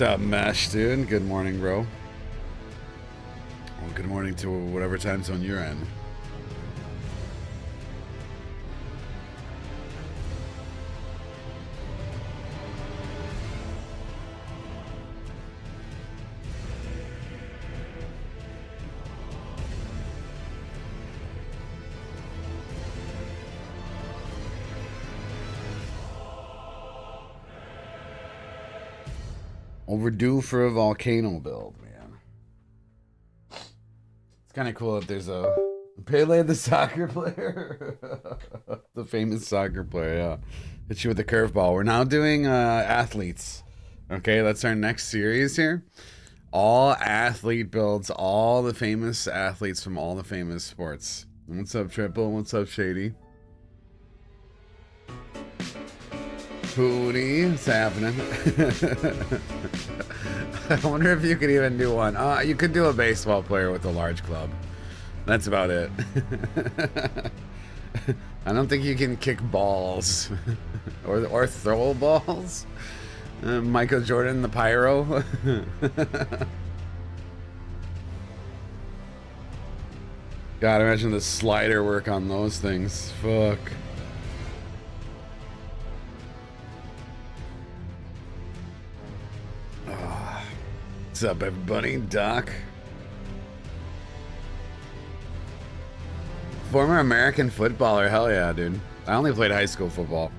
What's up, Mesh, dude? Good morning, bro. Well, good morning to whatever time zone you're in. Overdue for a volcano build, man. It's kind of cool that there's a Pele, the soccer player, the famous soccer player. Yeah, hit you with a curveball. We're now doing athletes. Okay, that's our next series here. All athlete builds, all the famous athletes from all the famous sports. What's up, Triple? What's up, Shady? Booty, what's happening? I wonder if you could even do one. You could do a baseball player with a large club. That's about it. I don't think you can kick balls or throw balls. Michael Jordan, the pyro. God, imagine the slider work on those things. Fuck. What's up, everybody? Doc. Former American footballer. Hell yeah, dude. I only played high school football.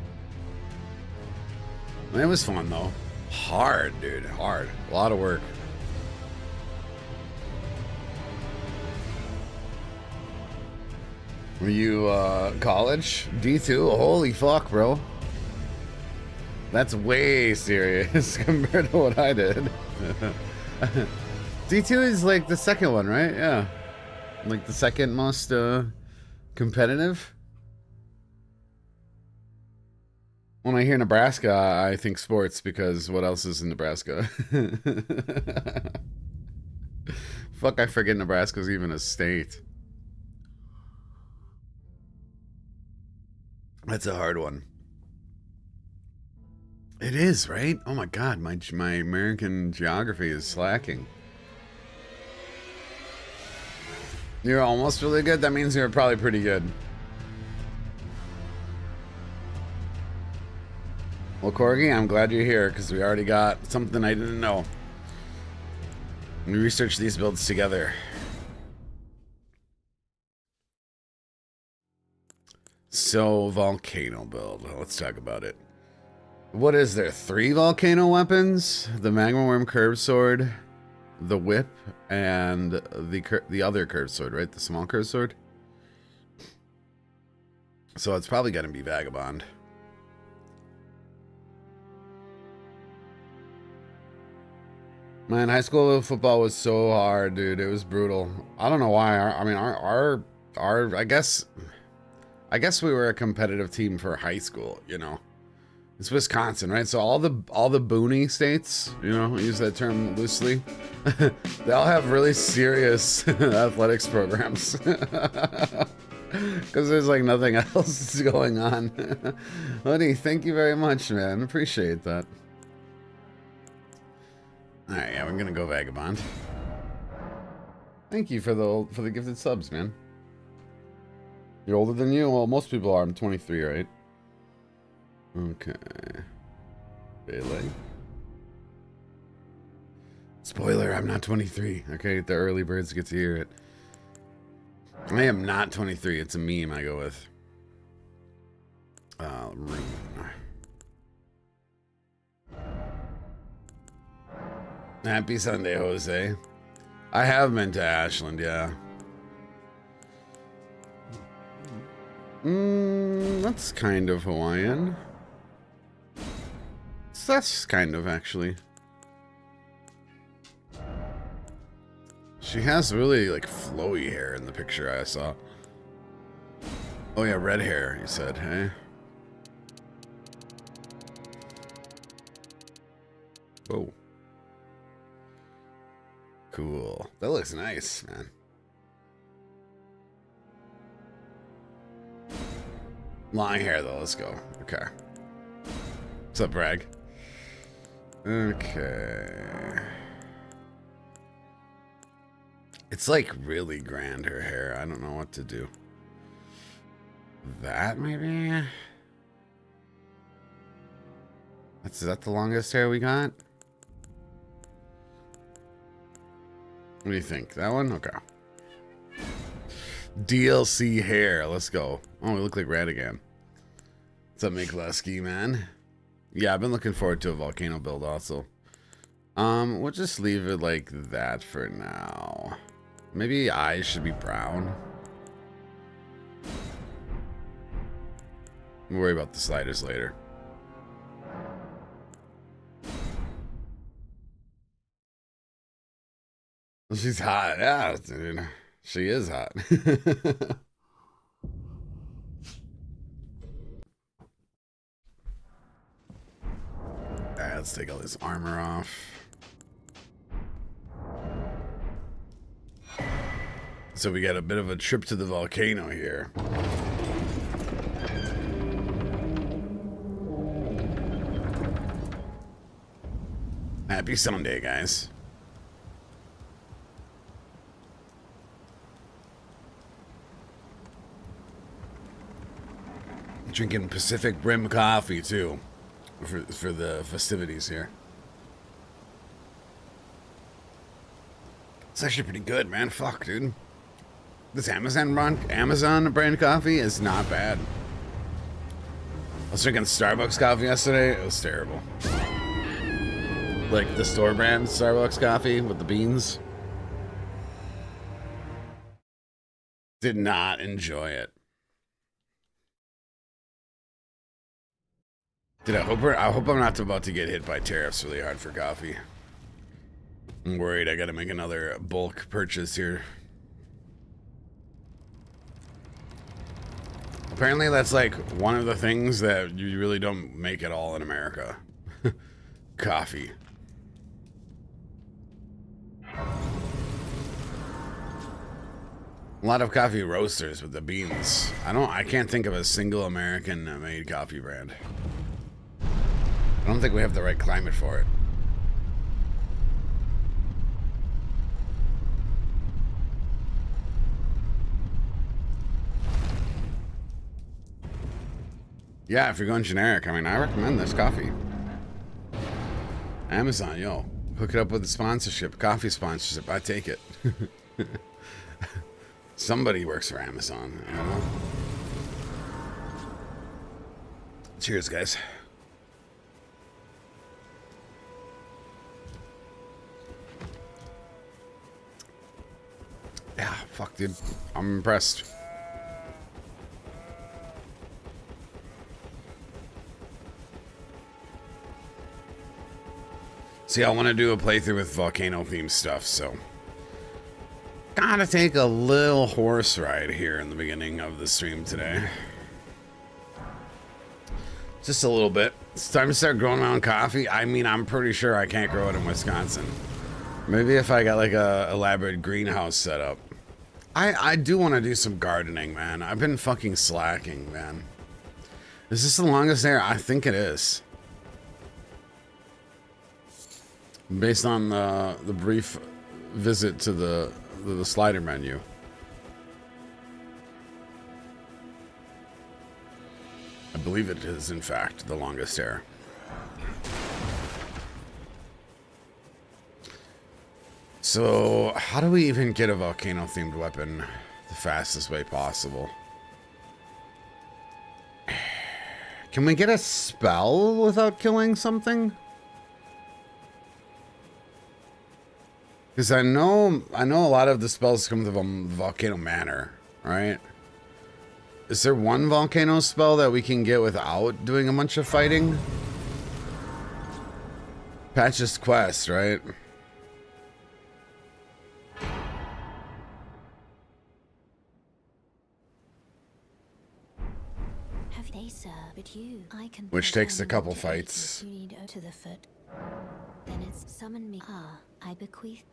It was fun, though. Hard, dude. Hard. A lot of work. Were you, college? D2? Holy fuck, bro. That's way serious compared to what I did. D2 is like the second one, right? Yeah. Like the second most competitive. When I hear Nebraska, I think sports because what else is in Nebraska? Fuck, I forget Nebraska's even a state. That's a hard one. It is, right? Oh my god, my American geography is slacking. You're almost really good? That means you're probably pretty good. Well, Corgi, I'm glad you're here because we already got something I didn't know. We researched these builds together. So, volcano build. Let's talk about it. What is there? 3 volcano weapons? The magma worm curved sword, the whip, and the other curved sword, right? The small curved sword. So it's probably gonna be vagabond. Man, high school football was so hard, dude. It was brutal. I don't know why. I guess we were a competitive team for high school, you know. It's Wisconsin, right? So all the boony states, you know, use that term loosely. They all have really serious athletics programs. Because there's like nothing else going on. Buddy, thank you very much, man. Appreciate that. Alright, yeah, we're gonna go vagabond. Thank you for the gifted subs, man. You're older than you? Well, most people are. I'm 23, right? Okay. Pele. Spoiler, I'm not 23. Okay, the early birds get to hear it. I am not 23. It's a meme I go with. Rune. Happy Sunday, Jose. I have been to Ashland, yeah. That's kind of Hawaiian. That's kind of, actually. She has really, like, flowy hair in the picture I saw. Oh, yeah, red hair, you said, hey? Whoa. Cool. That looks nice, man. Long hair, though. Let's go. Okay. What's up, Bragg? Okay. It's like really grand, her hair. I don't know what to do. That maybe? Is that the longest hair we got? What do you think? That one? Okay. DLC hair. Let's go. Oh, we look like Red again. What's up, Miklesky, man? Yeah, I've been looking forward to a volcano build also. We'll just leave it like that for now. Maybe eyes should be brown. We'll worry about the sliders later. She's hot. Yeah, dude. She is hot. Alright, let's take all this armor off. So we got a bit of a trip to the volcano here. Happy Sunday, guys. Drinking Pacific Rim coffee too for the festivities here. It's actually pretty good, man. Fuck, dude. This Amazon brand coffee is not bad. I was drinking Starbucks coffee yesterday. It was terrible. Like the store brand Starbucks coffee with the beans. Did not enjoy it. Dude, I hope I'm not about to get hit by tariffs really hard for coffee. I'm worried I gotta make another bulk purchase here. Apparently that's like one of the things that you really don't make at all in America. Coffee. A lot of coffee roasters with the beans. I can't think of a single American made coffee brand. I don't think we have the right climate for it. Yeah, if you're going generic, I mean, I recommend this coffee. Amazon, yo, hook it up with a sponsorship, coffee sponsorship. I take it. Somebody works for Amazon, you know? Cheers, guys. Yeah, fuck, dude. I'm impressed. See, I want to do a playthrough with volcano themed stuff, so gotta take a little horse ride here in the beginning of the stream today. Just a little bit. It's time to start growing my own coffee. I mean, I'm pretty sure I can't grow it in Wisconsin. Maybe if I got like a elaborate greenhouse set up. I do want to do some gardening, man. I've been fucking slacking, man. Is this the longest hair? I think it is. Based on the brief visit to the slider menu. I believe it is, in fact, the longest hair. So, how do we even get a volcano-themed weapon the fastest way possible? Can we get a spell without killing something? Because I know a lot of the spells come from Volcano Manor, right? Is there one volcano spell that we can get without doing a bunch of fighting? Patch's Quest, right? Which takes a couple fights. Then it's summon me. I bequeath.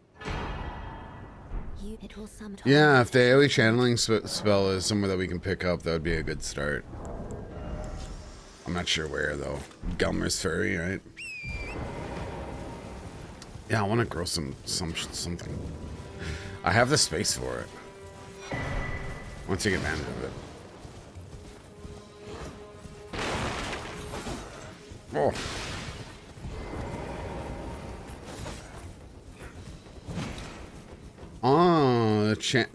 It will summon. Yeah, if the AoE channeling spell is somewhere that we can pick up, that would be a good start. I'm not sure where though. Gelmer's Furry, right? Yeah, I want to grow something. I have the space for it. I want to take advantage of it. Oh. Oh, the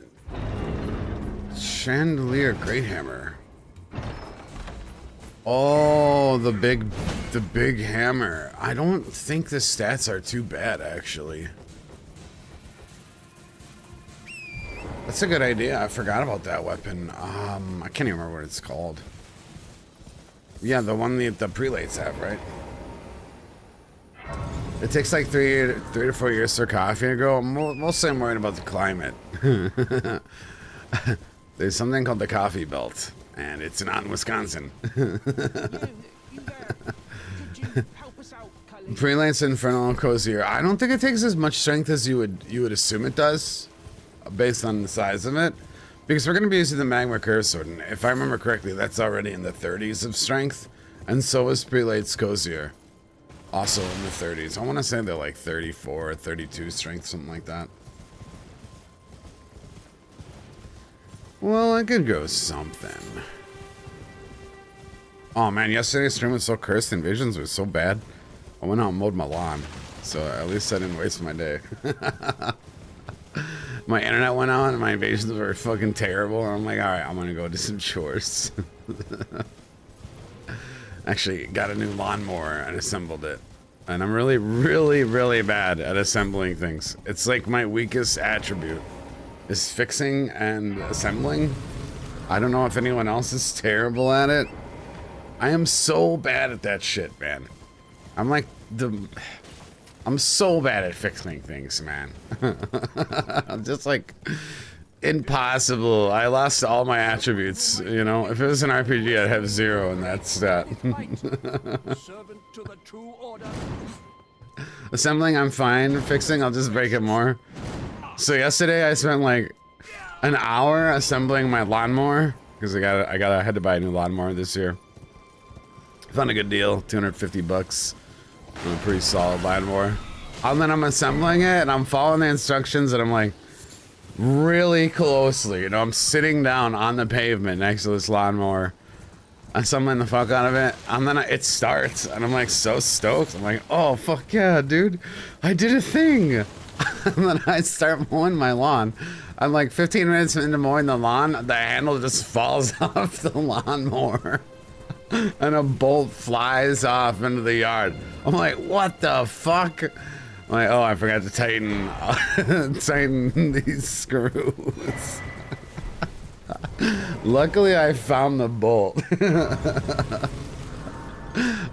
chandelier great hammer. Oh, the big hammer. I don't think the stats are too bad, actually. That's a good idea. I forgot about that weapon. I can't even remember what it's called. Yeah, the one the prelates have, right? It takes like three to 4 years for coffee to grow. Mostly I'm worried about the climate. There's something called the coffee belt, and it's not in Wisconsin. Prelates Infernal Cozier. I don't think it takes as much strength as you would assume it does, based on the size of it, because we're going to be using the Magma Curve Sword, and if I remember correctly, that's already in the 30s of strength, and so is Prelate's Cozier, also in the 30s. I want to say they're like 34 or 32 strength, something like that. Well, I could go something. Oh man, yesterday's stream was so cursed, the invasions were so bad. I went out and mowed my lawn, so at least I didn't waste my day. My internet went out and my invasions were fucking terrible. And I'm like, all right, I'm gonna go do some chores. Actually, got a new lawnmower and assembled it. And I'm really, really, really bad at assembling things. It's like my weakest attribute is fixing and assembling. I don't know if anyone else is terrible at it. I am so bad at that shit, man. I'm like I'm so bad at fixing things, man. I'm just like impossible. I lost all my attributes, you know. If it was an RPG, I'd have 0, and that's that. Assembling, I'm fine. Fixing, I'll just break it more. So yesterday, I spent like an hour assembling my lawnmower because I had to buy a new lawnmower this year. Found a good deal, 250 bucks. A pretty solid lawnmower. And then I'm assembling it and I'm following the instructions and I'm like really closely, you know, I'm sitting down on the pavement next to this lawnmower, assembling the fuck out of it, and then it starts and I'm like so stoked. I'm like, oh fuck yeah, dude, I did a thing. And then I start mowing my lawn. I'm like 15 minutes into mowing the lawn, the handle just falls off the lawnmower. And a bolt flies off into the yard. I'm like, what the fuck? I'm like, oh, I forgot to tighten these screws. Luckily, I found the bolt.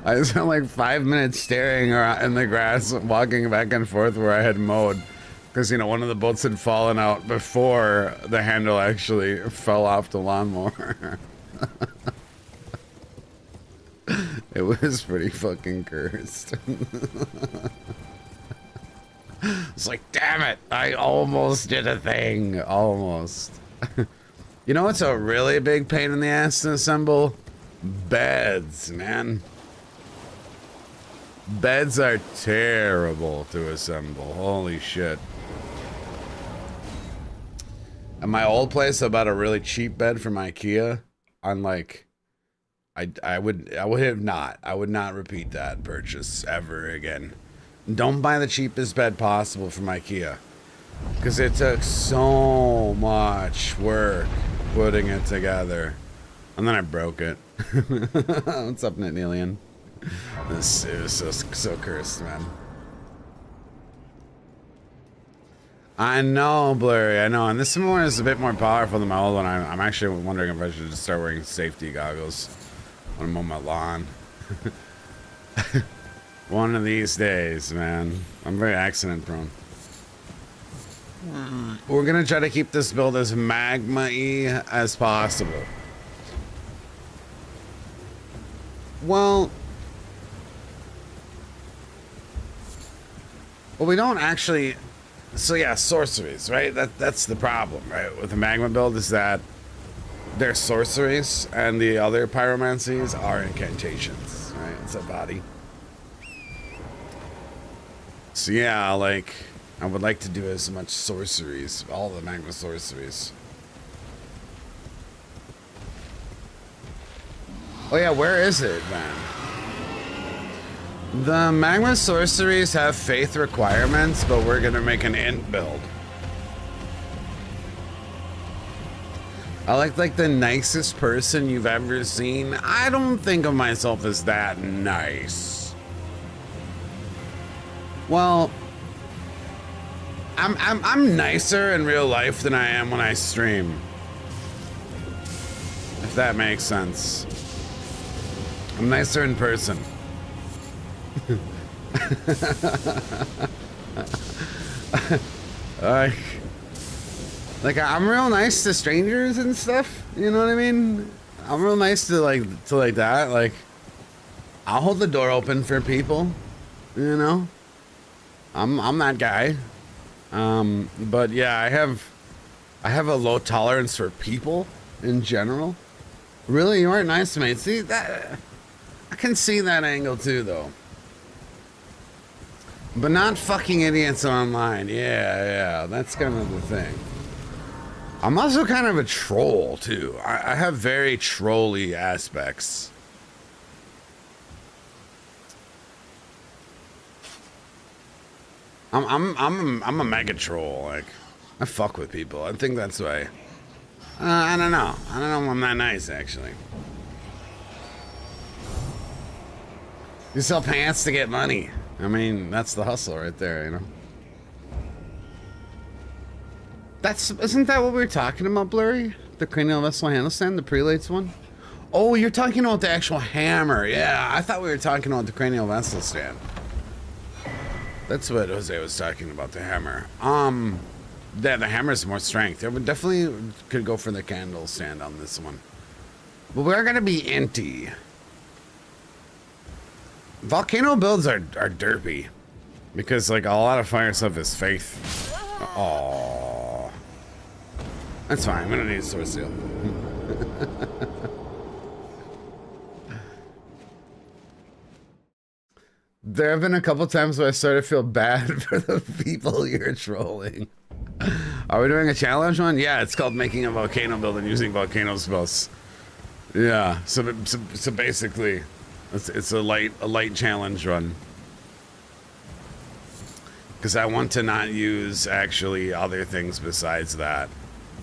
I spent like 5 minutes staring around in the grass, walking back and forth where I had mowed. Because, you know, one of the bolts had fallen out before the handle actually fell off the lawnmower. It was pretty fucking cursed. It's like, damn it, I almost did a thing. Almost. You know what's a really big pain in the ass to assemble? Beds, man. Beds are terrible to assemble. Holy shit. At my old place, I bought a really cheap bed from IKEA on like I would not repeat that purchase ever again. Don't buy the cheapest bed possible from IKEA, because it took so much work putting it together, and then I broke it. What's up, Nitnelian? This is so cursed, man. I know, Blurry, I know, and this one is a bit more powerful than my old one. I'm actually wondering if I should just start wearing safety goggles when I'm on my lawn. One of these days, man. I'm very accident prone. We're gonna try to keep this build as magma-y as possible. Well, we don't actually. So yeah, sorceries, right? That's the problem, right? With the magma build is that they're sorceries, and the other pyromancies are incantations, right? It's a body. So yeah, like, I would like to do as much sorceries, all the magma sorceries. Oh yeah, where is it, man? The magma sorceries have faith requirements, but we're gonna make an int build. I like the nicest person you've ever seen. I don't think of myself as that nice. Well, I'm nicer in real life than I am when I stream. If that makes sense. I'm nicer in person. Like I'm real nice to strangers and stuff. You know what I mean? I'm real nice to like that. Like I'll hold the door open for people. You know? I'm that guy. But yeah, I have a low tolerance for people in general. Really, you aren't nice to me. See that? I can see that angle too, though. But not fucking idiots online. Yeah, that's kind of the thing. I'm also kind of a troll too. I have very trolly aspects. I'm a mega troll. Like, I fuck with people. I think that's why. I don't know. I'm that nice actually. You sell pants to get money. I mean, that's the hustle right there, you know. Isn't that what we were talking about, Blurry? The cranial vessel handstand, the prelates one? Oh, you're talking about the actual hammer. Yeah, I thought we were talking about the cranial vessel stand. That's what Jose was talking about, the hammer. Yeah, the hammer's more strength. I would definitely could go for the candle stand on this one. But we're gonna be inty. Volcano builds are derpy. Because like a lot of fire stuff is faith. Oh, that's fine. We don't need a sword seal. There have been a couple times where I started to feel bad for the people you're trolling. Are we doing a challenge one? Yeah, it's called making a volcano build and using volcano spells. Yeah, so basically, it's a light challenge run. Because I want to not use actually other things besides that.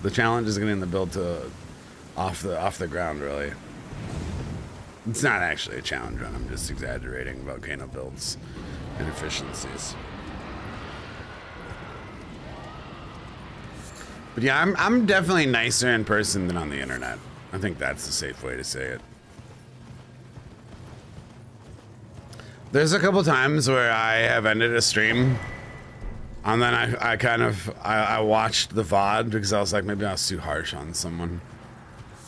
The challenge is getting the build to off the ground, really. It's not actually a challenge run. I'm just exaggerating volcano builds and efficiencies. But yeah, I'm definitely nicer in person than on the internet. I think that's the safe way to say it. There's a couple times where I have ended a stream and then I watched the VOD because I was like, maybe I was too harsh on someone.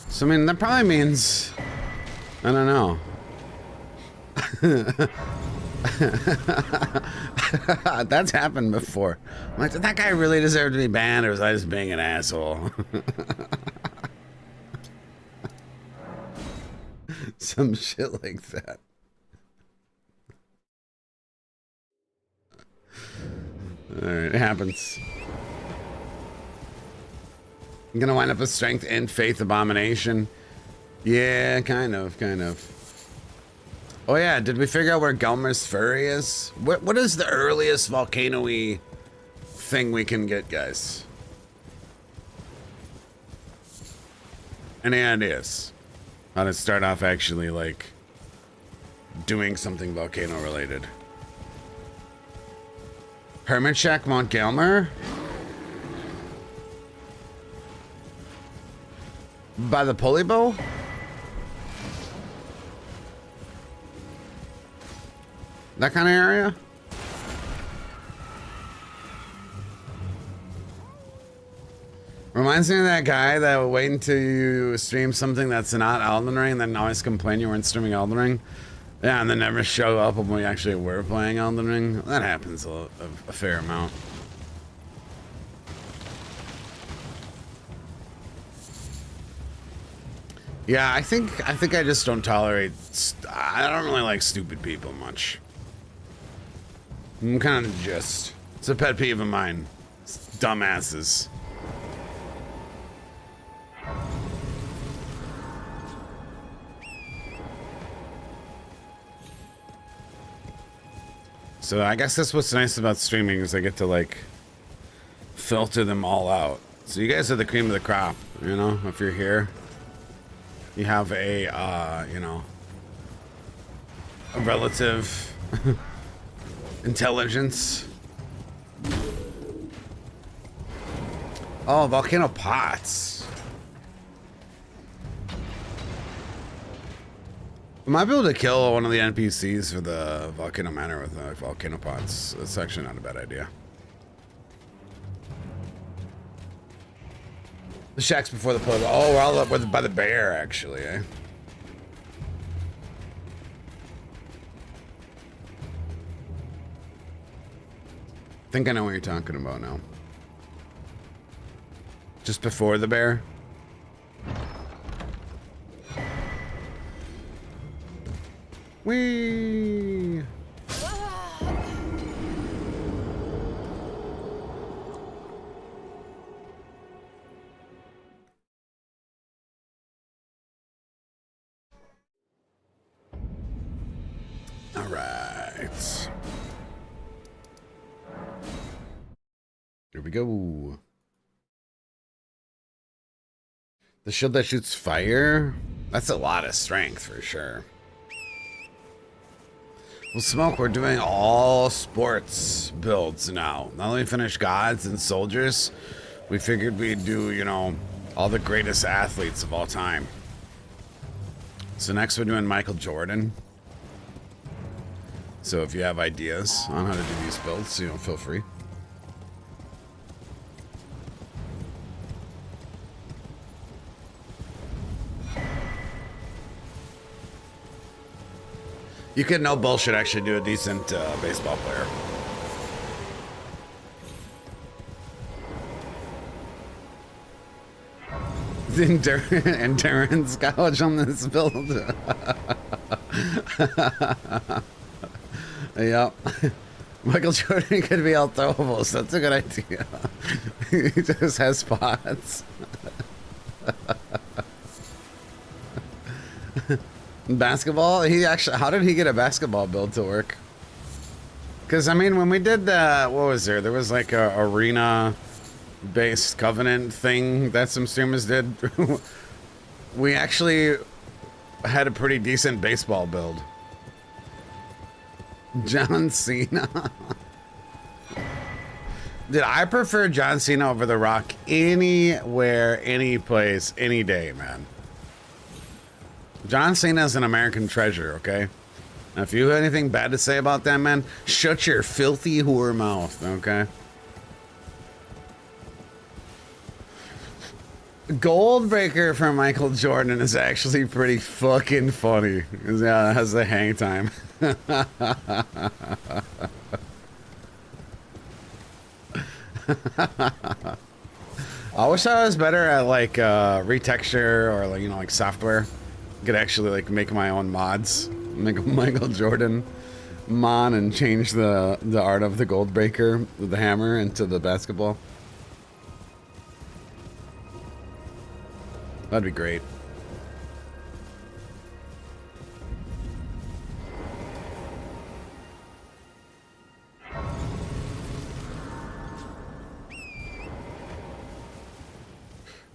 So I mean, that probably means, I don't know. That's happened before. I'm like, did that guy really deserve to be banned, or was I just being an asshole? Some shit like that. Alright, it happens. I'm gonna wind up with strength and faith abomination. Yeah, kind of. Oh yeah, did we figure out where Gelmer's Ferry is? What is the earliest volcano-y thing we can get, guys? Any ideas? How to start off actually, like, doing something volcano-related? Hermit Shack, Mount Gelmer? By the pulley bow? That kind of area? Reminds me of that guy that would wait until you stream something that's not Elden Ring and then always complain you weren't streaming Elden Ring. Yeah, and then never show up when we actually were playing Elden Ring. That happens a fair amount. Yeah, I think I just don't tolerate. I don't really like stupid people much. I'm kind of just. It's a pet peeve of mine. It's dumbasses. So I guess that's what's nice about streaming is I get to like filter them all out. So you guys are the cream of the crop, you know, if you're here. You have a, you know, a relative intelligence. Oh, volcano pots. I might be able to kill one of the NPCs for the Volcano Manor with volcano pots. That's actually not a bad idea. The shack's before the pub. Oh, we're all up by the bear, actually, eh? I think I know what you're talking about now. Just before the bear? Whee! All right. Here we go. The shield that shoots fire? That's a lot of strength for sure. Well, Smoke, we're doing all sports builds now. Not only finish gods and soldiers, we figured we'd do, you know, all the greatest athletes of all time. So next we're doing Michael Jordan. So if you have ideas on how to do these builds, you know, feel free. You could, no bullshit, actually do a decent baseball player. Endurance gouge on this build. Yep. Michael Jordan could be all throwable, so that's a good idea. He just has spots. Basketball? He actually, how did he get a basketball build to work? Because, I mean, when we did the, what was there? There was like a arena-based Covenant thing that some streamers did. We actually had a pretty decent baseball build. John Cena. Dude, I prefer John Cena over The Rock anywhere, any place, any day, man. John Cena is an American treasure, okay? Now, if you have anything bad to say about that, man, shut your filthy whore mouth, okay? Goldbreaker from Michael Jordan is actually pretty fucking funny. Yeah, it has the hang time. I wish I was better at like retexture or like, you know, like software. Could actually like make my own mods, make a Michael Jordan mod and change the art of the Goldbreaker with the hammer into the basketball. That'd be great.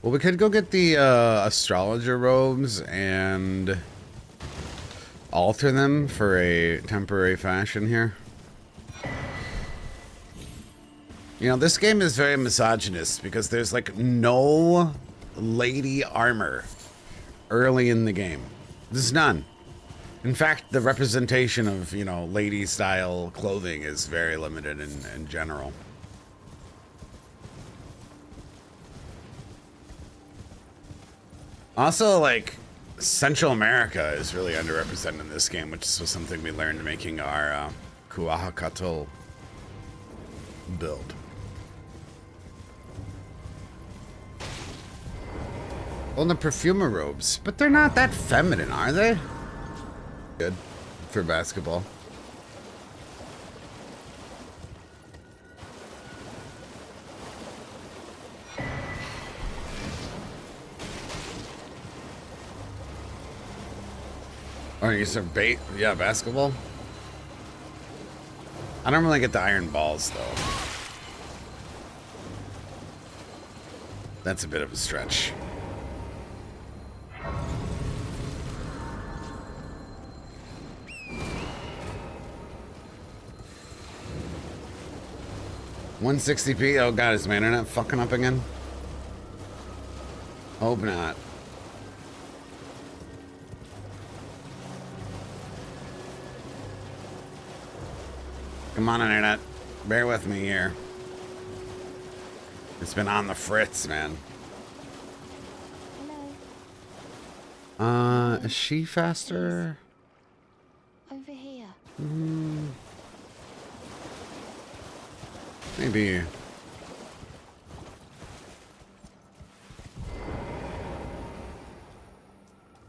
Well, we could go get the astrologer robes and alter them for a temporary fashion here. You know, this game is very misogynist because there's like no lady armor early in the game. There's none. In fact, the representation of, you know, lady style clothing is very limited in general. Also, like, Central America is really underrepresented in this game, which was something we learned making our Kuahakatl build. Well, the perfumer robes, but they're not that feminine, are they? Good for basketball. Oh, you said bait? Yeah, basketball. I don't really get the iron balls though. That's a bit of a stretch. $160p. Oh god, is my internet fucking up again? Hope not. Come on, internet. Bear with me here. It's been on the fritz, man. Hello. Is she faster? Over here. Maybe.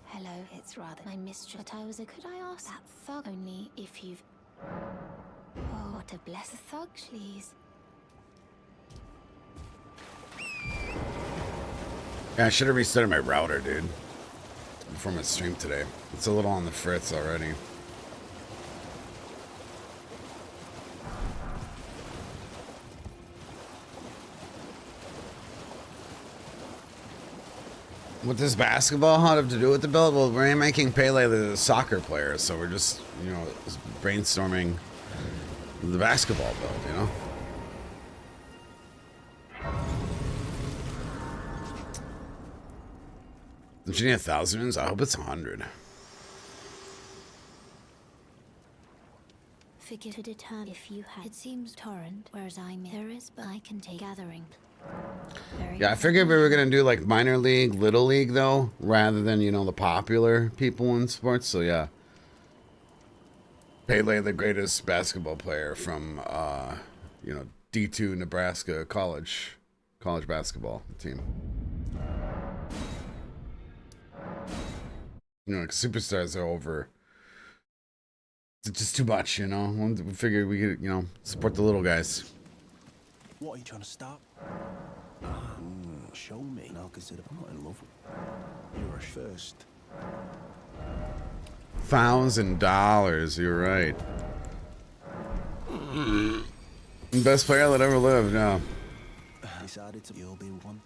Hello, it's rather my mistress. But I was a could I ask that thug only if you've oh what a blessed thug, please. Yeah, I should have restarted my router, dude. Before my stream today. It's a little on the fritz already. What does basketball have to do with the build? Well, we're making Pele the soccer player, so we're just, you know, just brainstorming the basketball build, you know? Did you need 1,000? I hope it's 100. Figure to determine if you had. It seems torrent, whereas there is, but I can take gathering. Yeah, I figured we were gonna do like minor league, little league though, rather than, you know, the popular people in sports. So yeah, Pele, the greatest basketball player from, you know, D2 Nebraska college basketball team. You know, like superstars are over. It's just too much, you know. We figured we could, you know, support the little guys. What are you trying to stop? Show me. Now consider I'm not in love with you. You're first. $1,000. You're right. Best player that ever lived. Yeah. Decided to you'll be one.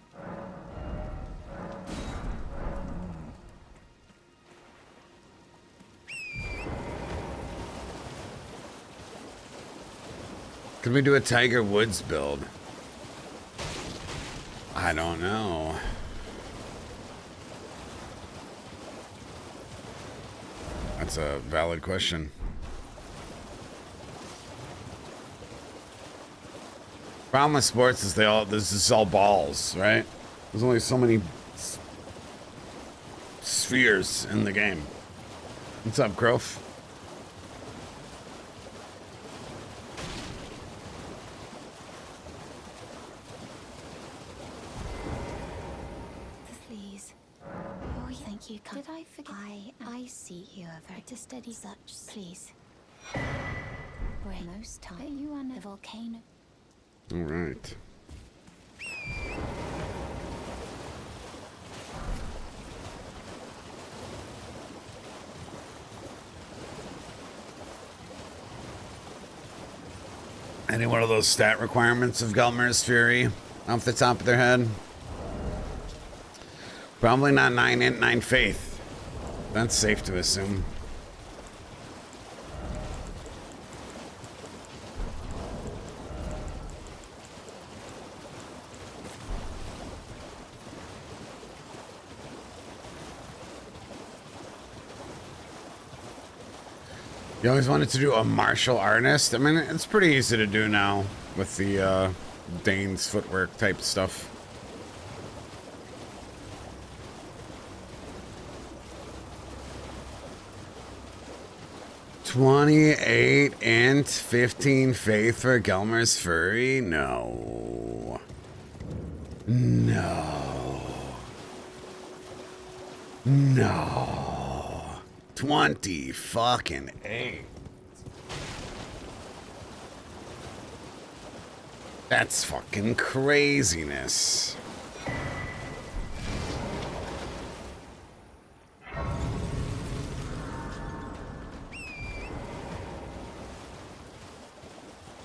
Can we do a Tiger Woods build? I don't know. That's a valid question. Problem with sports is this is all balls, right? There's only so many spheres in the game. What's up, Growth? Please. Oh, thank you. Did I forget? I see you are very to steady such. Please. Bring most time. You are the volcano. All right. Any one of those stat requirements of Gelmer's Fury off the top of their head? Probably not 9 int, 9 faith. That's safe to assume. You always wanted to do a martial artist? I mean, it's pretty easy to do now with the Dane's footwork type stuff. $28 int, 15 faith for Gelmer's Fury? No. No. No. 20 fucking 8. That's fucking craziness.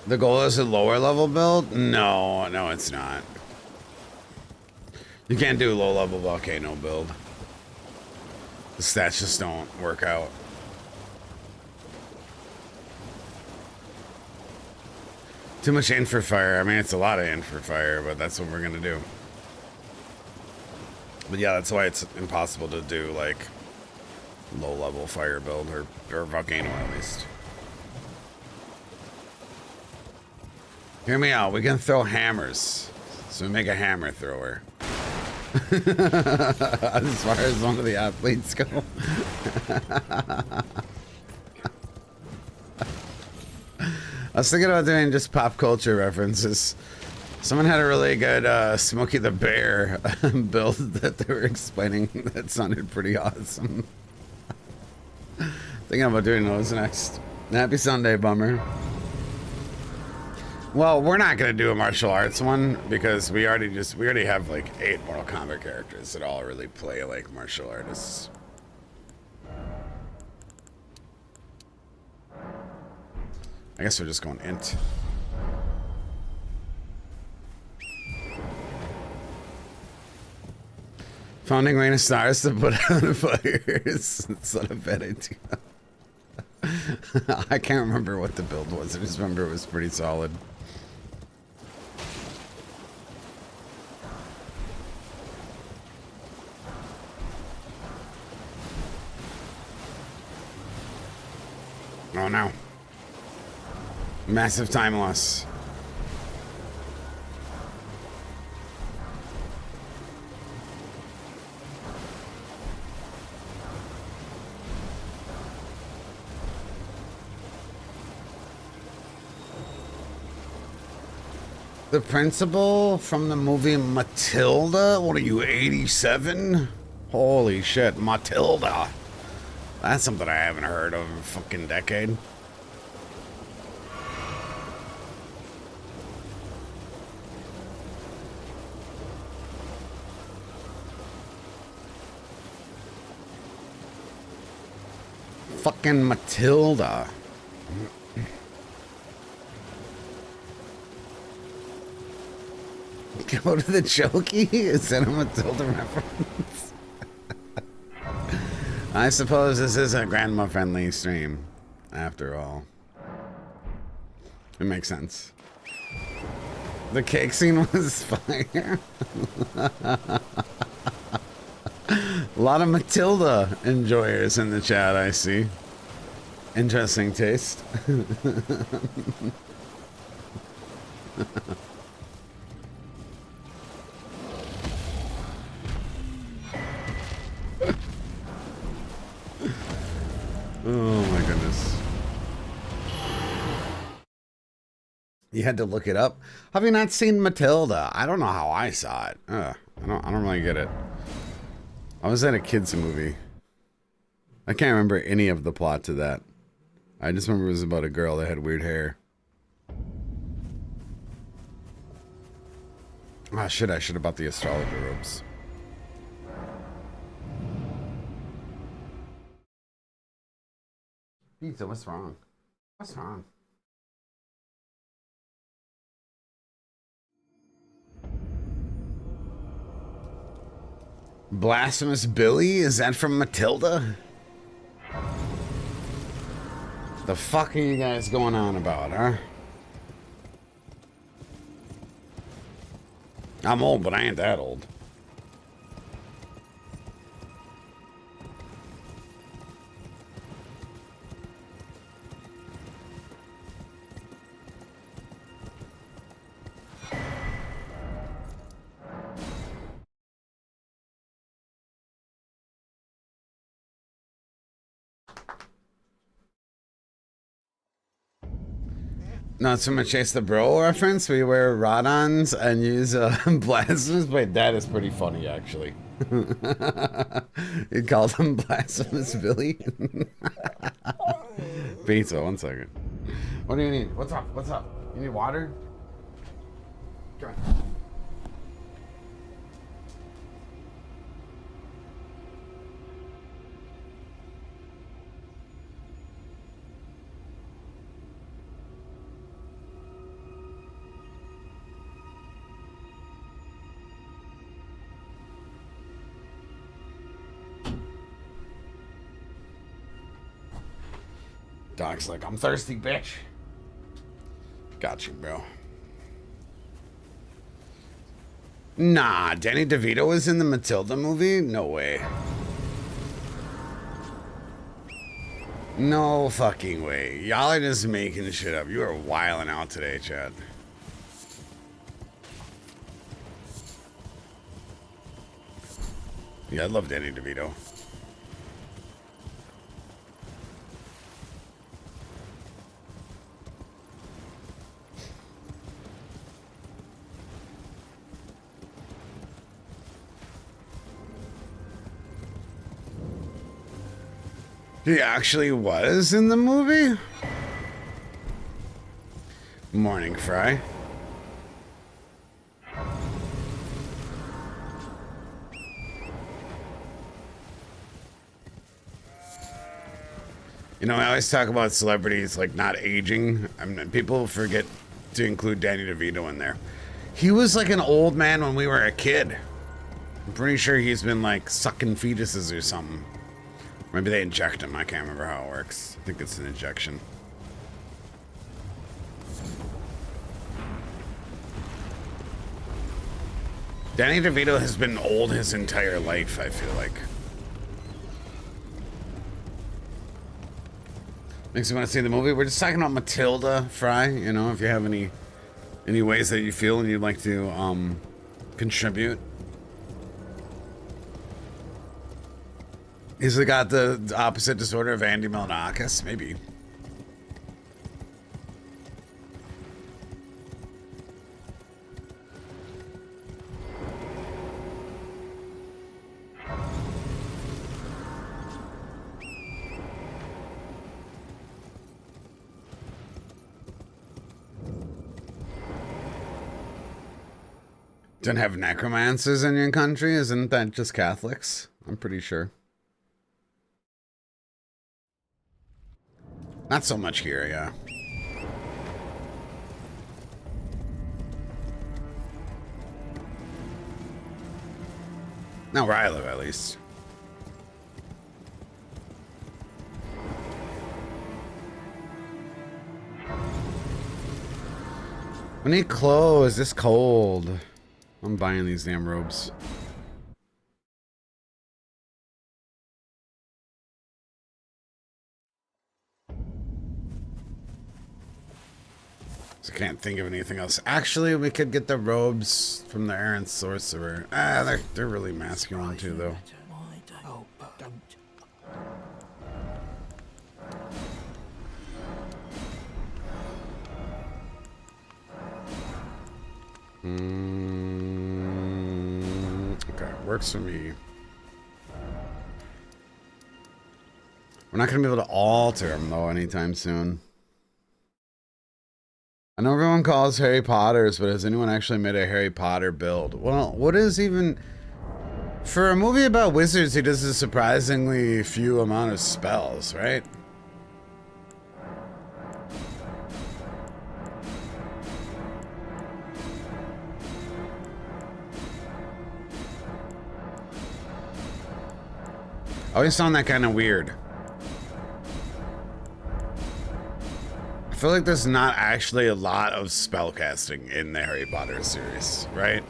The goal is a lower level build? No, no, it's not. You can't do low level volcano build. The stats just don't work out. Too much in for fire. I mean, it's a lot of in for fire, but that's what we're gonna do. But yeah, that's why it's impossible to do like low level fire build or volcano at least. Hear me out. We can throw hammers. So we make a hammer thrower. As far as one of the athletes go. I was thinking about doing just pop culture references. Someone had a really good Smokey the Bear build that they were explaining that sounded pretty awesome. Thinking about doing those next. Happy Sunday, Bummer. Well, we're not gonna do a martial arts one because we already have like 8 Mortal Kombat characters that all really play like martial artists. I guess we're just going int. Founding Rain of Stars to put out fires. It's not a bad idea. I can't remember what the build was. I just remember it was pretty solid. Oh no. Massive time loss. The principal from the movie Matilda? What are you, 87? Holy shit, Matilda. That's something I haven't heard of in a fucking decade. Fucking Matilda. Go to the Chokey? Is that a Matilda reference? I suppose this is a grandma-friendly stream, after all. It makes sense. The cake scene was fire. A lot of Matilda enjoyers in the chat, I see. Interesting taste. Oh my goodness. You had to look it up? Have you not seen Matilda? I don't know how I saw it. I don't really get it. I was at a kids movie. I can't remember any of the plot to that. I just remember it was about a girl that had weird hair. Ah, shit, I should have bought the astrologer robes. Pizza, what's wrong? What's wrong? Blasphemous Billy? Is that from Matilda? The fuck are you guys going on about, huh? I'm old, but I ain't that old. Not so much Chase the Bro reference. We wear Rodons and use blasphemous. Wait, that is pretty funny, actually. You called him Blasphemous Billy? Pizza, 1 second. What do you need? What's up? What's up? You need water? Come on. Doc's like, I'm thirsty, bitch. Got you, bro. Nah, Danny DeVito was in the Matilda movie? No way. No fucking way. Y'all are just making shit up. You are wilding out today, Chad. Yeah, I love Danny DeVito. He actually was in the movie? Morning, Fry. You know, I always talk about celebrities like not aging. I mean, people forget to include Danny DeVito in there. He was like an old man when we were a kid. I'm pretty sure he's been like sucking fetuses or something. Maybe they inject him. I can't remember how it works. I think it's an injection. Danny DeVito has been old his entire life, I feel like. Makes me want to see the movie. We're just talking about Matilda, Fry. You know, if you have any ways that you feel and you'd like to contribute. He's got the opposite disorder of Andy Milonakis, maybe. Don't have necromancers in your country? Isn't that just Catholics? I'm pretty sure. Not so much here, yeah. Not where I live, at least. I need clothes. It's cold. I'm buying these damn robes. I can't think of anything else. Actually, we could get the robes from the Iron Sorcerer. Ah, they're really masculine too, though. Okay, works for me. We're not gonna be able to alter them though anytime soon. I know everyone calls Harry Potter's, but has anyone actually made a Harry Potter build? Well, what is even... For a movie about wizards, he does a surprisingly few amount of spells, right? I always found that kind of weird. I feel like there's not actually a lot of spellcasting in the Harry Potter series, right?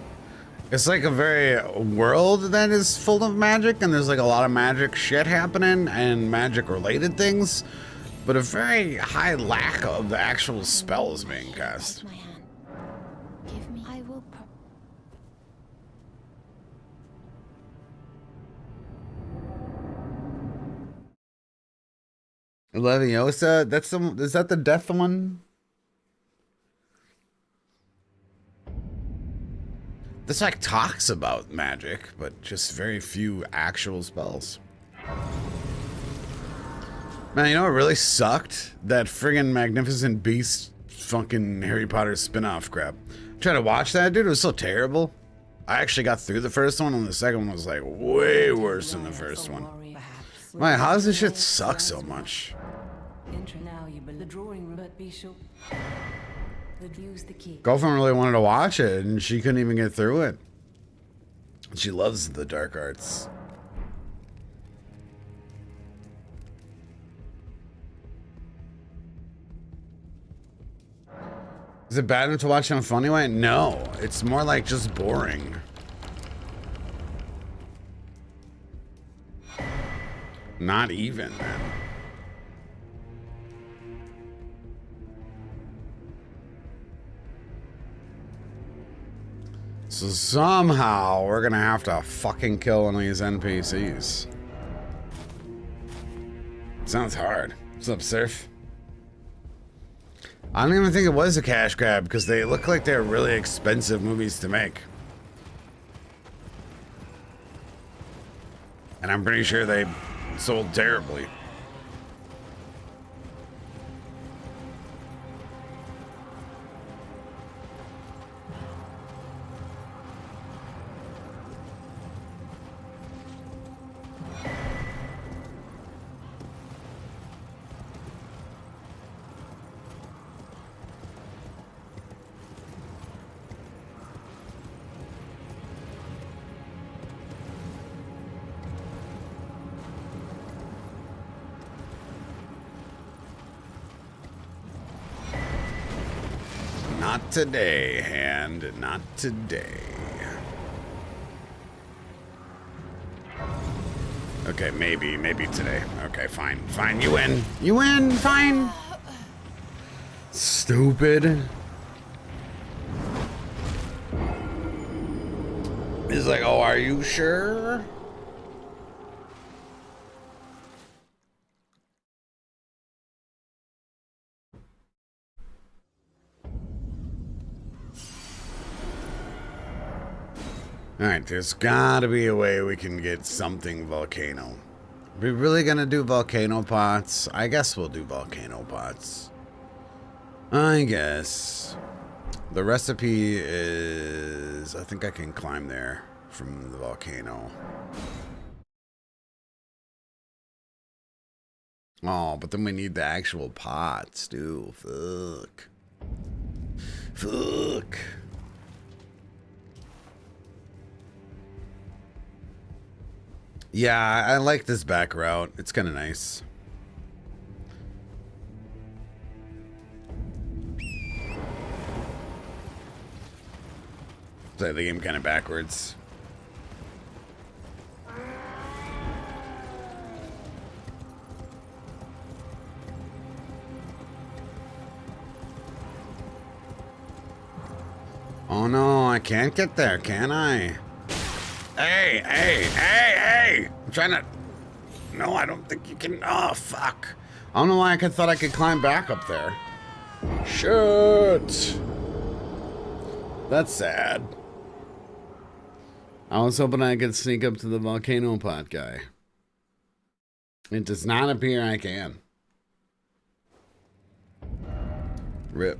It's like a very world that is full of magic, and there's like a lot of magic shit happening and magic related things, but a very high lack of the actual spells being cast. Give me. I will. Leviosa, that's the, is that the death one? This like talks about magic, but just very few actual spells. Man, you know what really sucked? That friggin' Magnificent Beast fucking Harry Potter spin-off crap. Tried to watch that, dude, it was so terrible. I actually got through the first one, and the second one was like way worse than the first one. Man, how does this shit suck so much? Girlfriend really wanted to watch it, and she couldn't even get through it. She loves the dark arts. Is it bad enough to watch on a funny way? No, it's more like just boring. Not even, man. So somehow we're gonna have to fucking kill one of these NPCs. Sounds hard. What's up, Surf? I don't even think it was a cash grab because they look like they're really expensive movies to make. And I'm pretty sure they sold terribly. Not today, Hand. Not today. Okay, maybe today. Okay, fine. Fine, you win. You win, fine. Stupid. He's like, oh, are you sure? Alright, there's gotta be a way we can get something volcano. Are we really gonna do volcano pots? I guess we'll do volcano pots. I guess. The recipe is... I think I can climb there from the volcano. Oh, but then we need the actual pots, too. Fuck. Fuck. Yeah, I like this back route. It's kind of nice. Play the game kind of backwards. Oh no, I can't get there, can I? Hey! I'm trying to... No, I don't think you can... Oh, fuck. I don't know why I thought I could climb back up there. Shit. That's sad. I was hoping I could sneak up to the volcano pot guy. It does not appear I can. Rip.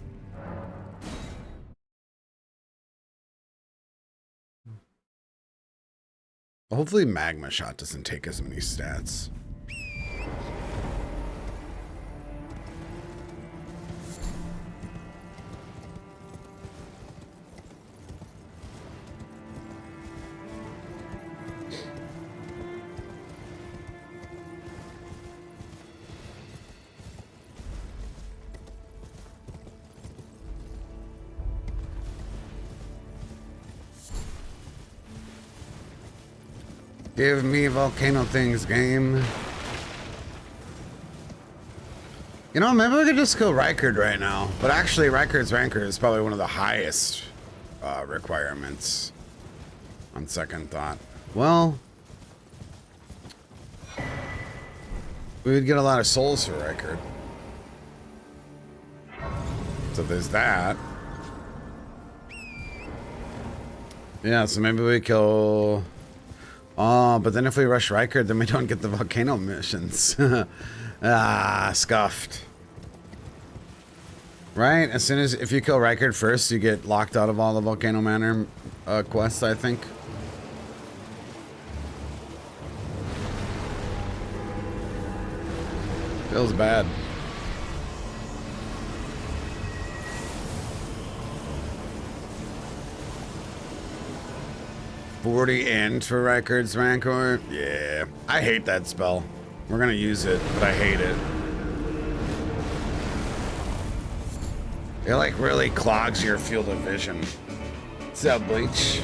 Hopefully magma shot doesn't take as many stats. Give me volcano things, game. You know, maybe we could just kill Rykard right now. But actually, Rykard's Ranker is probably one of the highest requirements. On second thought. Well, we would get a lot of souls for Rykard. So there's that. Yeah, so maybe we kill... Oh, but then if we rush Rykard, then we don't get the volcano missions. Ah, scuffed. Right? As soon as, if you kill Rykard first, you get locked out of all the Volcano Manor quests, I think. Feels bad. $40 end for Rykard's Rancor? Yeah. I hate that spell. We're gonna use it, but I hate it. It like really clogs your field of vision. What's up, Bleach?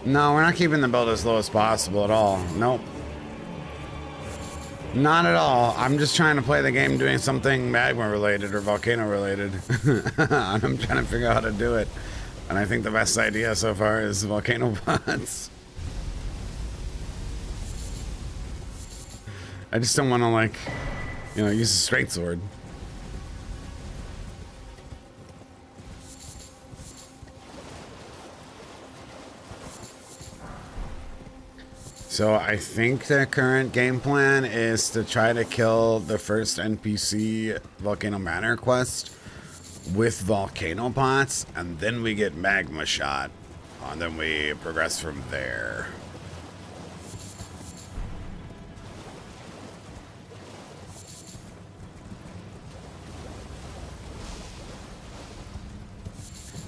No, we're not keeping the build as low as possible at all. Nope. Not at all. I'm just trying to play the game doing something magma related or volcano related. I'm trying to figure out how to do it. And I think the best idea so far is volcano pods. I just don't want to, like, you know, use a straight sword. So I think the current game plan is to try to kill the first NPC Volcano Manor quest with volcano pots, and then we get magma shot, and then we progress from there.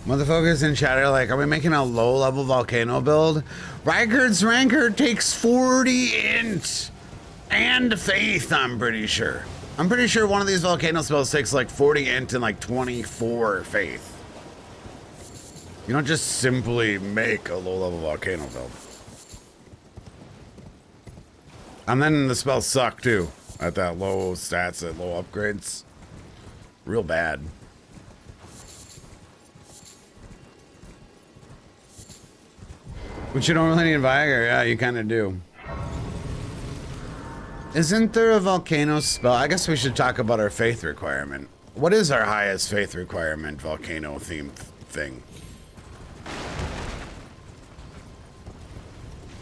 Motherfuckers in chat are like, are we making a low-level volcano build? Rykard's Rancor takes 40 int and faith, I'm pretty sure. I'm pretty sure one of these volcano spells takes like 40 int and like 24 faith. You don't just simply make a low-level volcano build. And then the spells suck too, at that low stats, at low upgrades. Real bad. But you don't really need Viagra. Yeah, you kind of do. Isn't there a volcano spell? I guess we should talk about our faith requirement. What is our highest faith requirement volcano themed thing?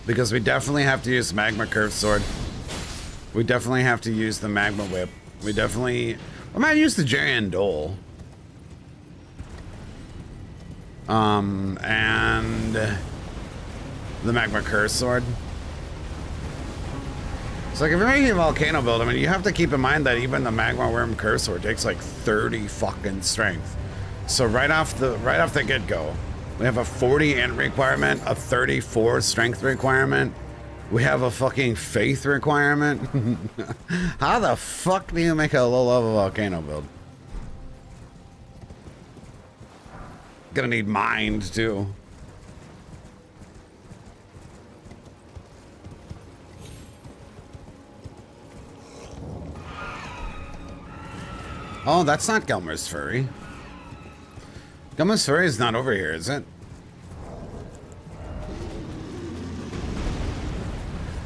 Because we definitely have to use magma curve sword. We definitely have to use the magma whip. We might use the Jarian Dole. And the magma curse sword. So like if you're making a volcano build, I mean, you have to keep in mind that even the magma worm curse sword takes like 30 fucking strength. So right off the get-go, we have a 40 int requirement, a 34 strength requirement. We have a fucking faith requirement. How the fuck do you make a low-level volcano build? Gonna need mind too. Oh, that's not Gelmer's Furry. Gelmer's Furry is not over here, is it?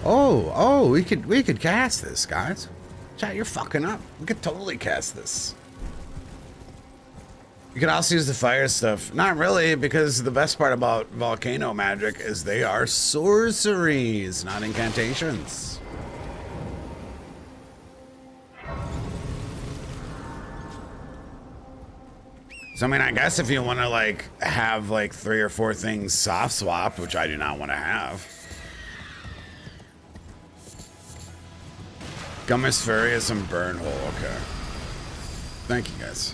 Oh, we could cast this, guys. Chat, you're fucking up. We could totally cast this. You could also use the fire stuff. Not really, because the best part about volcano magic is they are sorceries, not incantations. So I mean, I guess if you want to like have like 3 or 4 things soft swap, which I do not want to have. Gummus Furious and Burn Hole, okay. Thank you guys.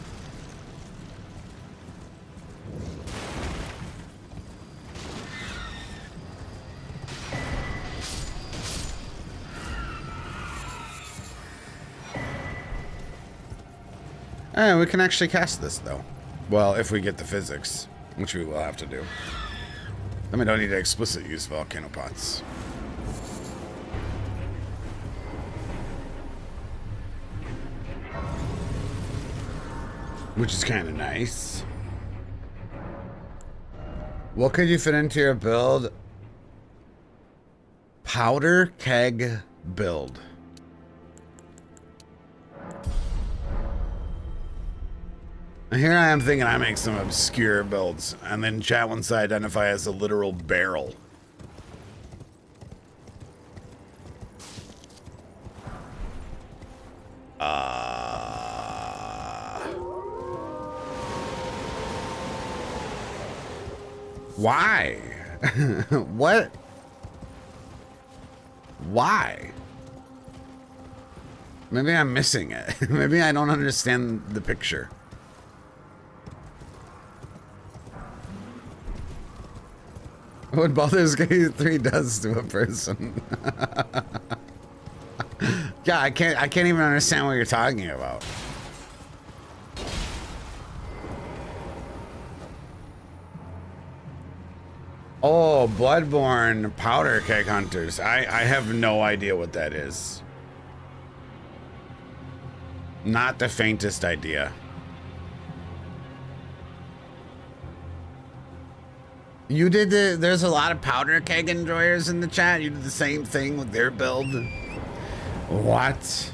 We can actually cast this though. Well, if we get the physics, which we will have to do. Then we don't need to explicit use volcano pots. Which is kind of nice. What could you fit into your build? Powder keg build. And here I am thinking I make some obscure builds, and then chat wants to identify as a literal barrel. Why? What? Why? Maybe I'm missing it. Maybe I don't understand the picture. What Baldur's Gate 3 does to a person. Yeah, I can't even understand what you're talking about. Oh, Bloodborne powder keg hunters. I have no idea what that is. Not the faintest idea. You did there's a lot of powder keg enjoyers in the chat. You did the same thing with their build. What?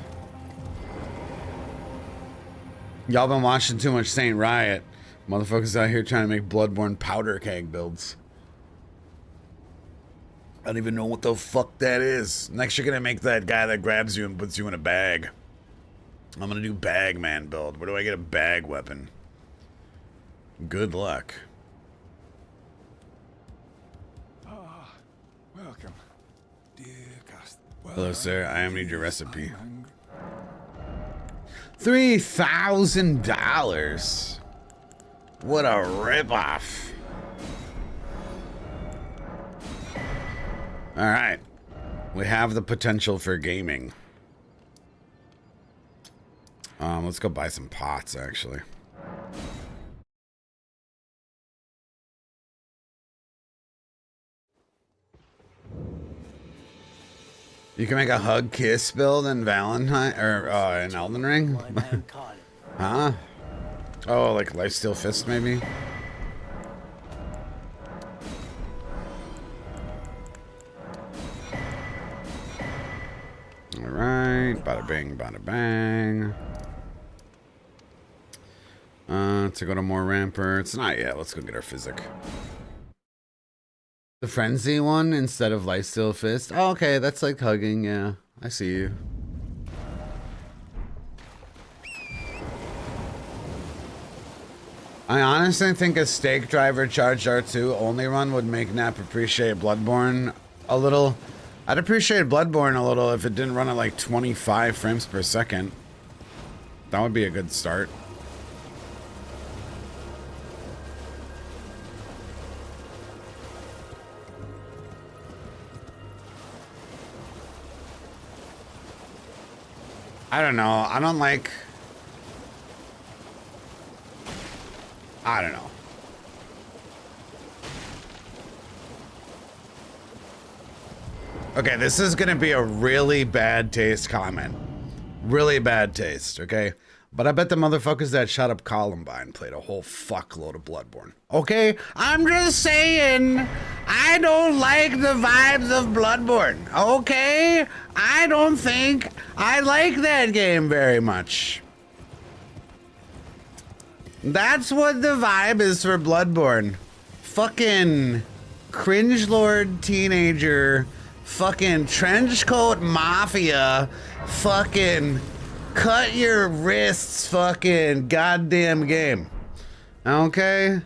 Y'all been watching too much Saint Riot. Motherfuckers out here trying to make Bloodborne powder keg builds. I don't even know what the fuck that is. Next, you're gonna make that guy that grabs you and puts you in a bag. I'm gonna do bag man build. Where do I get a bag weapon? Good luck. Welcome, dear cast. Hello, sir. I need your recipe. $3,000. What a ripoff. All right. We have the potential for gaming. Let's go buy some pots, actually. You can make a hug kiss build in Valentine or in Elden Ring. Huh? Oh, like Lifesteal Fist, maybe. All right, bada bing, bada bang. To go to more ramparts. Not yet. Let's go get our physic. The frenzy one instead of lifesteal fist. Oh, okay, that's like hugging. Yeah, I see you. I honestly think a stake driver charged R2 only run would make Nap appreciate Bloodborne a little. I'd appreciate Bloodborne a little if it didn't run at like 25 frames per second. That would be a good start. I don't know. I don't know. Okay, this is gonna be a really bad taste comment. Really bad taste, okay? But I bet the motherfuckers that shot up Columbine played a whole fuckload of Bloodborne. Okay? I'm just saying, I don't like the vibes of Bloodborne, okay? I don't think I like that game very much. That's what the vibe is for Bloodborne. Fucking cringe lord teenager, fucking trenchcoat mafia, fucking cut your wrists fucking goddamn game. Okay?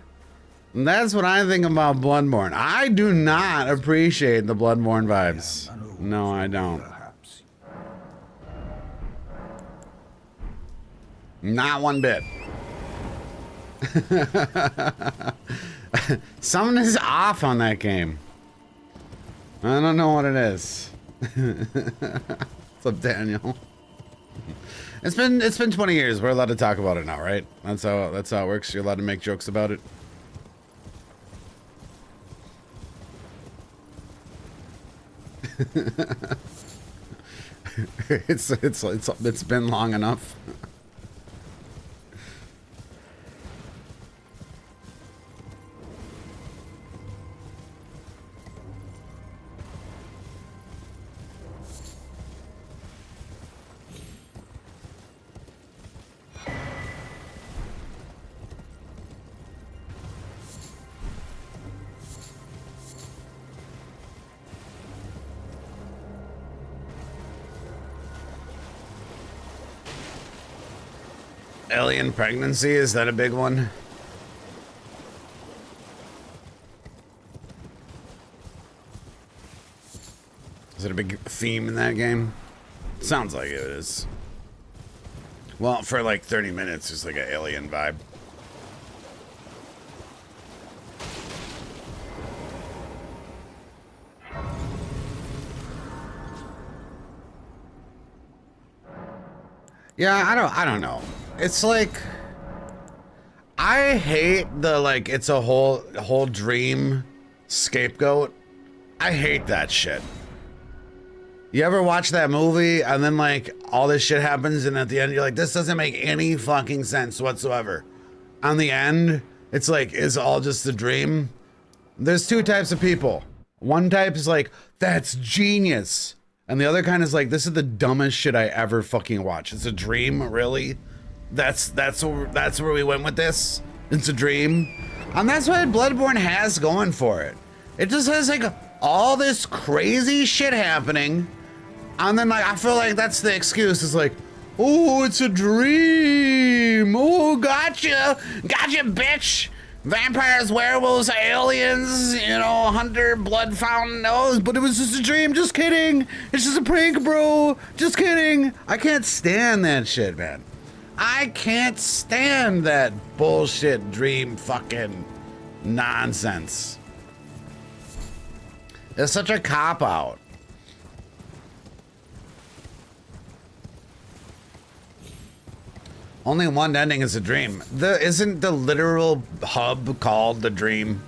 That's what I think about Bloodborne. I do not appreciate the Bloodborne vibes. No, I don't. Not one bit. Something is off on that game. I don't know what it is. What's up, Daniel? It's been 20 years. We're allowed to talk about it now, right? That's how it works. You're allowed to make jokes about it. It's been long enough. Alien pregnancy, is that a big one? Is it a big theme in that game? Sounds like it is. Well, for like 30 minutes, it's like an alien vibe. Yeah, I don't know. It's like I hate the like it's a whole dream scapegoat. I hate that shit. You ever watch that movie and then like all this shit happens and at the end you're like, this doesn't make any fucking sense whatsoever. On the end, it's like, it's all just a dream. There's two types of people. One type is like, that's genius. And the other kind is like, this is the dumbest shit I ever fucking watched. It's a dream, really? That's where we went with this? It's a dream? And that's what Bloodborne has going for it. It just has like all this crazy shit happening. And then like, I feel like that's the excuse. It's like, oh, it's a dream. Oh, gotcha. Gotcha, bitch. Vampires, werewolves, aliens, you know, hunter, blood fountain. Oh, but it was just a dream. Just kidding. It's just a prank, bro. Just kidding. I can't stand that shit, man. I can't stand that bullshit dream fucking nonsense. It's such a cop-out. Only one ending is a dream. Isn't the literal hub called the dream?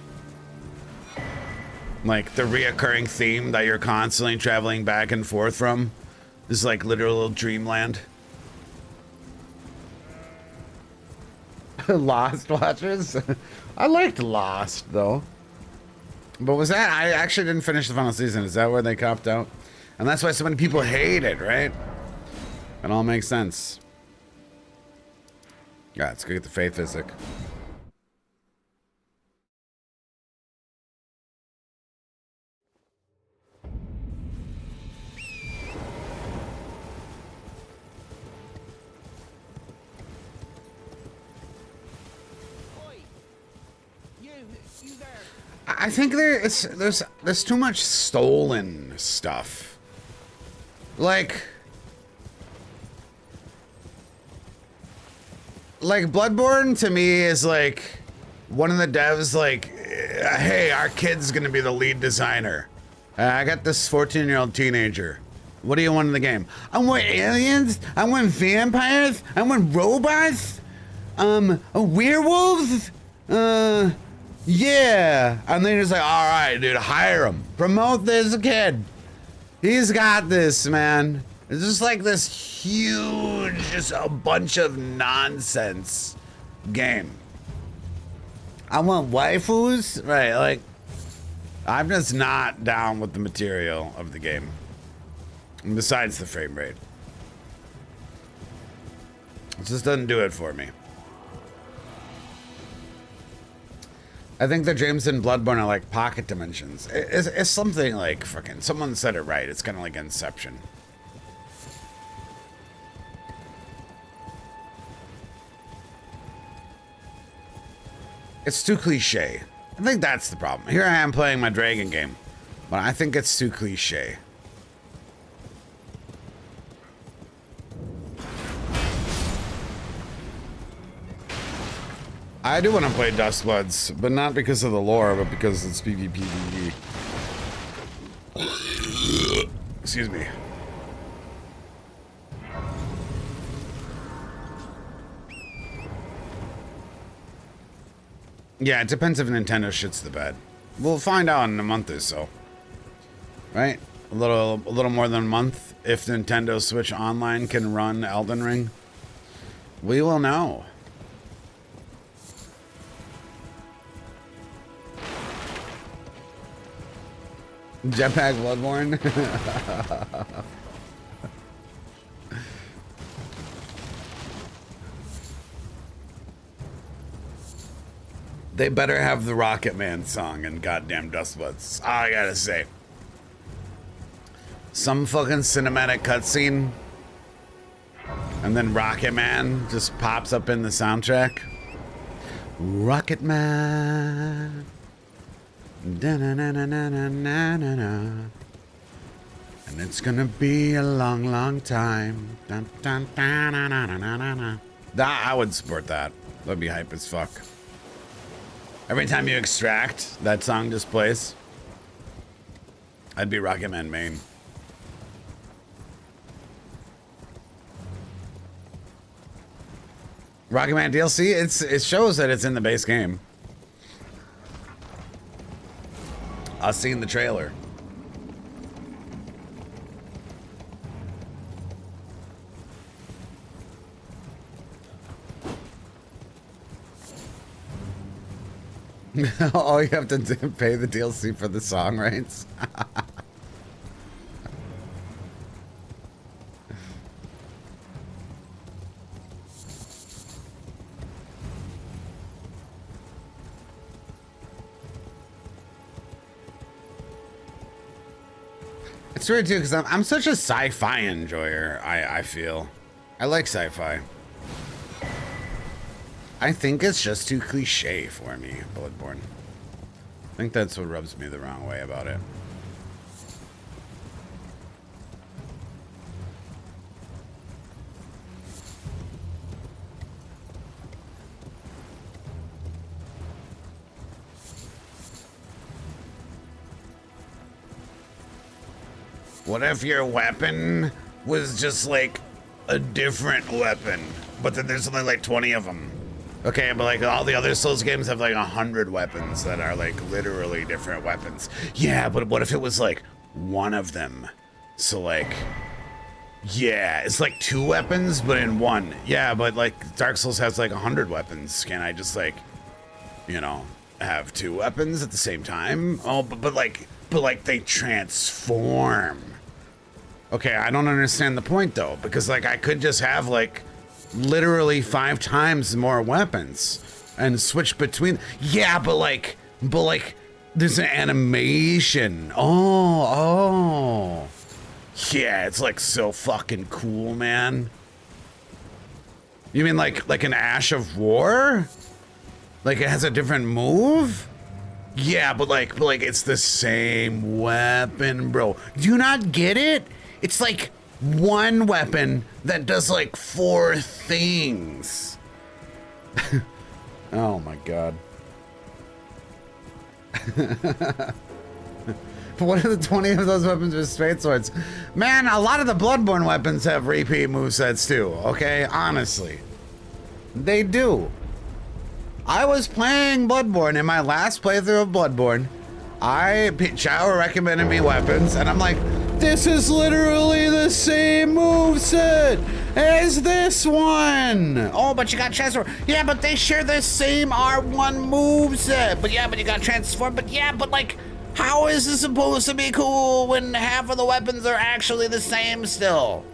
Like the reoccurring theme that you're constantly traveling back and forth from is like literal dreamland. Lost watchers? I liked Lost though. But was that, I actually didn't finish the final season. Is that where they copped out? And that's why so many people hate it, right? It all makes sense. Yeah, let's go get the faith physic. I think there's too much stolen stuff. Like Bloodborne to me is like one of the devs like, hey, our kid's gonna be the lead designer. I got this 14-year-old teenager. What do you want in the game? I want aliens. I want vampires. I want robots. Werewolves. Yeah. And then he's like, all right, dude, hire him. Promote this kid. He's got this, man. It's just like this huge, just a bunch of nonsense game. I want waifus, right? Like, I'm just not down with the material of the game. And besides the frame rate. It just doesn't do it for me. I think the dreams in Bloodborne are like pocket dimensions. It's something like fucking, someone said it right. It's kind of like Inception. It's too cliche. I think that's the problem. Here I am playing my dragon game, but I think it's too cliche. I do want to play Dustbloods, but not because of the lore, but because it's PvP. Excuse me. Yeah, it depends if Nintendo shits the bed. We'll find out in a month or so. Right? A little more than a month. If Nintendo Switch Online can run Elden Ring, we will know. Jetpack Bloodborne. They better have the Rocket Man song and goddamn Dustbloods. That's all I gotta say. Some fucking cinematic cutscene, and then Rocket Man just pops up in the soundtrack. Rocket Man. Da-na-na-na-na-na-na-na. And it's gonna be a long, long time. Dun, dun, dun, na, na, na, na, na. I would support that. That'd be hype as fuck. Every time you extract, that song just plays. I'd be Rocket Man main. Rocket Man DLC, it shows that it's in the base game. I've seen the trailer. Oh, you have to pay the DLC for the song rights? It's weird too, because I'm such a sci-fi enjoyer, I feel. I like sci-fi. I think it's just too cliche for me, Bloodborne. I think that's what rubs me the wrong way about it. What if your weapon was just like a different weapon, but then there's only like 20 of them? Okay, but like all the other Souls games have like 100 weapons that are like literally different weapons. Yeah, but what if it was like one of them? So like, yeah, it's like 2 weapons, but in one. Yeah, but like Dark Souls has like 100 weapons. Can I just like, you know, have 2 weapons at the same time? Oh, but like they transform. Okay, I don't understand the point though, because like I could just have like literally 5 times more weapons and switch between. Yeah, but like there's an animation. Oh. Yeah, it's like so fucking cool, man. You mean like an Ash of War? Like it has a different move? Yeah, but like it's the same weapon, bro. Do you not get it? It's like one weapon that does like 4 things. Oh my god. But what are the 20 of those weapons with straight swords? Man, a lot of the Bloodborne weapons have repeat movesets too, okay? Honestly. They do. I was playing Bloodborne in my last playthrough of Bloodborne. Chow recommended me weapons, and I'm like, this is literally the same moveset as this one. Oh, but you got transform. Yeah, but they share the same R1 moveset. But yeah, but you got transform. But yeah, but like, how is this supposed to be cool when half of the weapons are actually the same still?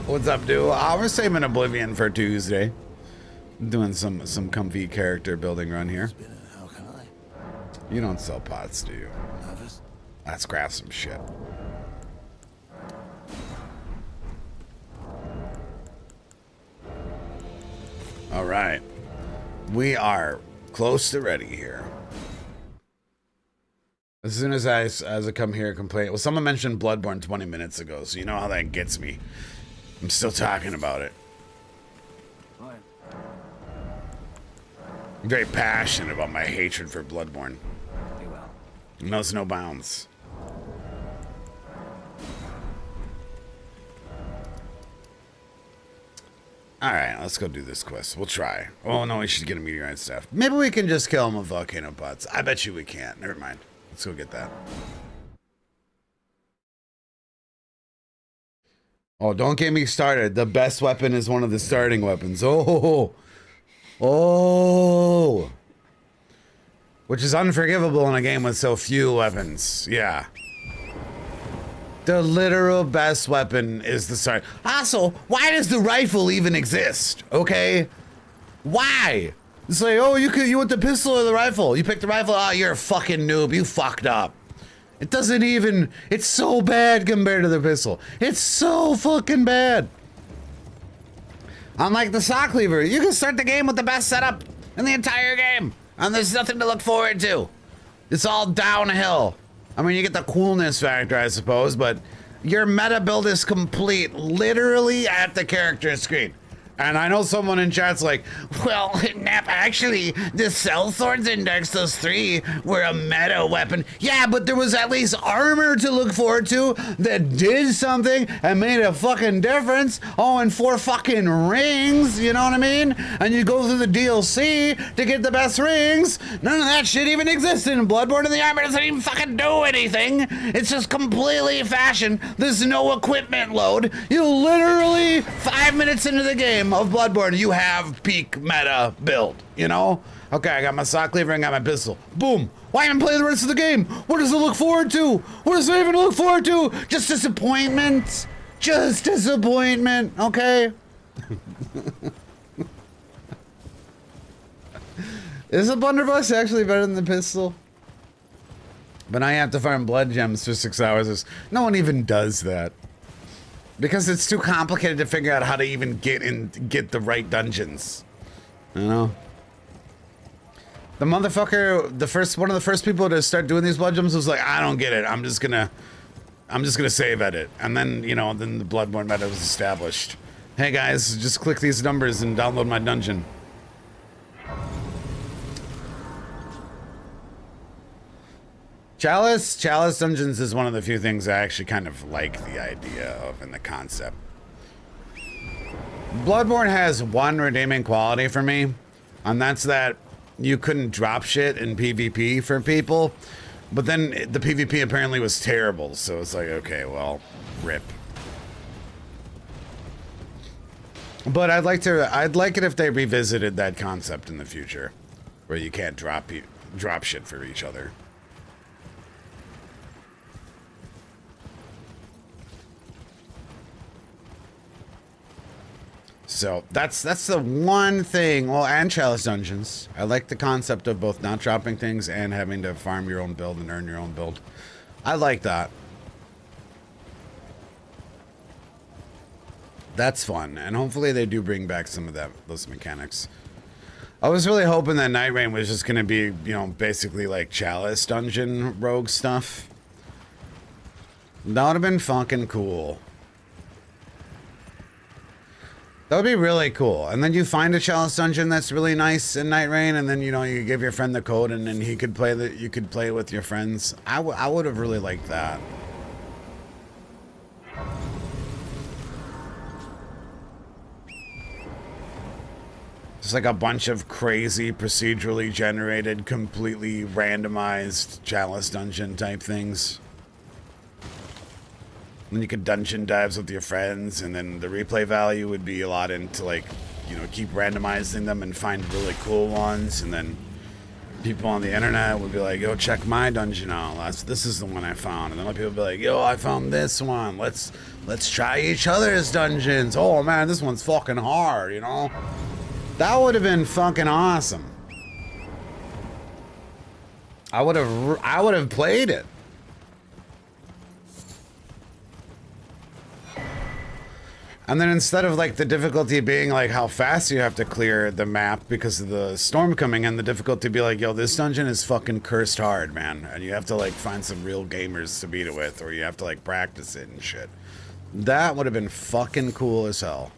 What's up, dude? We're saving Oblivion for Tuesday. Doing some comfy character building run here. How can I? You don't sell pots, do you? Nervous? Let's craft some shit. All right. We are close to ready here. As soon as I come here and complain. Well, someone mentioned Bloodborne 20 minutes ago, so you know how that gets me. I'm still talking about it. Fine. I'm very passionate about my hatred for Bloodborne. Very well. Knows no bounds. Alright, let's go do this quest. We'll try. Oh no, we should get a meteorite staff. Maybe we can just kill him with volcano pots. I bet you we can't. Never mind. Let's go get that. Oh, don't get me started. The best weapon is one of the starting weapons. Oh. Which is unforgivable in a game with so few weapons. Yeah. The literal best weapon is the start. Also, why does the rifle even exist? Okay? Why? It's like, oh, you want the pistol or the rifle? You picked the rifle? Oh, you're a fucking noob. You fucked up. It doesn't even, it's so bad compared to the pistol. It's so fucking bad. Unlike the saw cleaver, you can start the game with the best setup in the entire game. And there's nothing to look forward to. It's all downhill. I mean, you get the coolness factor, I suppose, but your meta build is complete literally at the character screen. And I know someone in chat's like, well, Nap, actually, the sellswords in Dark Souls 3 were a meta weapon. Yeah, but there was at least armor to look forward to that did something and made a fucking difference. Oh, and 4 fucking rings, you know what I mean? And you go through the DLC to get the best rings. None of that shit even existed in Bloodborne, and the armor doesn't even fucking do anything. It's just completely fashion. There's no equipment load. You literally, 5 minutes into the game of Bloodborne, you have peak meta build, you know? Okay, I got my saw cleaver and got my pistol. Boom. Why even play the rest of the game? What does it look forward to? What does it even look forward to? Just disappointment. Just disappointment, okay? Is a blunderbuss actually better than the pistol? But I have to farm blood gems for 6 hours. No one even does that. Because it's too complicated to figure out how to even get the right dungeons. You know? The motherfucker, one of the first people to start doing these blood gems was like, I don't get it. I'm just gonna save edit. And then, you know, then the Bloodborne meta was established. Hey guys, just click these numbers and download my dungeon. Chalice Dungeons is one of the few things I actually kind of like the idea of and the concept. Bloodborne has one redeeming quality for me, and that's that you couldn't drop shit in PvP for people, but then the PvP apparently was terrible, so it's like, okay, well, rip. But I'd like it if they revisited that concept in the future, where you can't drop shit for each other. So that's the one thing. Well, and Chalice Dungeons. I like the concept of both not dropping things and having to farm your own build and earn your own build. I like that. That's fun, and hopefully they do bring back some of those mechanics. I was really hoping that Night Rain was just gonna be, you know, basically like Chalice Dungeon rogue stuff. That would have been fucking cool. That would be really cool. And then you find a Chalice Dungeon that's really nice in Night Rain, and then, you know, you give your friend the code, and then you could play with your friends. I would have really liked that. It's like a bunch of crazy procedurally generated, completely randomized Chalice Dungeon type things. And you could dungeon dives with your friends, and then the replay value would be a lot into, like, you know, keep randomizing them and find really cool ones, and then people on the internet would be like, yo, check my dungeon out. This is the one I found. And then other people would be like, yo, I found this one. Let's try each other's dungeons. Oh man, this one's fucking hard, you know? That would have been fucking awesome. I would have played it. And then instead of like the difficulty being like how fast you have to clear the map because of the storm coming in, the difficulty be like, yo, this dungeon is fucking cursed hard, man. And you have to like find some real gamers to beat it with, or you have to like practice it and shit. That would have been fucking cool as hell.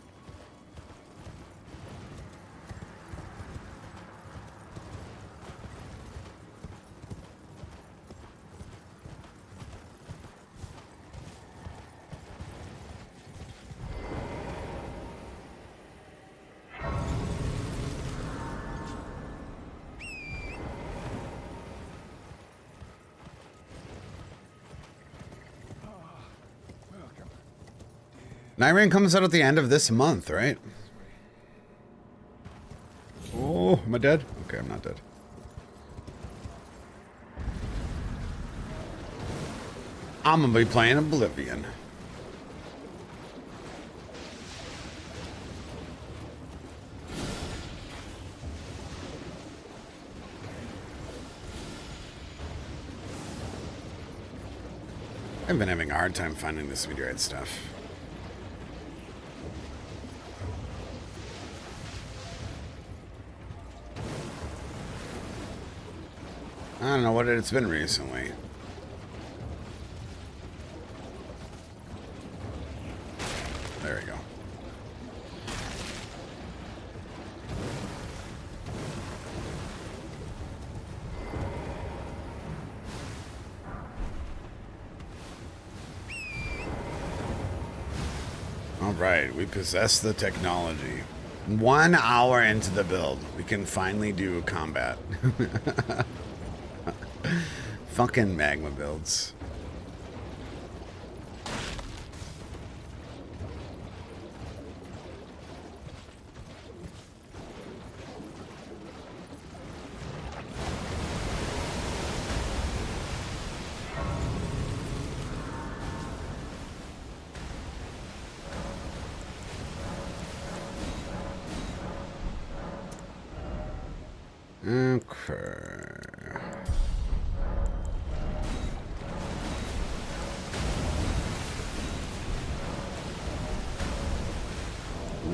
Night Rain comes out at the end of this month, right? Oh, am I dead? Okay, I'm not dead. I'm gonna be playing Oblivion. I've been having a hard time finding this meteorite stuff. I don't know what it's been recently. There we go. All right, we possess the technology. 1 hour into the build, we can finally do combat. Fucking magma builds. Okay.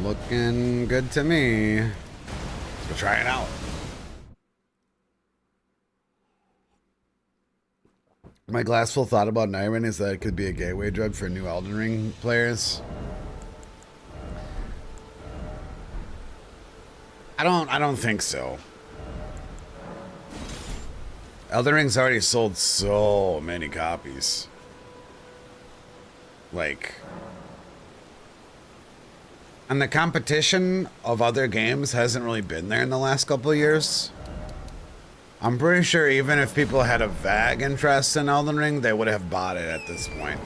Looking good to me. Let's go try it out. My glass full thought about Nyrin is that it could be a gateway drug for new Elden Ring players. I don't think so. Elden Ring's already sold so many copies. Like, and the competition of other games hasn't really been there in the last couple of years. I'm pretty sure even if people had a vague interest in Elden Ring, they would have bought it at this point.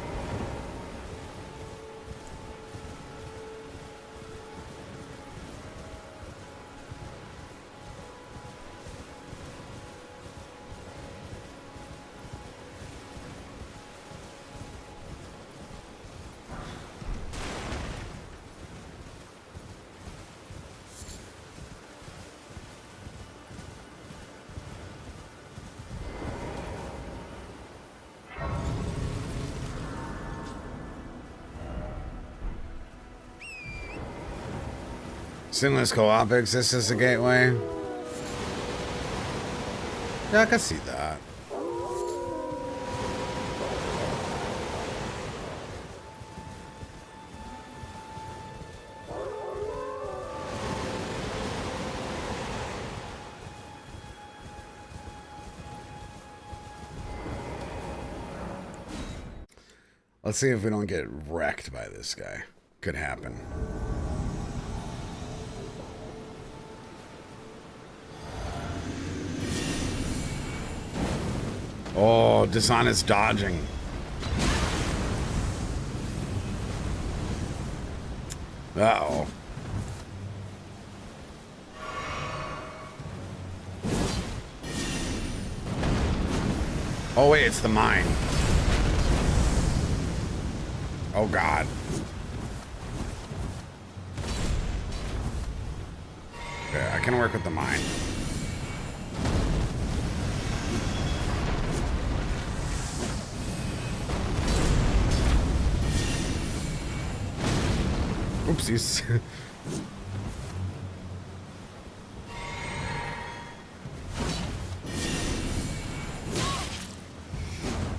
Seamless co-op exists as a gateway. Yeah, I can see that. Let's see if we don't get wrecked by this guy. Could happen. Oh, dishonest dodging. Uh-oh. Oh, wait, it's the mine. Oh, God. Okay, I can work with the mine. Oopsies.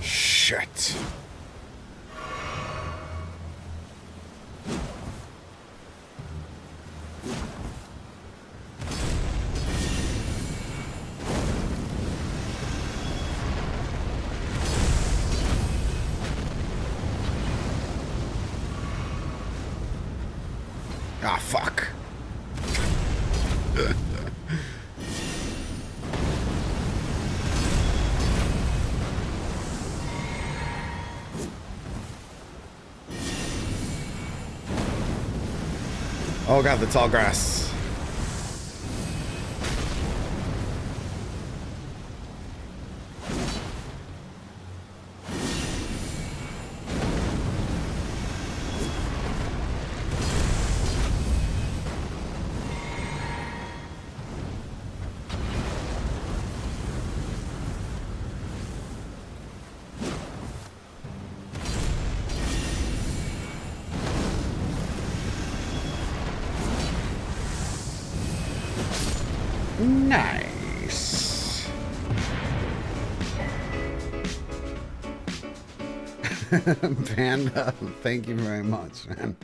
Shit. Ah, fuck. Oh god, the tall grass. Nice. Panda, thank you very much, man.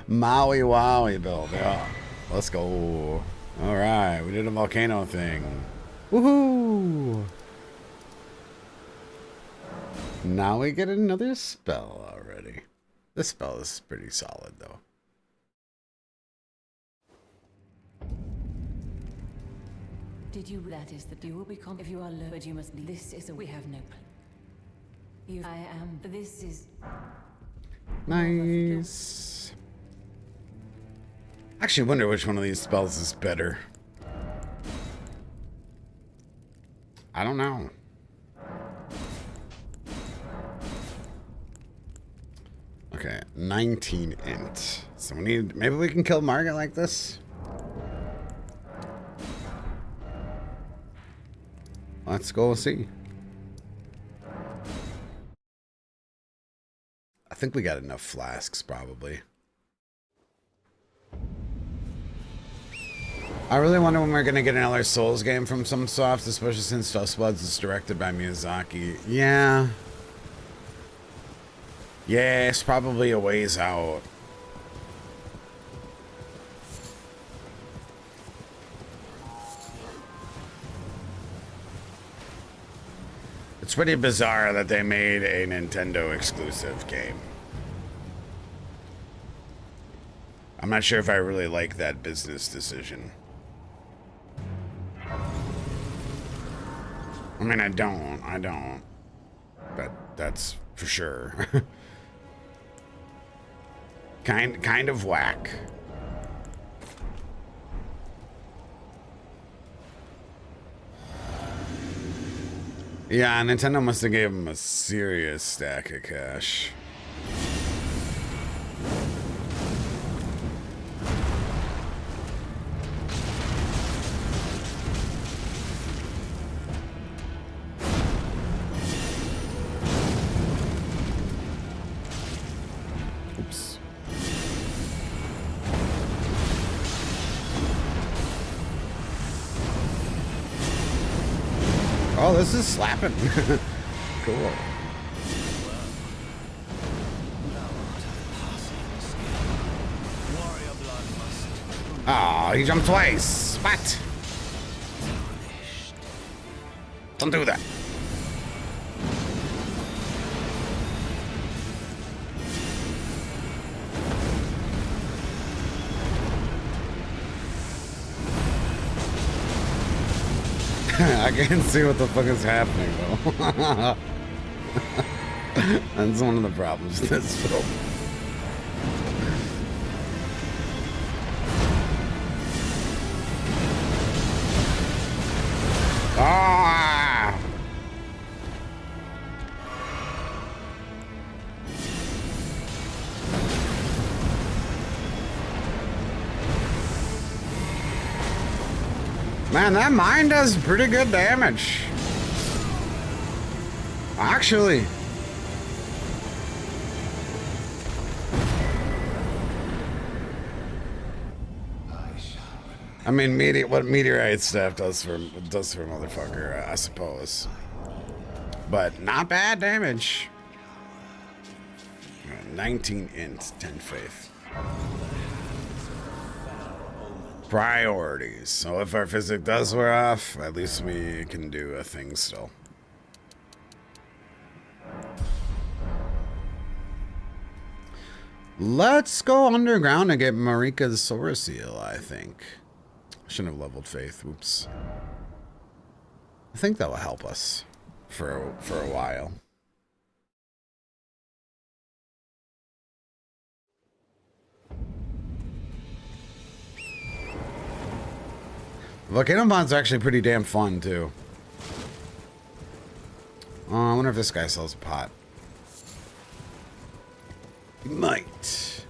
Maui Wowie build, yeah. Let's go. Alright, we did a volcano thing. Woohoo! Now we get another spell already. This spell is pretty solid, though. Did you? That is that you will become. If you are lowered, you must. This is a. We have no. You. I am. This is. Nice. Actually, wonder which one of these spells is better. I don't know. Okay, 19 int. So we need. Maybe we can kill Margaret like this. Let's go see. I think we got enough flasks, probably. I really wonder when we're going to get another Souls game from some soft, especially since Dustbloods is directed by Miyazaki. Yeah. Yeah, it's probably a ways out. It's pretty bizarre that they made a Nintendo exclusive game. I'm not sure if I really like that business decision. I mean, I don't. But that's for sure. kind of whack. Yeah, Nintendo must have gave him a serious stack of cash. Oops. Oh, this is slapping. Cool. Oh, he jumped twice. What? Don't do that. I can't see what the fuck is happening, though. That's one of the problems with this film. Ah! Man, that mine does pretty good damage. Actually. I mean, what meteorite stuff does for motherfucker, I suppose. But not bad damage. 19 int, 10 faith. Priorities. So if our physic does wear off, at least we can do a thing still. Let's go underground and get Marika's Sora Seal, I think. Shouldn't have leveled faith. Oops. I think that will help us for a while. Volcano bonds are actually pretty damn fun too. I wonder if this guy sells a pot. He might.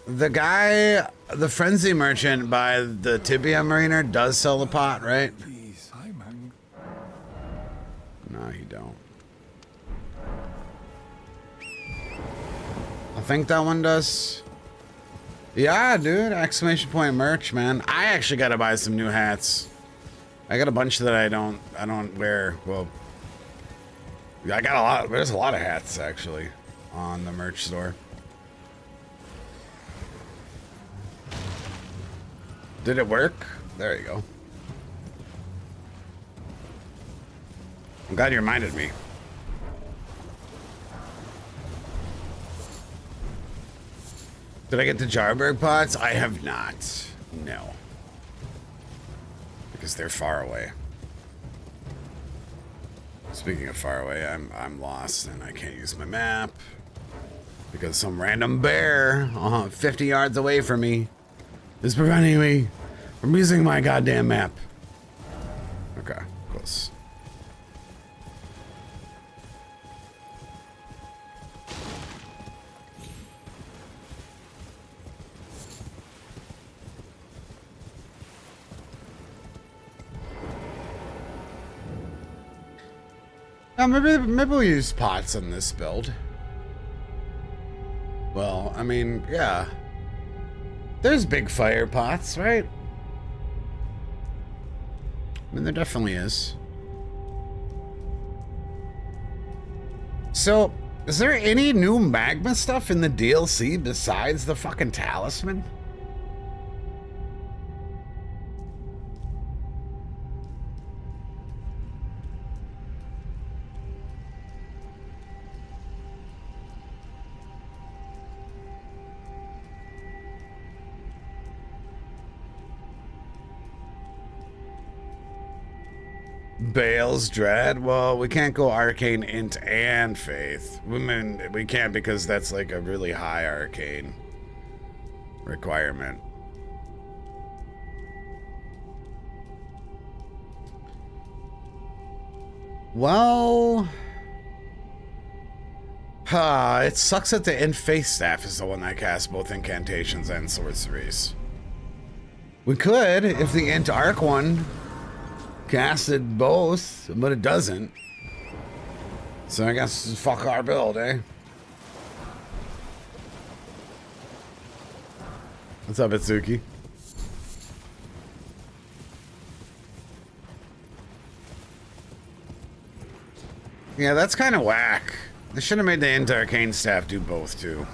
The guy, the frenzy merchant by the Tibia Mariner does sell a pot, right? Please, hi, man. No, he don't. I think that one does. Yeah, dude, exclamation point merch, man. I actually gotta buy some new hats. I got a bunch that I don't wear. Well, I got a lot. There's a lot of hats actually on the merch store. Did it work? There you go. I'm glad you reminded me. Did I get the Jarberg pots? I have not. No. Because they're far away. Speaking of far away, I'm lost and I can't use my map. Because some random bear 50 yards away from me is preventing me from using my goddamn map. Okay, close. Maybe we'll use pots in this build. Well, I mean, yeah. There's big fire pots, right? I mean, there definitely is. So, is there any new magma stuff in the DLC besides the fucking talisman? Bale's Dread? Well, we can't go Arcane, Int, and Faith. I mean, we can't because that's like a really high Arcane requirement. Well... it sucks that the Int Faith staff is the one that casts both incantations and sorceries. We could, if the Int Arc one casted both, but it doesn't. So I guess fuck our build, eh? What's up, Itsuki? Yeah, that's kind of whack. They should have made the Int Arcane staff do both, too.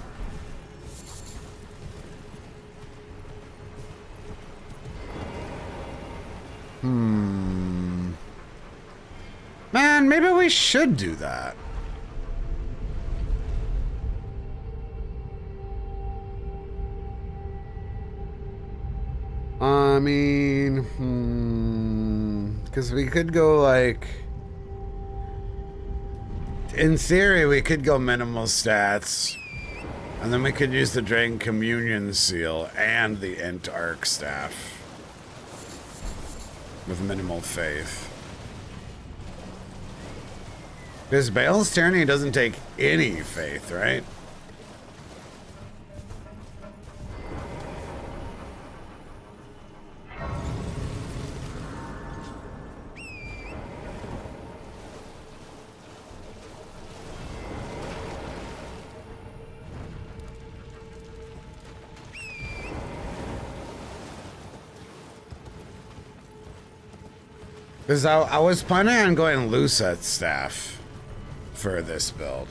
Man, maybe we should do that. I mean, because we could go like... In theory, we could go minimal stats. And then we could use the Dragon Communion Seal and the Int Arc staff. With minimal faith. Because Bale's Tyranny doesn't take any faith, right? Because I was planning on going Lucette staff for this build.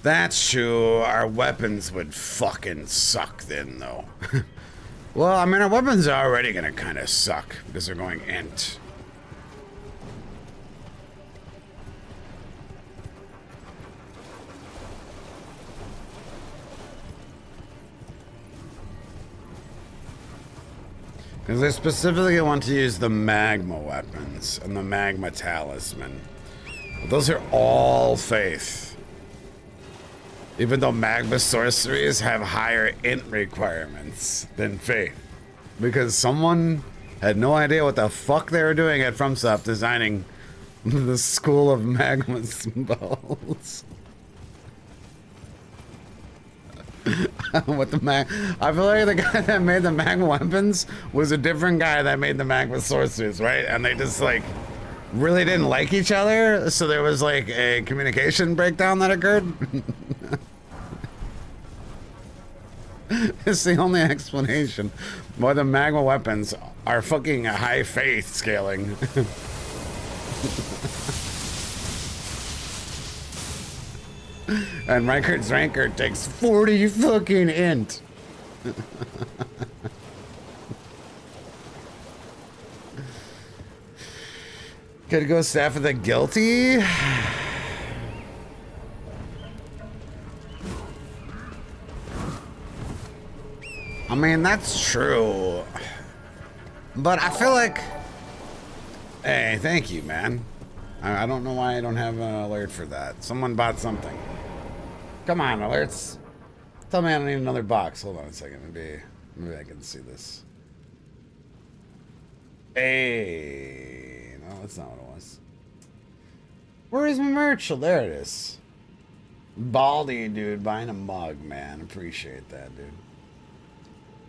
That's true. Our weapons would fucking suck then, though. Well, I mean, our weapons are already gonna kind of suck because they're going Int. Because I specifically want to use the magma weapons and the magma talisman. Those are all faith. Even though magma sorceries have higher int requirements than faith. Because someone had no idea what the fuck they were doing at FromSoft designing the school of magma spells. What the I feel like the guy that made the magma weapons was a different guy that made the magma sorceries, right? And they just like really didn't like each other, so there was like a communication breakdown that occurred. It's the only explanation why the magma weapons are fucking high faith scaling. And Reichard's Rancor takes 40 fucking int. Could go staff with the guilty. I mean, that's true. But I feel like... Hey, thank you, man. I don't know why I don't have an alert for that. Someone bought something. Come on, alerts. Tell me I don't need another box. Hold on a second. Maybe I can see this. Hey. No, that's not what it was. Where is my merch? Oh, there it is. Baldy, dude, buying a mug, man. Appreciate that, dude.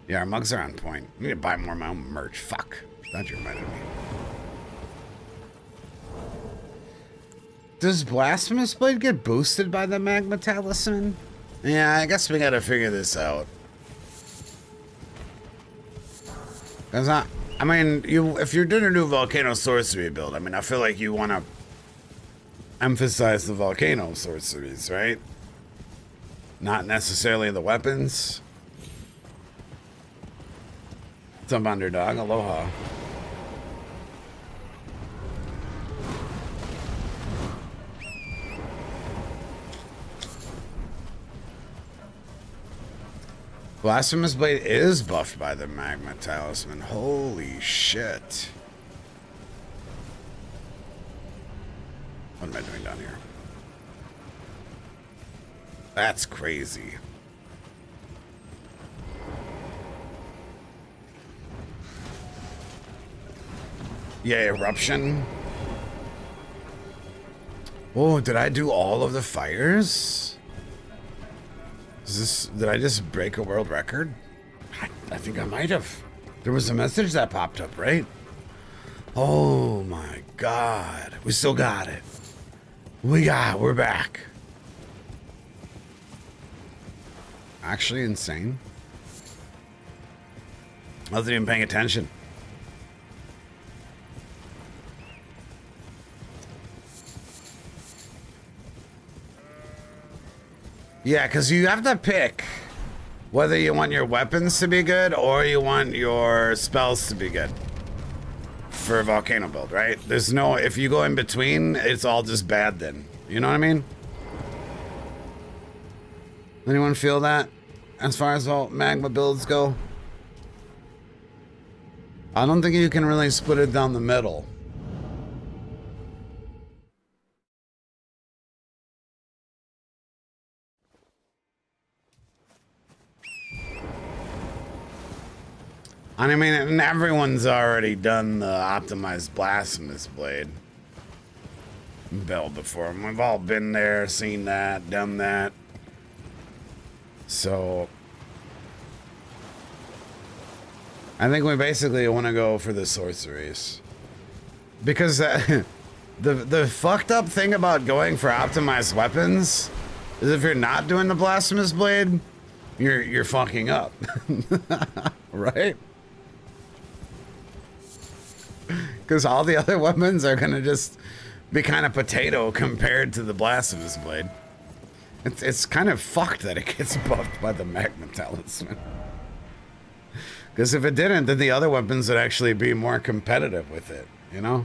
Yeah, our mugs are on point. I need to buy more of my own merch. Fuck. That you reminded me. Does Blasphemous Blade get boosted by the Magma Talisman? Yeah, I guess we gotta figure this out. Cause I mean, if you're doing a new Volcano sorcery build, I mean, I feel like you want to emphasize the Volcano sorceries, right? Not necessarily the weapons. What's up, Underdog? Aloha. Blasphemous Blade is buffed by the Magma Talisman. Holy shit. What am I doing down here? That's crazy. Yeah, Eruption. Oh, did I do all of the fires? Did I just break a world record? I think I might have. There was a message that popped up, right? Oh my god. We still got it. We're back. Actually insane. I wasn't even paying attention. Yeah, because you have to pick whether you want your weapons to be good or you want your spells to be good for a Volcano build, right? There's no, if you go in between, it's all just bad then. You know what I mean? Anyone feel that as far as all magma builds go? I don't think you can really split it down the middle. I mean, and everyone's already done the optimized Blasphemous Blade build before. We've all been there, seen that, done that. So I think we basically want to go for the sorceries. Because the fucked up thing about going for optimized weapons is if you're not doing the Blasphemous Blade, you're fucking up. Right? Because all the other weapons are going to just be kind of potato compared to the Blasphemous Blade. It's kind of fucked that it gets buffed by the Magma Talisman. Because if it didn't, then the other weapons would actually be more competitive with it, you know?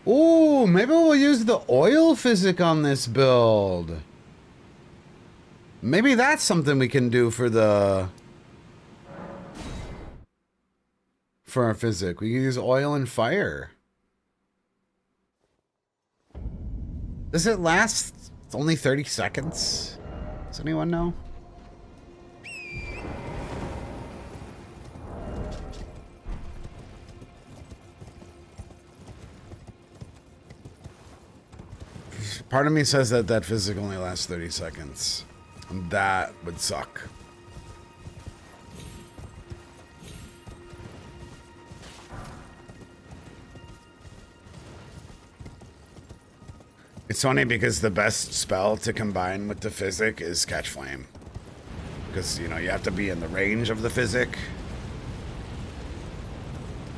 Ooh, maybe we'll use the oil physic on this build. Maybe that's something we can do for the... For our physic. We can use oil and fire. Does it last only 30 seconds? Does anyone know? Part of me says that that physic only lasts 30 seconds. And that would suck. It's funny because the best spell to combine with the physic is Catch Flame. Because, you know, you have to be in the range of the physic.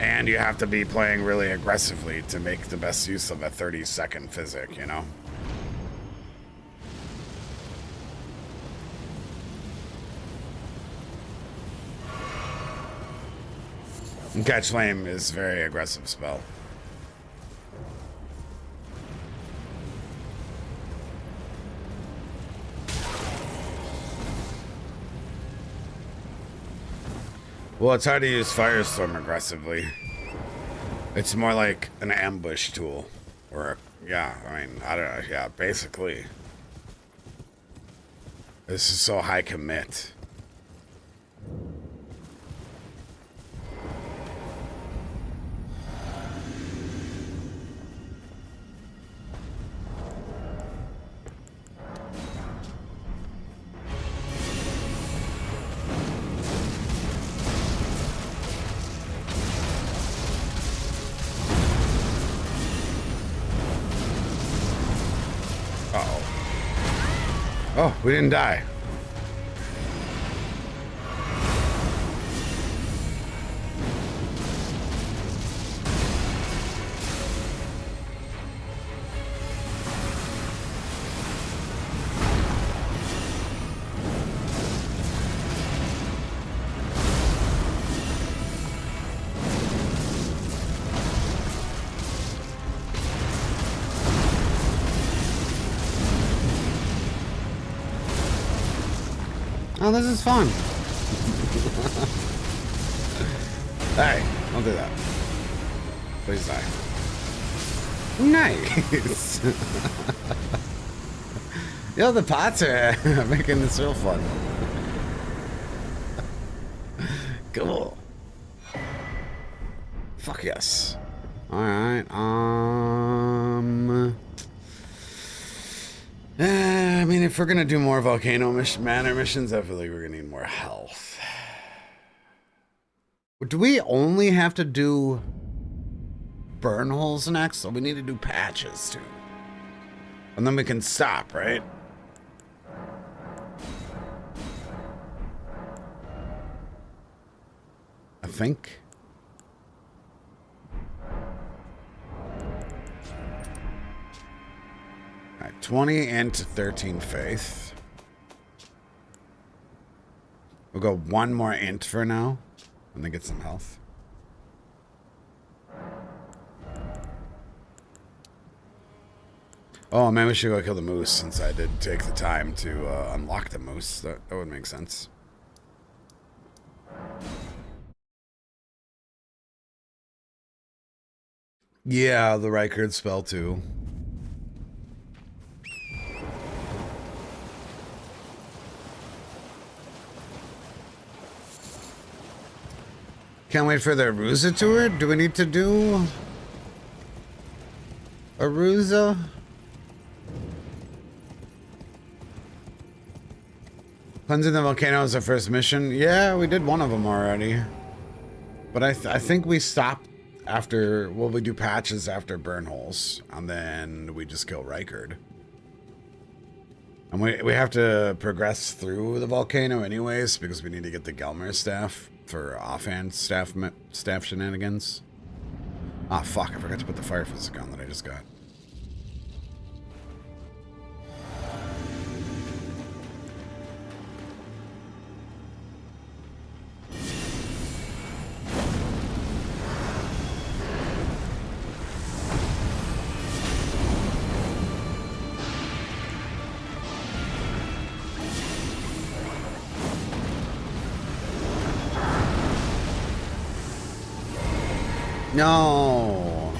And you have to be playing really aggressively to make the best use of a 30-second physic, you know? And Catch Flame is a very aggressive spell. Well, it's hard to use Firestorm aggressively. It's more like an ambush tool. Or, yeah, I mean, I don't know, yeah, basically. This is so high commit. Oh, we didn't die. Oh, this is fun. Hey, don't do that. Please die. Nice. Yo, the pots are making this real fun. Cool. Fuck yes. Alright, I mean, if we're gonna do more Volcano Manor missions, I feel like we're gonna need more health. Do we only have to do burn holes next? Or we need to do patches too? And then we can stop, right? I think. Alright, 20 into 13 faith. We'll go one more int for now, and then get some health. Oh man, we should go kill the moose since I did take the time to unlock the moose. That would make sense. Yeah, the Reichard spell too. Can't wait for the Arusa tour. Do we need to do Arusa? Cleansing the volcano is our first mission. Yeah, we did one of them already. But I think we stopped after, well, we do patches after burn holes. And then we just kill Reichard. And we have to progress through the volcano anyways, because we need to get the Gelmer staff for offhand staff shenanigans. Ah, fuck, I forgot to put the fire physic on that I just got. No.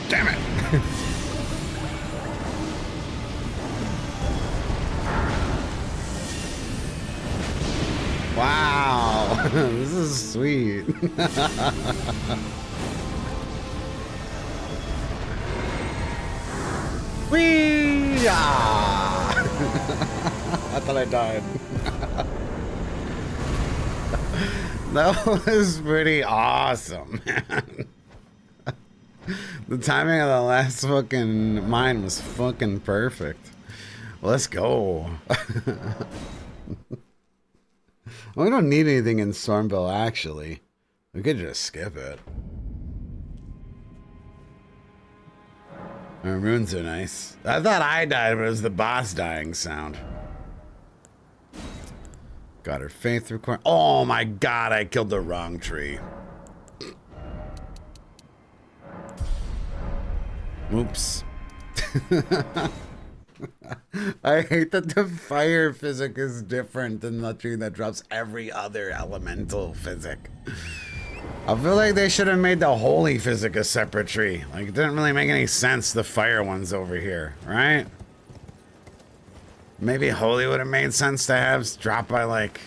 Damn it. Wow, this is sweet. Yeah. I thought I died. That was pretty awesome, man. The timing of the last fucking mine was fucking perfect. Let's go. We don't need anything in Stormville, actually. We could just skip it. Our runes are nice. I thought I died, but it was the boss dying sound. Got her faith required. Oh my god, I killed the wrong tree. Oops. I hate that the fire physic is different than the tree that drops every other elemental physic. I feel like they should have made the holy physic a separate tree. Like, it didn't really make any sense, the fire one's over here, right? Maybe holy would have made sense to have dropped by, like,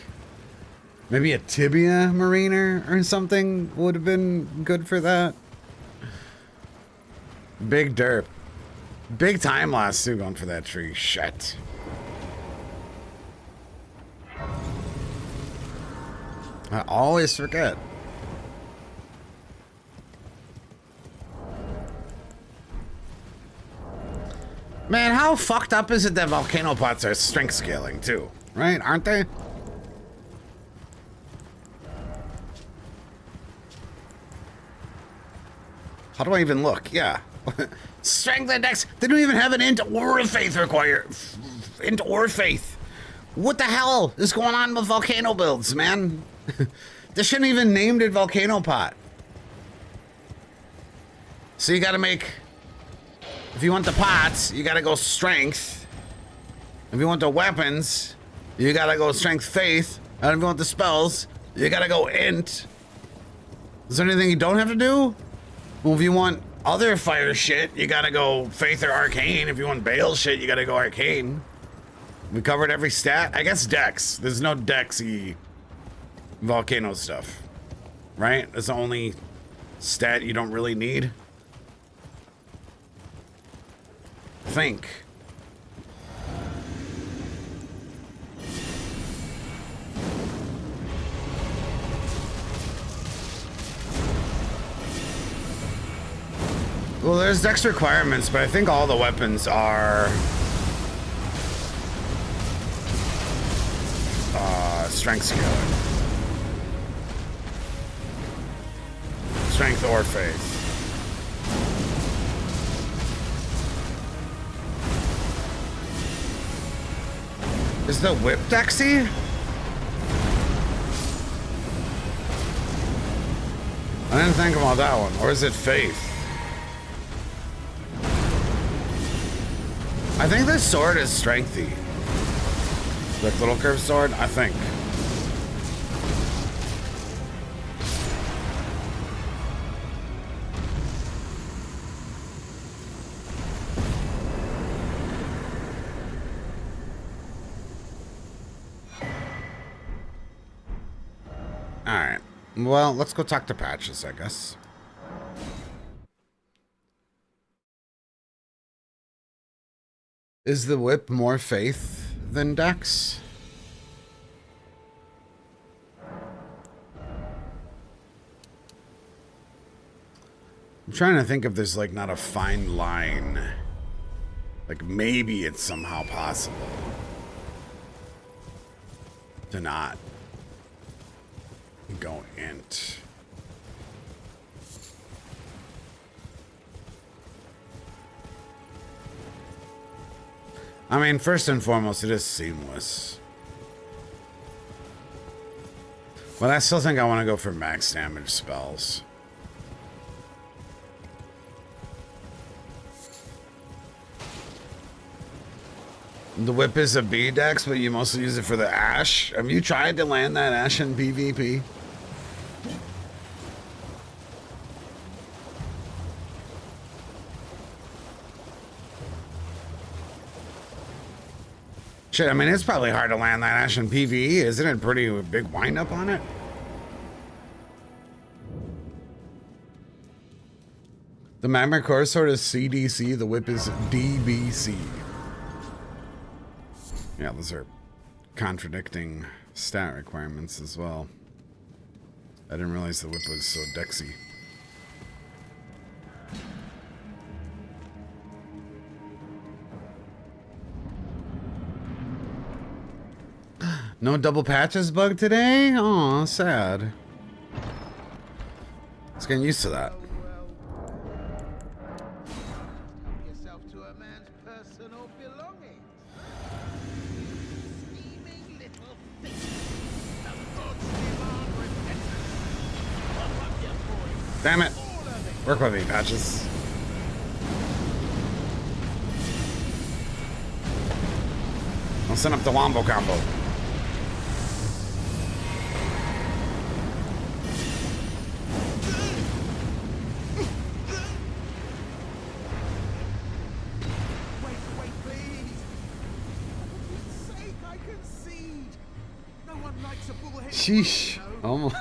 maybe a tibia mariner or something would have been good for that. Big derp. Big time loss too going for that tree. Shit. I always forget. Man, how fucked up is it that volcano pots are strength scaling too? Right? Aren't they? How do I even look? Yeah. Strength index. They don't even have an int or a faith required. Int or faith. What the hell is going on with volcano builds, man? They shouldn't even named it volcano pot. So you gotta make, if you want the pots, you gotta go strength. If you want the weapons, you gotta go strength faith. And if you want the spells, you gotta go int. Is there anything you don't have to do? Well, if you want other fire shit, you gotta go faith or arcane. If you want Bale shit, you gotta go arcane. We covered every stat. I guess dex. There's no dexy volcano stuff, right? That's the only stat you don't really need. Think. Well, there's dex requirements, but I think all the weapons are strength scaling. Strength or faith. Is the whip dexy? I didn't think about that one. Or is it faith? I think this sword is strengthy. The little curved sword, I think. Alright. Well, let's go talk to Patches, I guess. Is the whip more faith than dex? I'm trying to think if there's like not a fine line. Like maybe it's somehow possible to not go int. I mean, first and foremost, it is seamless. But I still think I want to go for max damage spells. The whip is a B dex, but you mostly use it for the Ash. Have you tried to land that Ash in PvP? Shit, I mean, it's probably hard to land that Ash in PvE. Isn't it pretty big wind-up on it? The Magma Core Sword is CDC, the whip is DBC. Yeah, those are contradicting stat requirements as well. I didn't realize the whip was so dexy. No double patches bug today? Aw, sad. It's getting used to that. Yourself to a man's personal belongings. Scheming little thief. Damn it! Work with me, Patches. I'll send up the wombo combo. Sheesh. Almost.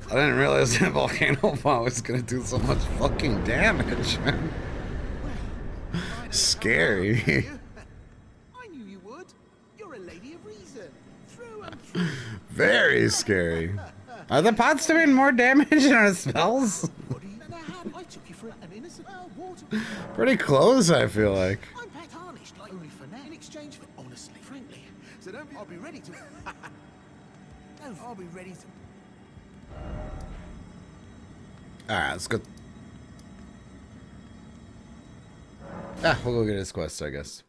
I didn't realize that Volcano Bomb was gonna do so much fucking damage, man. Scary. I knew you would. You're a lady of reason. Through and through. Very scary. Are the pots doing more damage than our spells? I took you for an innocent water. Pretty close, I feel like. I'm tarnished like only for now. In exchange for honestly, frankly. So don't be. I'll be ready to. No, I'll be ready to. Alright, let's go. Ah, we'll go get his quest, I guess.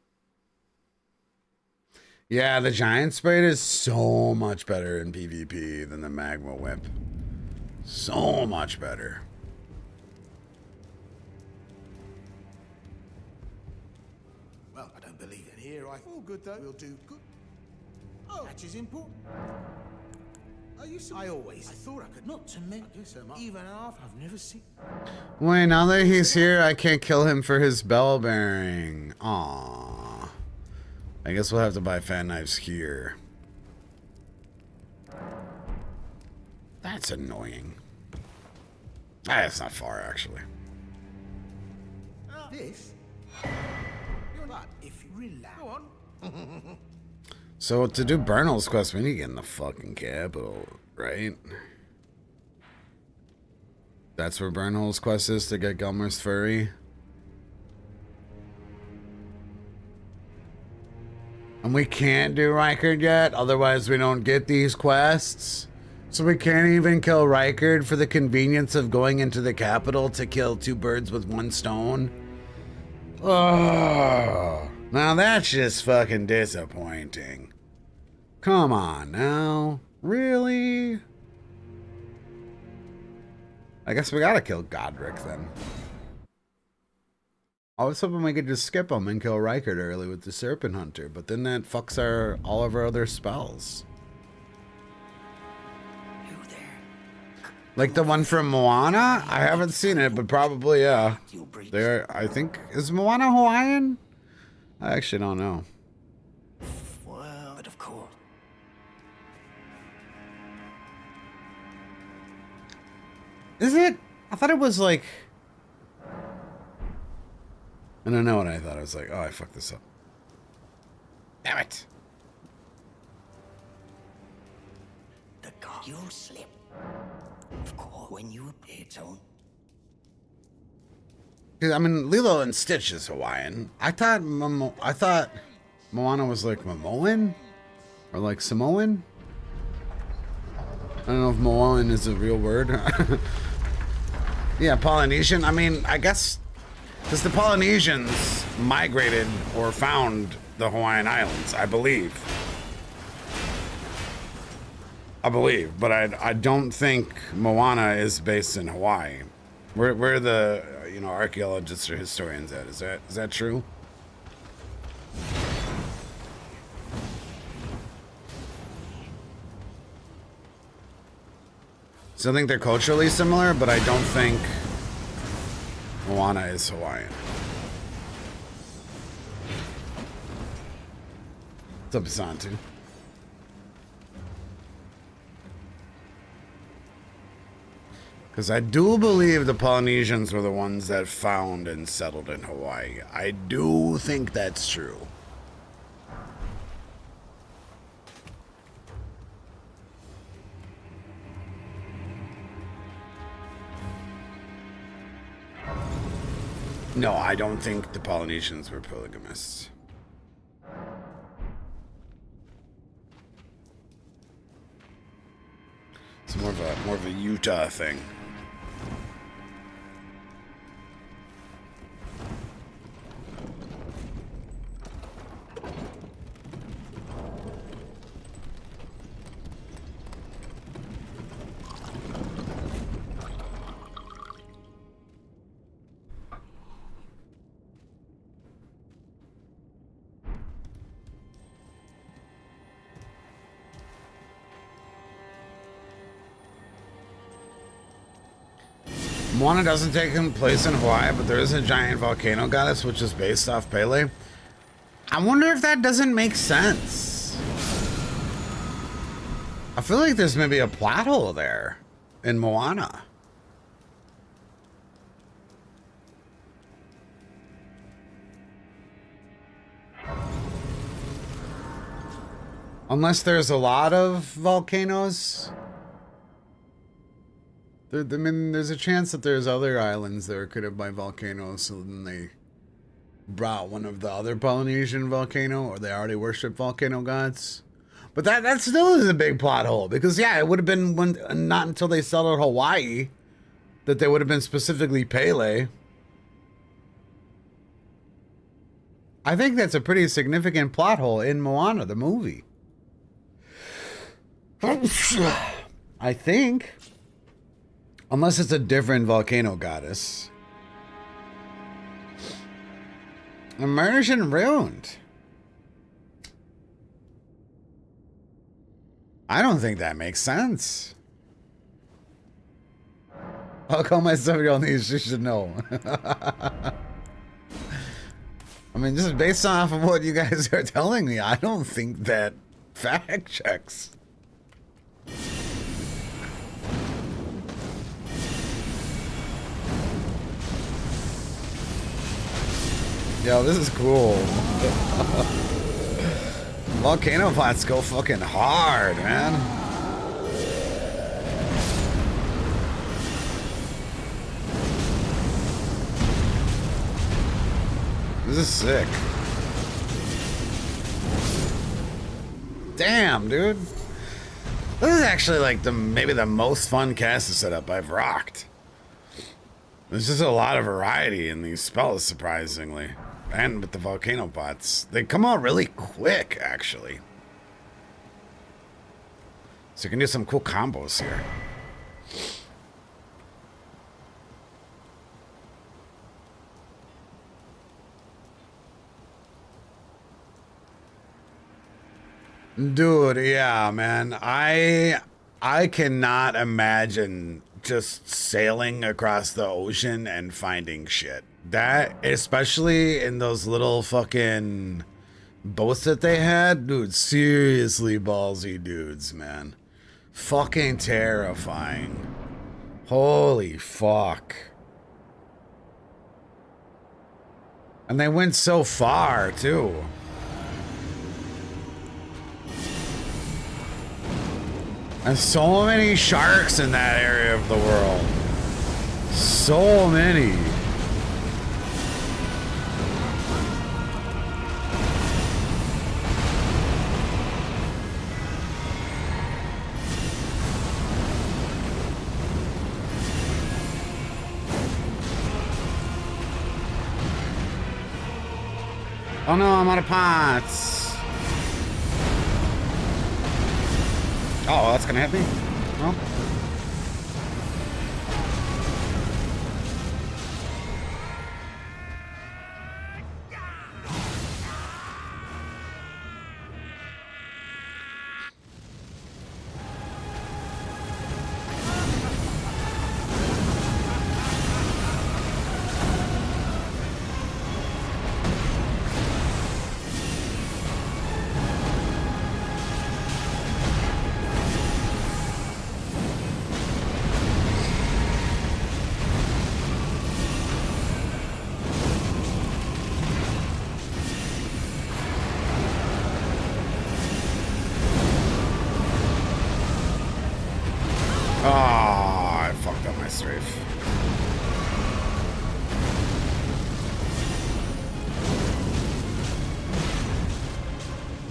Yeah, the giant sprite is so much better in PvP than the magma whip. So much better. Well, I don't believe it here. All good though. We'll do good. Oh, that is important. Are you? I thought I could not to me. Even half. I've never seen. Wait, now that he's here, I can't kill him for his bell bearing. Aww. I guess we'll have to buy fan knives here. That's annoying. Ah, it's not far, actually. This? You're not. If you relax. Go on. So to do Bernal's quest, we need to get in the fucking capital, right? That's where Bernal's quest is, to get Gelmer's furry. And we can't do Rykard yet, otherwise we don't get these quests. So we can't even kill Rykard for the convenience of going into the capital to kill two birds with one stone. Oh, now that's just fucking disappointing. Come on now. Really? I guess we gotta kill Godric then. I was hoping we could just skip him and kill Rykard early with the Serpent Hunter, but then that fucks all of our other spells. You there? Like the one from Moana? I haven't seen it, but probably, yeah. There, I think, is Moana Hawaiian? I actually don't know. Well, but of course. Is it? I thought it was like... I don't know what I thought. I was like, oh, I fucked this up. Damn it. The god. You'll slip. Of course, when you appear, Tone. I mean, Lilo and Stitch is Hawaiian. I thought Moana was like Momoan? Or like Samoan? I don't know if Moan is a real word. Yeah, Polynesian. I mean, I guess because the Polynesians migrated or found the Hawaiian Islands, I believe. But I don't think Moana is based in Hawaii. Where the archaeologists or historians at? Is that true? So I think they're culturally similar, but I don't think Moana is Hawaiian. What's up, Santu? Because I do believe the Polynesians were the ones that found and settled in Hawaii. I do think that's true. No, I don't think the Polynesians were polygamists. It's more of a Utah thing. Moana doesn't take place in Hawaii, but there is a giant volcano goddess which is based off Pele. I wonder if that doesn't make sense. I feel like there's maybe a plot hole there in Moana. Unless there's a lot of volcanoes. I mean, there's a chance that there's other islands that are created by volcanoes, so then they brought one of the other Polynesian volcano, or they already worship volcano gods. But that still is a big plot hole, because yeah, it would have been not until they settled Hawaii that they would have been specifically Pele. I think that's a pretty significant plot hole in Moana, the movie. I think. Unless it's a different volcano goddess. Immersion ruined. I don't think that makes sense. I'll call my 7-year-old niece, she should know. I mean, just based off of what you guys are telling me, I don't think that fact checks. Yo, this is cool. Volcano pots go fucking hard, man. This is sick. Damn, dude. This is actually like maybe the most fun caster setup I've rocked. There's just a lot of variety in these spells, surprisingly. And with the volcano pots. They come out really quick, actually. So you can do some cool combos here. Dude, yeah, man. I cannot imagine just sailing across the ocean and finding shit. That, especially in those little fucking boats that they had, dude, seriously ballsy dudes, man. Fucking terrifying. Holy fuck. And they went so far, too. And so many sharks in that area of the world. So many. Oh no, I'm out of pots. Oh, that's gonna hit me? No?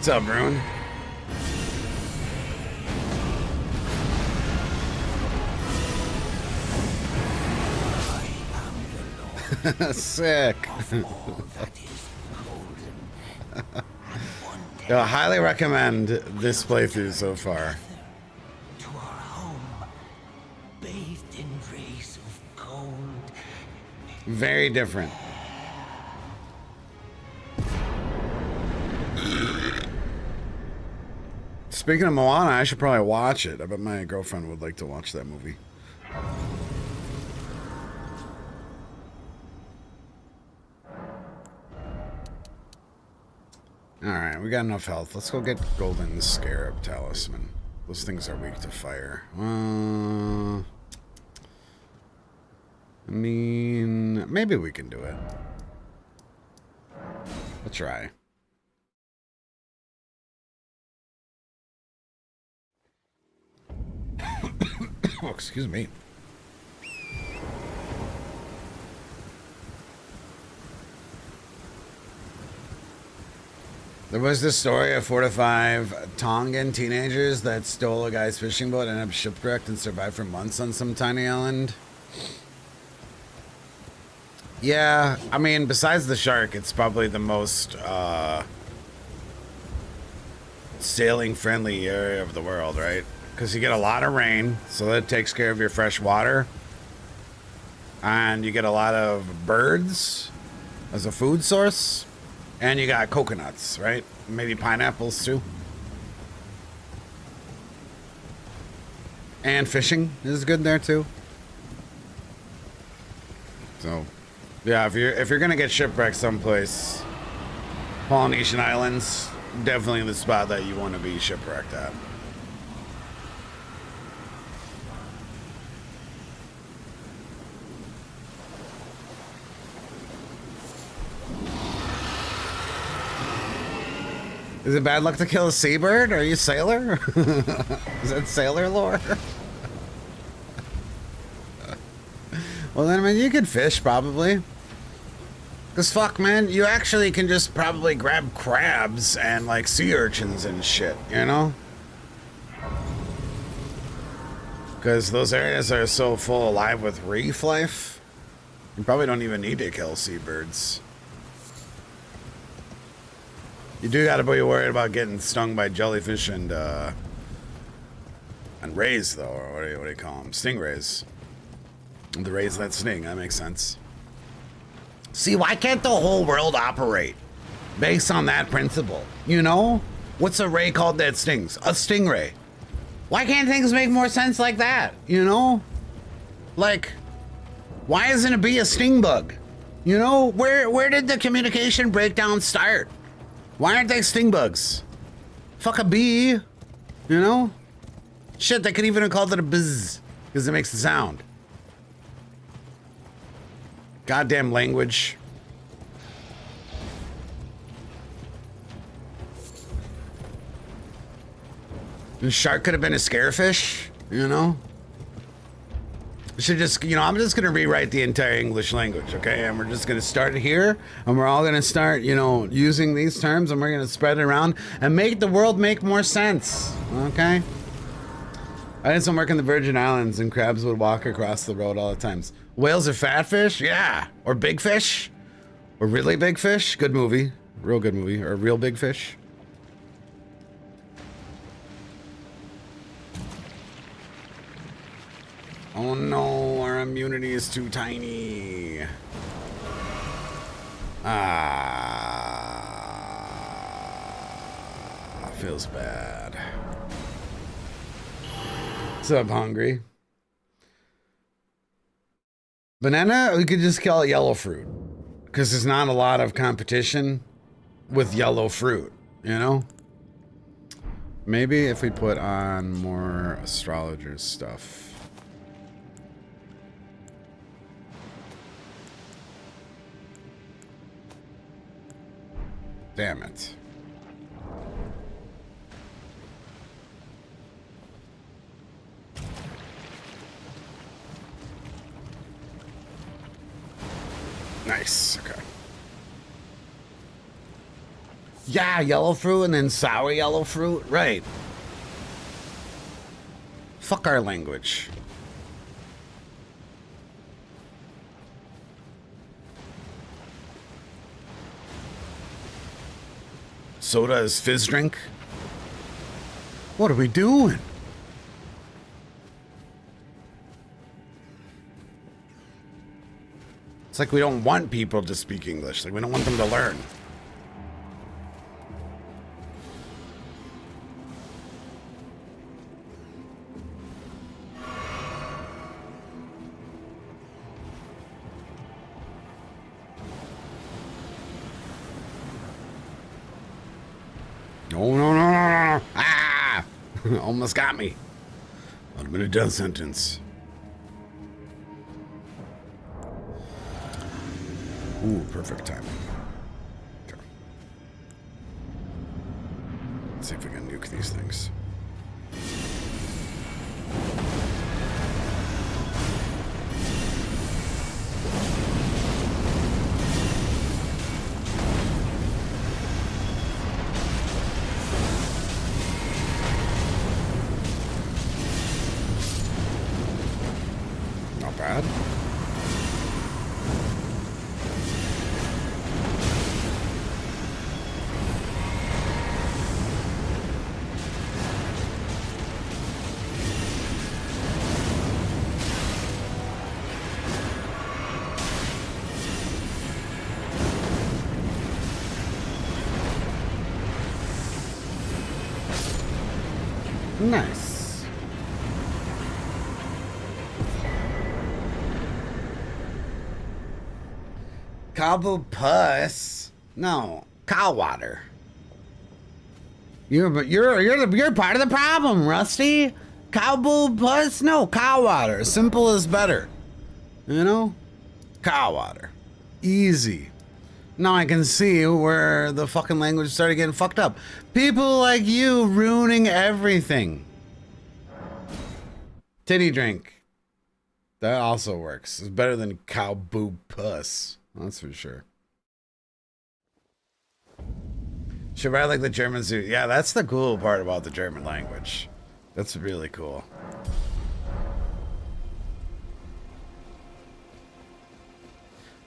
What's up, Rune? Sick. Yo, I highly recommend this playthrough so far. To our home, bathed in rays of gold. Very different. Speaking of Moana, I should probably watch it. I bet my girlfriend would like to watch that movie. Alright, we got enough health. Let's go get Golden Scarab Talisman. Those things are weak to fire. I mean, maybe we can do it. Let's try. Oh, excuse me. There was this story of 4 to 5 Tongan teenagers that stole a guy's fishing boat and ended up shipwrecked and survived for months on some tiny island. Yeah, I mean, besides the shark, it's probably the most sailing-friendly area of the world, right? Because you get a lot of rain, so that takes care of your fresh water. And you get a lot of birds as a food source. And you got coconuts, right? Maybe pineapples too. And fishing is good there too. So, yeah, if you're gonna get shipwrecked someplace, Polynesian Islands, definitely the spot that you want to be shipwrecked at. Is it bad luck to kill a seabird? Are you a sailor? Is that sailor lore? Well, then, I mean, you could fish, probably. Because, fuck, man, you actually can just probably grab crabs and, like, sea urchins and shit, you know? Because those areas are so full alive with reef life, you probably don't even need to kill seabirds. You do gotta be worried about getting stung by jellyfish and rays, though, or what do you call them? Stingrays. The rays that sting, that makes sense. See, why can't the whole world operate based on that principle? You know? What's a ray called that stings? A stingray. Why can't things make more sense like that? You know? Like, why isn't a bee a sting bug? You know? Where did the communication breakdown start? Why aren't they sting bugs? Fuck a bee. You know? Shit, they could even have called it a buzz because it makes the sound. Goddamn language. The shark could have been a scarefish, you know? Should just, you know, I'm just gonna rewrite the entire English language, okay? And we're just gonna start here, and we're all gonna start, you know, using these terms, and we're gonna spread it around and make the world make more sense, okay? I did some work in the Virgin Islands, and crabs would walk across the road all the times. Whales are fat fish? Yeah. Or big fish? Or really big fish? Good movie. Real good movie. Or real big fish. Oh no, our immunity is too tiny. Feels bad. What's up, hungry? Banana, we could just call it yellow fruit. Because there's not a lot of competition with yellow fruit, you know? Maybe if we put on more astrologer stuff. Damn it. Nice, okay. Yeah, yellow fruit and then sour yellow fruit. Right. Fuck our language. Soda is fizz drink? What are we doing? It's like we don't want people to speak English. Like we don't want them to learn. No, no, no, no, no. Ah! Almost got me. Would have been a death sentence. Ooh, perfect timing. Okay. Let's see if we can nuke these things. Not bad. Nice. Cowboo puss? No, cow water. You're part of the problem, Rusty. Cowboo puss? No, cow water. Simple is better. You know? Cow water. Easy. Now I can see where the fucking language started getting fucked up. People like you ruining everything. Titty drink. That also works. It's better than cow boob puss. That's for sure. Should write like the Germans do. Yeah, that's the cool part about the German language. That's really cool.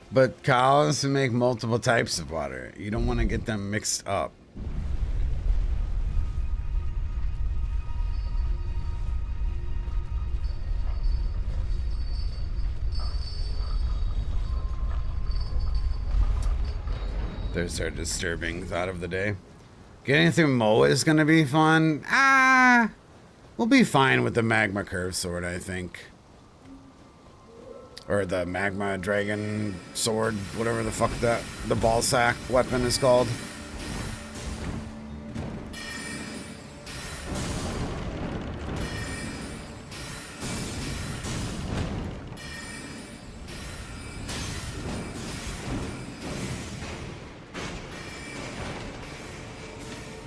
But cows make multiple types of water. You don't want to get them mixed up. There's our disturbing thought of the day. Getting through Moa is going to be fun. We'll be fine with the magma curve sword, I think. Or the magma dragon sword, whatever the fuck that the ball sack weapon is called.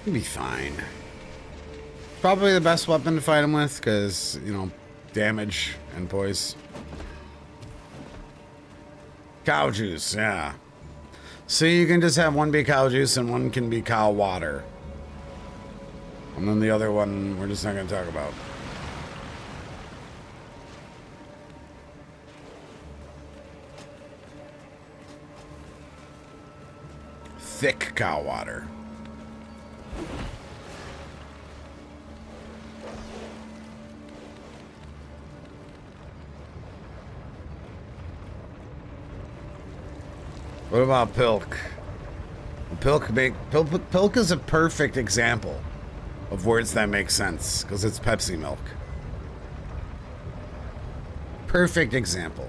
You'll be fine. Probably the best weapon to fight him with, because, you know, damage and poise. Cow juice, yeah. So you can just have one be cow juice and one can be cow water. And then the other one we're just not going to talk about. Thick cow water. What about Pilk? Pilk is a perfect example of words that make sense, because it's Pepsi milk. Perfect example.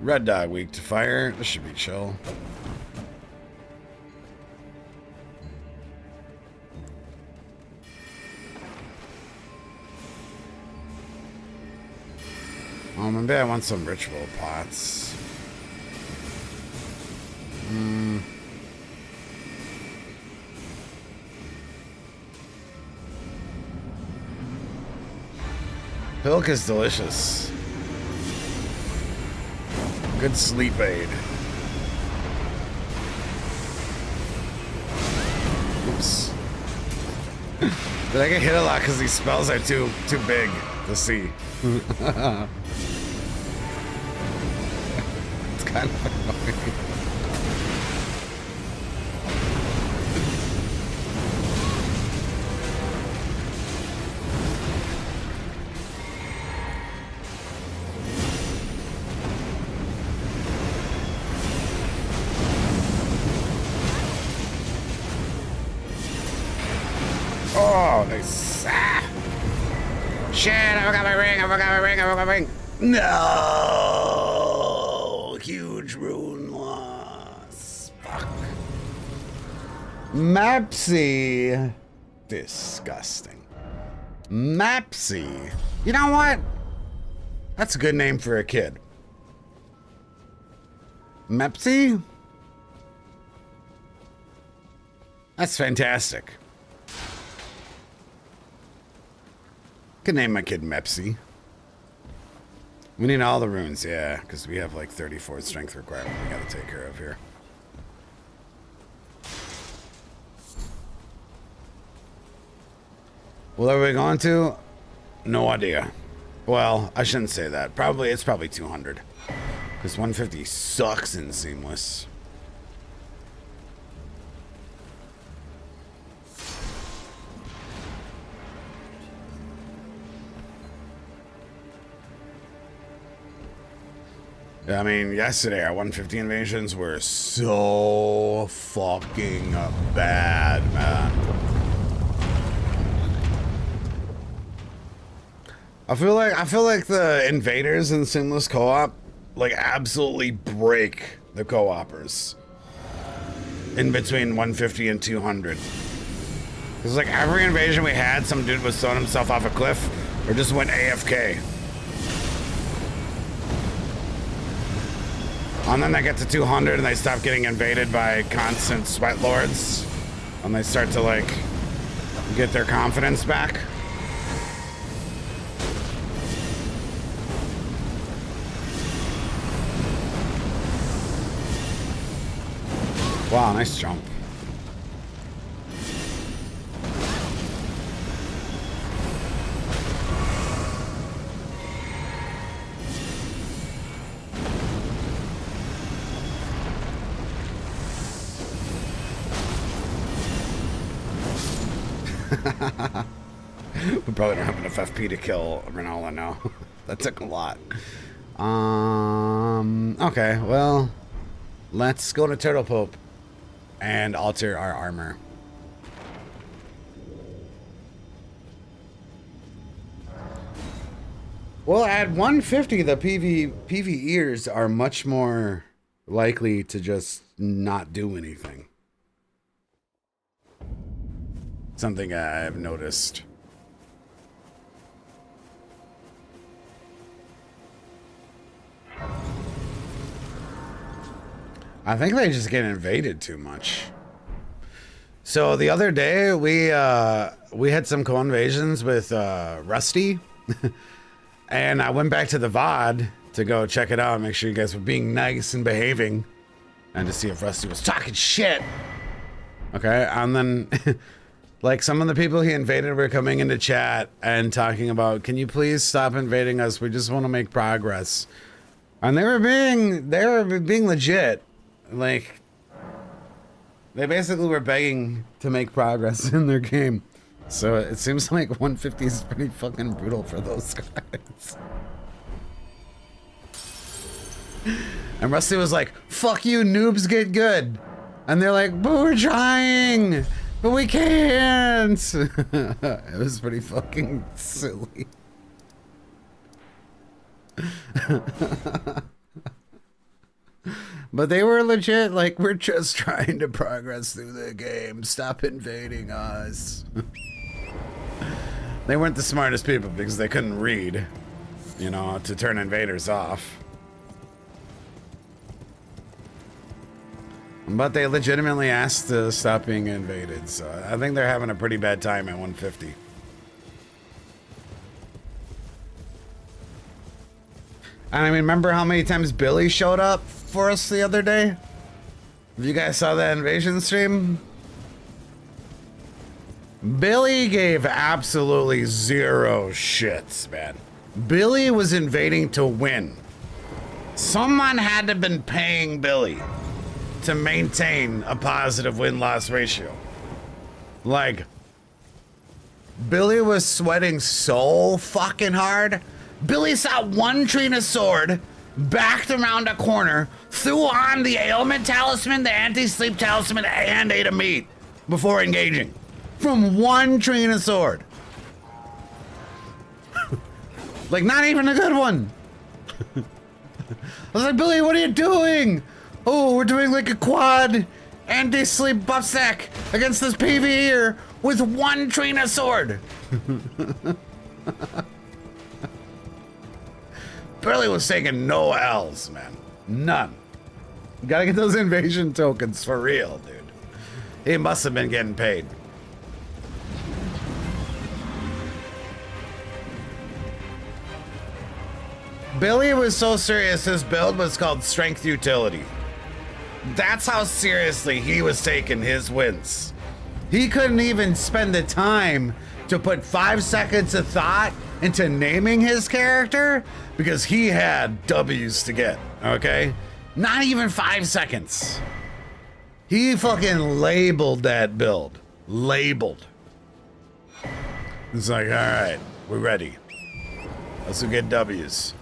Red Dog weak to fire. This should be chill. Oh, maybe I want some ritual pots. Pilk is delicious. Good sleep aid. Oops. Did I get hit a lot because these spells are too big to see? It's kind of annoying. Oh, nice. Ah. Shit, I forgot my ring, I forgot my ring, I forgot my ring. No! Huge rune loss. Fuck. Mapsy. Disgusting. Mapsy. You know what? That's a good name for a kid. Mepsy? That's fantastic. Could name my kid Mepsy. We need all the runes, yeah, because we have like 34 strength requirement we gotta take care of here. Where are we going to? No idea. Well, I shouldn't say that. It's probably 200. Because 150 sucks in Seamless. I mean, yesterday our 150 invasions were so fucking bad, man. I feel like the invaders in Seamless Co-op like absolutely break the co-opers in between 150 and 200. Because like every invasion we had, some dude was throwing himself off a cliff or just went AFK. And then they get to 200 and they stop getting invaded by constant sweat lords. And they start to like get their confidence back. Wow, nice jump. We probably don't have enough FP to kill Renola now. That took a lot. Okay, well, let's go to Turtle Pope and alter our armor. Well, at 150, the PvEers are much more likely to just not do anything. Something I've noticed. I think they just get invaded too much. So the other day we had some co-invasions with Rusty, and I went back to the VOD to go check it out and make sure you guys were being nice and behaving, and to see if Rusty was talking shit. Okay, and then like some of the people he invaded were coming into chat and talking about, can you please stop invading us? We just want to make progress. And they were being legit. Like, they basically were begging to make progress in their game. So it seems like 150 is pretty fucking brutal for those guys. And Rusty was like, fuck you, noobs get good. And they're like, but we're trying, but we can't. It was pretty fucking silly. But they were legit, like, we're just trying to progress through the game. Stop invading us. They weren't the smartest people because they couldn't read, you know, to turn invaders off. But they legitimately asked to stop being invaded, so I think they're having a pretty bad time at 150. And I mean, remember how many times Billy showed up for us the other day? If you guys saw that invasion stream? Billy gave absolutely zero shits, man. Billy was invading to win. Someone had to have been paying Billy to maintain a positive win-loss ratio. Like, Billy was sweating so fucking hard. Billy saw one Trina sword, backed around a corner, threw on the ailment talisman, the anti-sleep talisman, and ate a meat before engaging. From one Trina sword. Like, not even a good one. I was like, Billy, what are you doing? Oh, we're doing like a quad anti-sleep buff stack against this PvEer with one Trina sword. Billy was taking no L's, man. None. You gotta get those invasion tokens for real, dude. He must have been getting paid. Billy was so serious, his build was called Strength Utility. That's how seriously he was taking his wins. He couldn't even spend the time to put 5 seconds of thought into naming his character because he had W's to get, okay? Not even 5 seconds. He fucking labeled that build. Labeled. It's like, all right, we're ready. Let's go get W's.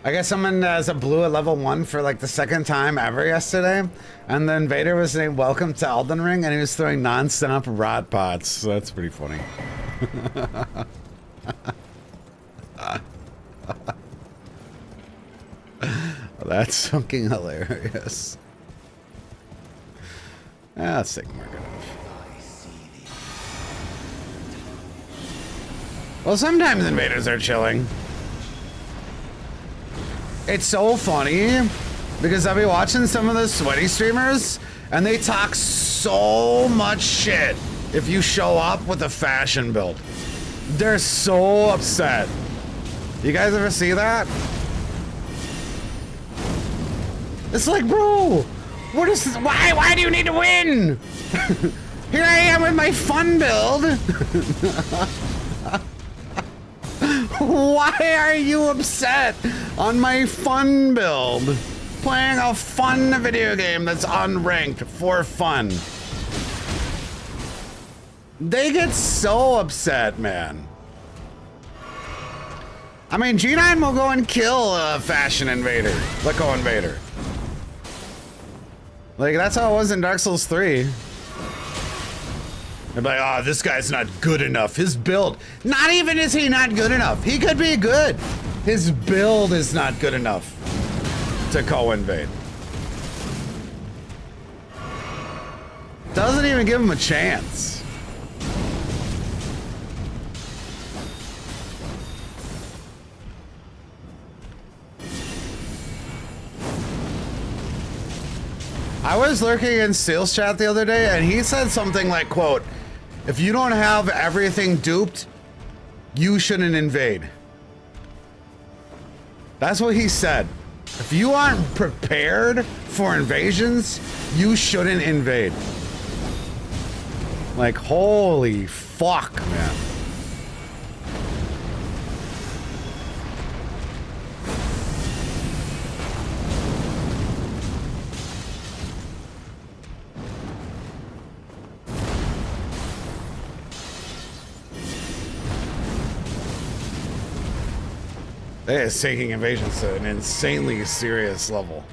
I guess someone has a blue at level 1 for like the second time ever yesterday, and the invader was saying welcome to Elden Ring, and he was throwing non-stop rot pots, so that's pretty funny. That's fucking hilarious. Let's take Margaret off. Well, sometimes invaders are chilling. It's so funny because I'll be watching some of the sweaty streamers and they talk so much shit if you show up with a fashion build. They're so upset. You guys ever see that? It's like, bro, what is this? Why do you need to win? Here I am with my fun build. Why are you upset on my fun build? Playing a fun video game that's unranked for fun. They get so upset, man. I mean, G9 will go and kill a fashion invader, Lico invader. Like, that's how it was in Dark Souls 3. They're like, oh, this guy's not good enough. His build, not even is he not good enough. He could be good. His build is not good enough to co-invade. Doesn't even give him a chance. I was lurking in Steel's chat the other day, and he said something like, quote, if you don't have everything duped, you shouldn't invade. That's what he said. If you aren't prepared for invasions, you shouldn't invade. Like, holy fuck, man. That is taking invasions to an insanely serious level.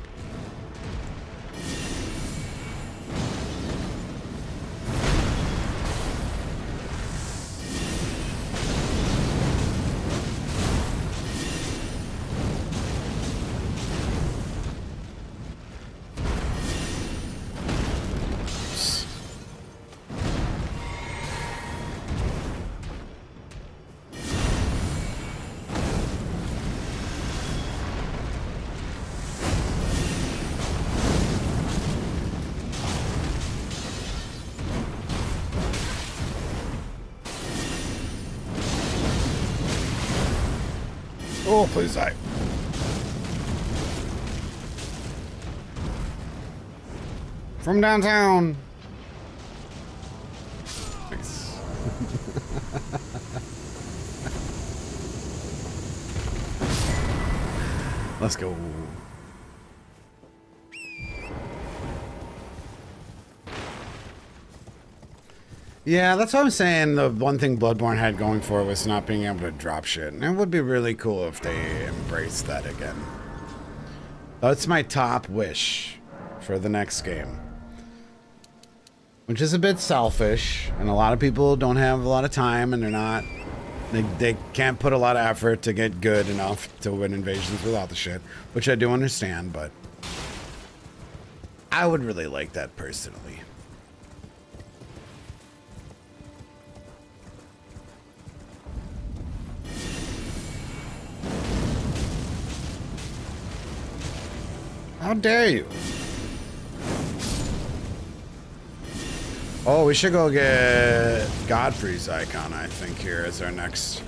Oh, please die. From downtown. Nice. Let's go. Yeah, that's what I'm saying. The one thing Bloodborne had going for it was not being able to drop shit. And it would be really cool if they embraced that again. That's my top wish for the next game. Which is a bit selfish, and a lot of people don't have a lot of time, and they can't put a lot of effort to get good enough to win invasions without the shit, which I do understand, but I would really like that personally. How dare you? Oh, we should go get Godfrey's icon, I think, here as our next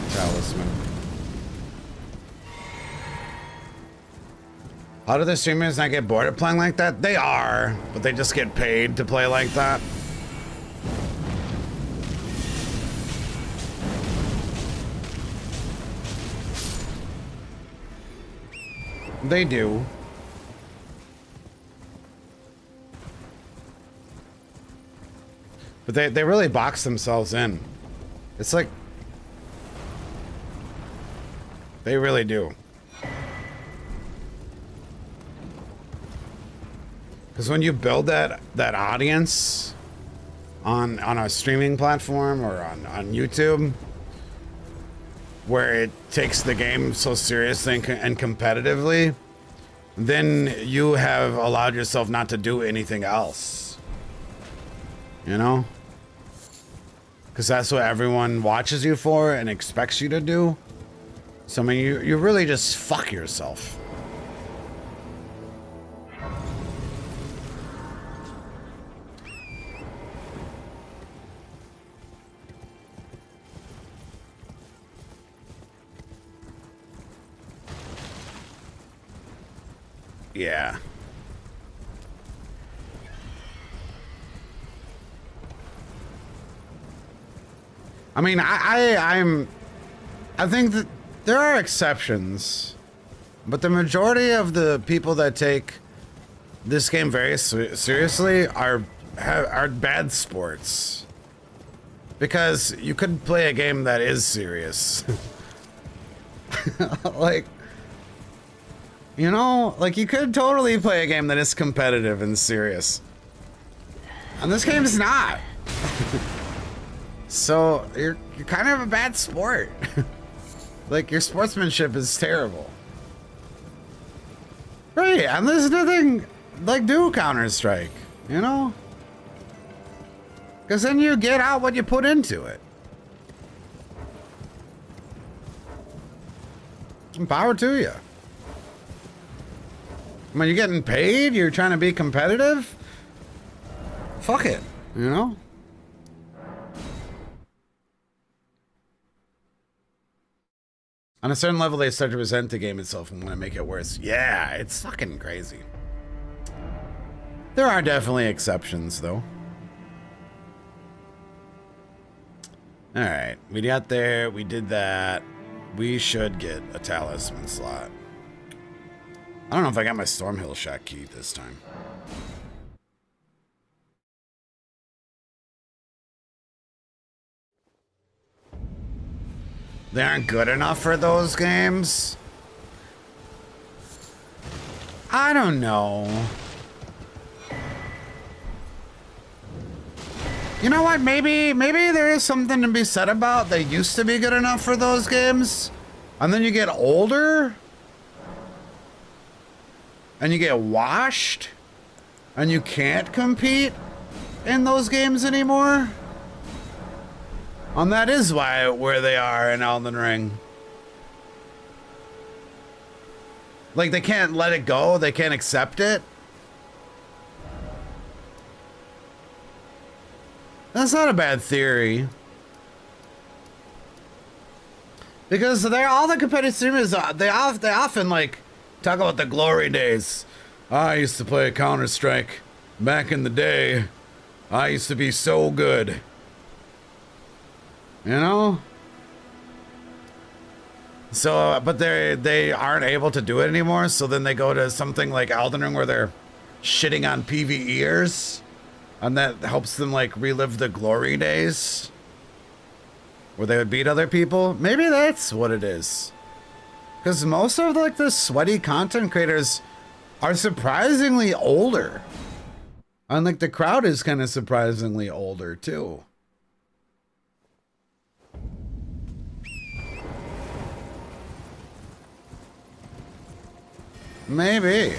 talisman. How do the streamers not get bored of playing like that? They are, but they just get paid to play like that. They do. But they really box themselves in. It's like... They really do. Because when you build that audience on a streaming platform or on YouTube, where it takes the game so seriously and competitively, then you have allowed yourself not to do anything else. You know? Because that's what everyone watches you for and expects you to do. So, I mean, you really just fuck yourself. Yeah. I mean, I think that there are exceptions, but the majority of the people that take this game very seriously are bad sports. Because you could play a game that is serious. Like, you know, like you could totally play a game that is competitive and serious. And this game is not. So you're kind of a bad sport. Like your sportsmanship is terrible. Right, and there's nothing like do Counter-Strike, you know? Because then you get out what you put into it. And power to you. I mean, you're getting paid, you're trying to be competitive. Fuck it, you know? On a certain level, they start to resent the game itself and want to make it worse. Yeah, it's fucking crazy. There are definitely exceptions, though. Alright, we got there, we did that. We should get a talisman slot. I don't know if I got my Stormhill Shack key this time. They aren't good enough for those games? I don't know. You know what? Maybe there is something to be said about they used to be good enough for those games. And then you get older. And you get washed. And you can't compete in those games anymore. And that is why where they are in Elden Ring. Like they can't let it go, they can't accept it. That's not a bad theory. Because they're all the competitive streamers. They often like talk about the glory days. I used to play Counter-Strike back in the day. I used to be so good. You know? So, but they aren't able to do it anymore. So then they go to something like Elden Ring where they're shitting on PvEers, and that helps them like relive the glory days where they would beat other people. Maybe that's what it is. Because most of like the sweaty content creators are surprisingly older. And like the crowd is kind of surprisingly older too. Maybe.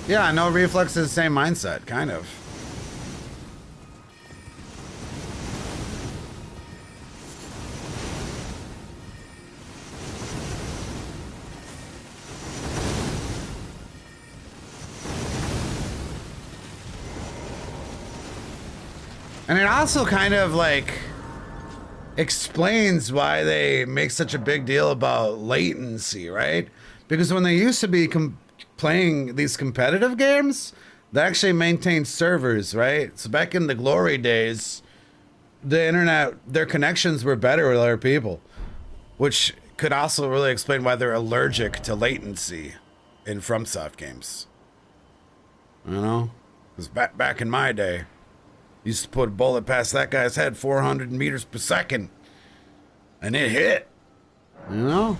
Yeah, no Reflex is the same mindset, kind of. And it also kind of like explains why they make such a big deal about latency, right? Because when they used to be playing these competitive games, they actually maintained servers, right? So back in the glory days, the internet, their connections were better with other people, which could also really explain why they're allergic to latency in FromSoft games. You know? Because back in my day, used to put a bullet past that guy's head 400 meters per second, and it hit. You know?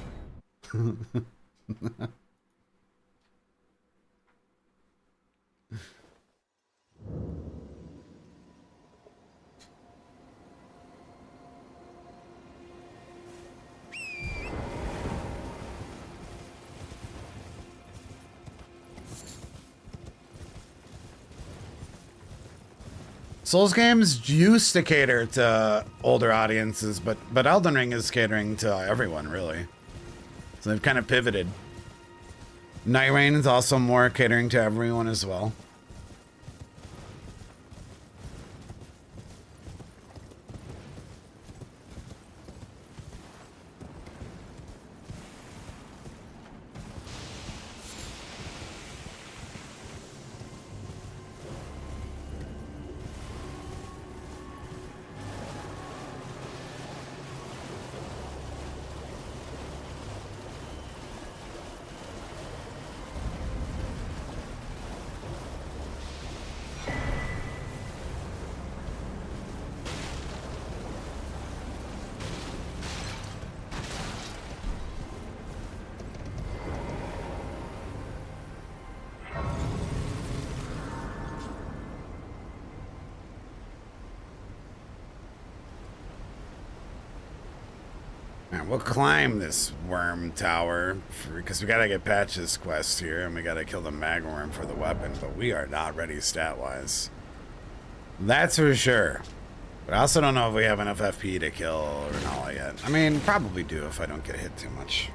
Souls games used to cater to older audiences, but Elden Ring is catering to everyone, really. So they've kind of pivoted. Night Rain is also more catering to everyone as well. We'll climb this worm tower because we gotta get Patch's quest here and we gotta kill the magworm for the weapon, but we are not ready stat-wise. That's for sure. But I also don't know if we have enough FP to kill Renala yet. I mean, probably do if I don't get hit too much.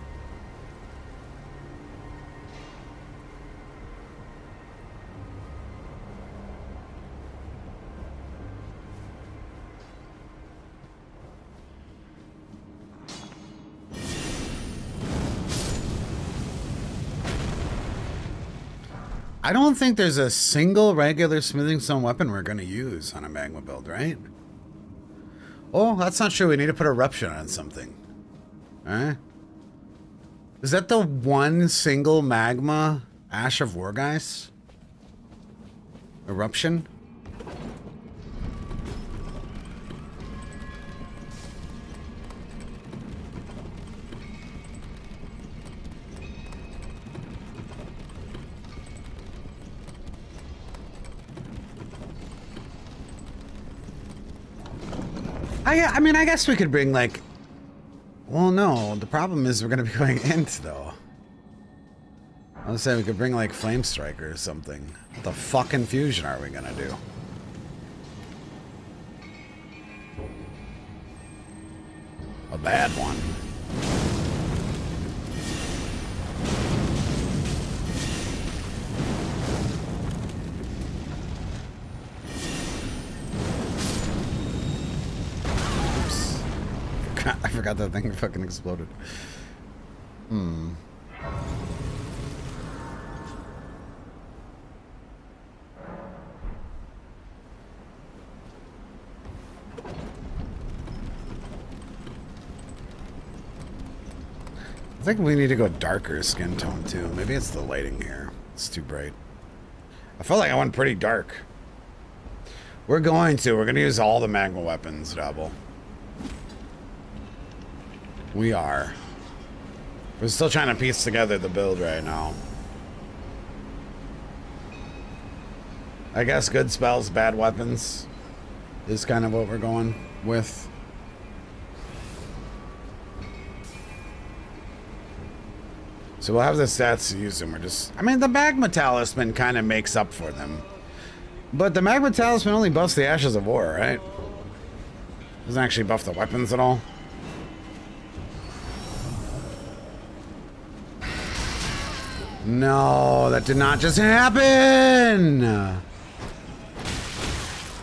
I don't think there's a single regular smithing stone weapon we're going to use on a magma build, right? Oh, that's not true. We need to put eruption on something. Alright. Is that the one single magma Ash of Wargeist? Eruption? I mean, I guess we could bring, like... Well, no. The problem is we're going to be going Int, though. I was saying we could bring, like, Flame Striker or something. What the fucking fusion are we going to do? A bad one. forgot that thing fucking exploded. I think we need to go darker skin tone too. Maybe it's the lighting here. It's too bright. I felt like I went pretty dark. We're going to use all the magma weapons, Double. We are. We're still trying to piece together the build right now. I guess good spells, bad weapons is kind of what we're going with. So we'll have the stats to use them. We're just, I mean, the Magma Talisman kind of makes up for them. But the Magma Talisman only buffs the Ashes of War, right? Doesn't actually buff the weapons at all. No, that did not just happen!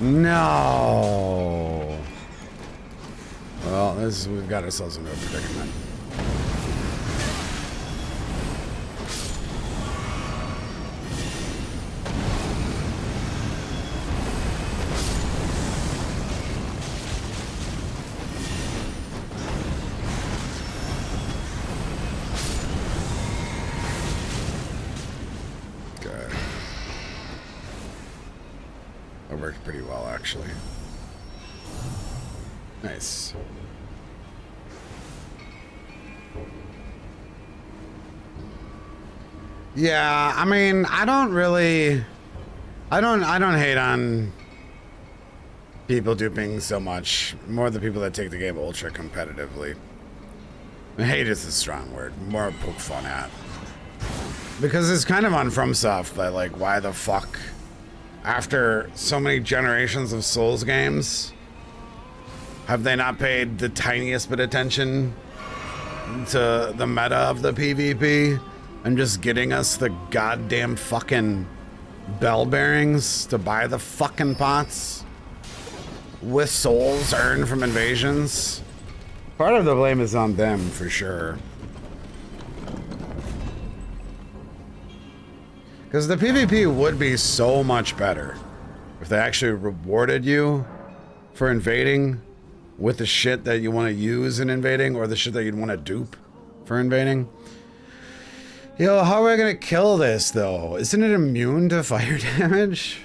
No. Well, we've got ourselves into a predicament. Pretty well, actually. Nice. Yeah, I mean, I don't hate on people duping so much. More the people that take the game ultra competitively. Hate is a strong word. More poke fun at. Because it's kind of on FromSoft that, like, why the fuck? After so many generations of Souls games, have they not paid the tiniest bit of attention to the meta of the PvP and just getting us the goddamn fucking bell bearings to buy the fucking pots with souls earned from invasions? Part of the blame is on them for sure. Because the PvP would be so much better if they actually rewarded you for invading with the shit that you want to use in invading or the shit that you'd want to dupe for invading. Yo, how are we going to kill this, though? Isn't it immune to fire damage?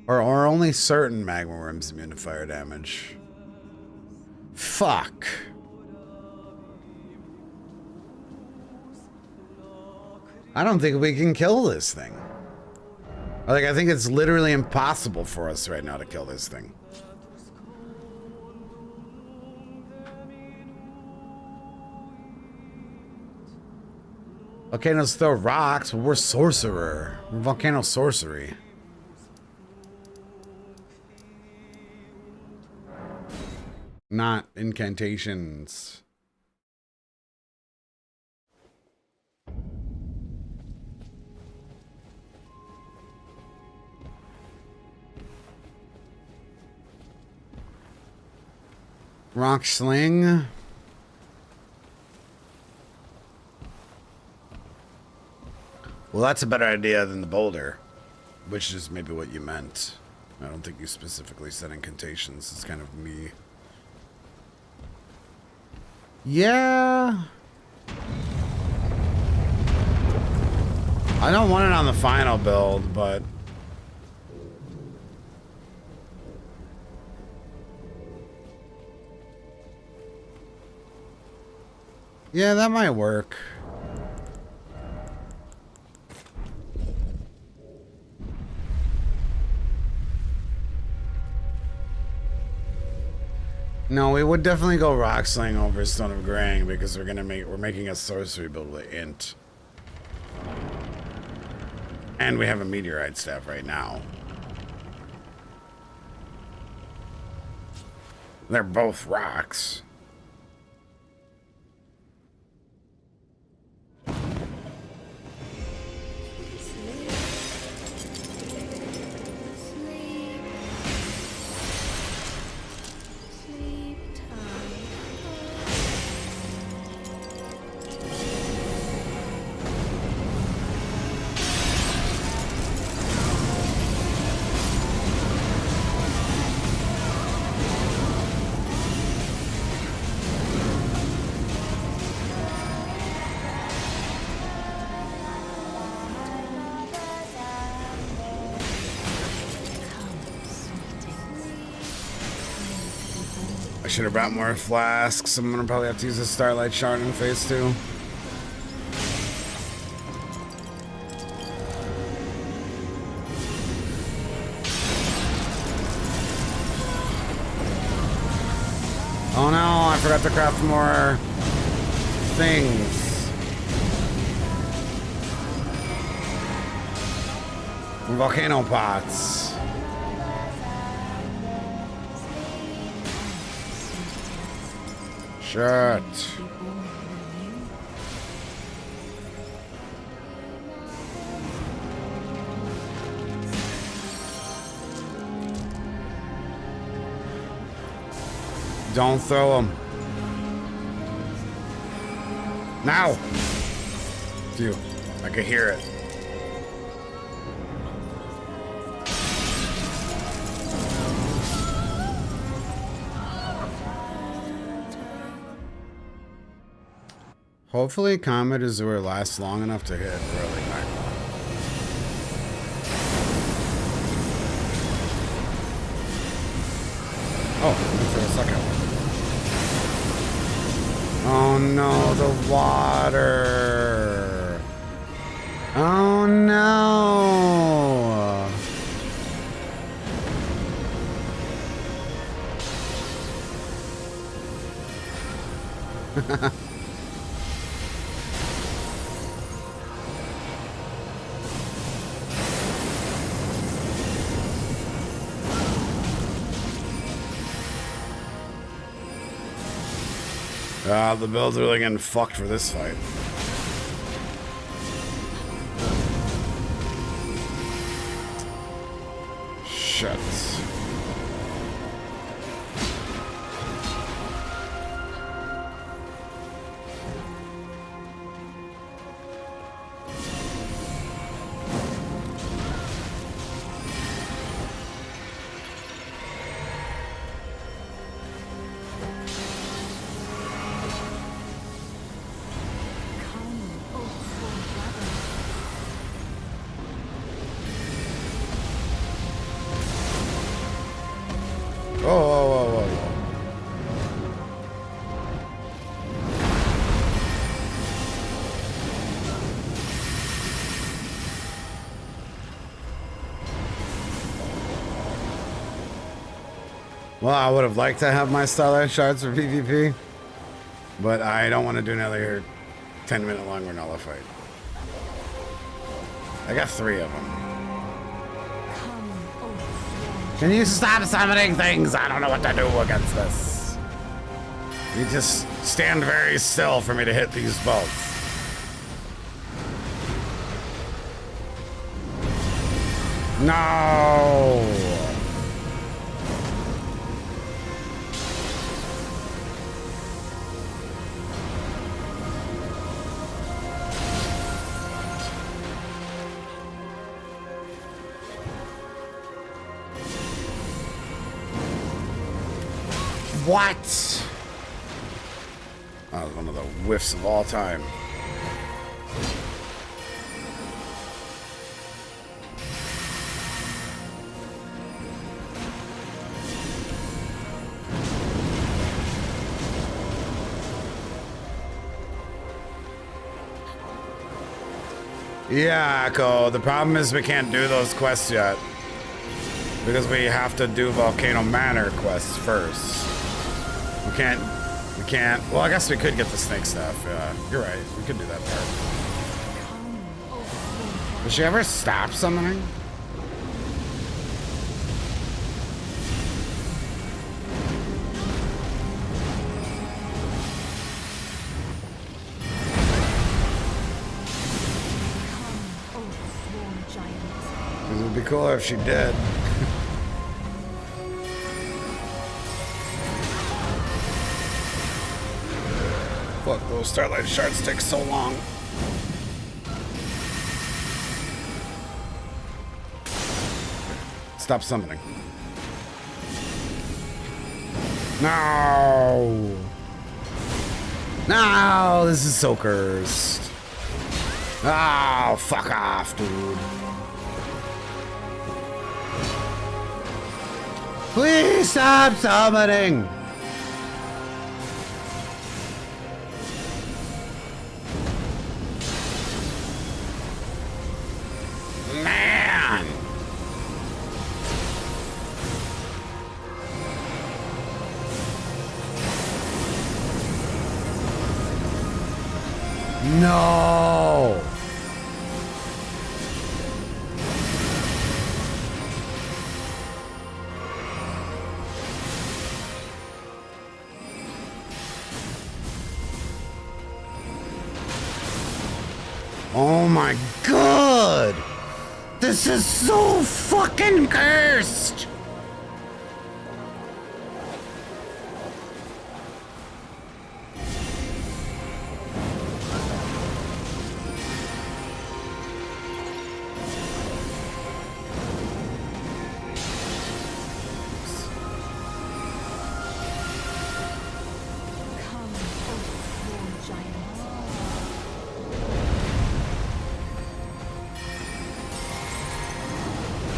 Or are only certain magma worms immune to fire damage? Fuck. I don't think we can kill this thing. Like, I think it's literally impossible for us right now to kill this thing. Volcanoes throw rocks, but we're sorcerer. We're volcano sorcery. Not incantations. Rock sling. Well, that's a better idea than the boulder, which is maybe what you meant. I don't think you specifically said incantations. It's kind of me. Yeah. I don't want it on the final build, but yeah, that might work. No, we would definitely go rock sling over Stone of Graying because we're making a sorcery build with int. And we have a meteorite staff right now. They're both rocks. Should have brought more flasks. I'm gonna probably have to use a Starlight Shard in phase 2. Oh no, I forgot to craft more things. Volcano pots. Shit. Don't throw them. Now! Phew. I could hear it. Hopefully Comet Azure lasts long enough to hit really high. Oh, for a second. Oh no, the water. Oh no. The build's really getting fucked for this fight. Shit. Well, I would have liked to have my Starlight Shards for PvP, but I don't want to do another 10-minute long Renala fight. I got 3 of them. Can you stop summoning things? I don't know what to do against this. You just stand very still for me to hit these bolts. No! What? That was one of the whiffs of all time. Yeah, Echo. The problem is we can't do those quests yet. Because we have to do Volcano Manor quests first. We can't, well, I guess we could get the snake stuff. You're right, we could do that part. Does she ever stop summoning? It would be cooler if she did. Fuck, those Starlight Shards take so long. Stop summoning. No! No, this is so cursed. Oh, fuck off, dude. Please stop summoning! No! Oh my god! This is so fucking cursed!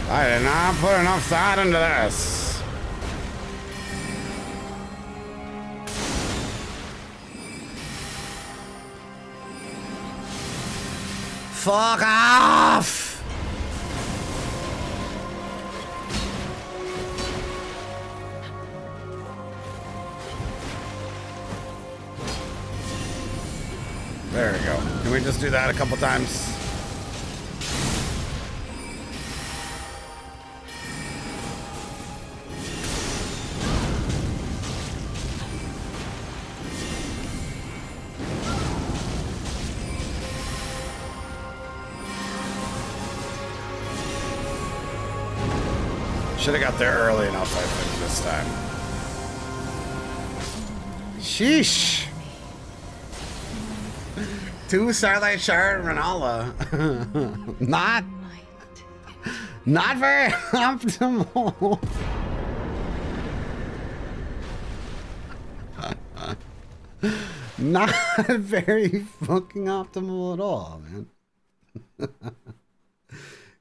I did not put enough thought into this. Fuck off! There we go. Can we just do that a couple times? Should have got there early enough, I think, this time. Sheesh. 2 Starlight Shard Renala. Not very optimal. Not very fucking optimal at all, man.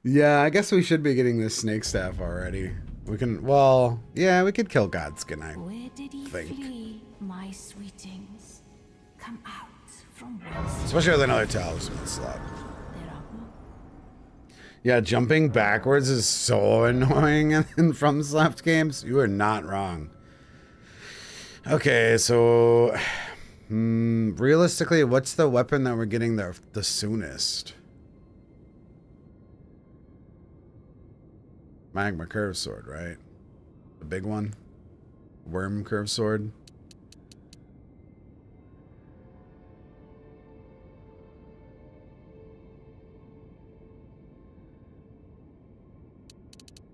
Yeah, I guess we should be getting this snake staff already. We can, well, yeah, we could kill Godskin, I Where did he think. flee, my sweetings? Come out from whence Especially with another talisman slot. there are more. Yeah, jumping backwards is so annoying in From Soft games. You are not wrong. Okay, so realistically, what's the weapon that we're getting the soonest? Magma Curve Sword, right? The big one? Worm Curve Sword?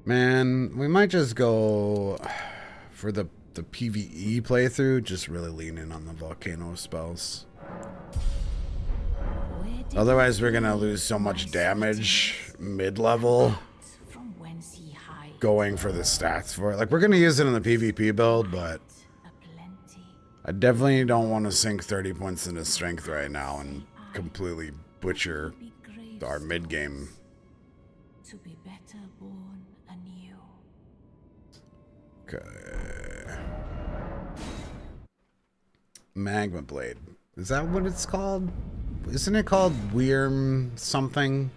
Man, we might just go for the PvE playthrough, just really lean in on the Volcano spells. Where did Otherwise, he we're gonna flee, lose so much my damage sweetings? mid-level From whence he hides going for the stats for it. Like, we're gonna use it in the PvP build, but aplenty. I definitely don't want to sink 30 points into strength right now and completely butcher Be graves our mid-game. to be better born anew. Okay. Magma Blade. Is that what it's called? Isn't it called Worm something?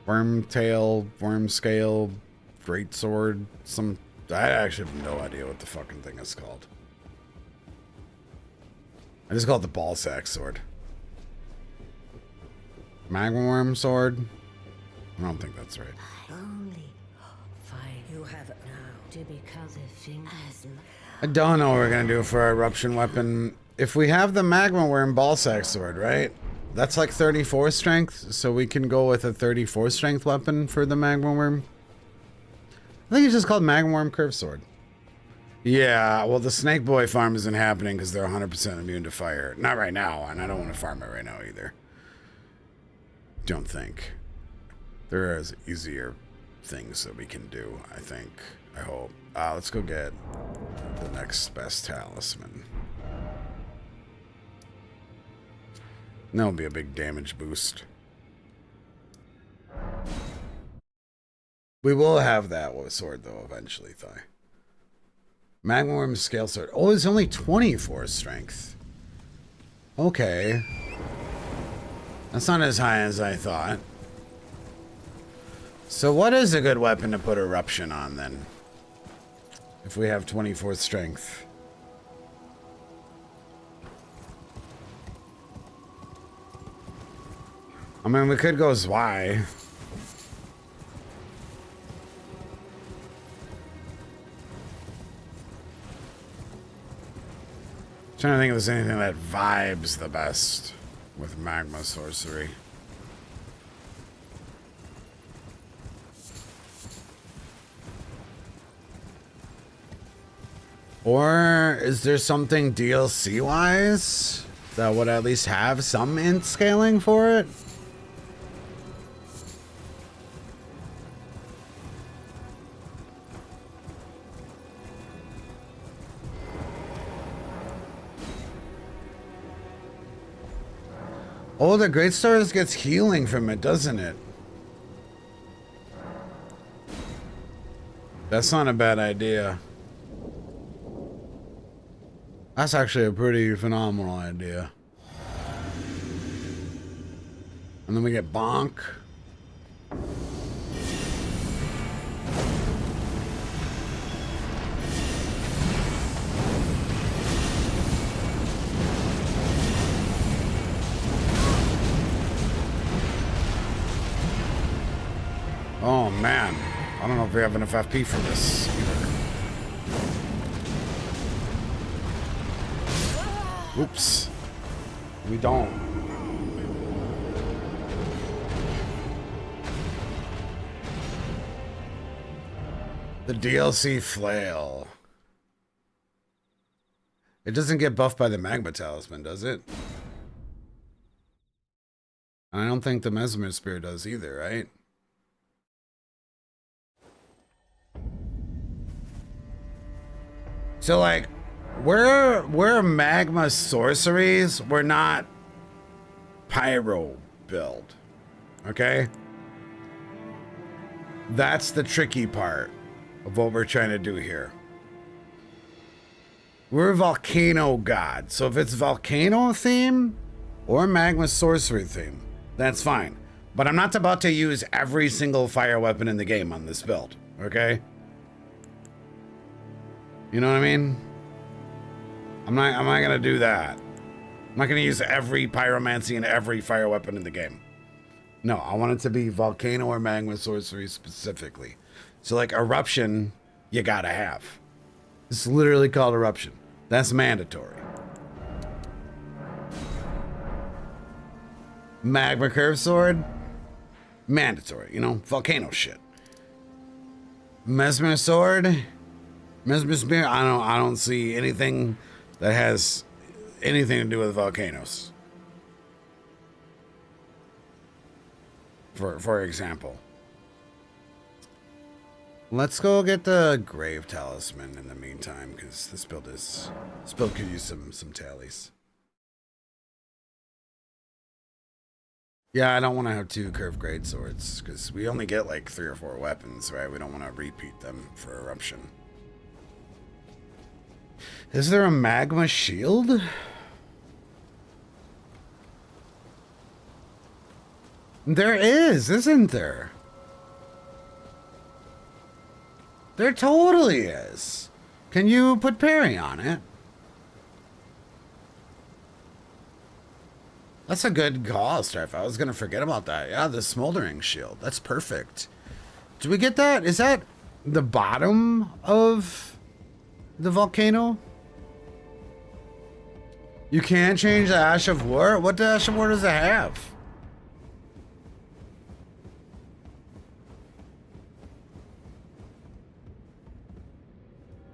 Worm Tail, Worm Scale, Great Sword, some... I actually have no idea what the fucking thing is called. I just call it the Ball Sack Sword. Magma Worm Sword? I don't think that's right. Only fire you have it now to become the fingers. I don't know what we're gonna do for our eruption weapon. If we have the Magma Worm Ballsack Sword, right? That's like 34 strength, so we can go with a 34 strength weapon for the Magma Worm. I think it's just called Magma Worm Curve Sword. Yeah, well, the Snake Boy farm isn't happening because they're 100% immune to fire. Not right now, and I don't want to farm it right now either. Don't think. There is easier things that we can do, I think. I hope. Let's go get the next best talisman. That'll be a big damage boost. We will have that with sword, though, eventually, Thigh. Magma Worm Scale Sword. Oh, it's only 24 strength. Okay. That's not as high as I thought. So what is a good weapon to put Eruption on, then? If we have 24 strength. I mean, we could go Zwei. Trying to think if there's anything that vibes the best with magma sorcery. Or is there something DLC wise that would at least have some int scaling for it? Oh, the Great Stars gets healing from it, doesn't it? That's not a bad idea. That's actually a pretty phenomenal idea. And then we get Bonk. Oh man, I don't know if we have enough FP for this either. Oops. We don't. The DLC flail. It doesn't get buffed by the Magma Talisman, does it? And I don't think the Mesmer Spear does either, right? So like, we're magma sorceries, we're not pyro build, okay? That's the tricky part of what we're trying to do here. We're a volcano god, so if it's volcano theme or magma sorcery theme, that's fine. But I'm not about to use every single fire weapon in the game on this build, okay? You know what I mean? I'm not gonna do that. I'm not gonna use every pyromancy and every fire weapon in the game. No, I want it to be volcano or magma sorcery specifically. So like eruption, you gotta have. It's literally called eruption. That's mandatory. Magma curve sword, mandatory. You know, volcano shit. Mesmer sword. Mesmer Spear, I don't see anything that has anything to do with volcanoes. For example. Let's go get the Grave Talisman in the meantime, because this build could use some tallies. Yeah, I don't want to have 2 curved great swords, because we only get like 3 or 4 weapons, right? We don't want to repeat them for eruption. Is there a magma shield? There is, isn't there? There totally is. Can you put parry on it? That's a good call, Strife. I was gonna forget about that. Yeah, the smoldering shield. That's perfect. Do we get that? Is that the bottom of the volcano? You can't change the Ash of War? What Ash of War does it have?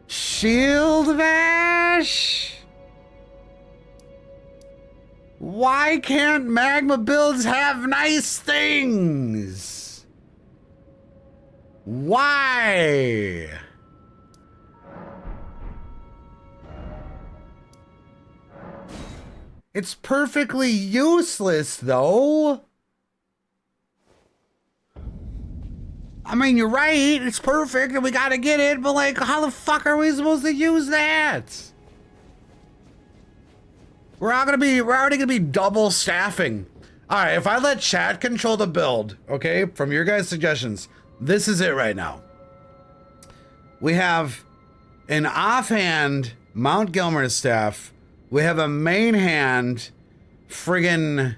Shield Bash? Why can't magma builds have nice things? Why? It's perfectly useless, though. I mean, you're right. It's perfect, and we gotta get it. But like, how the fuck are we supposed to use that? We're already gonna be double staffing. All right, if I let chat control the build, okay, from your guys' suggestions, this is it right now. We have an offhand Mount Gilmer staff. We have a main hand friggin'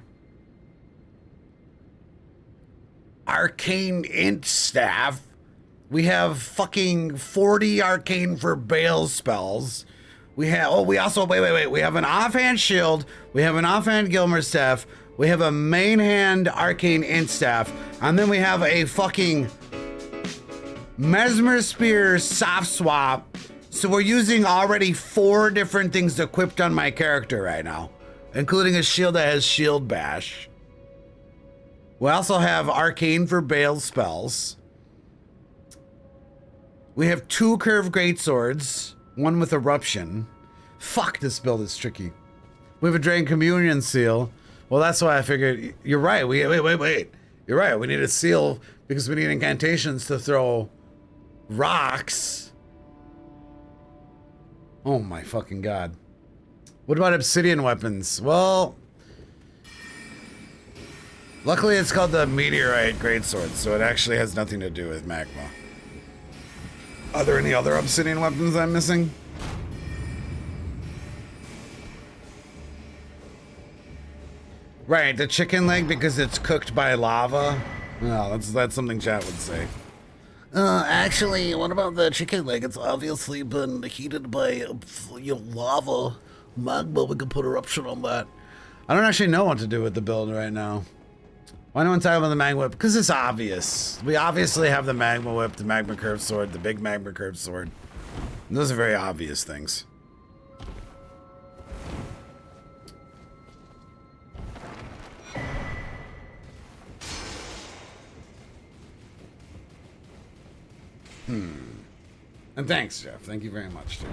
arcane int staff. We have fucking 40 arcane for Bale spells. We have, we also, wait. We have an offhand shield. We have an offhand Gilmer staff. We have a main hand arcane int staff. And then we have a fucking Mesmer Spear soft swap. So we're using already 4 different things equipped on my character right now, including a shield that has shield bash. We also have arcane for Bale spells. We have 2 curved greatswords, 1 with eruption. Fuck, this build is tricky. We have a Drain Communion seal. Well, that's why I figured, you're right, wait. You're right, we need a seal because we need incantations to throw rocks. Oh my fucking god. What about obsidian weapons? Well, luckily it's called the Meteorite Greatsword, so it actually has nothing to do with magma. Are there any other obsidian weapons I'm missing? Right, the chicken leg because it's cooked by lava. No, that's something chat would say. Actually, what about the chicken leg? It's obviously been heated by lava, magma. We can put eruption on that. I don't actually know what to do with the build right now. Why no one talk about the magma whip? Because it's obvious. We obviously have the magma whip, the magma curved sword, the big magma curved sword. And those are very obvious things. And thanks, Jeff. Thank you very much, dude.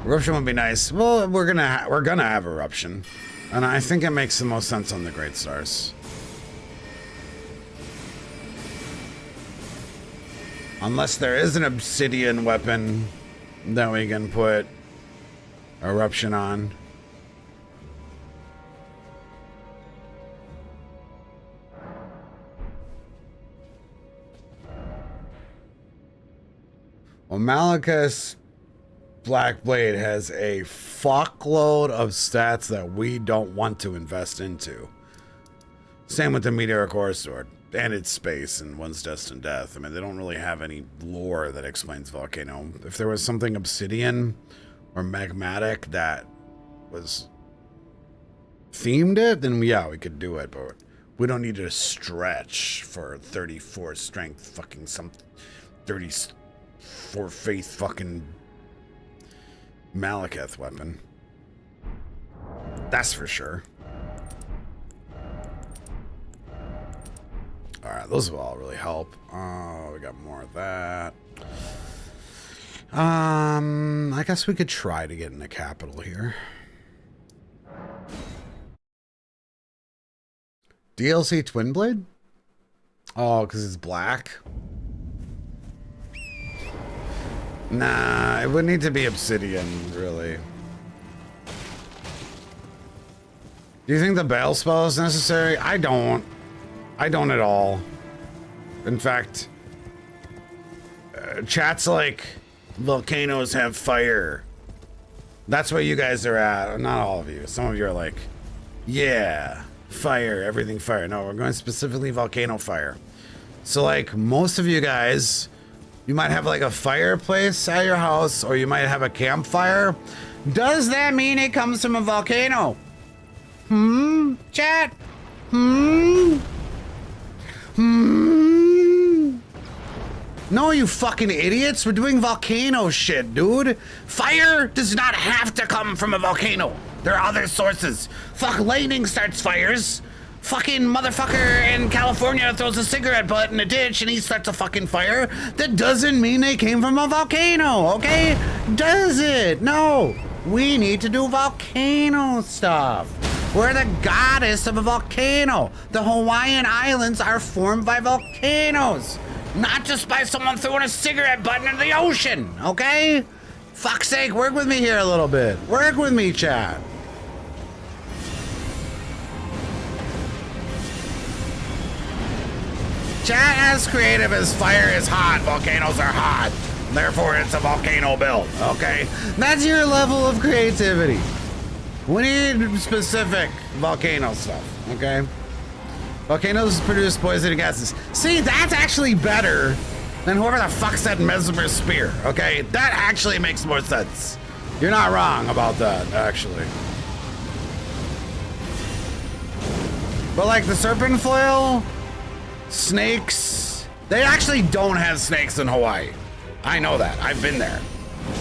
Eruption would be nice. Well, we're gonna have eruption, and I think it makes the most sense on the Great Stars. Unless there is an obsidian weapon that we can put eruption on. Well, Malachus Blackblade has a fuckload of stats that we don't want to invest into. Same with the Meteoric Ore Sword and its space and One's Destined Death. I mean, they don't really have any lore that explains Volcano. If there was something obsidian or magmatic that was themed it, then yeah, we could do it, but we don't need to stretch for 34 strength fucking something 34 faith fucking Malekith weapon. That's for sure. Alright, those will all really help. Oh, we got more of that. I guess we could try to get in the capital here. DLC Twin Blade? Oh, because it's black? Nah, it would need to be obsidian, really. Do you think the Bale spell is necessary? I don't. I don't at all. In fact, chat's like, volcanoes have fire. That's where you guys are at. Not all of you. Some of you are like, yeah, fire, everything fire. No, we're going specifically volcano fire. So like most of you guys, you might have like a fireplace at your house, or you might have a campfire. Does that mean it comes from a volcano? Chat? No, you fucking idiots. We're doing volcano shit, dude. Fire does not have to come from a volcano. There are other sources. Fuck, lightning starts fires. Fucking motherfucker in California throws a cigarette butt in a ditch and he starts a fucking fire. That doesn't mean they came from a volcano, okay? Does it? No. We need to do volcano stuff. We're the goddess of a volcano. The Hawaiian Islands are formed by volcanoes, not just by someone throwing a cigarette butt into the ocean, okay? Fuck's sake, work with me here a little bit. Work with me, chat. Chat as creative as fire is hot, volcanoes are hot. Therefore, it's a volcano build, okay? That's your level of creativity. We need specific volcano stuff, okay? Volcanoes produce poison gases. See, that's actually better than whoever the fuck said Mesmer Spear, okay? That actually makes more sense. You're not wrong about that, actually. But like the serpent flail, snakes, they actually don't have snakes in Hawaii. I know that, I've been there.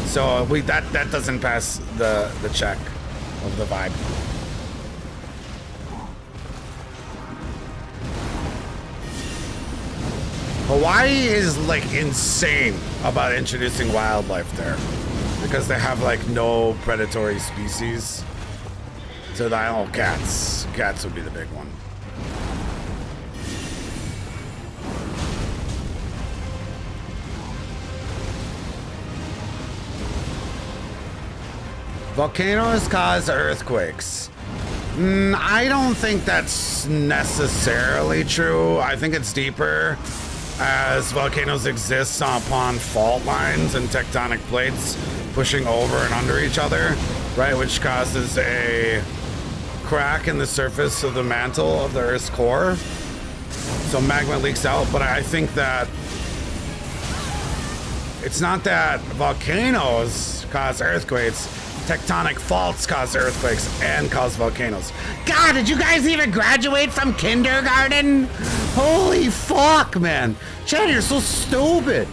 So that doesn't pass the check of the vibe. Hawaii is like insane about introducing wildlife there because they have like no predatory species. So the island, cats. Cats would be the big one. Volcanoes cause earthquakes. I don't think that's necessarily true. I think it's deeper, as volcanoes exist upon fault lines and tectonic plates pushing over and under each other, right, which causes a crack in the surface of the mantle of the Earth's core. So magma leaks out, but I think that it's not that volcanoes cause earthquakes. Tectonic faults cause earthquakes and cause volcanoes. God, did you guys even graduate from kindergarten? Holy fuck, man. Chad, you're so stupid.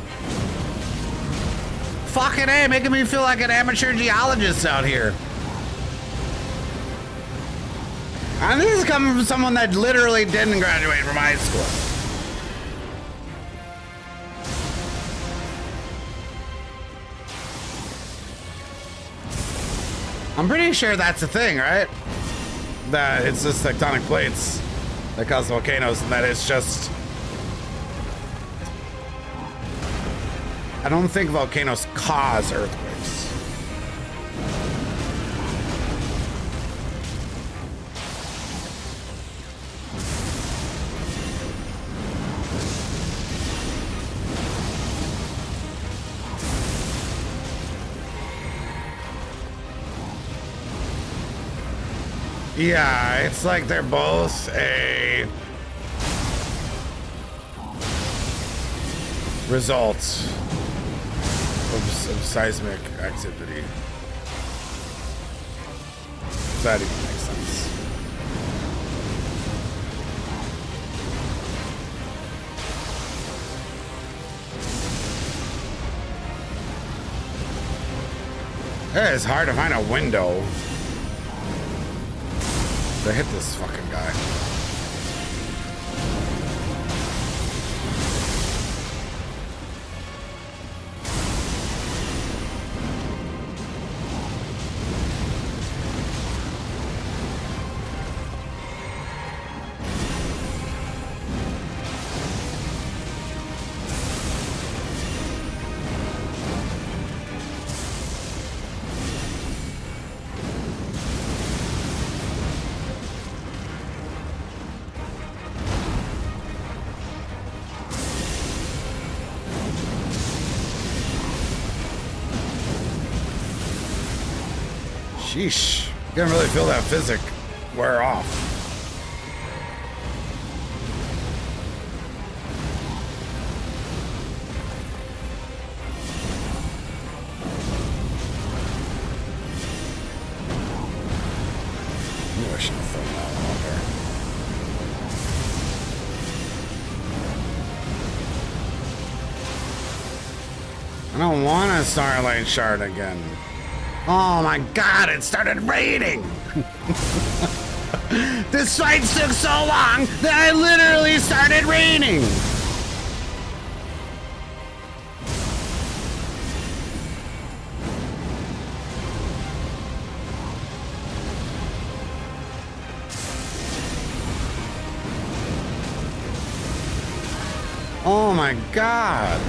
Fucking A, making me feel like an amateur geologist out here. And this is coming from someone that literally didn't graduate from high school. I'm pretty sure that's a thing, right? That it's just tectonic plates that cause volcanoes, and that it's just... I don't think volcanoes cause earthquakes. Yeah, it's like they're both a result of seismic activity. If that even makes sense. It's hard to find a window to hit this fucking guy. Sheesh. You can really feel that physic wear off. Ooh, I should have thrown that one out there. I don't want a Starlight Shard again. Oh my god, it started raining! This fight took so long that it literally started raining! Oh my god!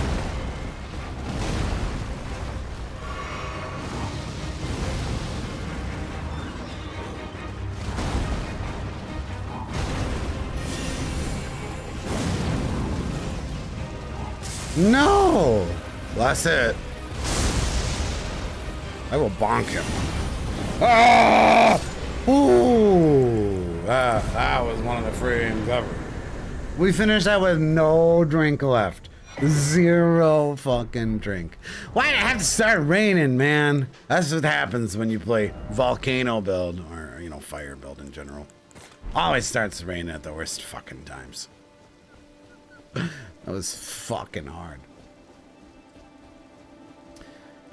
No! That's it. I will bonk him. Ah! Ooh! That was one of the frames ever. We finished that with no drink left. Zero fucking drink. Why'd it have to start raining, man? That's what happens when you play Volcano build, or, you know, fire build in general. Always starts raining at the worst fucking times. That was fucking hard.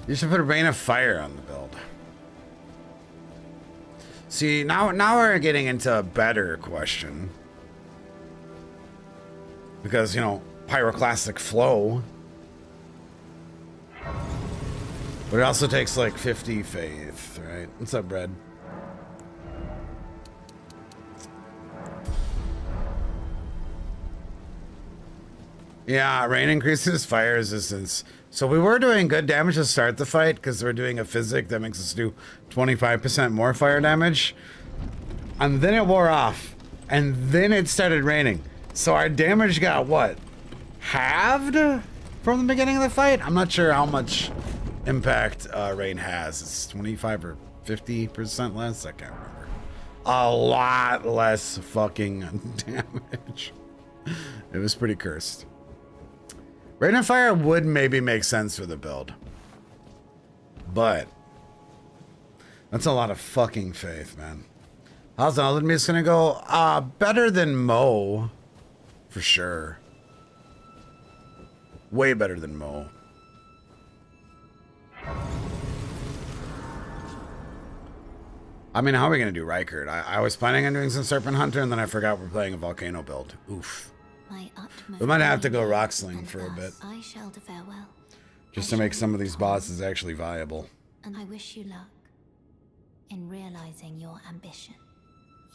You should put a rain of fire on the build. See, now we're getting into a better question. Because, you know, pyroclastic flow. But it also takes like 50 faith, right? What's up, Brad? Yeah, rain increases fire resistance. So we were doing good damage to start the fight because we're doing a physic that makes us do 25% more fire damage. And then it wore off. And then it started raining. So our damage got what? Halved from the beginning of the fight? I'm not sure how much impact rain has. It's 25 or 50% less? I can't remember. A lot less fucking damage. It was pretty cursed. Rain and fire would maybe make sense for the build. But that's a lot of fucking faith, man. How's the other just gonna go? Better than Mo. For sure. Way better than Mo. I mean, how are we gonna do Rykard? I was planning on doing some Serpent Hunter, and then I forgot we're playing a Volcano build. Oof. We might have to go rock sling for a bit. I shall farewell. Just to make some of these bosses actually viable. And I wish you luck in realizing your ambition.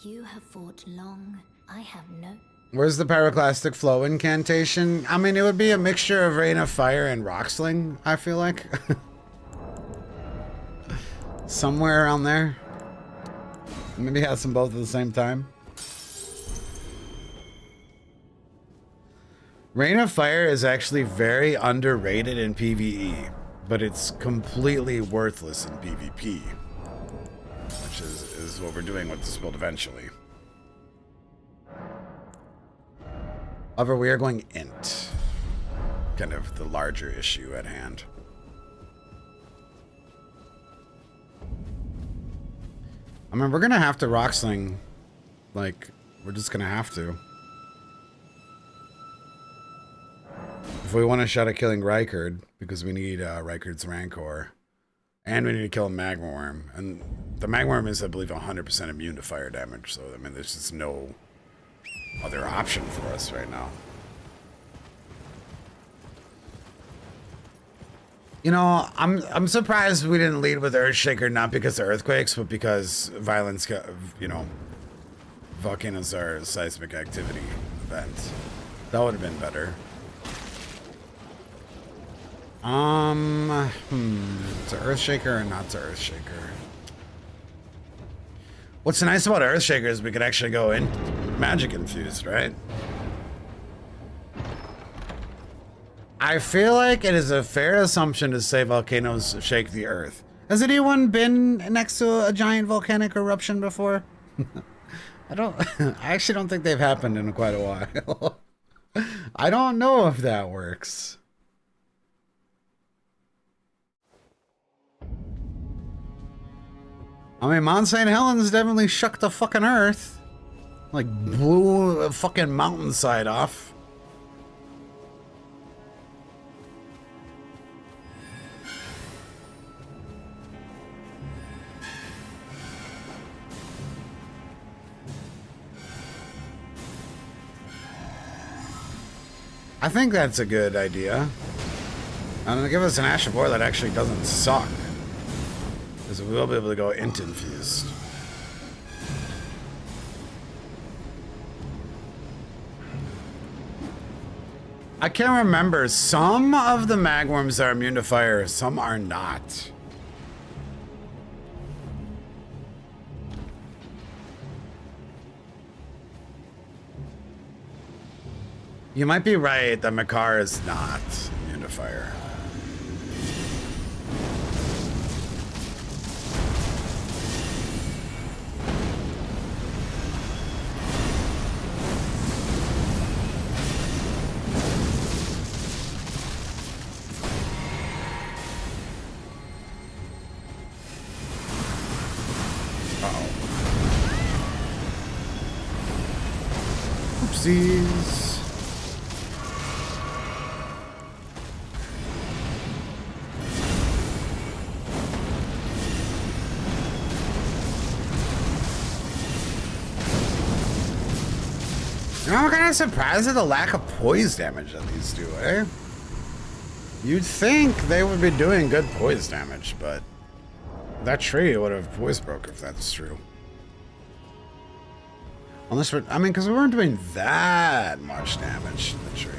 You have fought long. I have no. Where's the pyroclastic flow incantation? I mean, it would be a mixture of Rain of Fire and rock sling, I feel like. Somewhere around there. Maybe have them both at the same time. Rain of Fire is actually very underrated in PvE, but it's completely worthless in PvP, which is what we're doing with this build eventually. However, we are going int, kind of the larger issue at hand. I mean, we're gonna have to rock sling, like, we're just gonna have to. If we want a shot at killing Rykard, because we need Rykard's Rancor, and we need to kill a Magma Worm, and the Magma Worm is, I believe, 100% immune to fire damage, so, I mean, there's just no other option for us right now. You know, I'm surprised we didn't lead with Earthshaker, not because of earthquakes, but because violence, you know, volcanoes are a seismic activity event. That would have been better. To Earthshaker or not to Earthshaker? What's nice about Earthshaker is we could actually go in magic infused, right? I feel like it is a fair assumption to say volcanoes shake the earth. Has anyone been next to a giant volcanic eruption before? I actually don't think they've happened in quite a while. I don't know if that works. I mean, Mount St. Helens definitely shook the fucking earth. Like, blew a fucking mountainside off. I think that's a good idea. I'm gonna give us an Ash of War that actually doesn't suck. Because we will be able to go int infused. I can't remember. Some of the magworms are immune to fire, some are not. You might be right that Makar is not immune to fire. Uh-oh. Oopsies. I'm kind of surprised at the lack of poise damage that these do, eh? You'd think they would be doing good poise damage, but that tree would have poise broke if that's true. Unless we're, I mean, because we weren't doing that much damage to the tree.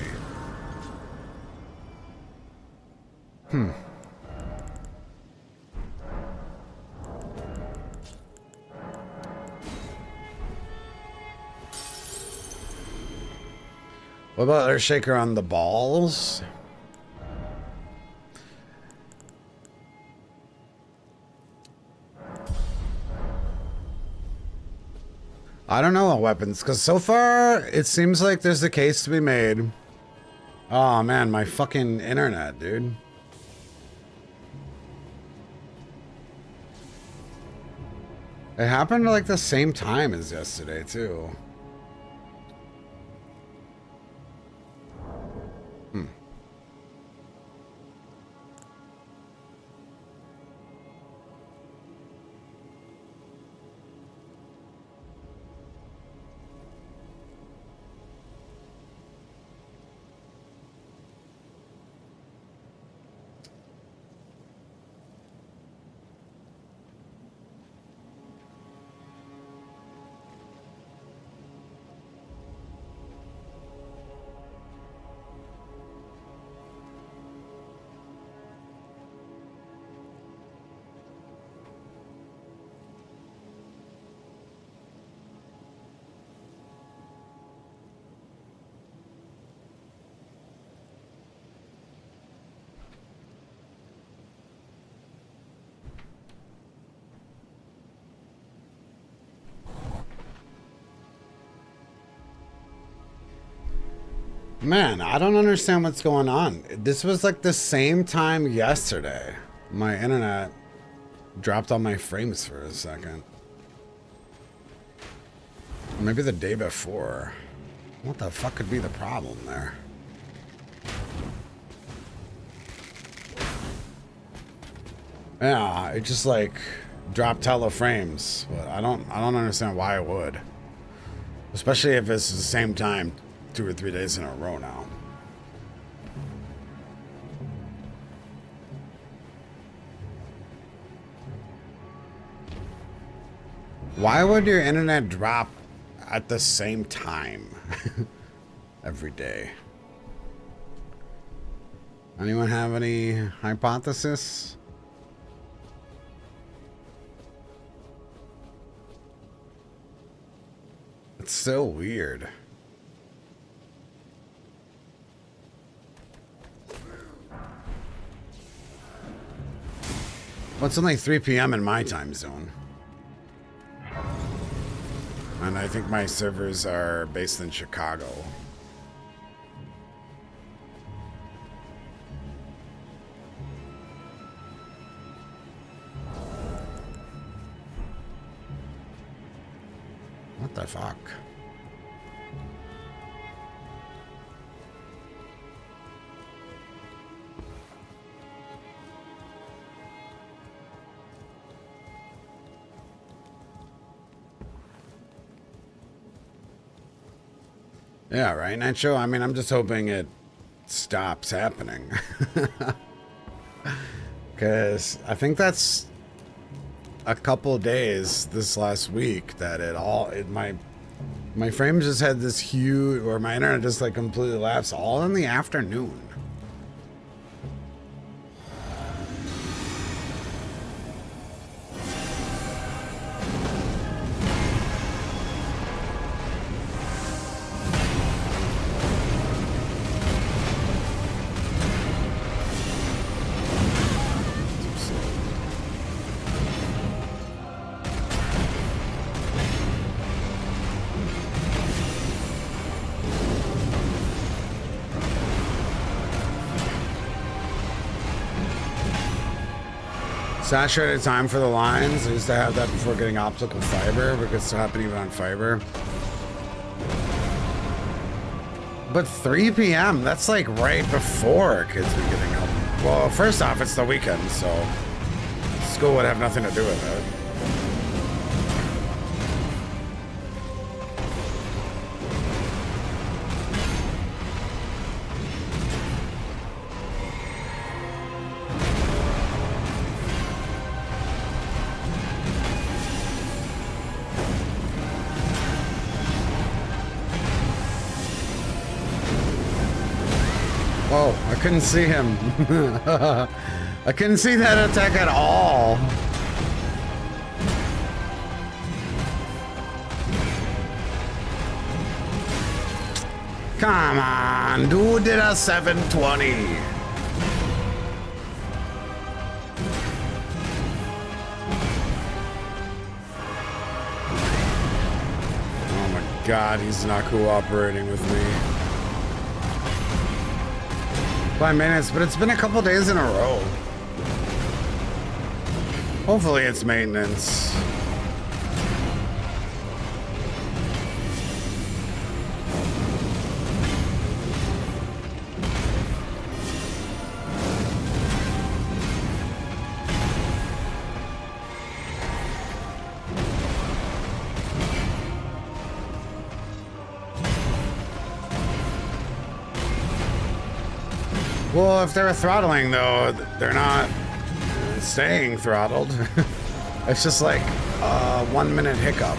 What about Earthshaker on the balls? I don't know what weapons, because so far it seems like there's a case to be made. Oh man, my fucking internet, dude. It happened like the same time as yesterday, too. Man, I don't understand what's going on. This was like the same time yesterday. My internet dropped all my frames for a second. Maybe the day before. What the fuck could be the problem there? Yeah, it just like dropped hella frames. But I don't understand why it would. Especially if it's the same time 2 or 3 days in a row now. Why would your internet drop at the same time every day? Anyone have any hypothesis? It's so weird. Well, it's only 3 p.m. in my time zone. And I think my servers are based in Chicago. What the fuck? Yeah, right, Nacho? I mean, I'm just hoping it stops happening. Because I think that's a couple days this last week that my frames just had this huge, or my internet just like completely lapsed all in the afternoon. Saturated time for the lines. I used to have that before getting optical fiber, because it's happening even on fiber. But 3 p.m., that's like right before kids be getting up. Well, first off, it's the weekend, so school would have nothing to do with it. Oh, I couldn't see him. I couldn't see that attack at all. Come on, dude did a 720. Oh my God, he's not cooperating with me. By minutes, but it's been a couple days in a row. Hopefully it's maintenance. Well, if they're throttling, though, they're not staying throttled. It's just like a 1 minute hiccup.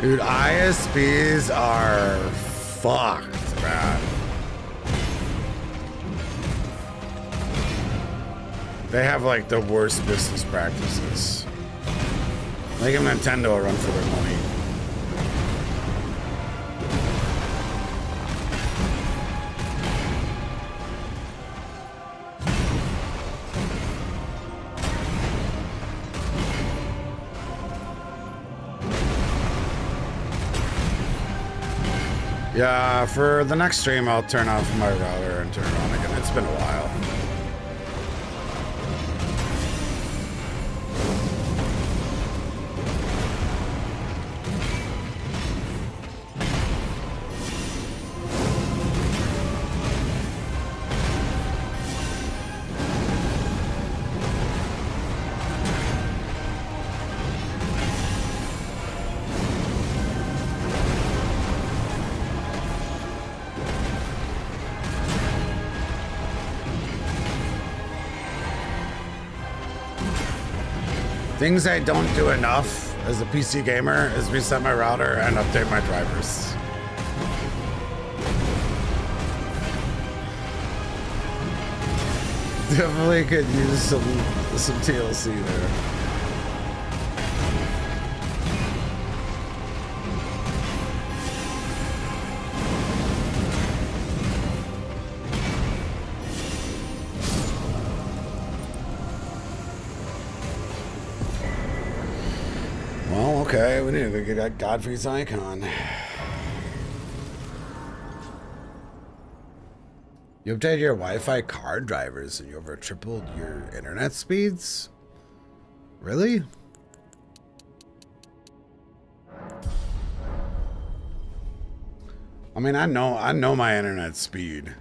Dude, ISPs are fucked, man. They have like the worst business practices. Like give Nintendo a run for their money. Yeah, for the next stream, I'll turn off my router and turn it on again. It's been a while. Things I don't do enough as a PC gamer is reset my router and update my drivers. Definitely could use some TLC there. Okay, we need to get that Godfrey's icon. You updated your Wi-Fi card drivers and you over tripled your internet speeds? Really? I mean, I know my internet speed.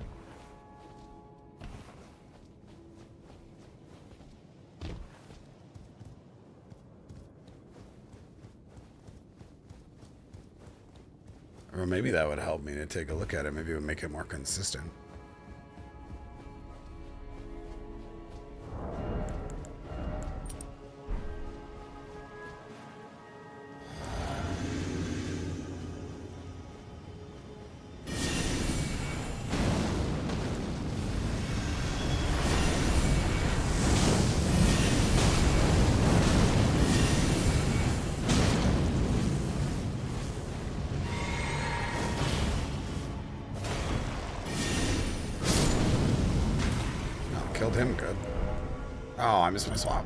Well, maybe that would help me to take a look at it. Maybe it would make it more consistent. Killed him good. Oh, I missed my swap.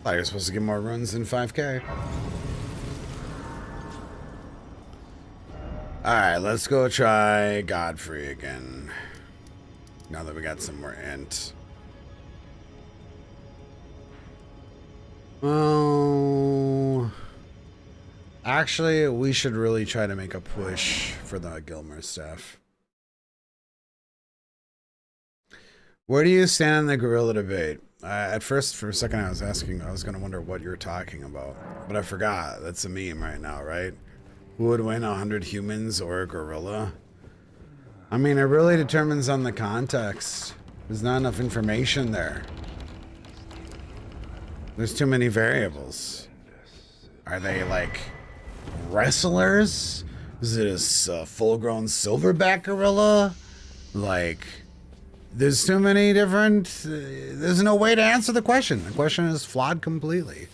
Thought you were supposed to get more runs than 5k. Alright, let's go try Godfrey again. Now that we got some more int. Oh... Actually, we should really try to make a push for the Gilmer stuff. Where do you stand on the gorilla debate? At first, for a second, I was going to wonder what you're talking about. But I forgot. That's a meme right now, right? Who would win, 100 humans or a gorilla? I mean, it really determines on the context. There's not enough information there. There's too many variables. Are they, like... wrestlers? Is it a full-grown silverback gorilla? Like, there's too many different... there's no way to answer the question. The question is flawed completely.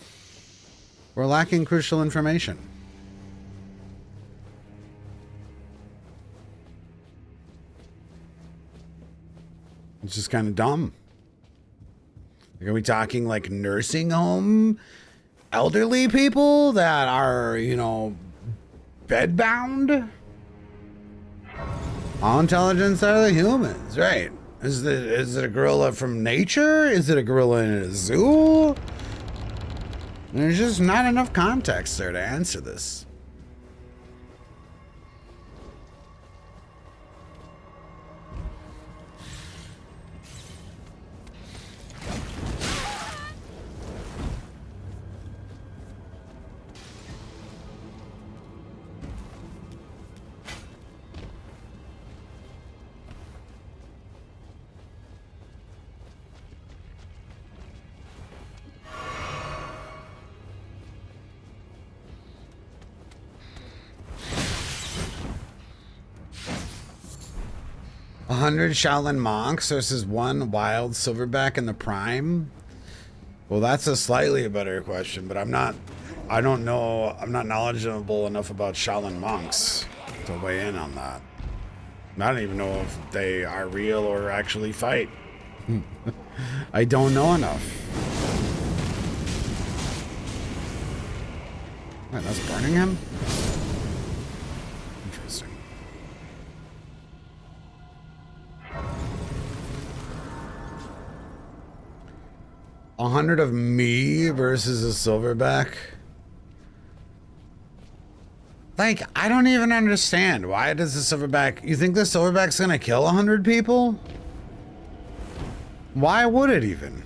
We're lacking crucial information. It's just kind of dumb. Like, are we talking like nursing home elderly people that are, you know, bedbound? How intelligent are the humans, right? Is it a gorilla from nature? Is it a gorilla in a zoo? There's just not enough context there to answer this. A 100 Shaolin monks versus 1 wild silverback in the prime? Well, that's a slightly better question, but I'm not knowledgeable enough about Shaolin monks to weigh in on that. I don't even know if they are real or actually fight. I don't know enough. Wait, that's burning him? Interesting. 100 of me versus a silverback? Like, I don't even understand. Why does the silverback... You think the silverback's gonna kill 100 people? Why would it even?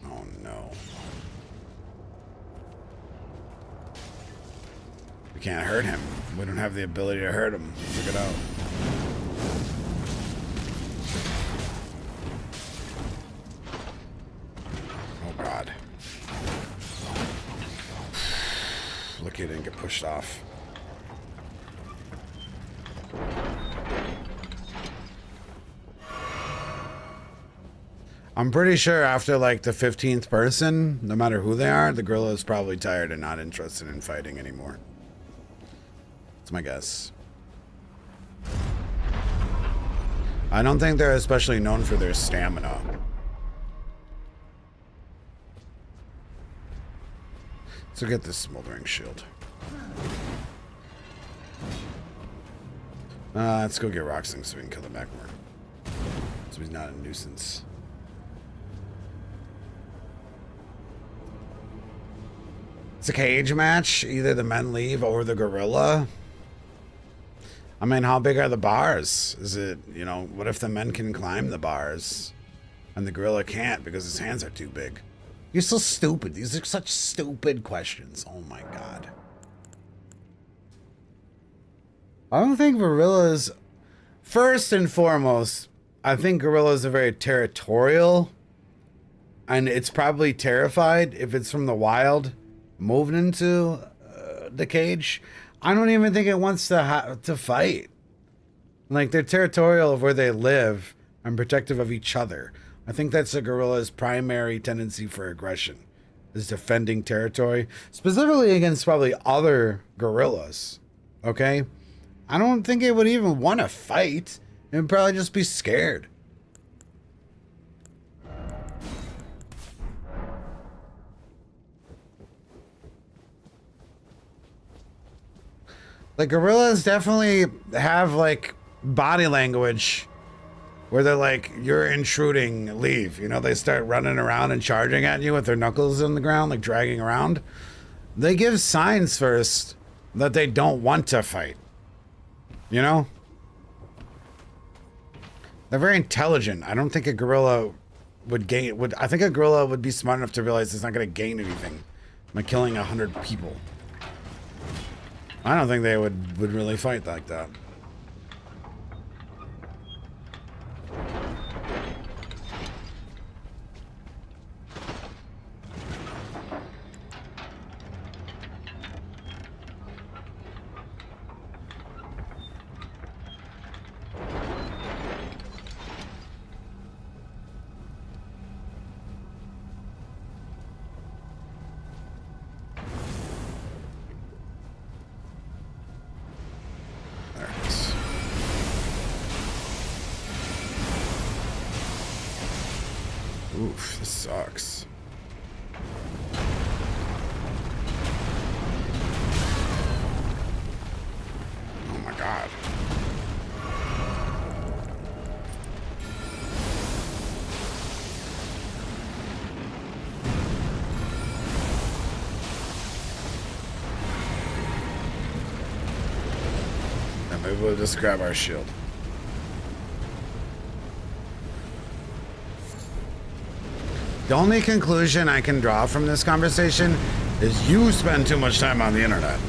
Oh no. We can't hurt him. We don't have the ability to hurt him. Check it out. Oh god. Lucky I didn't get pushed off. I'm pretty sure after like the 15th person, no matter who they are, the gorilla is probably tired and not interested in fighting anymore. That's my guess. I don't think they're especially known for their stamina. So get this smoldering shield. Let's go get Roxing so we can kill the back more. So he's not a nuisance. It's a cage match. Either the men leave or the gorilla. I mean, how big are the bars? Is it, you know, what if the men can climb the bars and the gorilla can't because his hands are too big? You're so stupid. These are such stupid questions. Oh my god. I don't think gorillas, first and foremost, I think gorillas are very territorial, and it's probably terrified if it's from the wild moving into the cage. I don't even think it wants to fight. Like, they're territorial of where they live and protective of each other. I think that's a gorilla's primary tendency for aggression, is defending territory, specifically against probably other gorillas. Okay? I don't think it would even want to fight. It would probably just be scared. Like, gorillas definitely have, like, body language where they're like, you're intruding, leave. You know, they start running around and charging at you with their knuckles on the ground, like dragging around. They give signs first that they don't want to fight. You know? They're very intelligent. I don't think a gorilla I think a gorilla would be smart enough to realize it's not going to gain anything by killing 100 people. I don't think they would really fight like that. Oof, this sucks. Oh my god. And maybe we'll just grab our shield. The only conclusion I can draw from this conversation is you spend too much time on the internet.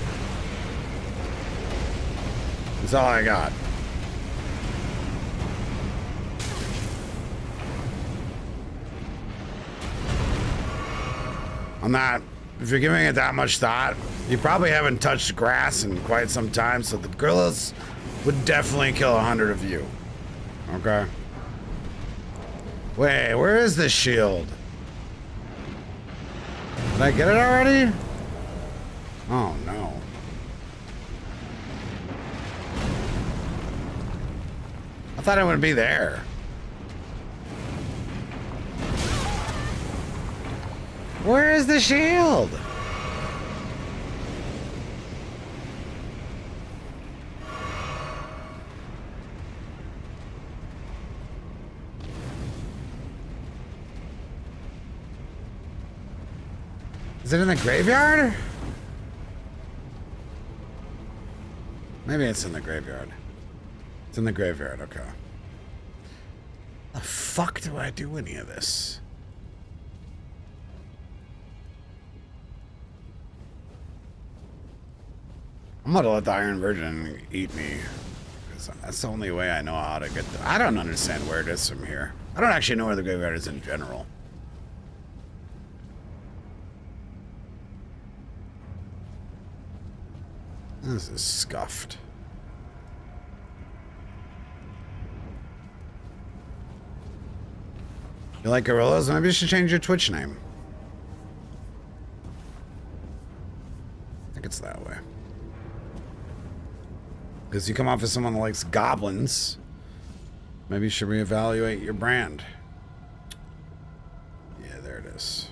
That's all I got. I'm not, if you're giving it that much thought, you probably haven't touched grass in quite some time, so the gorillas would definitely kill 100 of you. Okay? Wait, where is this shield? Did I get it already? Oh no. I thought it would be there. Where is the shield? Is it in the graveyard? Maybe it's in the graveyard. It's in the graveyard, okay. The fuck do I do any of this? I'm gonna let the Iron Virgin eat me. Because that's the only way I know how to get there. I don't understand where it is from here. I don't actually know where the graveyard is in general. This is scuffed. You like gorillas? Maybe you should change your Twitch name. I think it's that way. Because you come off as someone that likes goblins. Maybe you should reevaluate your brand. Yeah, there it is.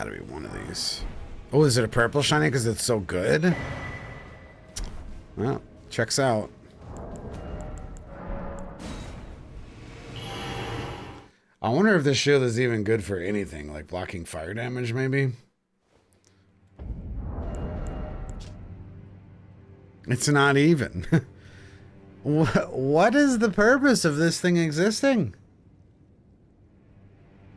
gotta be one of these. Oh, is it a purple shiny because it's so good? Well, checks out. I wonder if this shield is even good for anything, like blocking fire damage, maybe? It's not even. What is the purpose of this thing existing?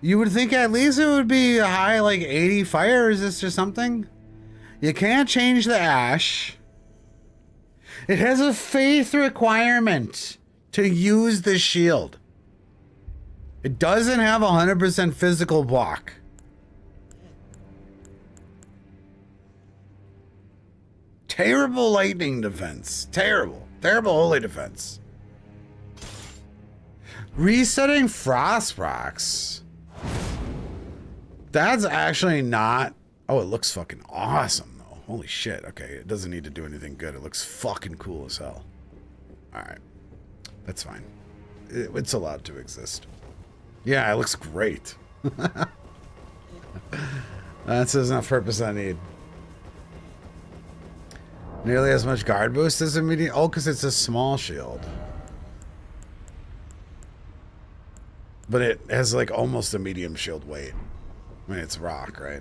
You would think at least it would be a high, like 80 fire resist or something. You can't change the ash. It has a faith requirement to use the shield. It doesn't have 100% physical block. Terrible lightning defense. Terrible. Terrible holy defense. Resetting frost rocks. That's actually not... Oh, it looks fucking awesome, though. Holy shit. Okay, it doesn't need to do anything good. It looks fucking cool as hell. Alright. That's fine. It's allowed to exist. Yeah, it looks great. That's enough purpose I need. Nearly as much guard boost as a medium... Oh, because it's a small shield. But it has like almost a medium shield weight. I mean, it's rock, right?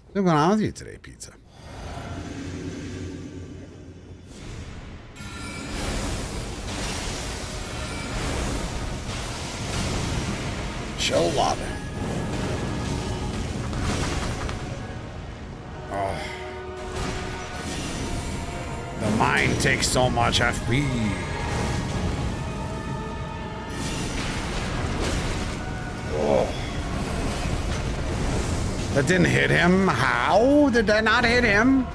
What's going on with you today, pizza? Shell lava. Oh. The mine takes so much FP. Oh. That didn't hit him? How did that not hit him?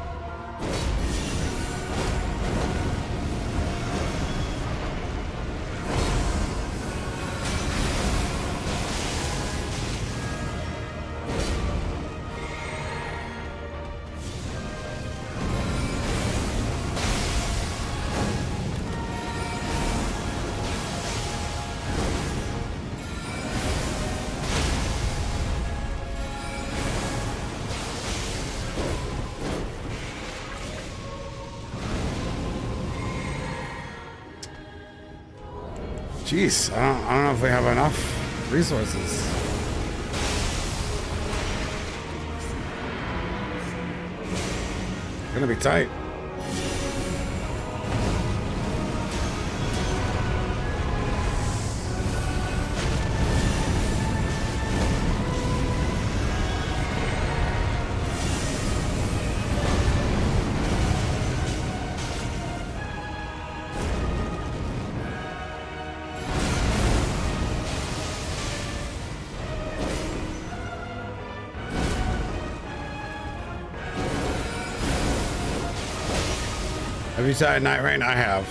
Jeez, I don't know if we have enough resources. Gonna be tight. Have you tried Night Rain? I have.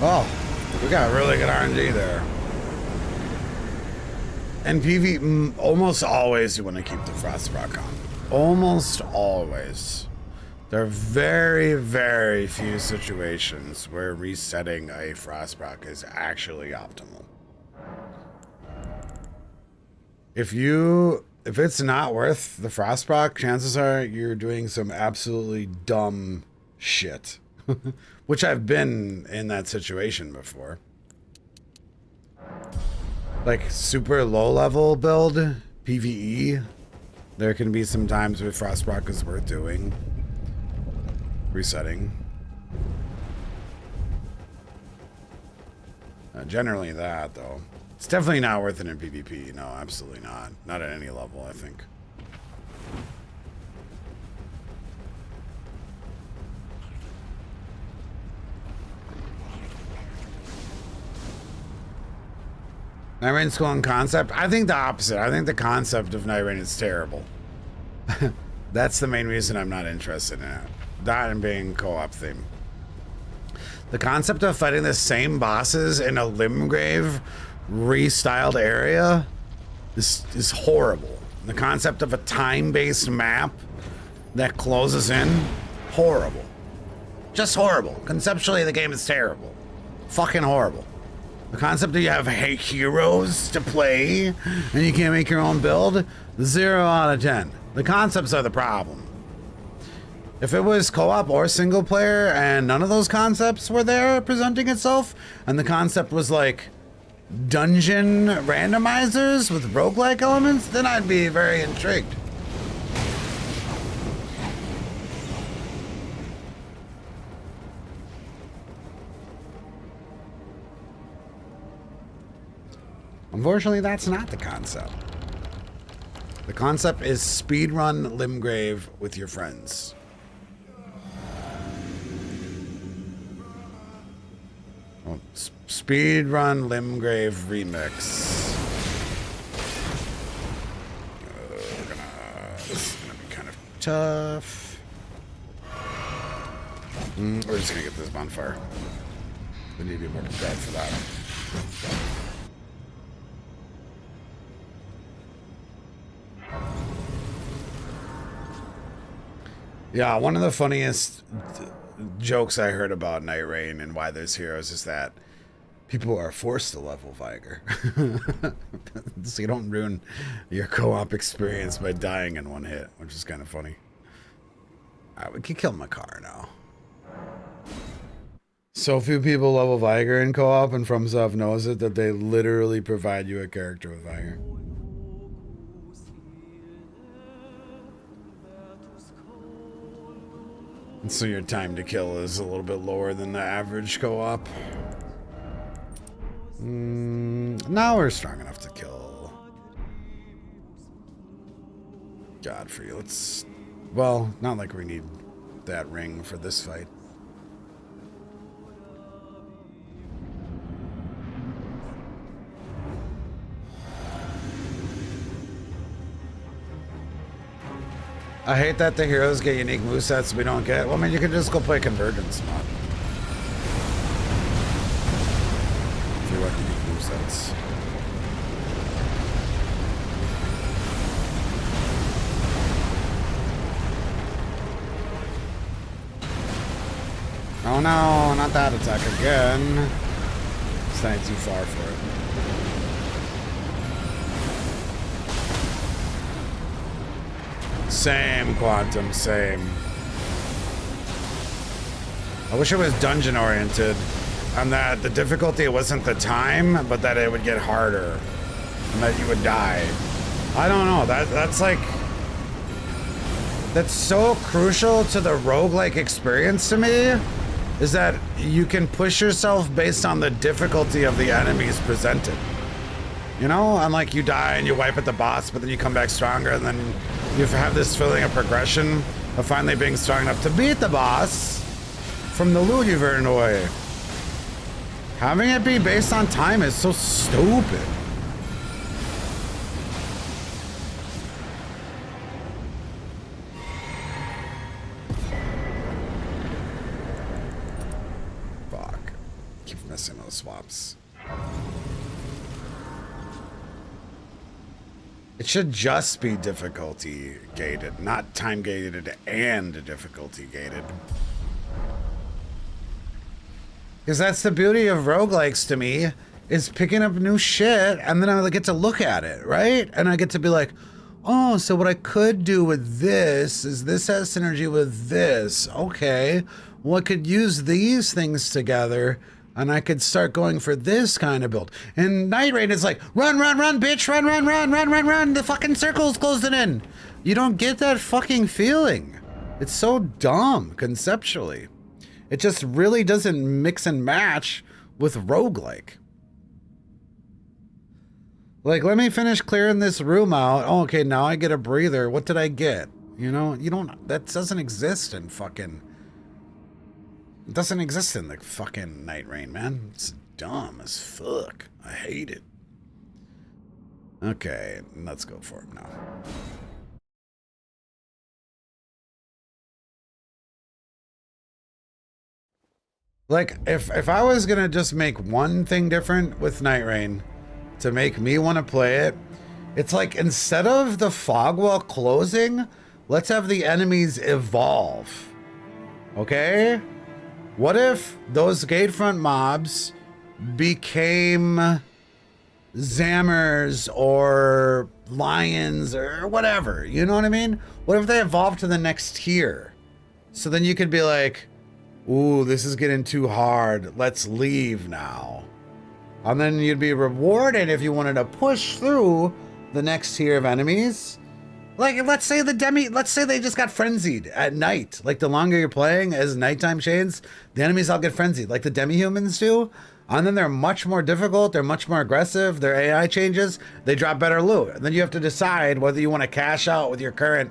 Oh, we got really good RNG there. And PV, almost always you want to keep the frost rock on. Almost always. There are very, very few situations where resetting a frost rock is actually optimal. If it's not worth the frost rock, chances are you're doing some absolutely dumb shit. Which I've been in that situation before. like super low level build, PvE, there can be some times with Frostbrock is worth doing. Resetting. Generally that, though. It's definitely not worth it in PvP. No, absolutely not. Not at any level, I think. Night Rain School and concept? I think the opposite. I think the concept of Night Rain is terrible. That's the main reason I'm not interested in it. That and being co-op theme. The concept of fighting the same bosses in a Limgrave restyled area is horrible. The concept of a time-based map that closes in, horrible. Just horrible. Conceptually, the game is terrible. Fucking horrible. The concept that you have heroes to play and you can't make your own build, 0 out of 10. The concepts are the problem. If it was co-op or single player and none of those concepts were there presenting itself, and the concept was like dungeon randomizers with roguelike elements, then I'd be very intrigued. Unfortunately, that's not the concept. The concept is speedrun Limgrave with your friends. Well, speedrun Limgrave remix. This is gonna be kind of tough. We're just gonna get this bonfire. We need to be more prepared for that. Yeah, one of the funniest jokes I heard about Night Rain and why there's heroes is that people are forced to level Viger. So you don't ruin your co-op experience by dying in one hit, which is kind of funny. Alright, we can kill Makar now. So few people level Viger in co-op, and FromSoft knows it, that they literally provide you a character with Viger. And so your time to kill is a little bit lower than the average co-op. Now we're strong enough to kill Godfrey. Let's... Well, not like we need that ring for this fight. I hate that the heroes get unique movesets we don't get. Well, I mean, you can just go play Convergence mod. If you want unique movesets. Oh no, not that attack again. It's not too far for it. Same, Quantum, same. I wish it was dungeon oriented and that the difficulty wasn't the time, but that it would get harder and that you would die. I don't know, that's like... That's so crucial to the roguelike experience to me, is that you can push yourself based on the difficulty of the enemies presented. You know, and like you die and you wipe at the boss, but then you come back stronger, and then you have this feeling of progression of finally being strong enough to beat the boss from the loot you've earned away. Having it be based on time is so stupid. Fuck. Keep missing those swaps. It should just be difficulty gated, not time gated and difficulty gated. Because that's the beauty of roguelikes to me, is picking up new shit and then I get to look at it, right? And I get to be like, oh, so what I could do with this is this has synergy with this. Okay, well, I could use these things together and I could start going for this kind of build. And Night Rain is like, run, run, run, bitch, run, run, run, run, run, run. The fucking circle's closing in. You don't get that fucking feeling. It's so dumb conceptually. It just really doesn't mix and match with roguelike. Like, let me finish clearing this room out. Oh, okay, now I get a breather. What did I get? You know, you don't, that doesn't exist in fucking, it doesn't exist in the fucking Night Rain, man. It's dumb as fuck. I hate it. Okay, let's go for it now. Like, if I was gonna just make one thing different with Night Rain to make me want to play it, it's like, instead of the fog wall closing, let's have the enemies evolve. Okay? What if those gatefront mobs became Zammers or Lions or whatever? You know what I mean? What if they evolved to the next tier? So then you could be like, ooh, this is getting too hard. Let's leave now. And then you'd be rewarded if you wanted to push through the next tier of enemies. Like, let's say they just got frenzied at night. Like, the longer you're playing as nighttime shades, the enemies all get frenzied, like the demi-humans do. And then they're much more difficult, they're much more aggressive, their AI changes, they drop better loot. And then you have to decide whether you want to cash out with your current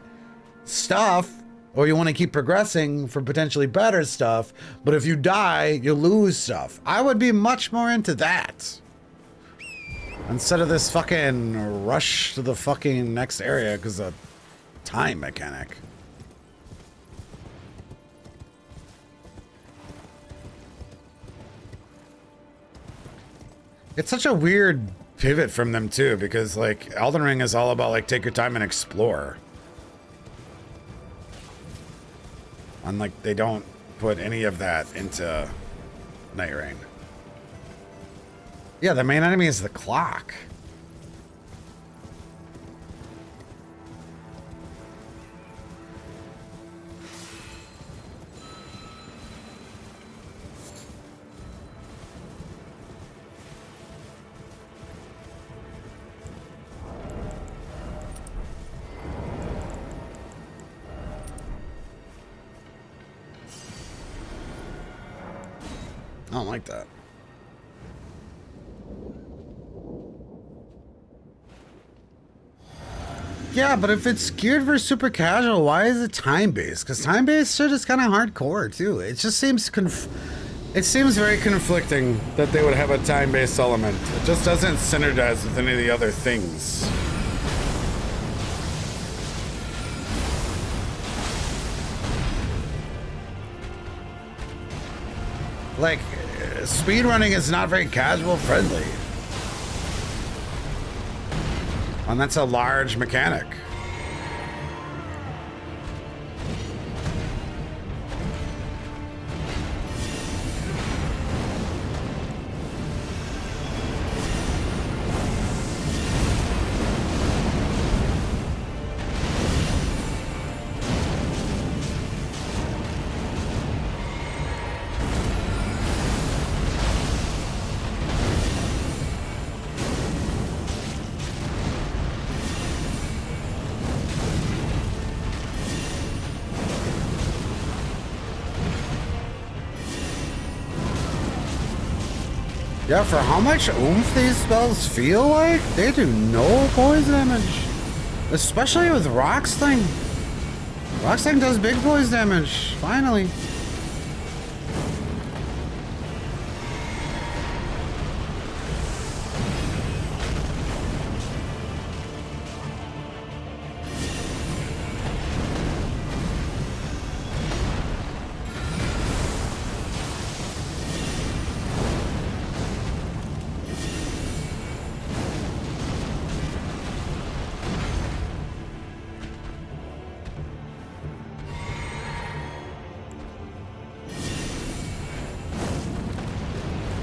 stuff, or you want to keep progressing for potentially better stuff. But if you die, you lose stuff. I would be much more into that, instead of this fucking rush to the fucking next area because of time mechanic. It's such a weird pivot from them too, because like Elden Ring is all about like take your time and explore. And like they don't put any of that into Night Rain. Yeah, the main enemy is the clock. I don't like that. Yeah, but if it's geared for super casual, why is it time-based? Because time-based shit is kind of hardcore, too. It just seems it seems very conflicting that they would have a time-based element. It just doesn't synergize with any of the other things. Like, speedrunning is not very casual friendly. And that's a large mechanic. Yeah, for how much oomph these spells feel like, they do no poison damage. Especially with Rocksling. Rocksling does big poison damage, finally.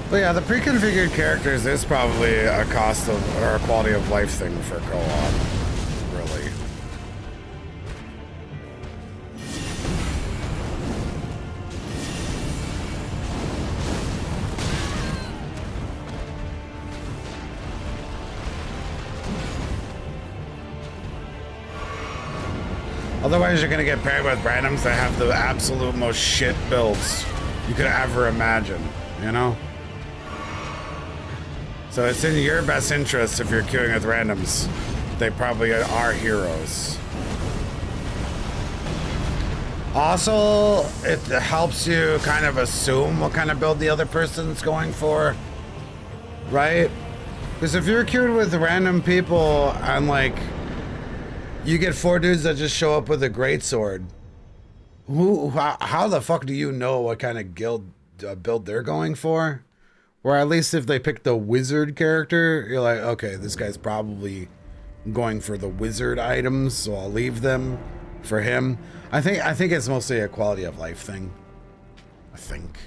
But yeah, the pre-configured characters is probably a cost of, or a quality of life thing for co-op, really. Otherwise, you're gonna get paired with randoms that have the absolute most shit builds you could ever imagine, you know? So it's in your best interest if you're queuing with randoms. They probably are heroes. Also, it helps you kind of assume what kind of build the other person's going for, right? Because if you're queued with random people and like, you get 4 dudes that just show up with a greatsword, how the fuck do you know what kind of guild build they're going for? Or at least if they pick the wizard character, you're like, okay, this guy's probably going for the wizard items, so I'll leave them for him. I think it's mostly a quality of life thing. I think.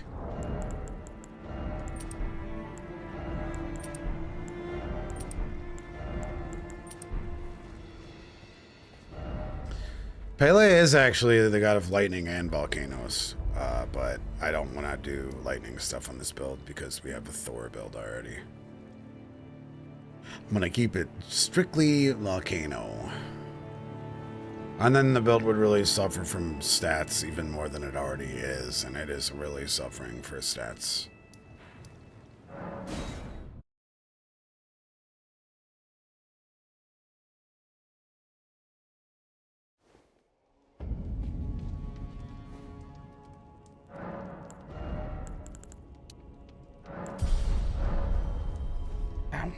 Pele is actually the god of lightning and volcanoes, but I don't want to do lightning stuff on this build because we have a Thor build already. I'm gonna keep it strictly volcano. And then the build would really suffer from stats even more than it already is, and it is really suffering for stats. Ow.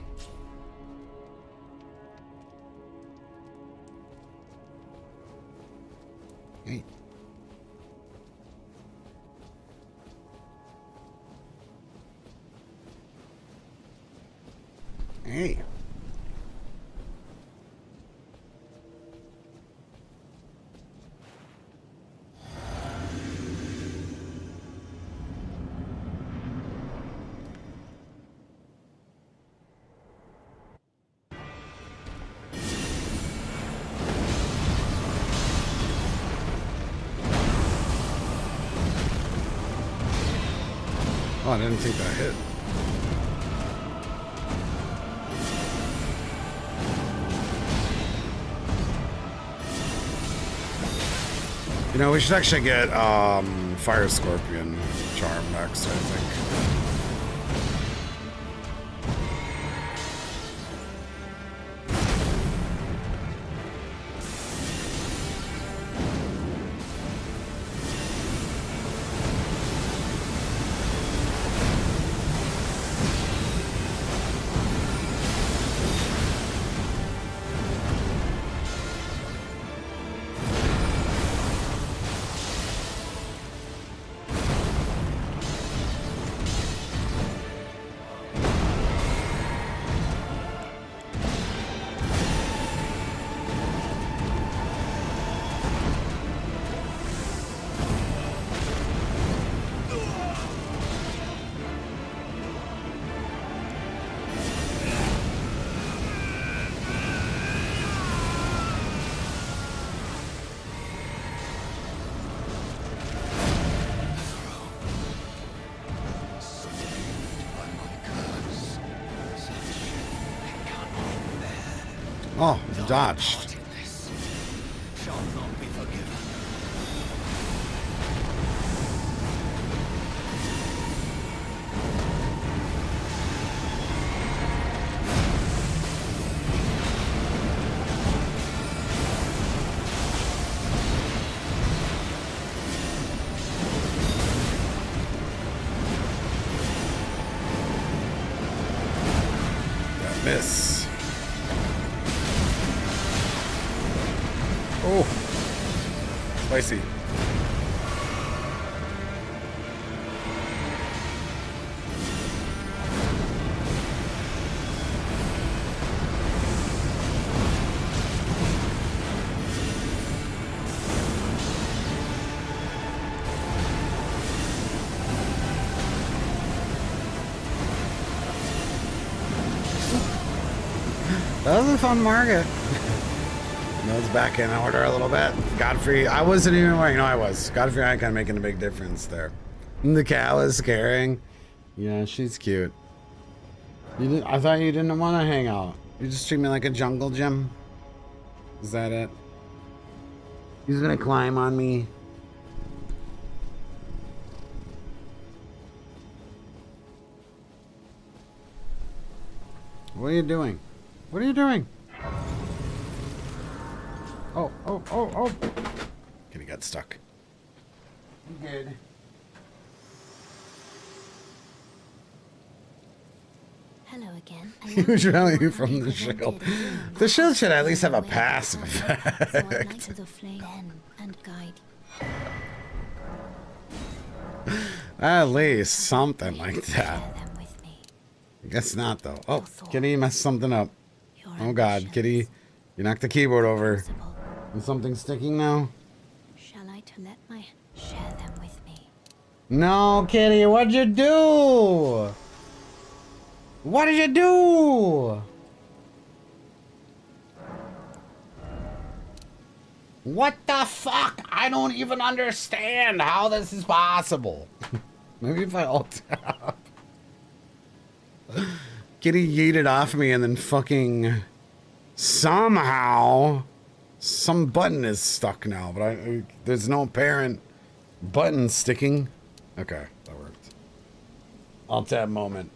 Hey. Hey. Oh, I didn't think that hit. You know, we should actually get Fire Scorpion Charm next, I think. Oh, dodged. Miss. Oh, spicy. That was a fun market. Nose back in order a little bit. Godfrey, I wasn't even wearing. No, I was. Godfrey Icon making a big difference there. And the cow is scaring. Yeah, she's cute. I thought you didn't want to hang out. You just treat me like a jungle gym. Is that it? He's gonna climb on me. What are you doing? What are you doing? Oh, oh, oh, oh. Kitty got stuck. You good. Hello again. Huge value from the shield. The shield should at least have a passive effect. At least something like that. I guess not, though. Oh, Kitty messed something up. Oh, God. Kitty, you knocked the keyboard over. Is something sticking now? Shall I let my share them with me? No, Kitty, what'd you do? What did you do? What the fuck? I don't even understand how this is possible. Maybe if I alt tab. Kitty yeeted off me and then fucking somehow some button is stuck now, but there's no apparent button sticking. Okay, that worked. Alt tab moment.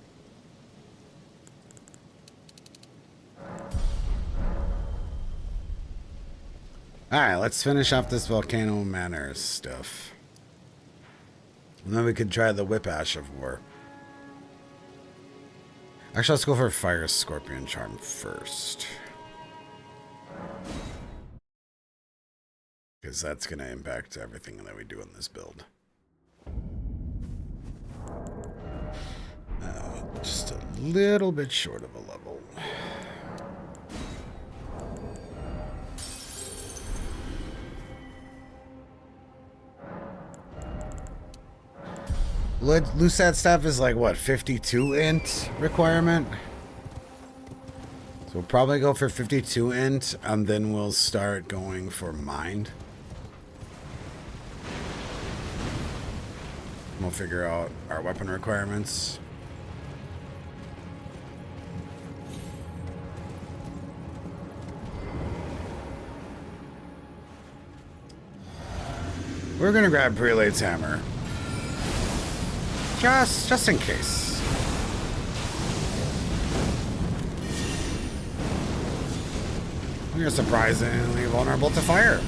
Alright, let's finish off this Volcano Manor stuff. And then we could try the Whip Ash of War. Actually, let's go for Fire Scorpion Charm first. Because that's going to impact everything that we do in this build. Just a little bit short of a level. Lucet staff is like, what, 52 int requirement? So we'll probably go for 52 int, and then we'll start going for mind. We'll figure out our weapon requirements. We're gonna grab Prelate's Hammer. Just in case. You're surprisingly vulnerable to fire.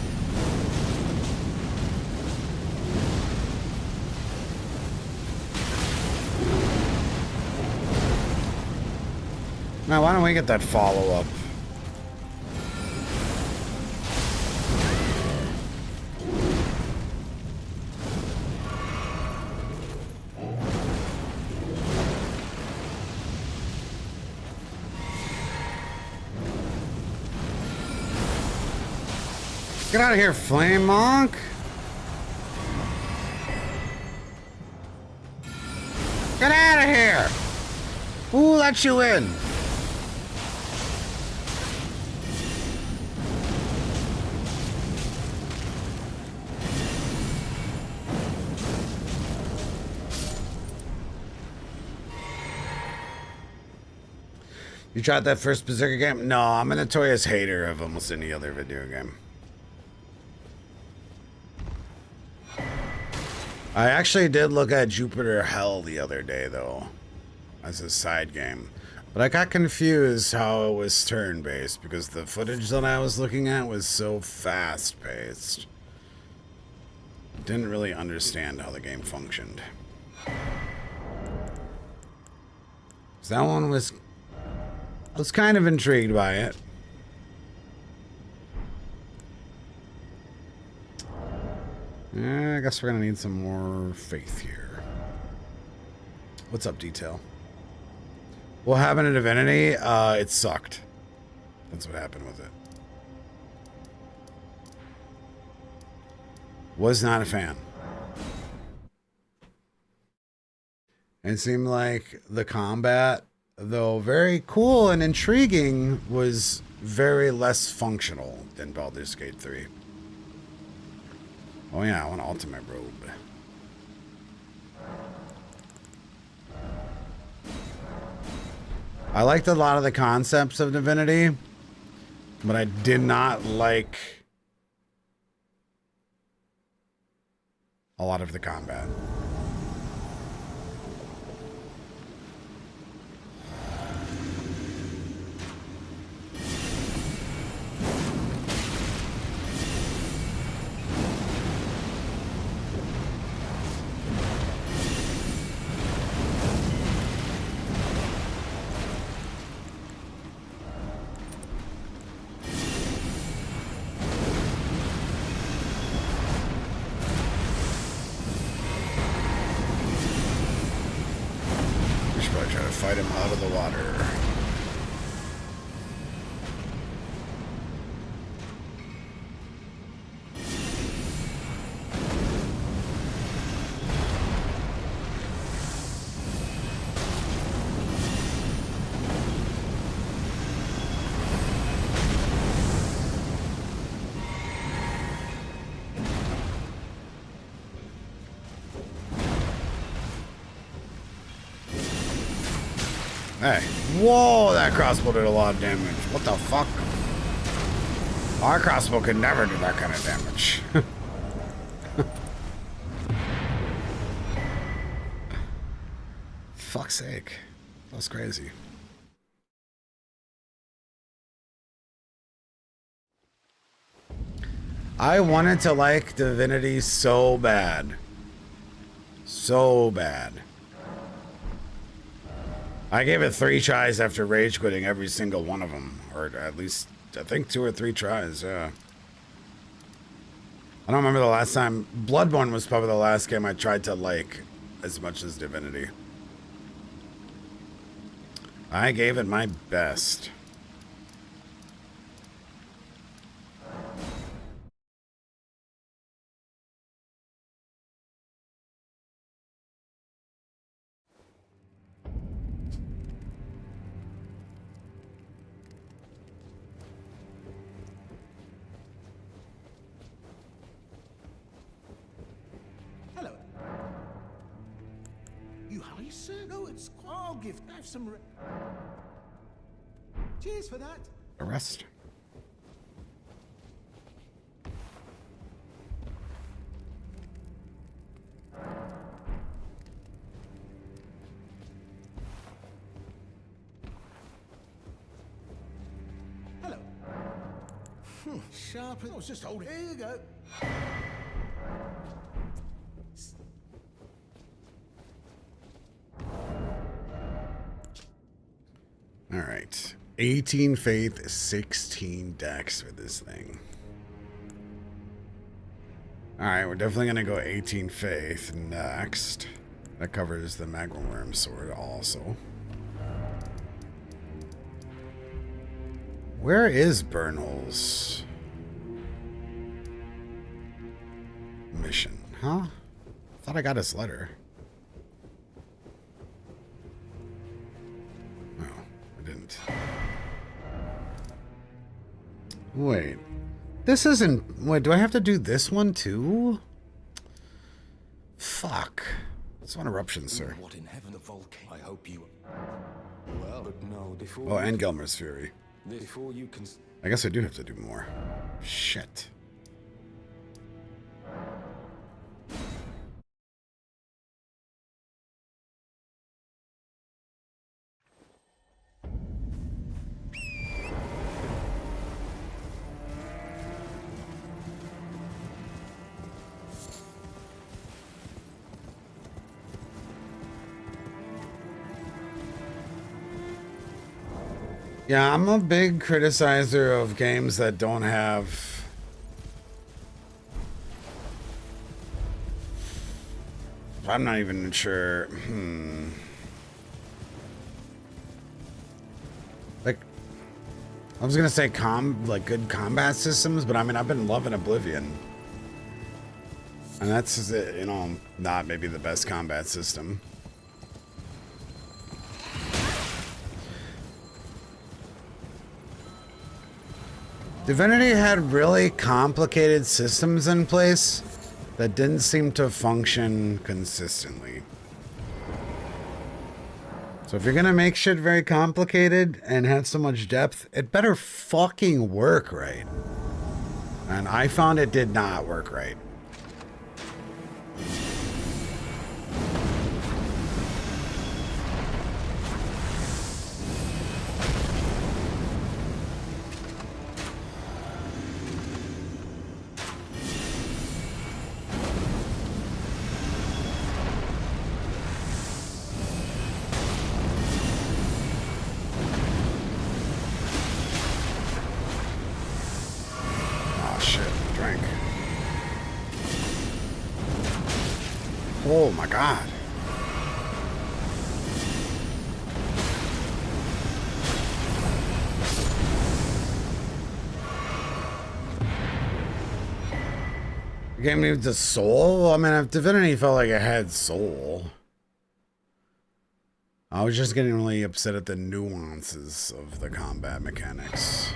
Now, why don't we get that follow-up? Get out of here, Flame Monk! Get out of here! Who let you in? You tried that first Berserker game? No, I'm a notorious hater of almost any other video game. I actually did look at Jupiter Hell the other day, though, as a side game. But I got confused how it was turn-based, because the footage that I was looking at was so fast-paced. Didn't really understand how the game functioned. So that one was... I was kind of intrigued by it. I guess we're gonna need some more faith here. What's up, Detail? What happened to Divinity? It sucked. That's what happened with it. Was not a fan. It seemed like the combat, though very cool and intriguing, was very less functional than Baldur's Gate 3. Oh yeah, I want Ultimate Robe. I liked a lot of the concepts of Divinity, but I did not like a lot of the combat. Fight him out of the water. Hey, whoa, that crossbow did a lot of damage. What the fuck? Our crossbow could never do that kind of damage. Fuck's sake. That's crazy. I wanted to like Divinity so bad. So bad. I gave it 3 tries after rage quitting every single one of them. Or at least, I think 2 or 3 tries, yeah. I don't remember the last time. Bloodborne was probably the last game I tried to like as much as Divinity. I gave it my best. Sir, no, it's. I'll have some. Cheers for that. Arrest. Hello. Sharp. I was just holding. Here you go. All right. 18 faith, 16 dex for this thing. All right, we're definitely going to go 18 faith next. That covers the magma worm sword also. Where is Bernal's mission? Huh? Thought I got his letter. No, I didn't. Wait. This isn't... Wait, do I have to do this one too? Fuck. It's one eruption, sir. What in heaven, the volcano? I hope you... Well, but no, before... Oh, and Gelmer's Fury. Before you can... I guess I do have to do more. Shit. Yeah, I'm a big criticizer of games that don't have... I'm not even sure. Like, I was gonna say good combat systems, but I mean, I've been loving Oblivion. And that's, you know, not maybe the best combat system. Divinity had really complicated systems in place that didn't seem to function consistently. So if you're gonna make shit very complicated and have so much depth, it better fucking work right. And I found it did not work right. shit, drink. Oh my god. The game needs a soul? I mean, if Divinity felt like it had soul. I was just getting really upset at the nuances of the combat mechanics.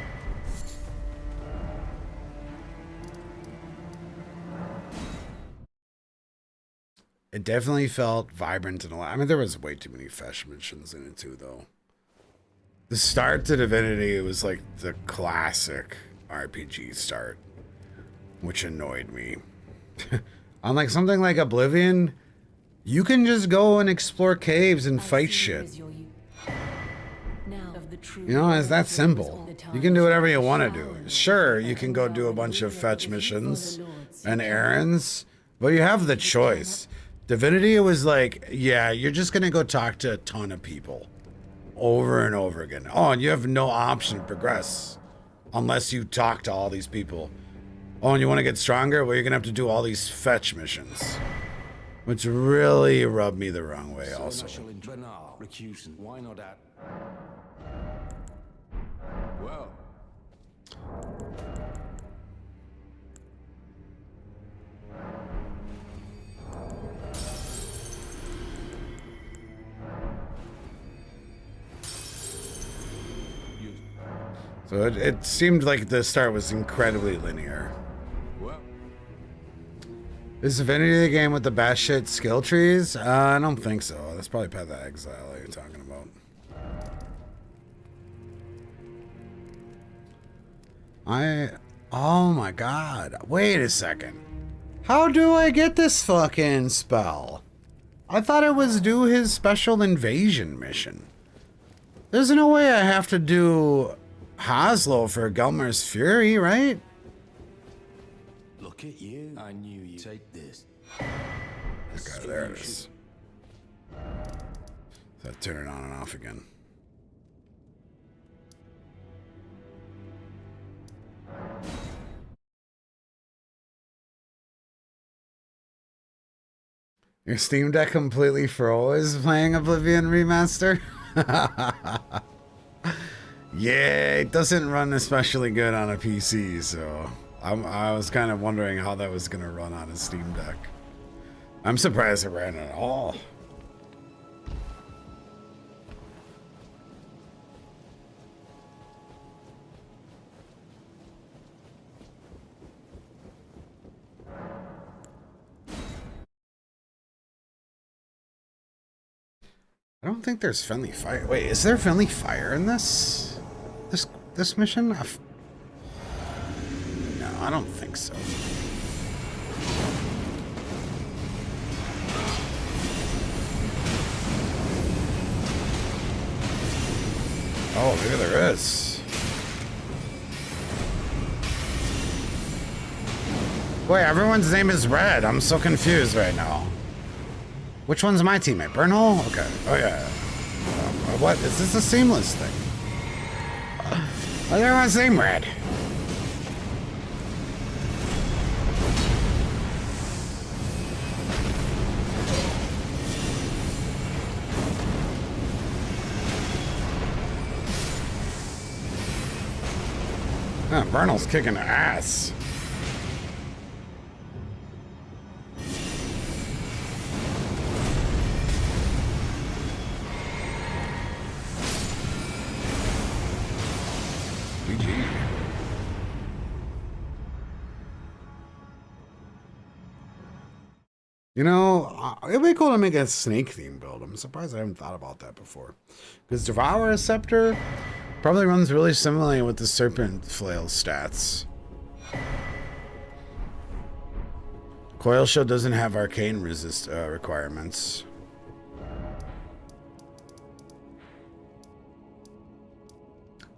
It definitely felt vibrant and alive. I mean, there was way too many fetch missions in it too, though. The start to Divinity, it was like the classic RPG start, which annoyed me. Unlike something like Oblivion, you can just go and explore caves and fight shit. You know, it's that simple. You can do whatever you want to do. Sure, you can go do a bunch of fetch missions and errands, but you have the choice. Divinity, it was like, yeah, you're just going to go talk to a ton of people over and over again. Oh, and you have no option to progress unless you talk to all these people. Oh, and you want to get stronger? Well, you're going to have to do all these fetch missions. Which really rubbed me the wrong way also. Why not at? Well. So it seemed like the start was incredibly linear. Well. Is Divinity the game with the batshit skill trees? I don't think so. That's probably Path of Exile that you're talking about. Oh my god. Wait a second. How do I get this fucking spell? I thought it was do his special invasion mission. There's no way I have to do Haslo for Gelmer's Fury, right? Look at you. I knew you'd take this. Okay, there it is. So turn it on and off again. Your Steam Deck completely froze playing Oblivion Remaster? Yeah, it doesn't run especially good on a PC, so I was kind of wondering how that was going to run on a Steam Deck. I'm surprised it ran at all. I don't think there's friendly fire. Wait, is there friendly fire in this mission? No, I don't think so. Oh, maybe there is. Wait, everyone's name is Red. I'm so confused right now. Which one's my teammate? Burnhole? Okay. Oh, yeah. What? Is this a seamless thing? Oh, everyone's name Red. Burnhole's kicking ass. You know, it'd be cool to make a snake theme build. I'm surprised I haven't thought about that before. Because Devour Scepter probably runs really similarly with the Serpent Flail stats. Coil Shield doesn't have arcane resist requirements.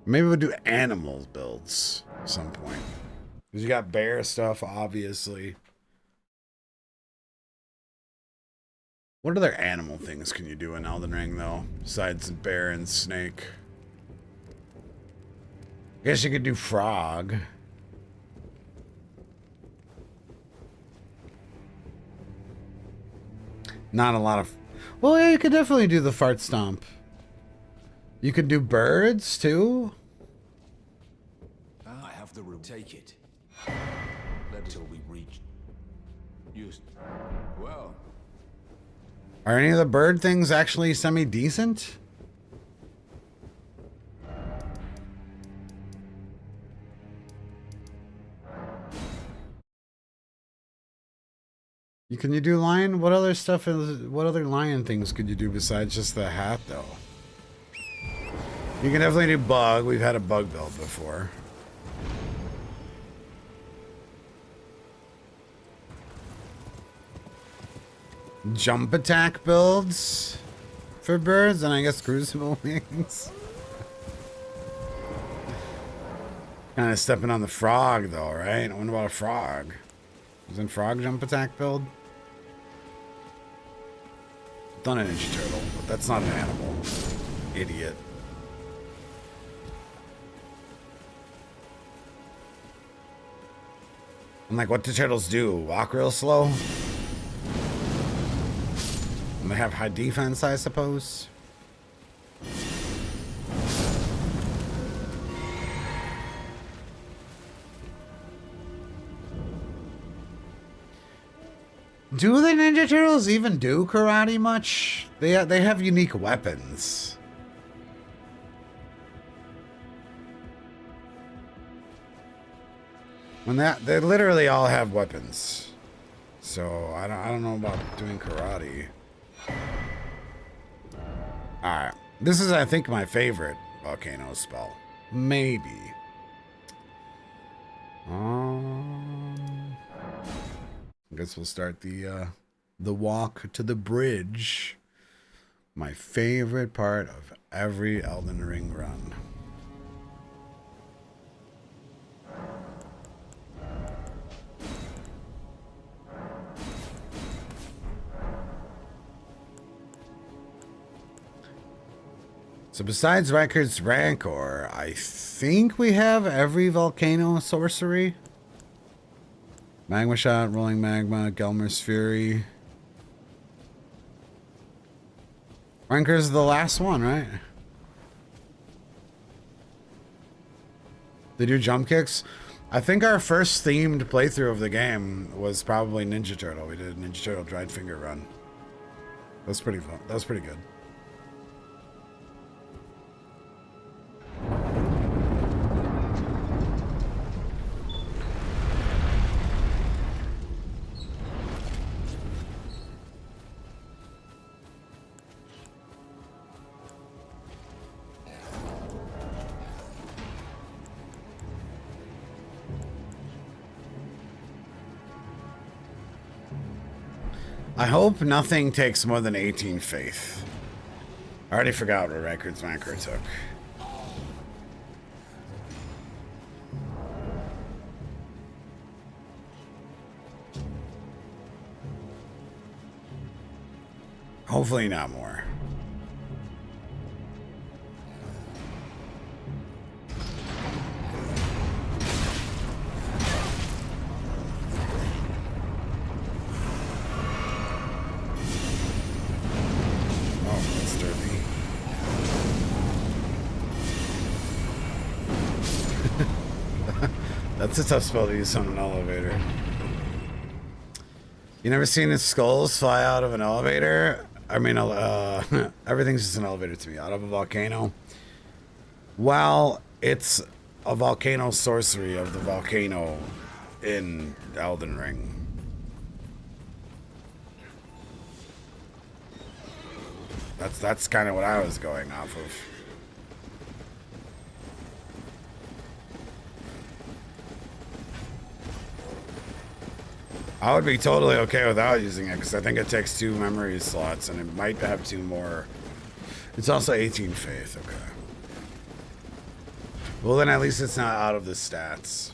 Maybe we'll do animal builds at some point. Because you got bear stuff, obviously. What other animal things can you do in Elden Ring, though? Besides bear and snake. I guess you could do frog. Not a lot of... Well, yeah, you could definitely do the fart stomp. You could do birds, too. I have the room. Take it. Let it till we reach. Used. Well. Are any of the bird things actually semi-decent? Can you do lion? What other stuff is... What other lion things could you do besides just the hat, though? You can definitely do bug. We've had a bug build before. Jump attack builds for birds, and I guess crucible wings. Kind of stepping on the frog, though, right? What about a frog? Isn't frog jump attack build? Done a Ninja Turtle, but that's not an animal. Idiot. And like, what do turtles do? Walk real slow? And they have high defense, I suppose. Do the Ninja Turtles even do karate much? They have unique weapons. When they literally all have weapons. So I don't know about doing karate. Alright. This is, I think, my favorite Volcano spell. Maybe. I guess we'll start the walk to the bridge. My favorite part of every Elden Ring run. So besides Reichard's Rancor, I think we have every Volcano sorcery. Magma Shot, Rolling Magma, Gelmer's Fury. Rancor's the last one, right? They do jump kicks? I think our first themed playthrough of the game was probably Ninja Turtle. We did Ninja Turtle Dried Finger Run. That was pretty fun. That was pretty good. I hope nothing takes more than 18 faith. I already forgot what Reichard's Rancor took. Hopefully not more. That's a tough spell to use on an elevator. You never seen his skulls fly out of an elevator? I mean, everything's just an elevator to me. Out of a volcano. Well, it's a volcano sorcery of the volcano in Elden Ring. That's kind of what I was going off of. I would be totally okay without using it because I think it takes 2 memory slots and it might have 2 more. It's also 18 faith, okay. Well, then at least it's not out of the stats.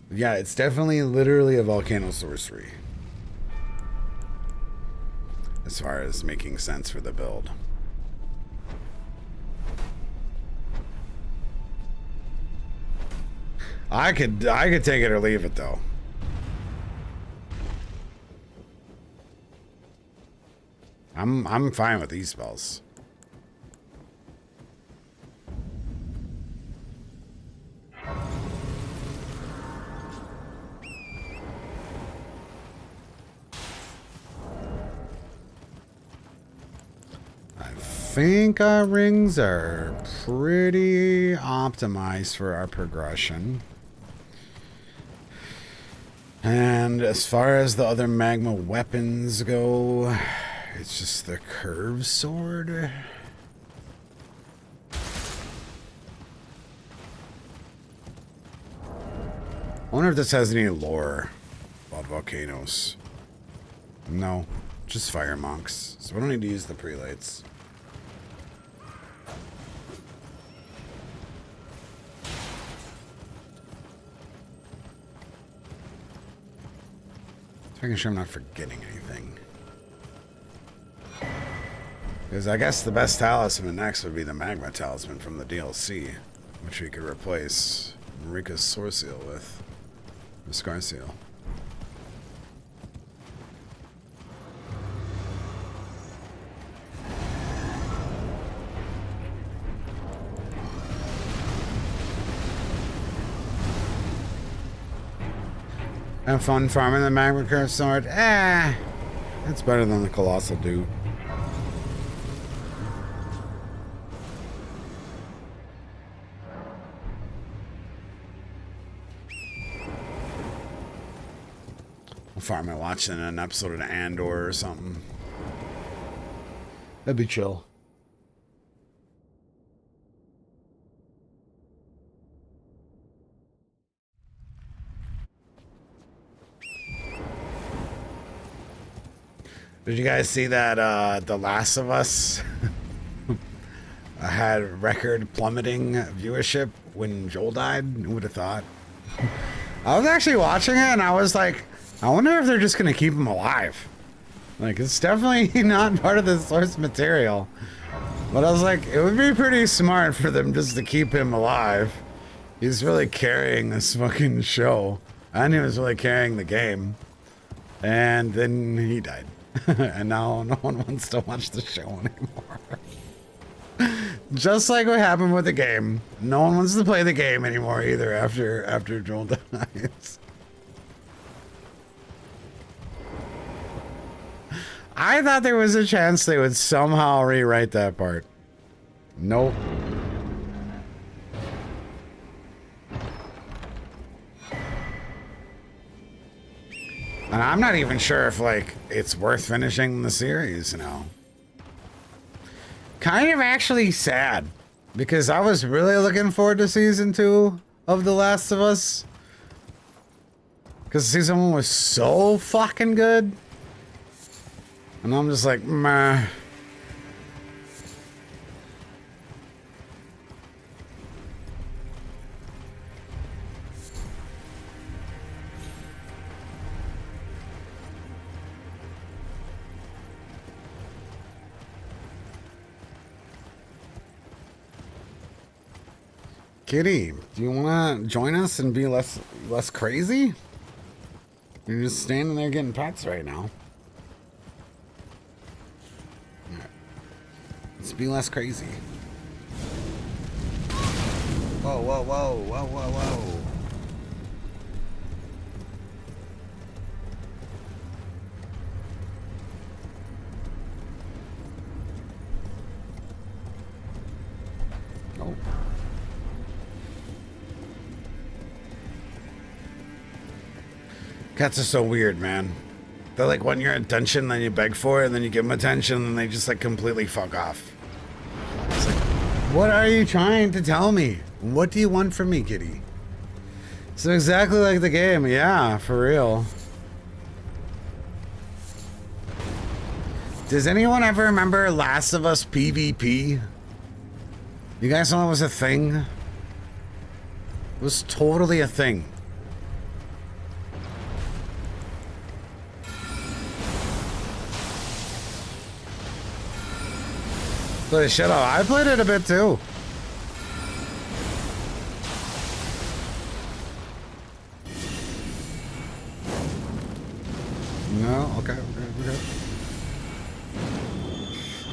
Yeah, it's definitely literally a volcano sorcery. As far as making sense for the build. I could take it or leave it though. I'm fine with these spells. I think our rings are pretty optimized for our progression. And as far as the other magma weapons go, it's just the curved sword. I wonder if this has any lore about volcanoes. No, just fire monks. So we don't need to use the prelates. Just making sure I'm not forgetting anything. Because I guess the best talisman next would be the magma talisman from the DLC, which we could replace Marika's sword seal with. The scar seal. Have fun farming the magma curve sword? It's better than the colossal dude. Farm it watching an episode of Andor or something. That'd be chill. Did you guys see that The Last of Us had record plummeting viewership when Joel died? Who would have thought? I was actually watching it and I was like, I wonder if they're just going to keep him alive. Like, it's definitely not part of the source material. But I was like, it would be pretty smart for them just to keep him alive. He's really carrying this fucking show. And he was really carrying the game. And then he died. And now no one wants to watch the show anymore. Just like what happened with the game. No one wants to play the game anymore either after Joel dies. I thought there was a chance they would somehow rewrite that part. Nope. And I'm not even sure if, like, it's worth finishing the series now. Kind of actually sad. Because I was really looking forward to season 2 of The Last of Us. Because season 1 was so fucking good. And I'm just like, meh. Kitty, do you want to join us and be less crazy? You're just standing there getting pets right now. Let's be less crazy. Whoa, whoa, whoa, whoa, whoa, whoa. Oh. Cats are so weird, man. They're like, want your attention, then you beg for it, and then you give them attention, and they just like completely fuck off. It's like, what are you trying to tell me? What do you want from me, kitty? So exactly like the game, yeah, for real. Does anyone ever remember Last of Us PvP? You guys know it was a thing? It was totally a thing. Play shit out. I played it a bit too.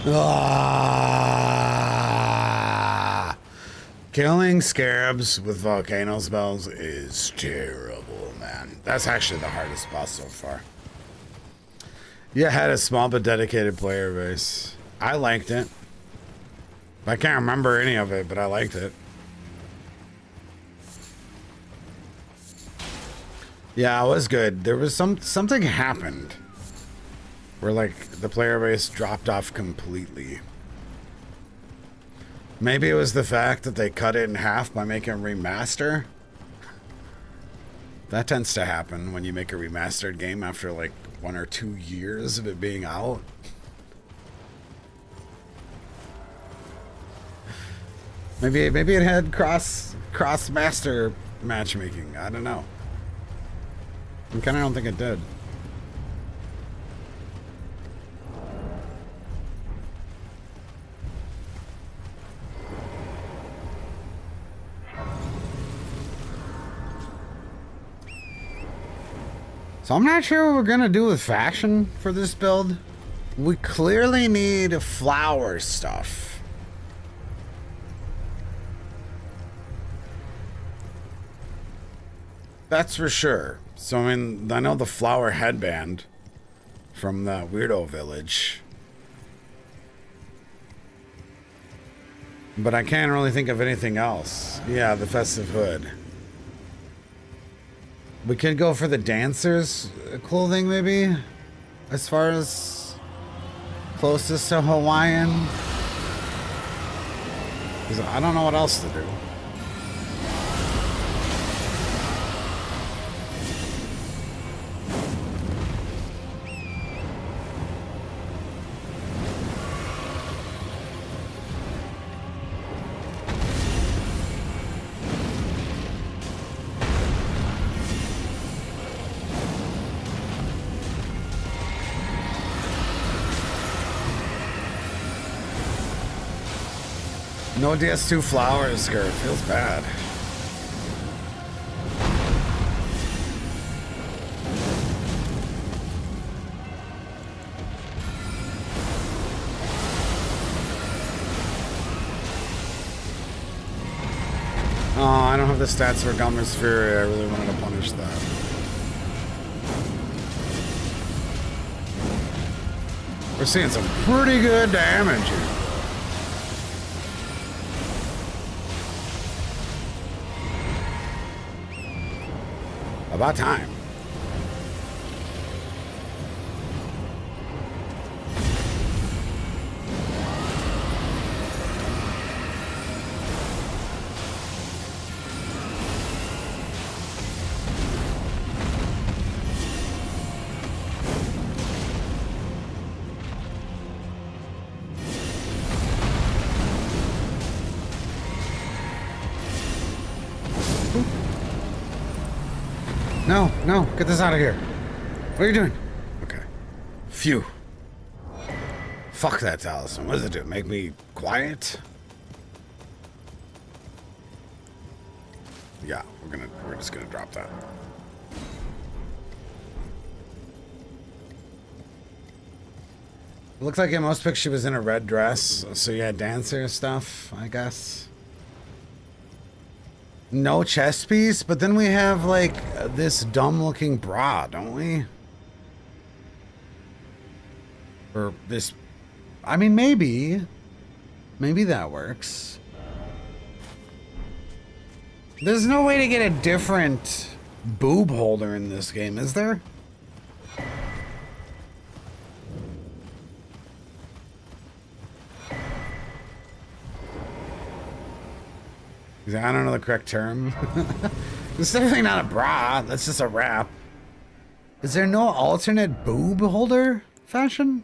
Ah, killing scarabs with volcano spells is terrible, man. That's actually the hardest boss so far. You had a small but dedicated player base. I liked it. I can't remember any of it, but I liked it. Yeah, it was good. There was something happened where like the player base dropped off completely. Maybe it was the fact that they cut it in half by making a remaster. That tends to happen when you make a remastered game after like 1 or 2 years of it being out. Maybe it had cross master matchmaking. I don't know. I kind of don't think it did. So I'm not sure what we're gonna do with faction for this build. We clearly need flower stuff. That's for sure. So I mean, I know the flower headband from the weirdo village, but I can't really think of anything else. Yeah, the festive hood. We could go for the dancers' clothing, maybe, as far as closest to Hawaiian. Because I don't know what else to do. No DS2 flowers skirt. Feels bad. Oh, I don't have the stats for Gummer's Fury. I really wanted to punish that. We're seeing some pretty good damage here. About time. No, no, get this out of here. What are you doing? Okay. Phew. Fuck that talisman. What does it do? Make me quiet? Yeah, we're just gonna drop that. It looks like in most pictures she was in a red dress, so you had dancer stuff, I guess. No chest piece, but then we have like this dumb looking bra, don't we? Or this, I mean, maybe that works. There's no way to get a different boob holder in this game, is there? I don't know the correct term. It's definitely not a bra. That's just a wrap. Is there no alternate boob holder fashion?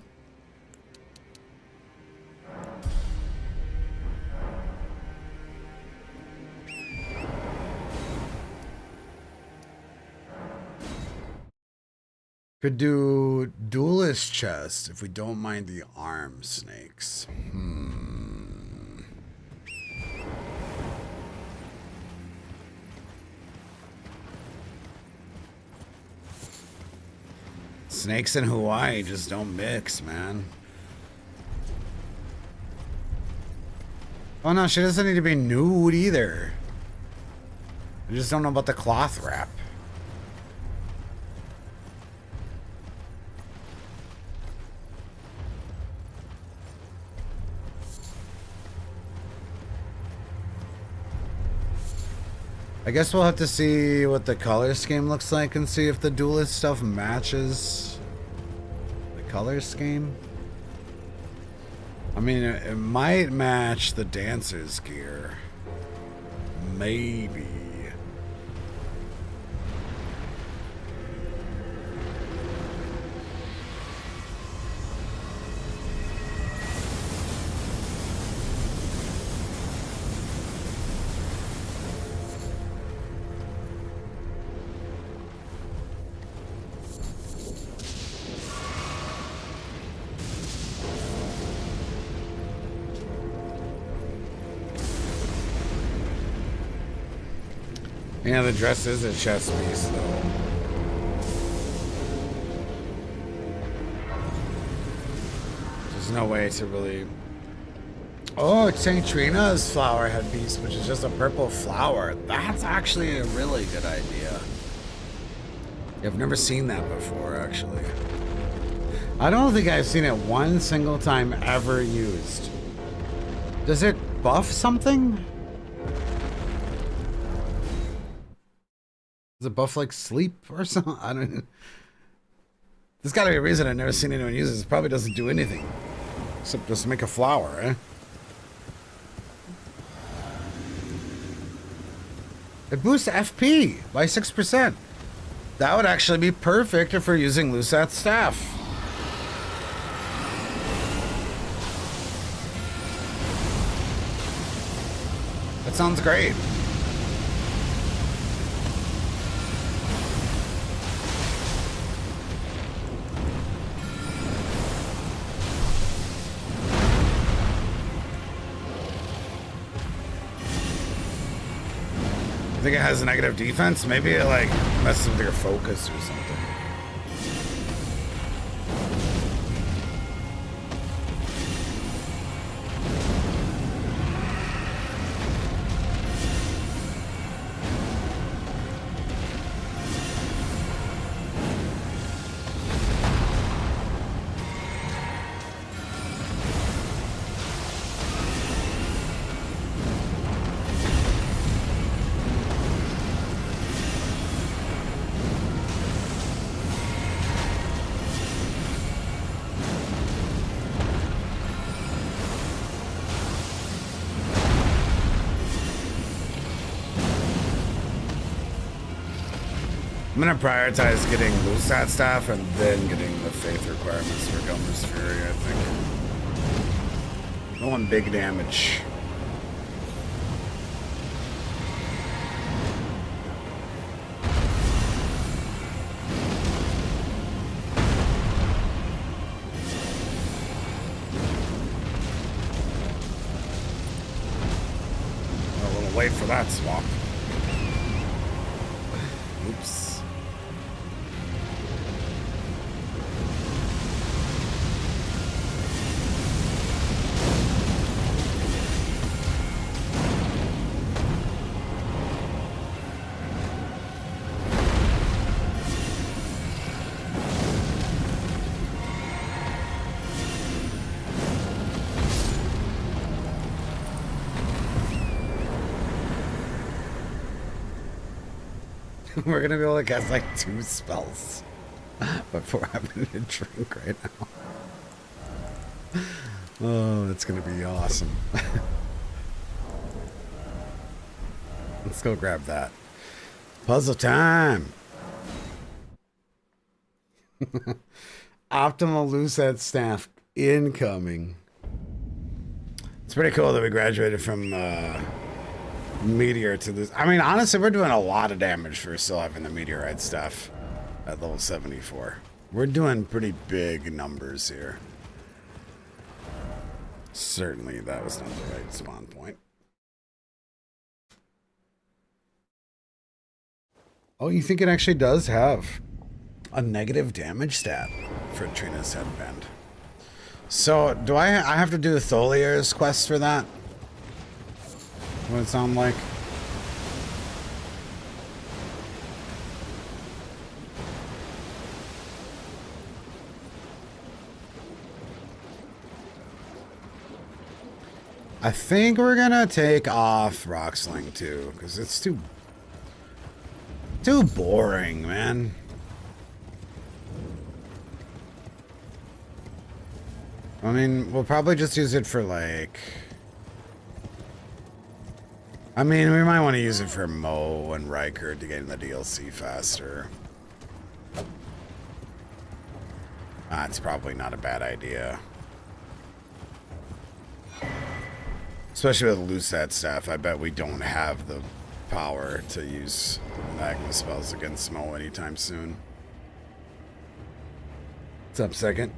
Could do duelist chest if we don't mind the arm snakes. Snakes in Hawaii just don't mix, man. Oh no, she doesn't need to be nude either. I just don't know about the cloth wrap. I guess we'll have to see what the color scheme looks like and see if the duelist stuff matches the color scheme. I mean, it might match the dancer's gear. Maybe. Yeah, the dress is a chess piece, though. There's no way to really... Oh, it's St. Trina's flower headpiece, which is just a purple flower. That's actually a really good idea. I've never seen that before, actually. I don't think I've seen it one single time ever used. Does it buff something? Does it buff like sleep or something? I don't know. There's gotta be a reason I've never seen anyone use it. It probably doesn't do anything. Except just make a flower, eh? It boosts FP by 6%. That would actually be perfect if we're using Lusat's staff. That sounds great. I think it has a negative defense. Maybe it like messes with your focus or something. I'm gonna prioritize getting Lusat staff and then getting the faith requirements for Gilmer's Fury, I think. I want big damage. A little late for that swap. Oops. We're gonna be able to cast like 2 spells before having to drink right now. Oh, that's gonna be awesome. Let's go grab that. Puzzle time! Optimal Lucet staff incoming. It's pretty cool that we graduated from Meteor to this. I mean, honestly, we're doing a lot of damage for still having the Meteorite stuff at level 74. We're doing pretty big numbers here. Certainly, that was not the right spawn point. Oh, you think it actually does have a negative damage stat for Trina's headband? So, do I have to do Tholier's quest for that? what it sounded like. I think we're gonna take off Rocksling too, because it's too boring, man. I mean, we'll probably just use it for like... I mean, we might want to use it for Mo and Riker to get in the DLC faster. That's probably not a bad idea. Especially with Lucet stuff, I bet we don't have the power to use magma spells against Mo anytime soon. What's up, second?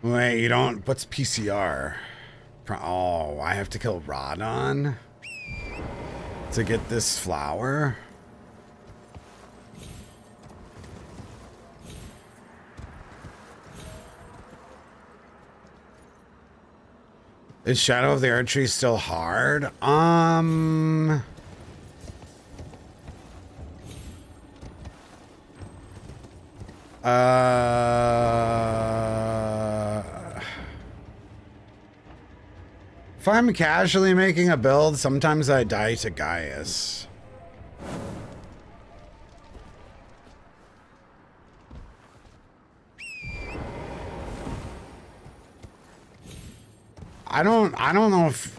Wait, you don't... What's PCR? Oh, I have to kill Radon to get this flower? Is Shadow of the Erdtree still hard? If I'm casually making a build, sometimes I die to Gaius. I don't know if...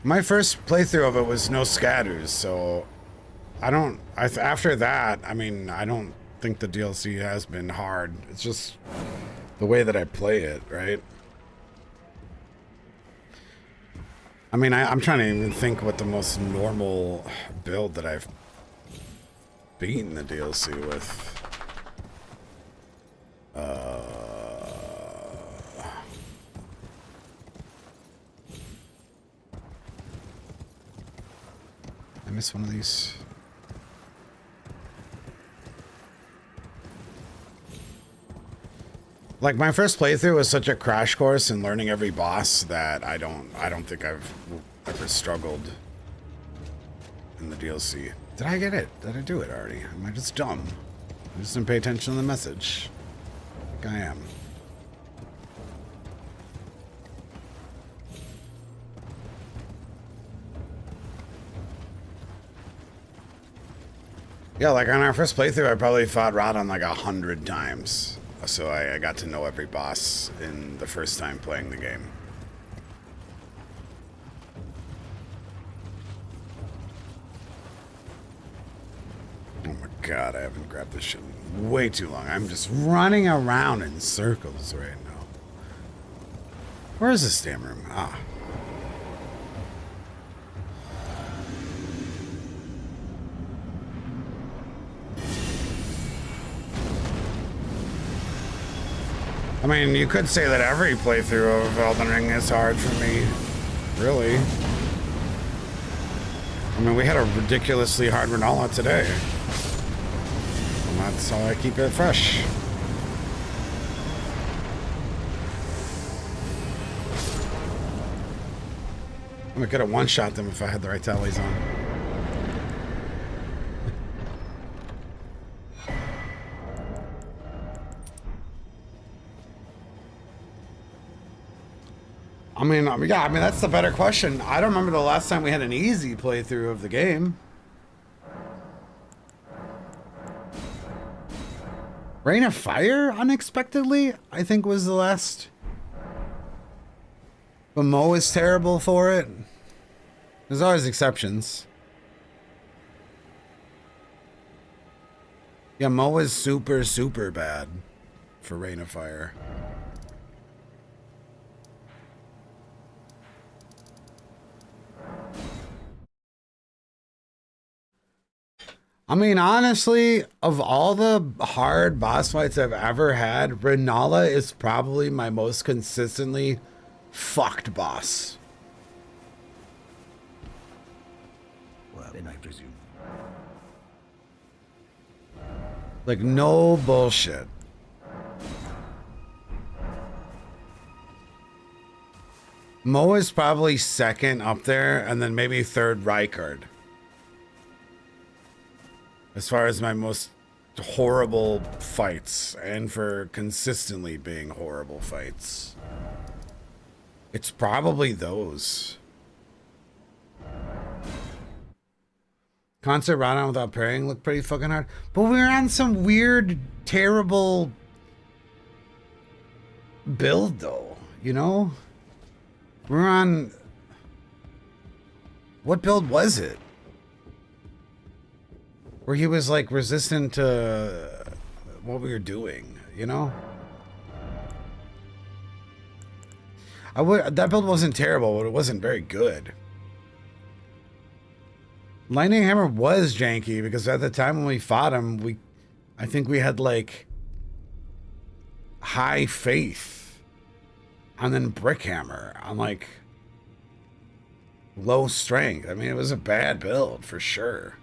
My first playthrough of it was no scatters, so... after that, I mean, I don't think the DLC has been hard. It's just the way that I play it, right? I mean, I'm trying to even think what the most normal build that I've beaten the DLC with. I missed one of these. Like, my first playthrough was such a crash course in learning every boss that I don't think I've ever struggled in the DLC. Did I get it? Did I do it already? Am I just dumb? I just didn't pay attention to the message. I think I am. Yeah, like on our first playthrough, I probably fought Radon like 100 times. So I got to know every boss in the first time playing the game. Oh my god, I haven't grabbed this shit in way too long. I'm just running around in circles right now. Where is this damn room? Ah. I mean, you could say that every playthrough of Elden Ring is hard for me. Really. I mean, we had a ridiculously hard Renala today. And that's how I keep it fresh. I could have one-shot them if I had the right tallies on. I mean, yeah, I mean, that's the better question. I don't remember the last time we had an easy playthrough of the game. Rain of Fire, unexpectedly, I think was the last. But Mo is terrible for it. There's always exceptions. Yeah, Mo is super, super bad for Rain of Fire. I mean, honestly, of all the hard boss fights I've ever had, Renala is probably my most consistently fucked boss. Well, then I presume. Like, no bullshit. Mo is probably second up there, and then maybe third Rykard. As far as my most horrible fights, and for consistently being horrible fights. It's probably those. Concert Run without parrying looked pretty fucking hard. But we were on some weird, terrible build though, you know? We're on... What build was it? Where he was like resistant to what we were doing, you know? That build wasn't terrible, but it wasn't very good. Lightning Hammer was janky because at the time when we fought him, I think we had like high faith, and then Brick Hammer on like low strength. I mean, it was a bad build for sure.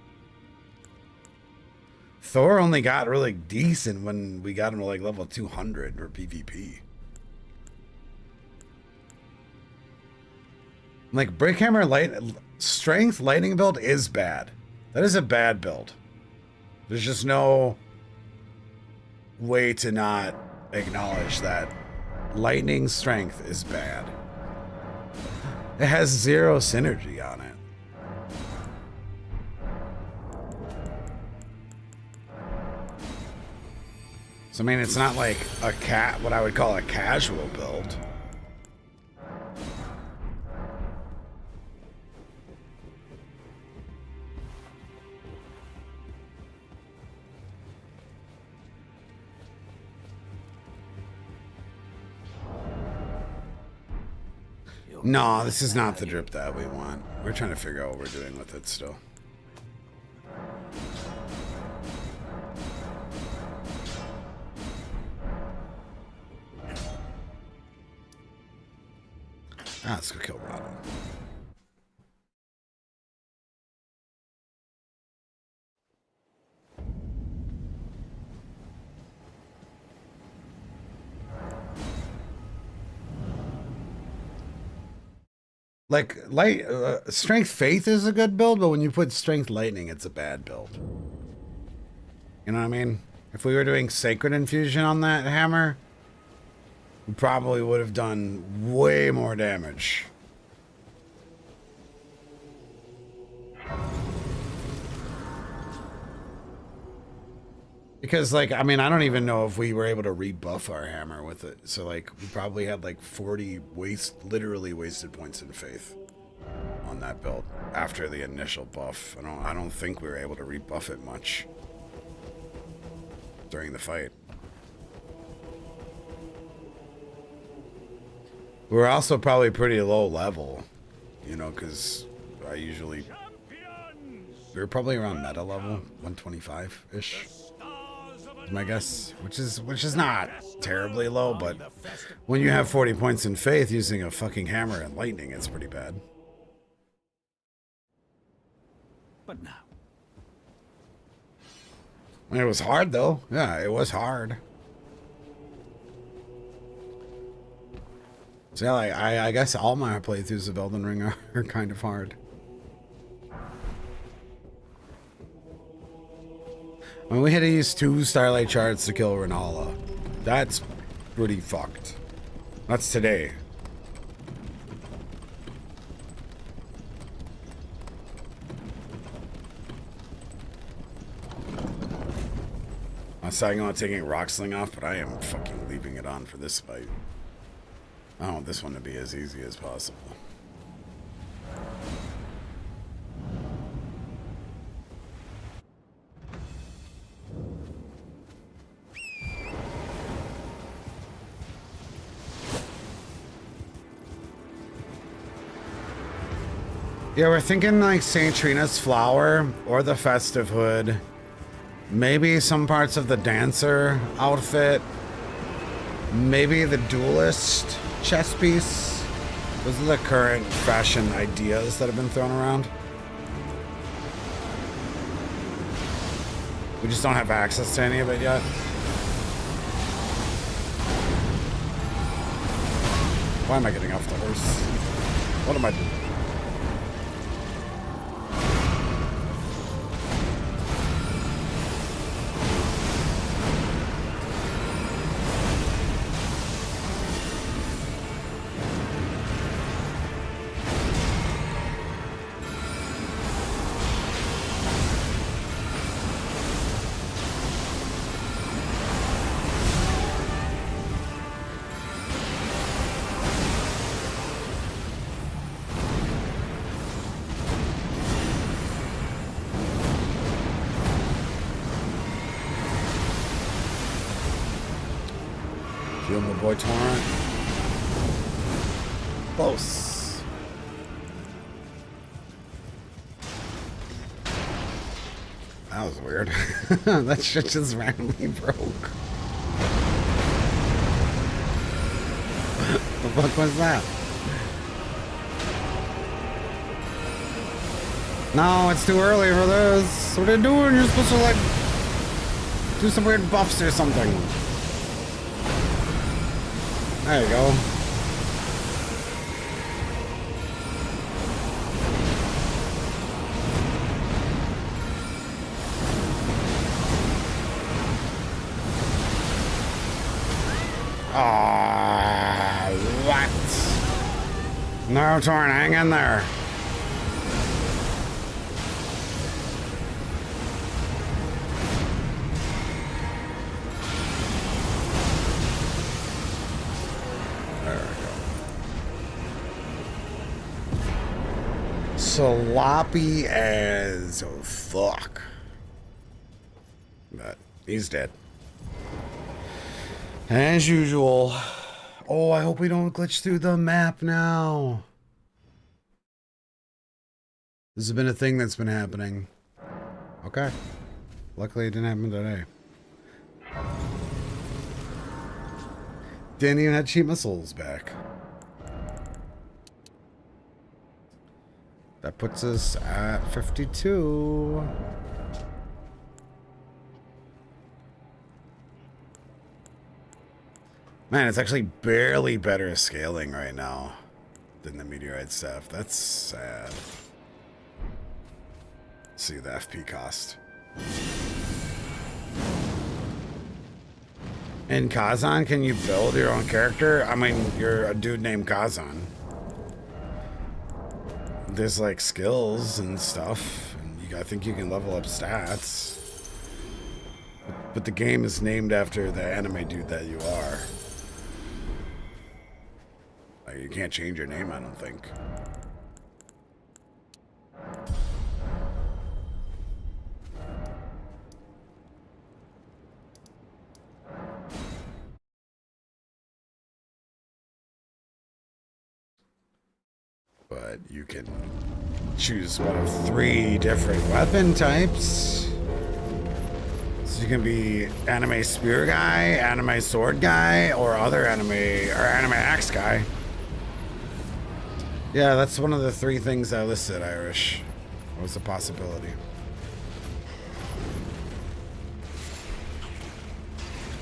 Thor only got really decent when we got him to like level 200 for PvP. Like Brick Hammer strength lightning build is bad. That is a bad build. There's just no way to not acknowledge that lightning strength is bad. It has 0 synergy on it. So I mean, it's not like what I would call a casual build. No, this is not the drip that we want. We're trying to figure out what we're doing with it still. Let's go kill Robin. Like, Strength Faith is a good build, but when you put Strength Lightning, it's a bad build. You know what I mean? If we were doing Sacred Infusion on that hammer, we probably would have done way more damage. Because, like, I mean, I don't even know if we were able to rebuff our hammer with it. So, like, we probably had, like, 40 literally wasted points in faith on that build after the initial buff. I don't think we were able to rebuff it much during the fight. We were also probably pretty low level, you know, because we were probably around meta level, 125-ish. My guess, which is not terribly low, but when you have 40 points in faith using a fucking hammer and lightning, it's pretty bad. But now. It was hard though. Yeah, it was hard. So yeah, like, I guess all my playthroughs of Elden Ring are kind of hard. I mean, we had to use 2 Starlight Shards to kill Renala. That's pretty fucked. That's today. I was talking about taking Rock Sling off, but I am fucking leaving it on for this fight. I want this one to be as easy as possible. Yeah, we're thinking like St. Trina's Flower or the Festive Hood. Maybe some parts of the Dancer outfit. Maybe the Duelist chest piece. Those are the current fashion ideas that have been thrown around. We just don't have access to any of it yet. Why am I getting off the horse? What am I doing? Kill my boy Torrent. Close. That was weird. That shit just randomly broke. The fuck was that? No, it's too early for this. What are you doing? You're supposed to like do some weird buffs or something. There you go. Ah, what? No, Torn, hang in there. Sloppy as fuck. But he's dead. As usual. Oh, I hope we don't glitch through the map now. This has been a thing that's been happening. Okay. Luckily it didn't happen today. Didn't even have cheap missiles back. That puts us at 52. Man, it's actually barely better scaling right now than the meteorite stuff. That's sad. See the FP cost. In Kazan, can you build your own character? I mean, you're a dude named Kazan. There's like skills and stuff, and I think you can level up stats. But the game is named after the anime dude that you are. Like, you can't change your name, I don't think. But you can choose one of 3 different weapon types. So you can be anime spear guy, anime sword guy, or other anime axe guy. Yeah, that's one of the 3 things I listed, Irish. It was a possibility.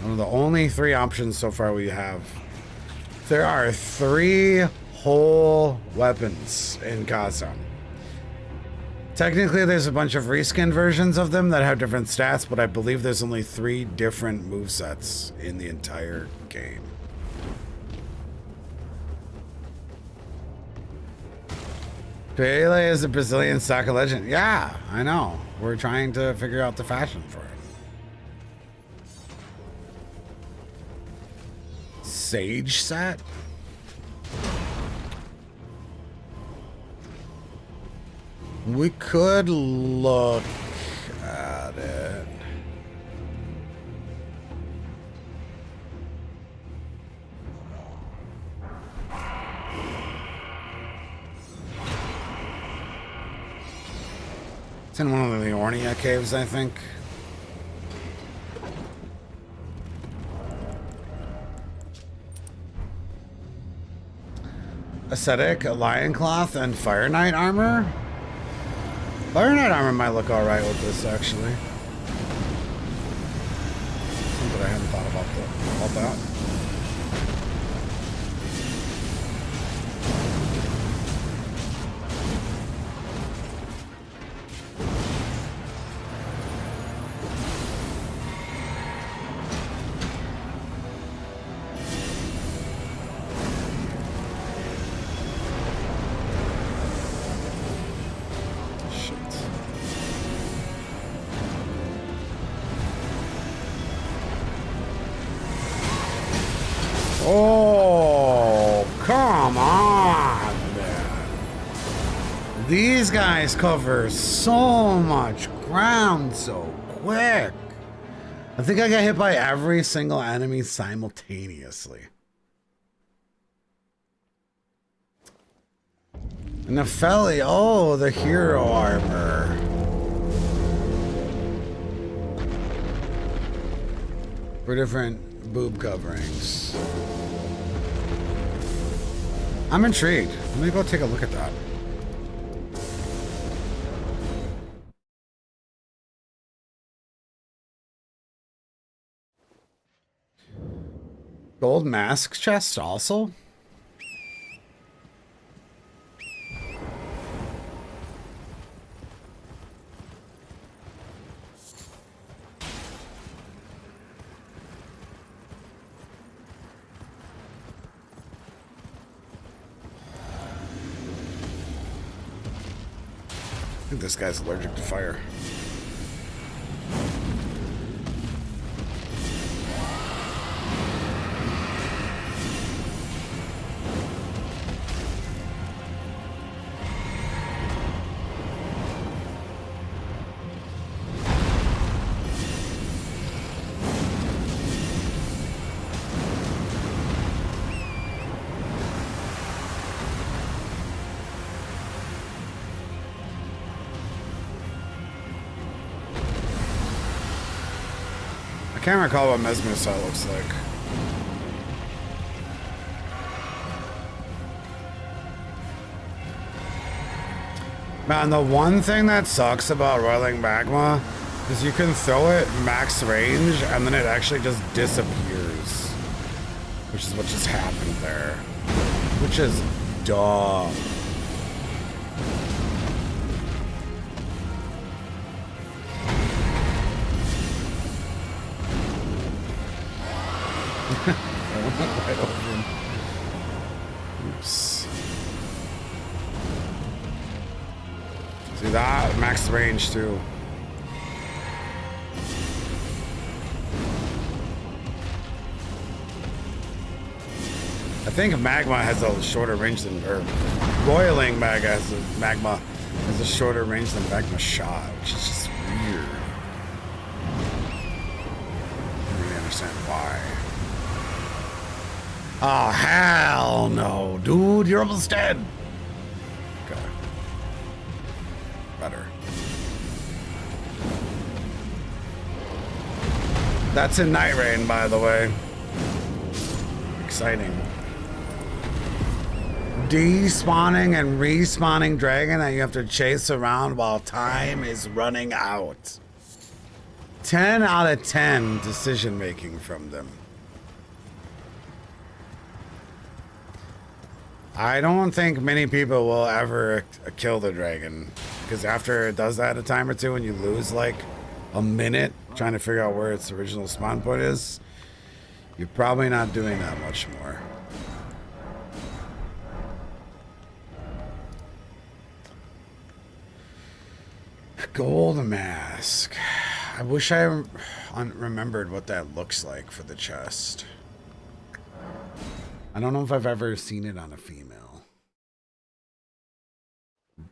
One of the only 3 options so far we have. There are 3 whole weapons in Kazan. Technically, there's a bunch of reskin versions of them that have different stats, but I believe there's only 3 different movesets in the entire game. Pele is a Brazilian soccer legend. Yeah, I know. We're trying to figure out the fashion for it. Sage set? We could look at it. It's in one of the Ornia caves, I think. Ascetic, a lion cloth, and Fire Knight armor? Fire Knight armor might look alright with this, actually. Something I hadn't thought about that. Come on, man. These guys cover so much ground so quick. I think I got hit by every single enemy simultaneously. And the Feli, oh, the hero armor. For different boob coverings. I'm intrigued. Let me go take a look at that. Gold mask chest also? I think this guy's allergic to fire. I can't recall what Mesmercell looks like. Man, the one thing that sucks about Roiling Magma is you can throw it max range and then it actually just disappears. Which is what just happened there. Which is dumb. Right over him. Oops. See that? Max range too. I think magma has a shorter range than, or roiling magma has a shorter range than magma shot, which is just weird. I don't really understand why. Oh, hell no, dude, you're almost dead. Okay. Better. That's in Night Rain, by the way. Exciting. Despawning and respawning dragon that you have to chase around while time is running out. 10 out of 10 decision making from them. I don't think many people will ever kill the dragon, because after it does that a time or two and you lose like a minute trying to figure out where its original spawn point is, you're probably not doing that much more. Gold mask. I wish I remembered what that looks like for the chest. I don't know if I've ever seen it on a female.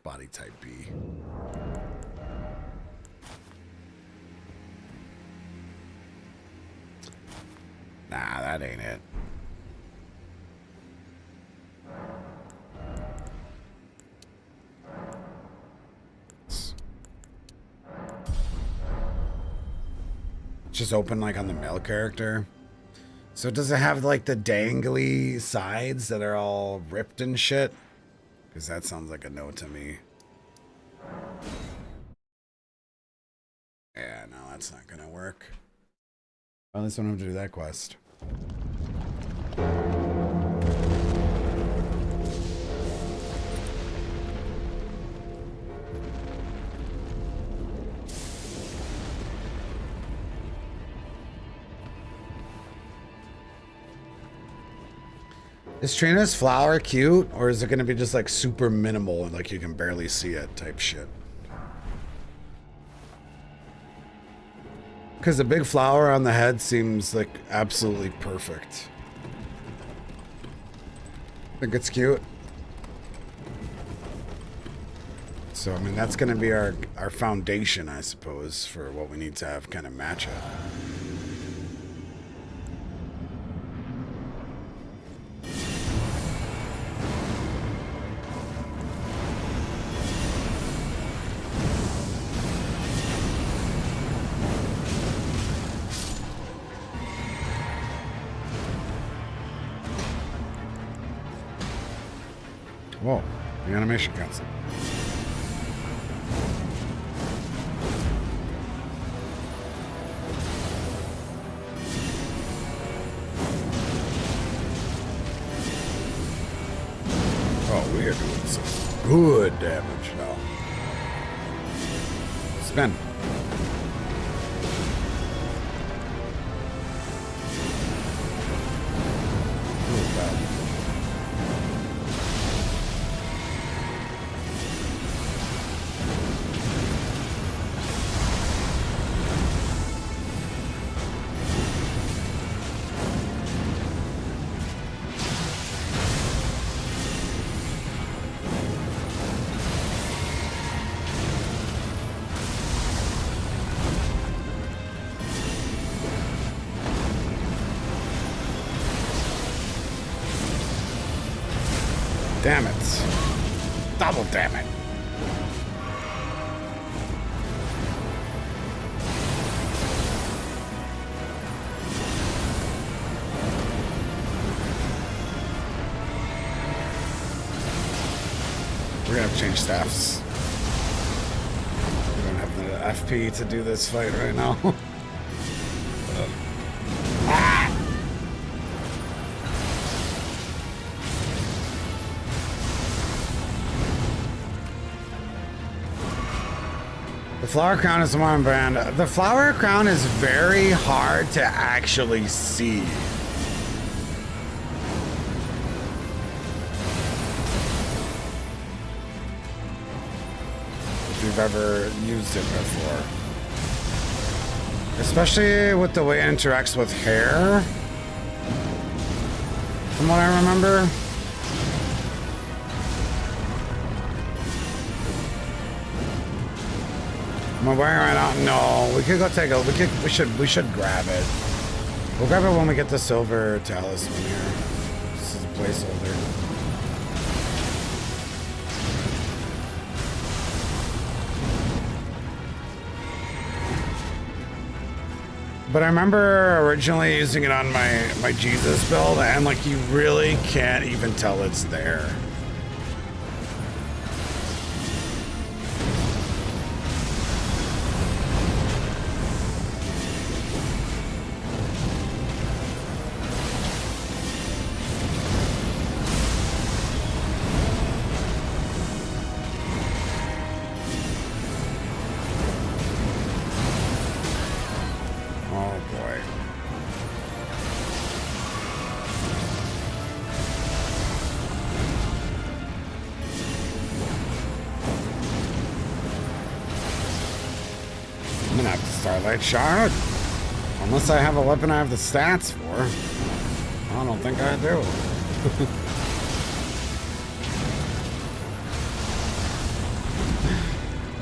Body type B. Nah, that ain't it. Just open like on the male character. So does it have like the dangly sides that are all ripped and shit? Because that sounds like a no to me. Yeah, no, that's not gonna work. Well, at least I don't have to do that quest. Is Trina's flower cute, or is it going to be just like super minimal and like you can barely see it type shit? Because the big flower on the head seems like absolutely perfect. Think it's cute. So, I mean, that's going to be our foundation, I suppose, for what we need to have kind of match up. Whoa, the animation cutscene. Oh, we are doing some good damage now. Spin. Oh, bad. Damn it. Double damn it. We're gonna have to change staffs. We don't have the FP to do this fight right now. The flower crown is the one brand. The flower crown is very hard to actually see. If you've ever used it before. Especially with the way it interacts with hair. From what I remember. Am I wearing it right now? No, we could go take a. We should grab it. We'll grab it when we get the silver talisman here. This is a placeholder. But I remember originally using it on my Jesus build, and like you really can't even tell it's there. Starlight Shard. Unless I have a weapon I have the stats for. I don't think I do.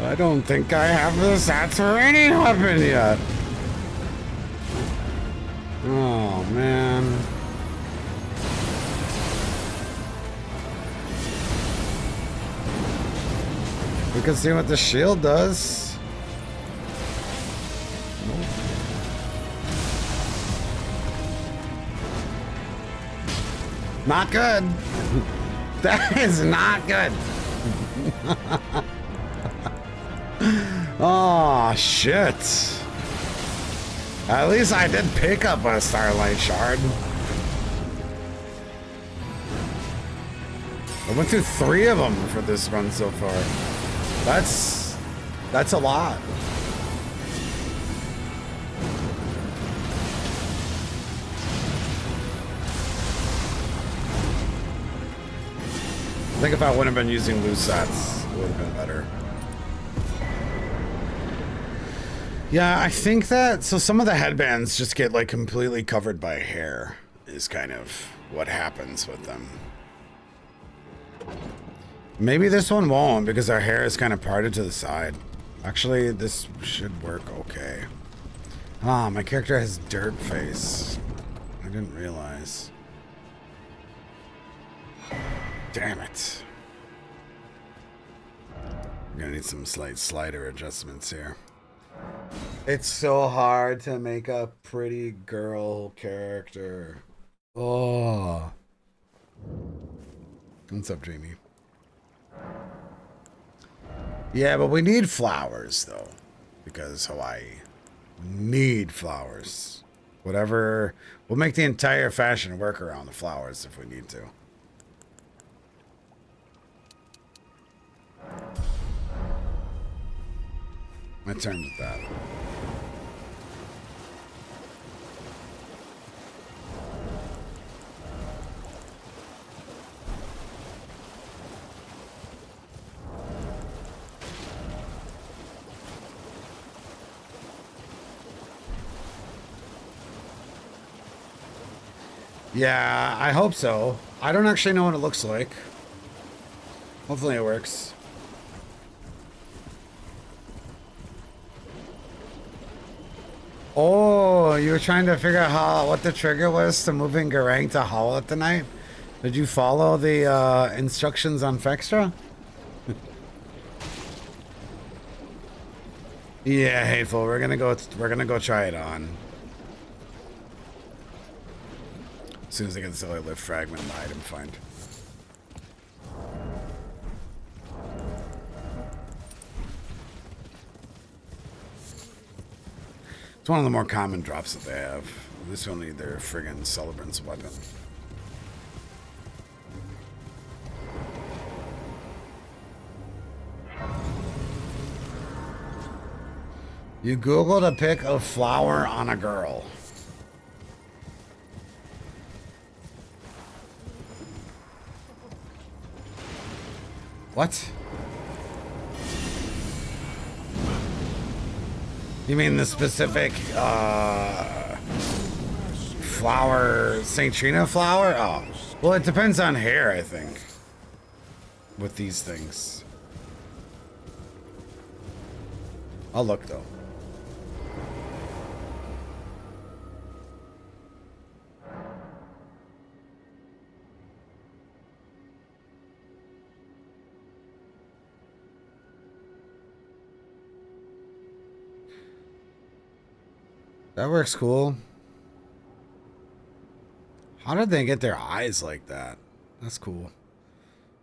I don't think I have the stats for any weapon yet. Oh, man. We can see what the shield does. Not good. That is not good. Oh, shit. At least I did pick up a Starlight Shard. I went through 3 of them for this run so far. That's a lot. I think if I wouldn't have been using loose sets, it would have been better. Yeah, I think that, so some of the headbands just get like completely covered by hair is kind of what happens with them. Maybe this one won't because our hair is kind of parted to the side. Actually, this should work okay. Ah, my character has dirt face. I didn't realize. Damn it. I'm gonna need some slight slider adjustments here. It's so hard to make a pretty girl character. Oh. What's up, Jamie? Yeah, but we need flowers, though. Because Hawaii. Need flowers. Whatever. We'll make the entire fashion work around the flowers if we need to. My turn with that. Yeah, I hope so. I don't actually know what it looks like. Hopefully it works. Oh, you were trying to figure out what the trigger was to moving Garang to Howl tonight? Did you follow the instructions on Fextra? Yeah, Hateful. We're gonna go try it on. As soon as I get the Silly Lift fragment and the item find. It's one of the more common drops that they have. This will need their friggin' Celebrant's weapon. You Googled a pic of flower on a girl. What? You mean the specific flower, St. Trina flower? Oh, well, it depends on hair, I think. With these things. I'll look though. That works cool. How did they get their eyes like that? That's cool.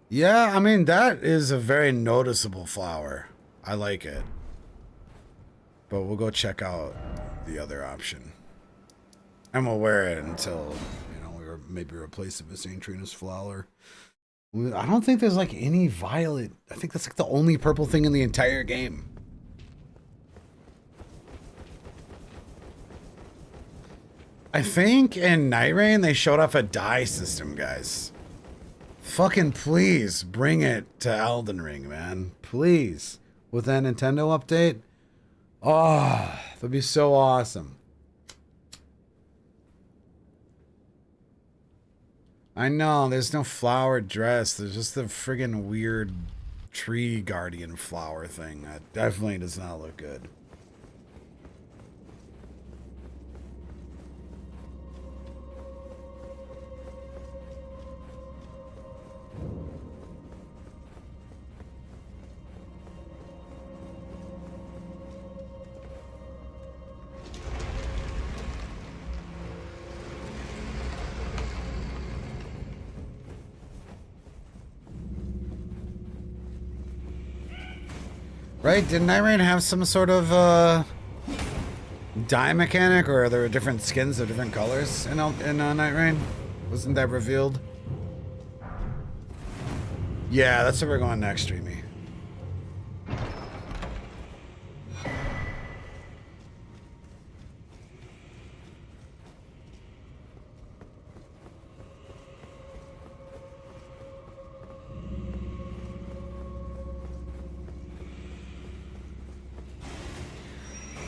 Yeah, I mean, that is a very noticeable flower. I like it. But we'll go check out the other option. And we'll wear it until, you know, we maybe replace it with St. Trina's flower. I don't think there's like any violet. I think that's like the only purple thing in the entire game. I think in Night Rain they showed off a dye system, guys. Fucking please bring it to Elden Ring, man. Please. With that Nintendo update. Oh, that'd be so awesome. I know, there's no flower dress. There's just the friggin' weird tree guardian flower thing. That definitely does not look good. Right? Didn't Night Rain have some sort of dye mechanic, or are there different skins of different colors in Night Rain? Wasn't that revealed? Yeah, that's where we're going next, Streamy.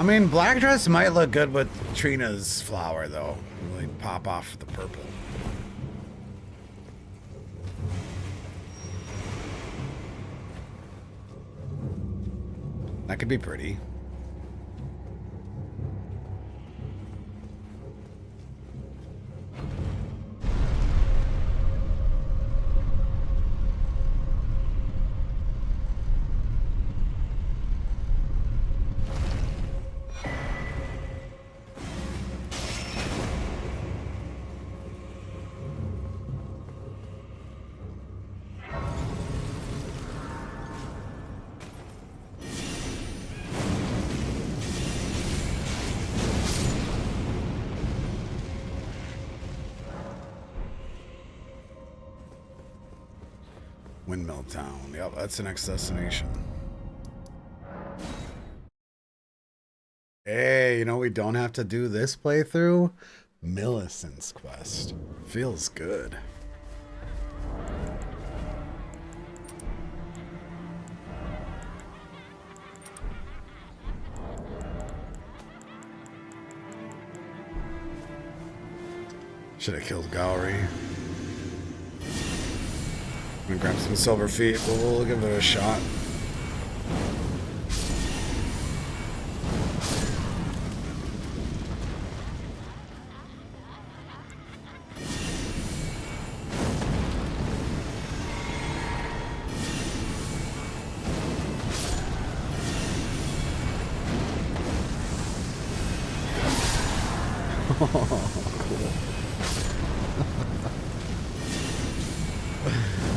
I mean, black dress might look good with Trina's flower, though. Really pop off the purple. That could be pretty. Windmill Town. Yep, that's the next destination. Hey, you know we don't have to do this playthrough? Millicent's Quest. Feels good. Should have killed Gowry. I'm gonna grab some silver feet, but we'll give it a shot.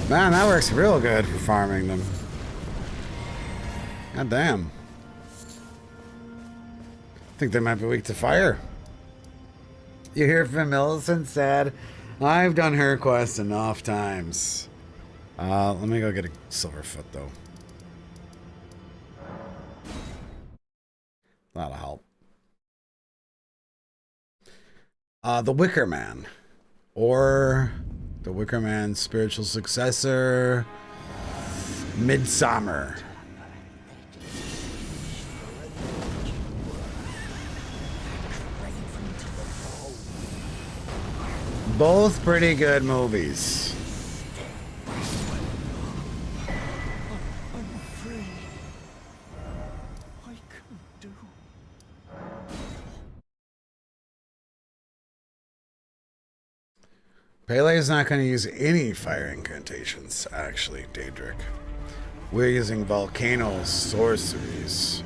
Man, that works real good for farming them. God damn. I think they might be weak to fire. You hear from Millicent said, I've done her quest enough times. Let me go get a Silverfoot though. That'll help. The Wicker Man. Or the Wicker Man's spiritual successor, Midsummer. Both pretty good movies. Pele is not going to use any fire incantations, actually, Daedric. We're using Volcano sorceries.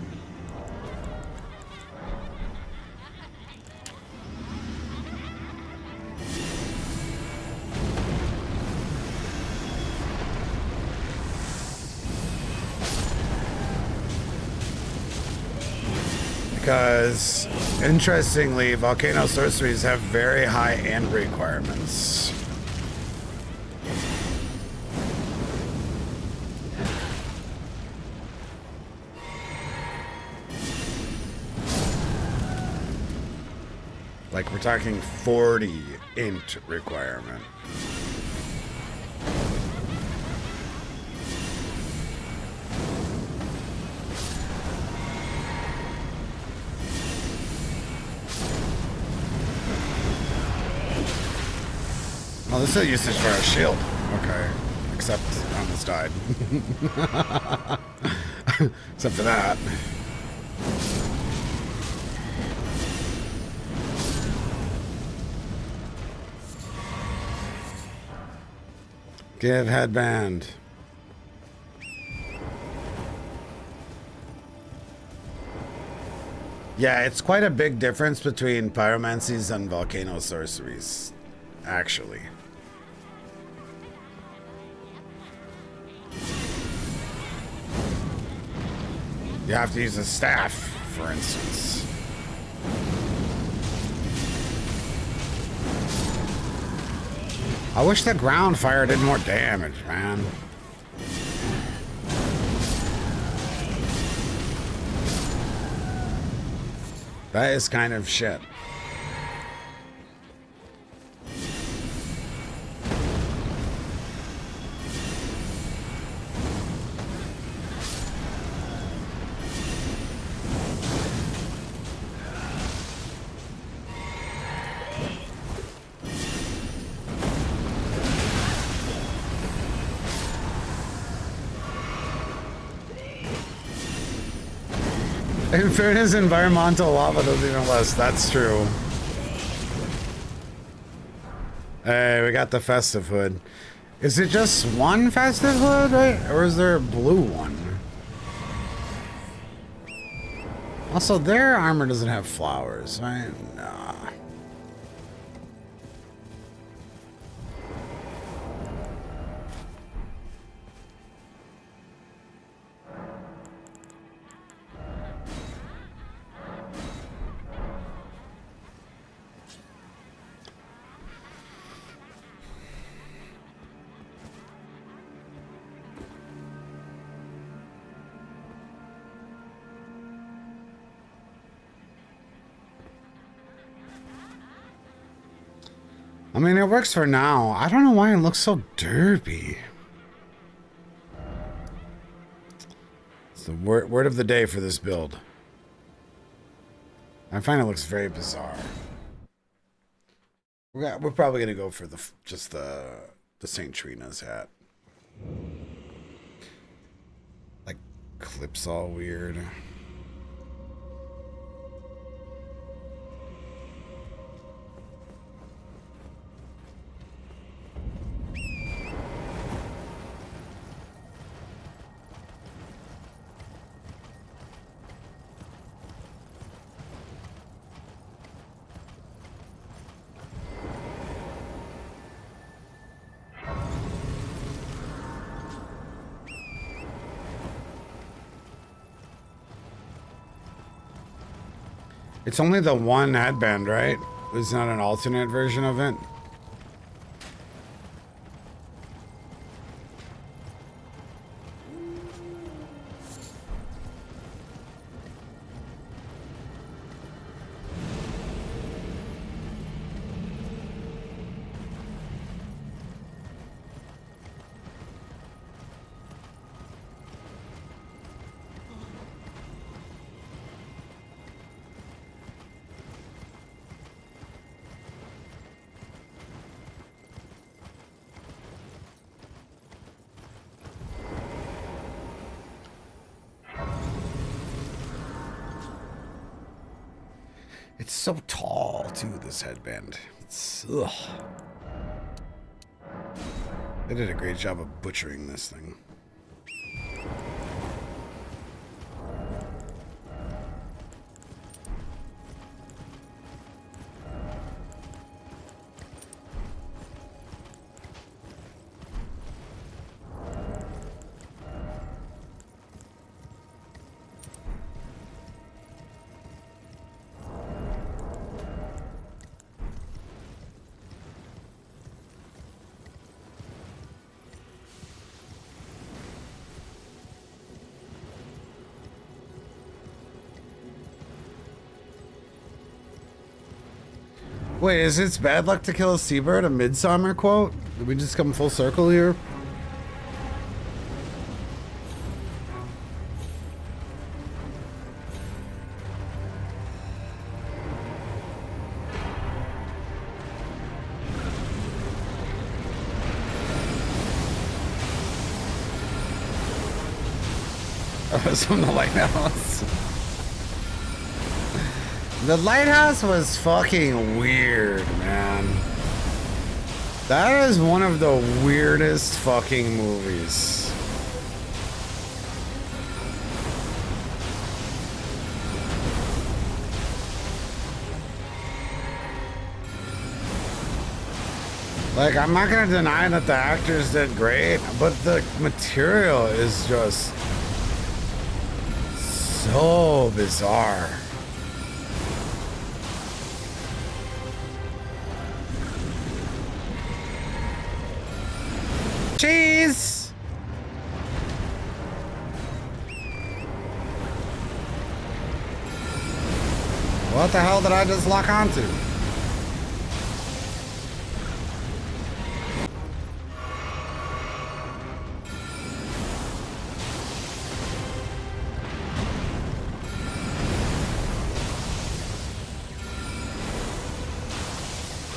Because, interestingly, Volcano sorceries have very high end requirements. Like, we're talking 40 int requirement. Oh, this is a usage for a shield. Okay. Except I almost died. Except for that. Give headband. Yeah, it's quite a big difference between pyromancies and volcano sorceries, actually. You have to use a staff, for instance. I wish the ground fire did more damage, man. That is kind of shit. In fairness, environmental lava does even less. That's true. Hey, we got the festive hood. Is it just one festive hood, right? Or is there a blue one? Also, their armor doesn't have flowers, right? Nah. I mean, it works for now. I don't know why it looks so derpy. It's the word of the day for this build. I find it looks very bizarre. We're probably gonna go for just the St. Trina's hat. Like clips all weird. It's only the one headband, right? There's not an alternate version of it. It's so tall, too, this headband. It's, ugh. They did a great job of butchering this thing. Wait, is it's bad luck to kill a seabird a Midsummer quote? Did we just come full circle here? was from the lighthouse. The lighthouse was fucking weird, man. That is one of the weirdest fucking movies. Like, I'm not gonna deny that the actors did great, but the material is just so bizarre. Cheese! What the hell did I just lock onto?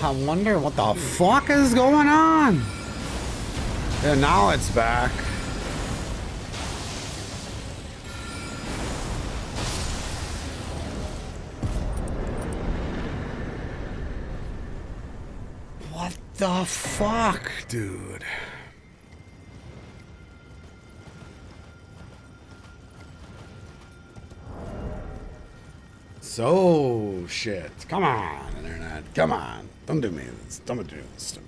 I wonder what the fuck is going on? And now it's back. the fuck, dude? So shit. Come on, internet. Come on. Don't do me this. Don't do this to me.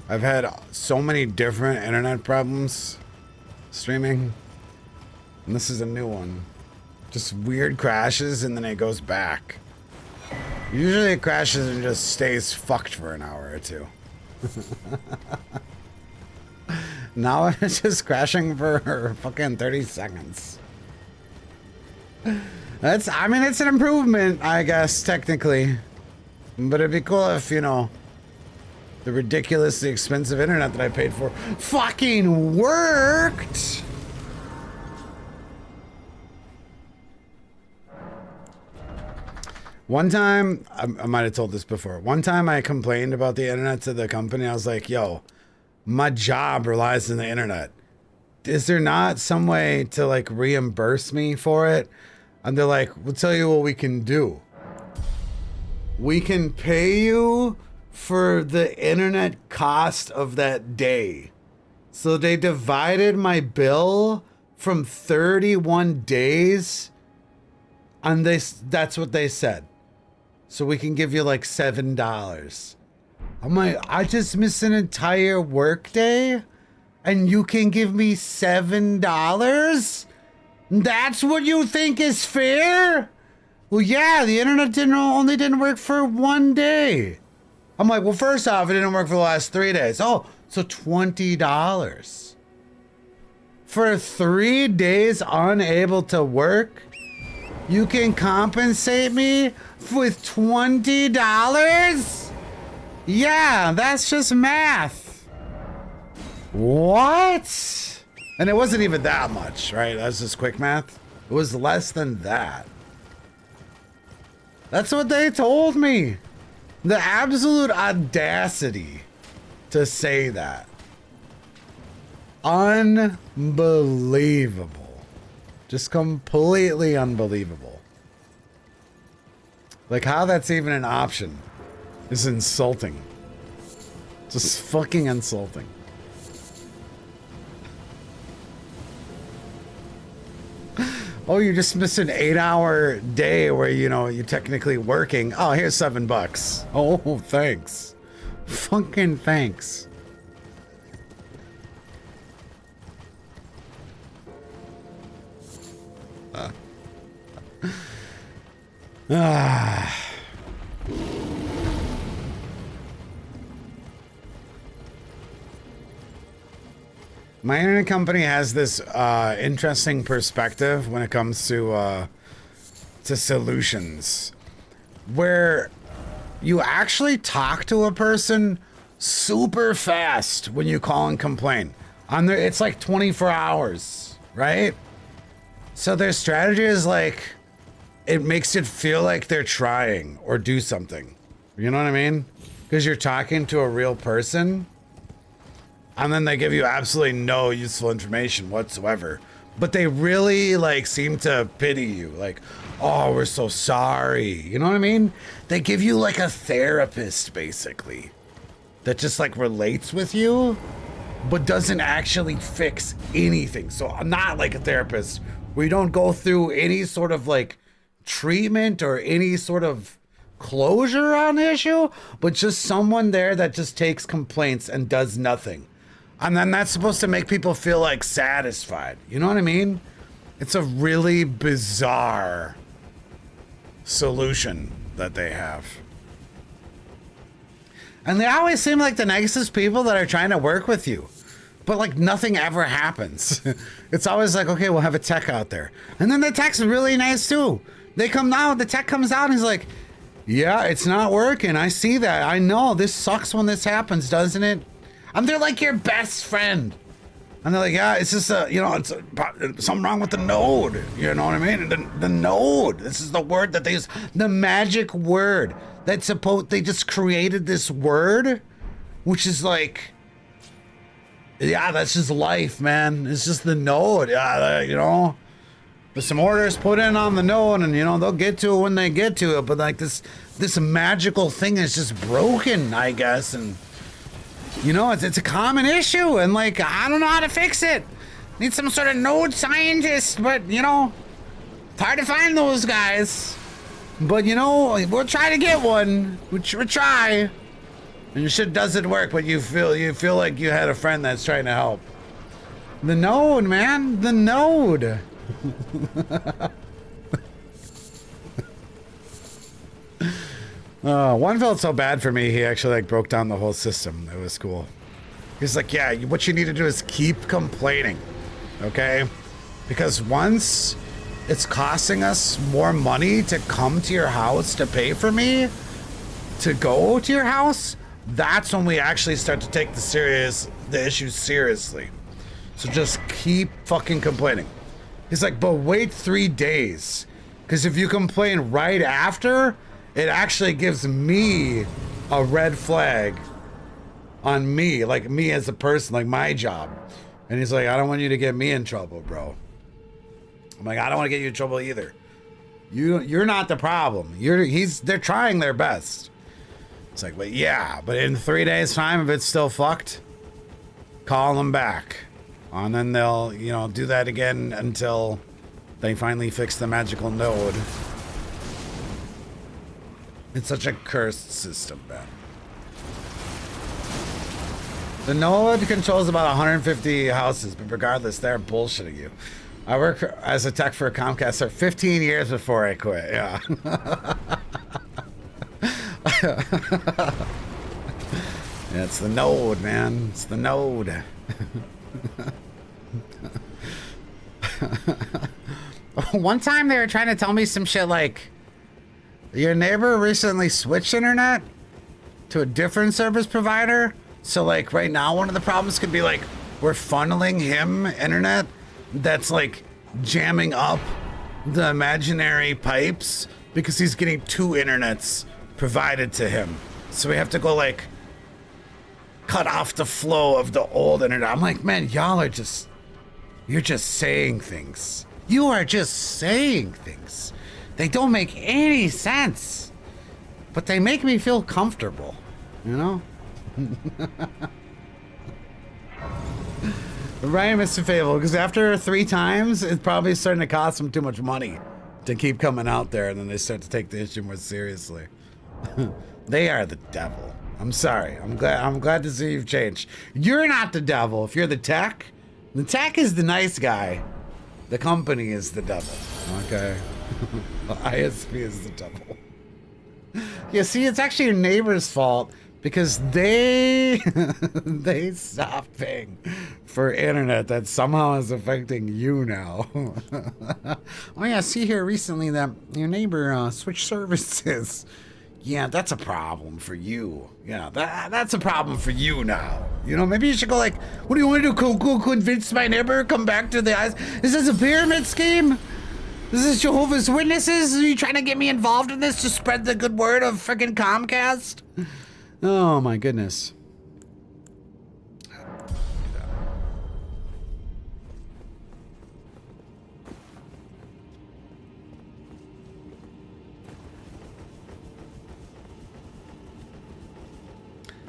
I've had so many different internet problems streaming, and this is a new one. Just weird crashes and then it goes back. Usually it crashes and just stays fucked for an hour or two. Now it's just crashing for fucking 30 seconds. I mean, it's an improvement, I guess, technically. But it'd be cool if, you know, the ridiculously expensive internet that I paid for fucking worked. One time, I might have told this before. One time I complained about the internet to the company. I was like, yo, my job relies on the internet. Is there not some way to like reimburse me for it? And they're like, we'll tell you what we can do. We can pay you for the internet cost of that day. So they divided my bill from 31 days, and that's what they said. So we can give you like $7. I'm like, I just missed an entire work day, and you can give me $7? That's what you think is fair? Well, yeah, the internet only didn't work for one day. I'm like, well, first off, it didn't work for the last 3 days. Oh, so $20. For 3 days unable to work, you can compensate me with $20? Yeah, that's just math. What? And it wasn't even that much, right? That's just quick math. It was less than that. That's what they told me. The absolute audacity to say that. Unbelievable. Just completely unbelievable. Like how that's even an option is insulting. Just fucking insulting. Oh, you just missed an 8-hour day where, you know, you're technically working. Oh, here's $7. Oh, thanks. Fucking thanks. My internet company has this interesting perspective when it comes to solutions, where you actually talk to a person super fast when you call and complain. It's like 24 hours, right? So their strategy is like, it makes it feel like they're trying or do something. You know what I mean? Because you're talking to a real person. And then they give you absolutely no useful information whatsoever. But they really like seem to pity you. Like, oh, we're so sorry. You know what I mean? They give you like a therapist, basically. That just like relates with you, but doesn't actually fix anything. So I'm not like a therapist. We don't go through any sort of like treatment or any sort of closure on the issue, but just someone there that just takes complaints and does nothing. And then that's supposed to make people feel like satisfied. You know what I mean? It's a really bizarre solution that they have. And they always seem like the nicest people that are trying to work with you. But like nothing ever happens. It's always like, okay, we'll have a tech out there. And then the tech's really nice too. They come out, the tech comes out and he's like, yeah, it's not working. I see that. I know this sucks when this happens, doesn't it? And they're like your best friend. And they're like, yeah, it's just it's something wrong with the node. You know what I mean? The node. This is the word that they use. The magic word. They just created this word, which is like, Yeah, that's just life, man. It's just the node. Yeah, you know, there's some orders put in on the node, and you know they'll get to it when they get to it. But like this magical thing is just broken, I guess, and you know it's a common issue, and like I don't know how to fix it. Need some sort of node scientist, but you know, it's hard to find those guys. But you know, we'll try to get one. We'll try. And your shit doesn't work, but you feel like you had a friend that's trying to help. The node, man, the node. One felt so bad for me. He actually like broke down the whole system. It was cool. He's like, yeah, what you need to do is keep complaining, okay? Because once it's costing us more money to come to your house to pay for me to go to your house, that's when we actually start to take the issue seriously. So just keep fucking complaining. He's like, but wait 3 days. Because if you complain right after, it actually gives me a red flag on me, like me as a person, like my job. And he's like, I don't want you to get me in trouble, bro. I'm like, I don't want to get you in trouble either. You're not the problem. They're trying their best. It's like, but yeah, but in 3 days' time, if it's still fucked, call them back. And then they'll, you know, do that again until they finally fix the magical node. It's such a cursed system, man. The node controls about 150 houses, but regardless, they're bullshitting you. I work as a tech for Comcast for 15 years before I quit, yeah. Yeah, it's the node, man. It's the node. One time they were trying to tell me some shit like, your neighbor recently switched internet to a different service provider. So like right now, one of the problems could be like, we're funneling him internet that's like jamming up the imaginary pipes because he's getting 2 internets provided to him. So we have to go like cut off the flow of the old internet. I'm like, man, you're just saying things. You are just saying things. They don't make any sense, but they make me feel comfortable, you know? Right, Mr. Fable, because after 3 times, it's probably starting to cost them too much money to keep coming out there, and then they start to take the issue more seriously. They are the devil. I'm sorry. I'm glad to see you've changed. You're not the devil. If you're the tech is the nice guy. The company is the devil. Okay. The ISP is the devil. Yeah, see, it's actually your neighbor's fault because they stopped paying for internet that somehow is affecting you now. Oh yeah, see here recently that your neighbor switched services. Yeah, that's a problem for you. Yeah, that's a problem for you now. You know, maybe you should go like, what do you want to do? Go convince my neighbor, come back to the eyes. Is this a pyramid scheme? Is this Jehovah's Witnesses? Are you trying to get me involved in this to spread the good word of freaking Comcast? Oh my goodness.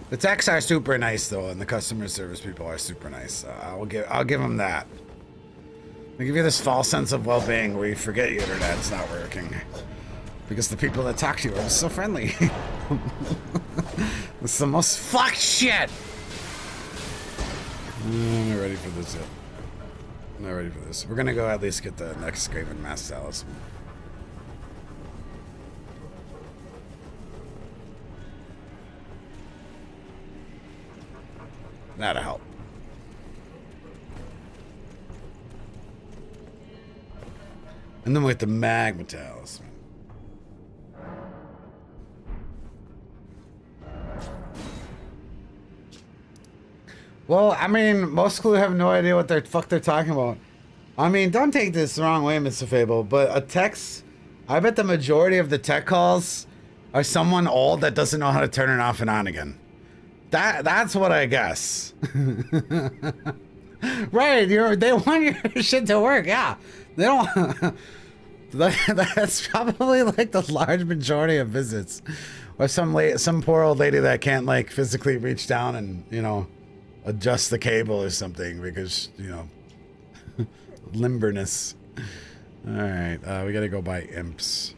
The techs are super nice though, and the customer service people are super nice. I'll give them that. They give you this false sense of well-being where you forget your internet's not working because the people that talk to you are so friendly. It's the most fucked shit. I'm not ready for this yet. I'm not ready for this. We're gonna go at least get the next Graven Mass Talisman. That'll help. And then with the magma talisman. Well, I mean, most clue have no idea what the fuck they're talking about. I mean, don't take this the wrong way, Mr. Fable, but a text, I bet the majority of the tech calls are someone old that doesn't know how to turn it off and on again. That's what I guess. Right, they want your shit to work, yeah. They don't that's probably like the large majority of visits. Or some poor old lady that can't like physically reach down and, you know, adjust the cable or something because, you know, limberness. All right, we gotta go buy imps.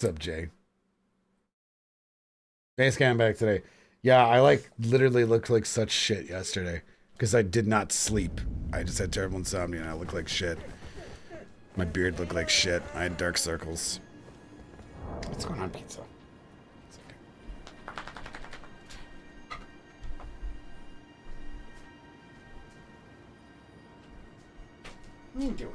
What's up, Jay? Thanks, coming back today. Yeah, I like literally looked like such shit yesterday because I did not sleep. I just had terrible insomnia and I looked like shit. My beard looked like shit. I had dark circles. What's going on, pizza? It's okay. What are you doing?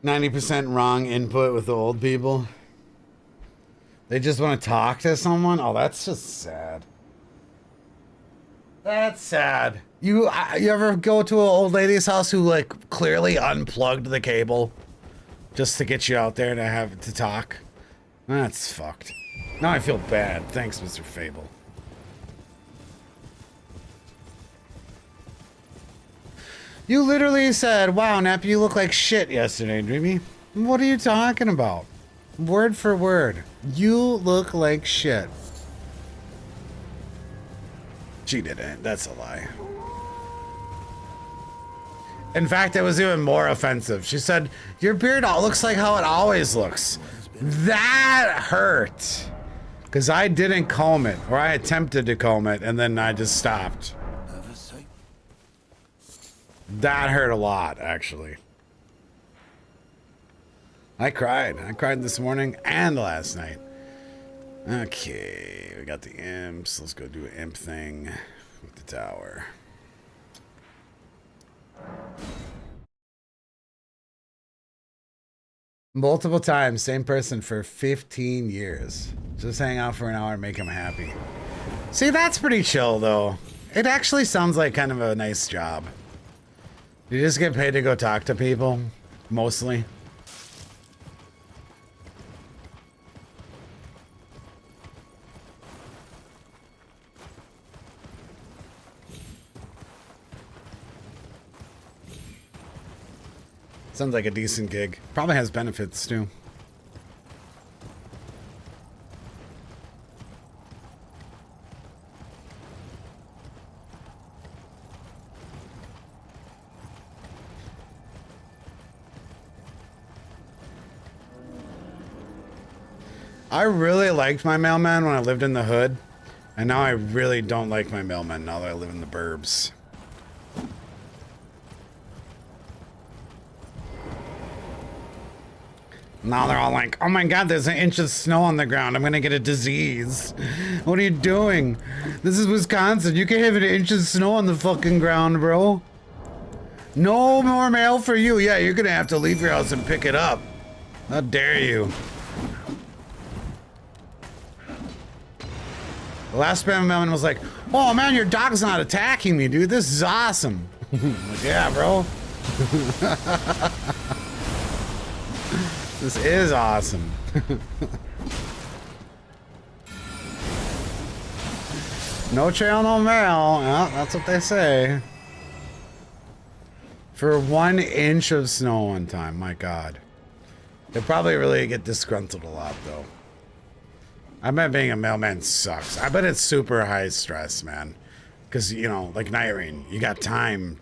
%, wrong input with the old people. They just want to talk to someone? Oh, that's just sad. That's sad. You ever go to an old lady's house who like clearly unplugged the cable just to get you out there to have to talk? That's fucked. Now I feel bad. Thanks, Mr. Fable. You literally said, wow, Nap, you look like shit yesterday, Dreamy. What are you talking about? Word for word. You look like shit. She didn't. That's a lie. In fact, it was even more offensive. She said, your beard looks like how it always looks. That hurt. Because I didn't comb it. Or I attempted to comb it, and then I just stopped. That hurt a lot, actually. I cried. I cried this morning and last night. Okay, we got the imps. Let's go do an imp thing with the tower. Multiple times, same person for 15 years. Just hang out for an hour and make him happy. See, that's pretty chill, though. It actually sounds like kind of a nice job. You just get paid to go talk to people, mostly. Sounds like a decent gig. Probably has benefits, too. I really liked my mailman when I lived in the hood, and now I really don't like my mailman now that I live in the burbs. Now they're all like, oh my god, there's an inch of snow on the ground. I'm gonna get a disease. What are you doing? This is Wisconsin. You can't have an inch of snow on the fucking ground, bro. No more mail for you. Yeah, you're gonna have to leave your house and pick it up. How dare you? The last spam mailman was like, oh man, your dog's not attacking me, dude. This is awesome. Like, yeah, bro. This is awesome. No trail, no mail. Yeah, that's what they say. For 1 inch of snow one time, my god. They probably really get disgruntled a lot, though. I bet being a mailman sucks. I bet it's super high stress, man. Because, you know, like Nightring, you got time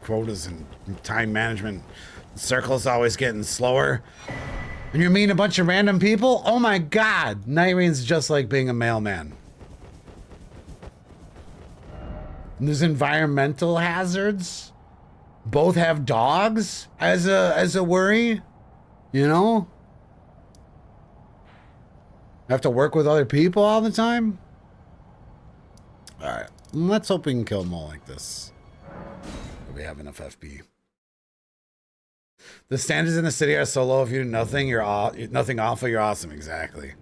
quotas and time management. The circle's always getting slower. And you're meeting a bunch of random people? Oh my god! Nightring's just like being a mailman. And there's environmental hazards. Both have dogs as a worry. You know? Have to work with other people all the time? Alright, let's hope we can kill them all like this. We have enough FP. The standards in the city are so low. If you do nothing, nothing awful, you're awesome. Exactly.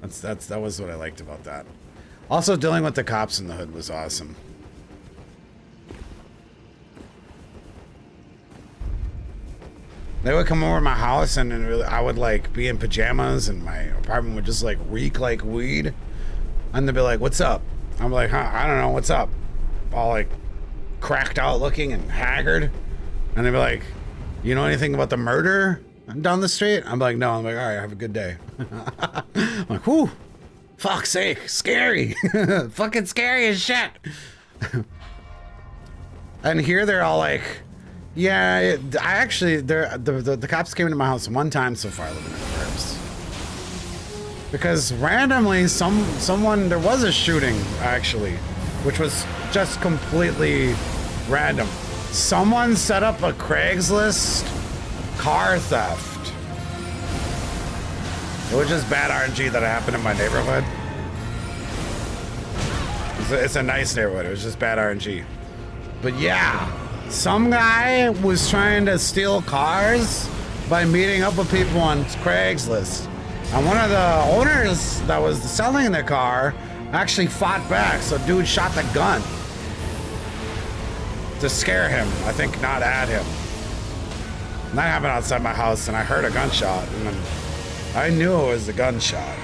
That was what I liked about that. Also, dealing with the cops in the hood was awesome. They would come over to my house and I would like be in pajamas and my apartment would just like reek like weed. And they'd be like, what's up? I'm like, huh, I don't know, what's up? All like cracked out looking and haggard. And they'd be like, you know anything about the murder down the street? I'm like, no. I'm like, all right, have a good day. I'm like, whew, fuck's sake, scary. Fucking scary as shit. And here they're all like, yeah, I actually, the cops came into my house one time so far living in the burbs. Because randomly, someone, there was a shooting actually, which was just completely random. Someone set up a Craigslist car theft. It was just bad RNG that happened in my neighborhood. It's a nice neighborhood, it was just bad RNG. But yeah, some guy was trying to steal cars by meeting up with people on Craigslist. And one of the owners that was selling the car actually fought back, so dude shot the gun. To scare him, I think, not at him. And that happened outside my house, and I heard a gunshot, and then I knew it was a gunshot.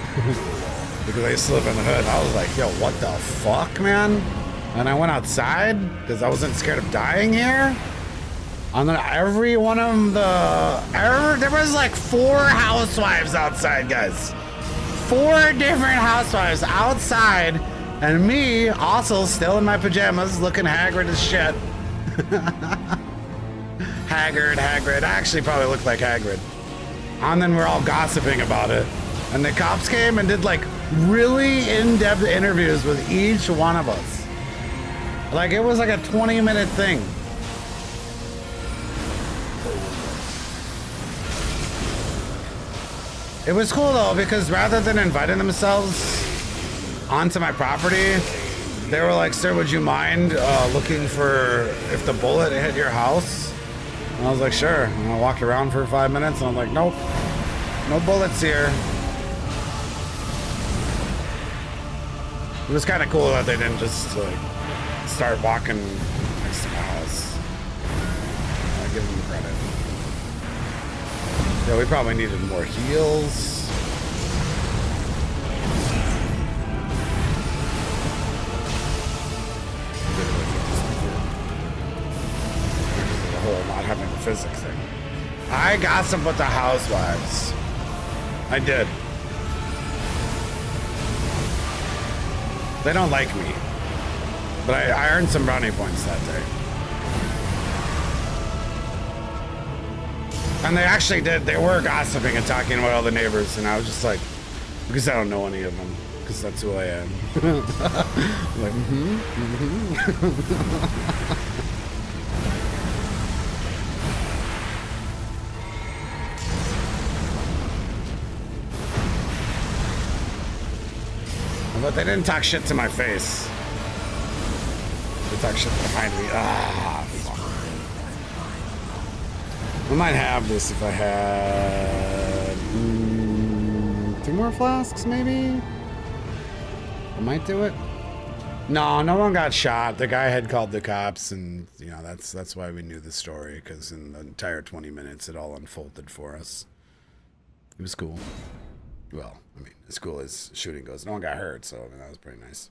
Because I used to live in the hood. I was like, yo, what the fuck, man? And I went outside, because I wasn't scared of dying here. And then every one of there was like 4 housewives outside, guys. 4 different housewives outside, and me also still in my pajamas, looking haggard as shit. Haggard. I actually probably look like Hagrid. And then we're all gossiping about it. And the cops came and did like really in-depth interviews with each one of us. Like it was like a 20-minute thing. It was cool though, because rather than inviting themselves onto my property, they were like, sir, would you mind looking for if the bullet hit your house? And I was like, sure. And I walked around for 5 minutes and I'm like, nope, no bullets here. It was kind of cool that they didn't just like start walking next to my house. I give them credit. Yeah, we probably needed more heals. The whole not having the physics thing. I gossip with the housewives. I did. They don't like me. But I earned some brownie points that day. And they actually did. They were gossiping and talking about all the neighbors. And I was just like, because I don't know any of them. Because that's who I am. Like, But they didn't talk shit to my face. They talked shit behind me. Ah, fuck. I might have this if I had 2 more flasks, maybe? I might do it. No one got shot. The guy had called the cops, and you know that's why we knew the story, because in the entire 20 minutes it all unfolded for us. It was cool. Well, I mean, as cool as shooting goes. No one got hurt, so I mean, that was pretty nice.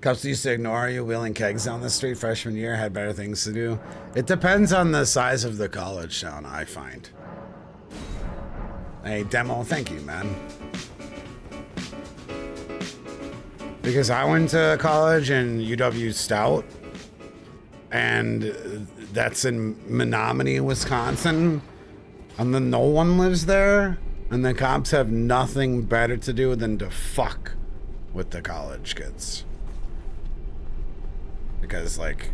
Cops used to ignore you wheeling kegs down the street freshman year, had better things to do. It depends on the size of the college town, I find. Hey, Demo, thank you, man. Because I went to college in UW Stout, and that's in Menominee, Wisconsin, and then no one lives there, and the cops have nothing better to do than to fuck with the college kids. Because, like,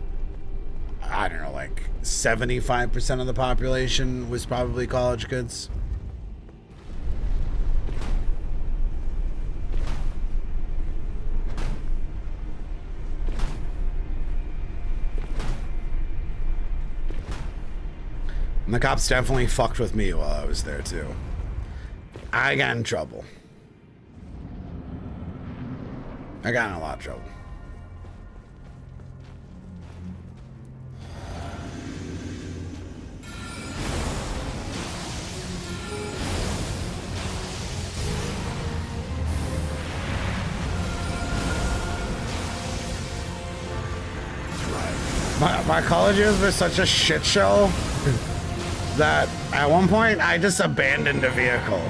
I don't know, like 75% of the population was probably college kids. And the cops definitely fucked with me while I was there, too. I got in trouble. I got in a lot of trouble. My college years were such a shit show that at one point I just abandoned the vehicle.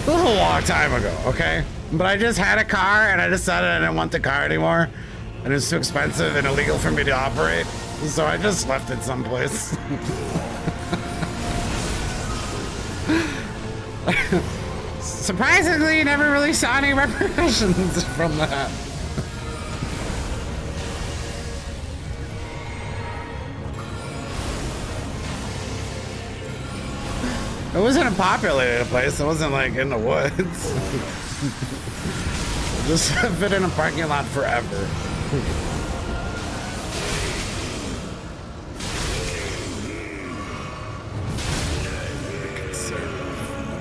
It was a long time ago, okay? But I just had a car and I decided I didn't want the car anymore. And it was too expensive and illegal for me to operate. So I just left it someplace. Surprisingly, never really saw any repercussions from that. It wasn't a populated place. It wasn't like in the woods. Just fit in a parking lot forever.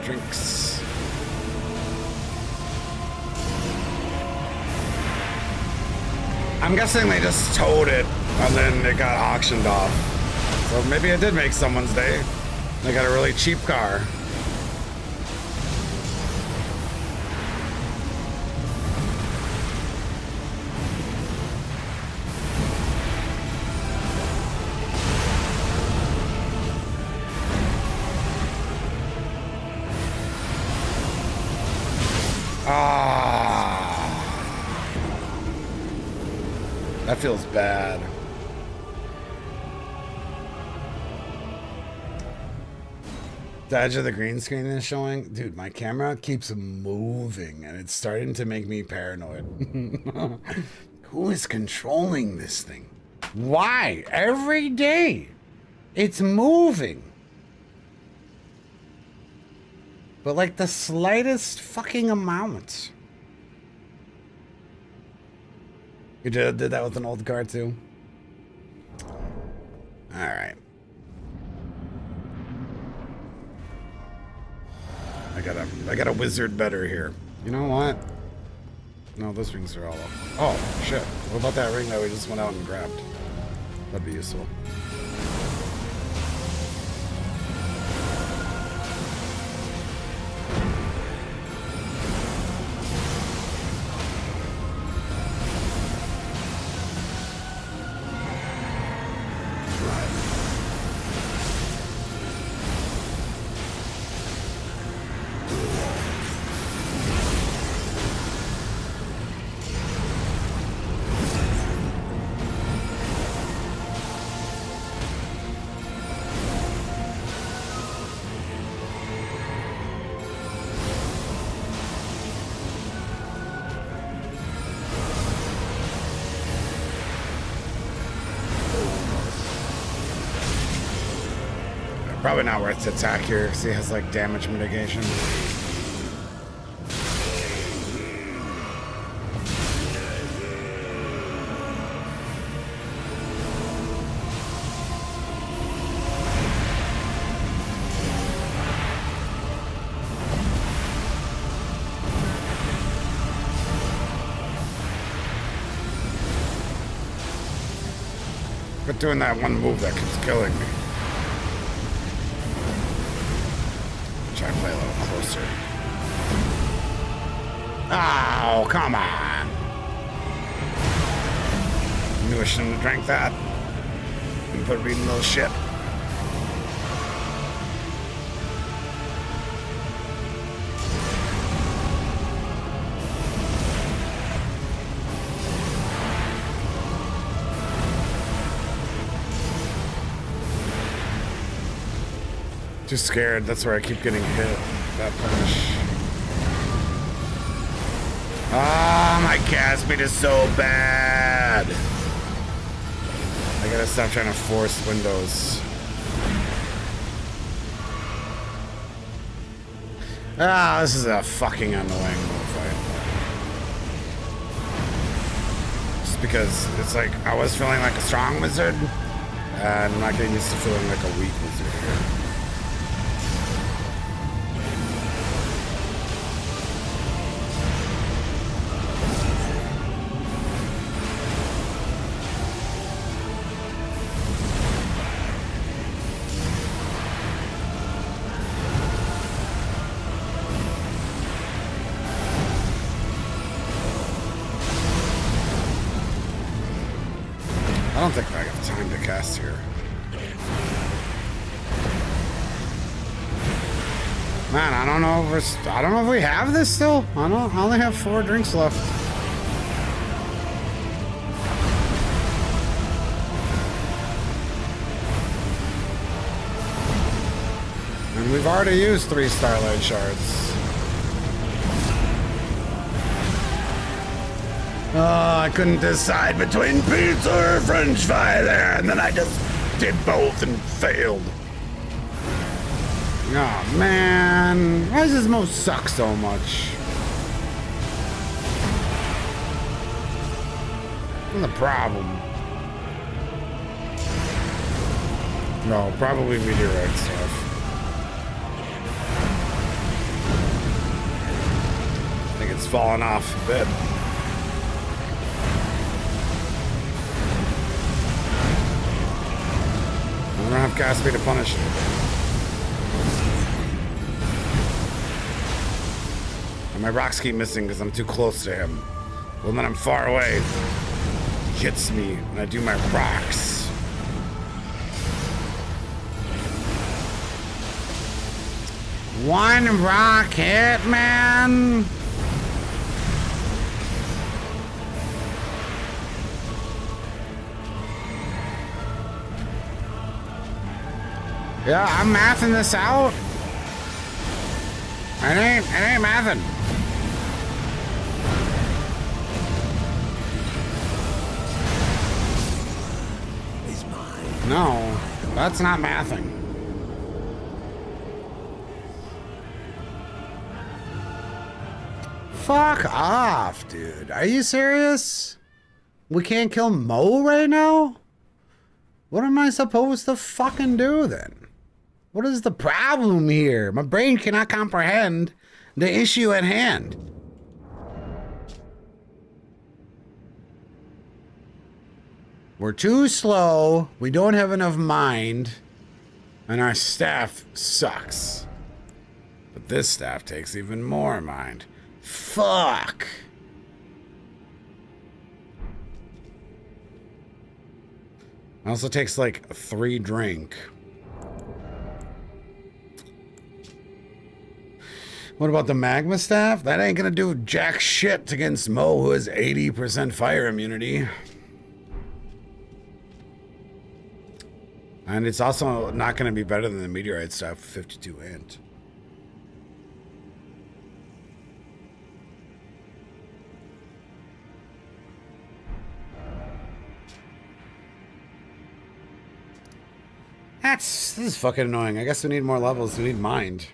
Drinks. I'm guessing they just towed it and then it got auctioned off. So maybe it did make someone's day. They got a really cheap car. That feels bad. The edge of the green screen is showing. Dude, my camera keeps moving and it's starting to make me paranoid. Who is controlling this thing? Why? Every day it's moving. But like the slightest fucking amount. You did that with an old car too? Alright. I got a wizard better here. You know what? No, those rings are all up. Oh, shit. What about that ring that we just went out and grabbed? That'd be useful. Probably not worth to attack here because he has like damage mitigation. But doing that one move that keeps killing me. Try to play a little closer. Oh, come on. Knew I shouldn't have drank that. And put reading little shit. Too scared, that's where I keep getting hit. That punch. Ah, my cat speed is so bad. I gotta stop trying to force windows. Ah, this is a fucking annoying fight. Just because it's like I was feeling like a strong wizard, and I'm not getting used to feeling like a weak wizard here. don't think I have time to cast here. Man, I don't know if we have this still. I only have 4 drinks left. And we've already used 3 Starlight Shards. Oh, I couldn't decide between pizza or French fry there, and then I just did both and failed. Oh man, why does this mode suck so much? What's the problem? No, probably meteorite stuff. I think it's fallen off a bit. I don't have Gatsby to punish it. And my rocks keep missing because I'm too close to him. Well, then I'm far away. He hits me and I do my rocks. One rock hit, man. Yeah, I'm mathing this out. It ain't mathing. It's mine. No, that's not mathing. Fuck off, dude. Are you serious? We can't kill Mo right now? What am I supposed to fucking do then? What is the problem here? My brain cannot comprehend the issue at hand. We're too slow, we don't have enough mind, and our staff sucks. But this staff takes even more mind. Fuck! It also takes like 3 drink. What about the magma staff? That ain't gonna do jack shit against Mo, who has 80% fire immunity. And it's also not gonna be better than the meteorite staff, 52 int. This is fucking annoying. I guess we need more levels. We need mind.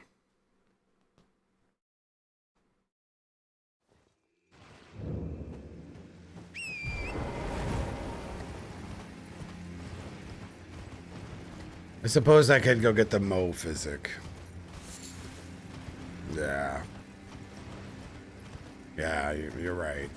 I suppose I could go get the Mo physic. Yeah. Yeah, you're right.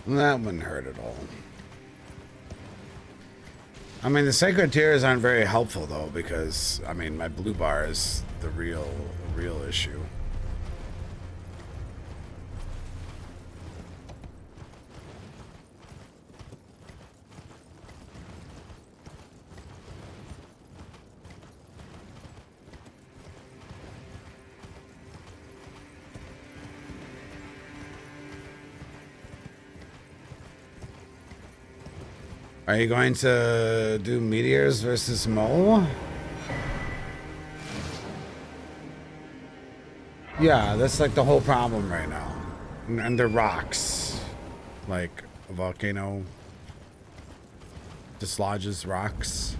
That wouldn't hurt at all. I mean, the sacred tears aren't very helpful though, because I mean, my blue bar is the real issue. Are you going to do meteors versus Mo? Yeah, that's like the whole problem right now. And they're rocks. Like a volcano dislodges rocks.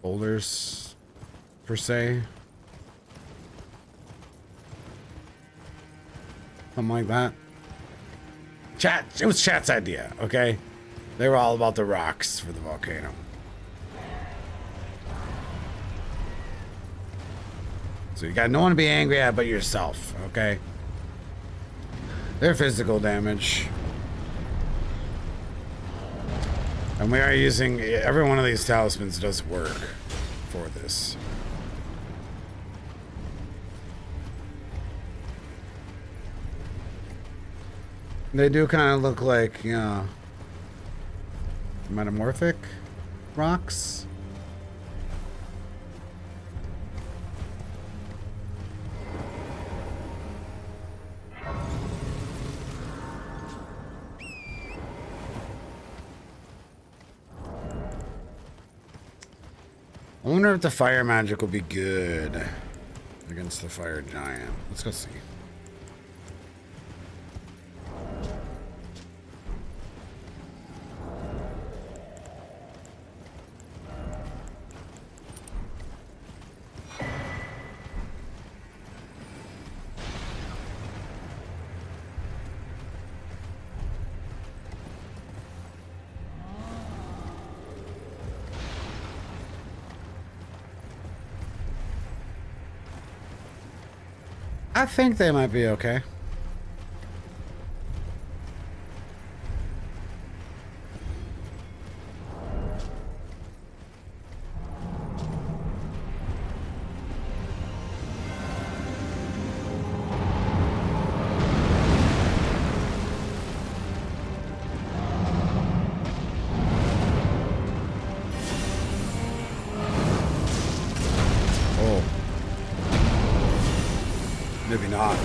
Boulders, per se. Something like that. Chat, it was chat's idea, okay? They were all about the rocks for the volcano. So you got no one to be angry at but yourself, okay? They're physical damage. And we are using, every one of these talismans does work for this. They do kind of look like, you know, metamorphic rocks. I wonder if the fire magic will be good against the fire giant. Let's go see. I think they might be okay. Maybe not.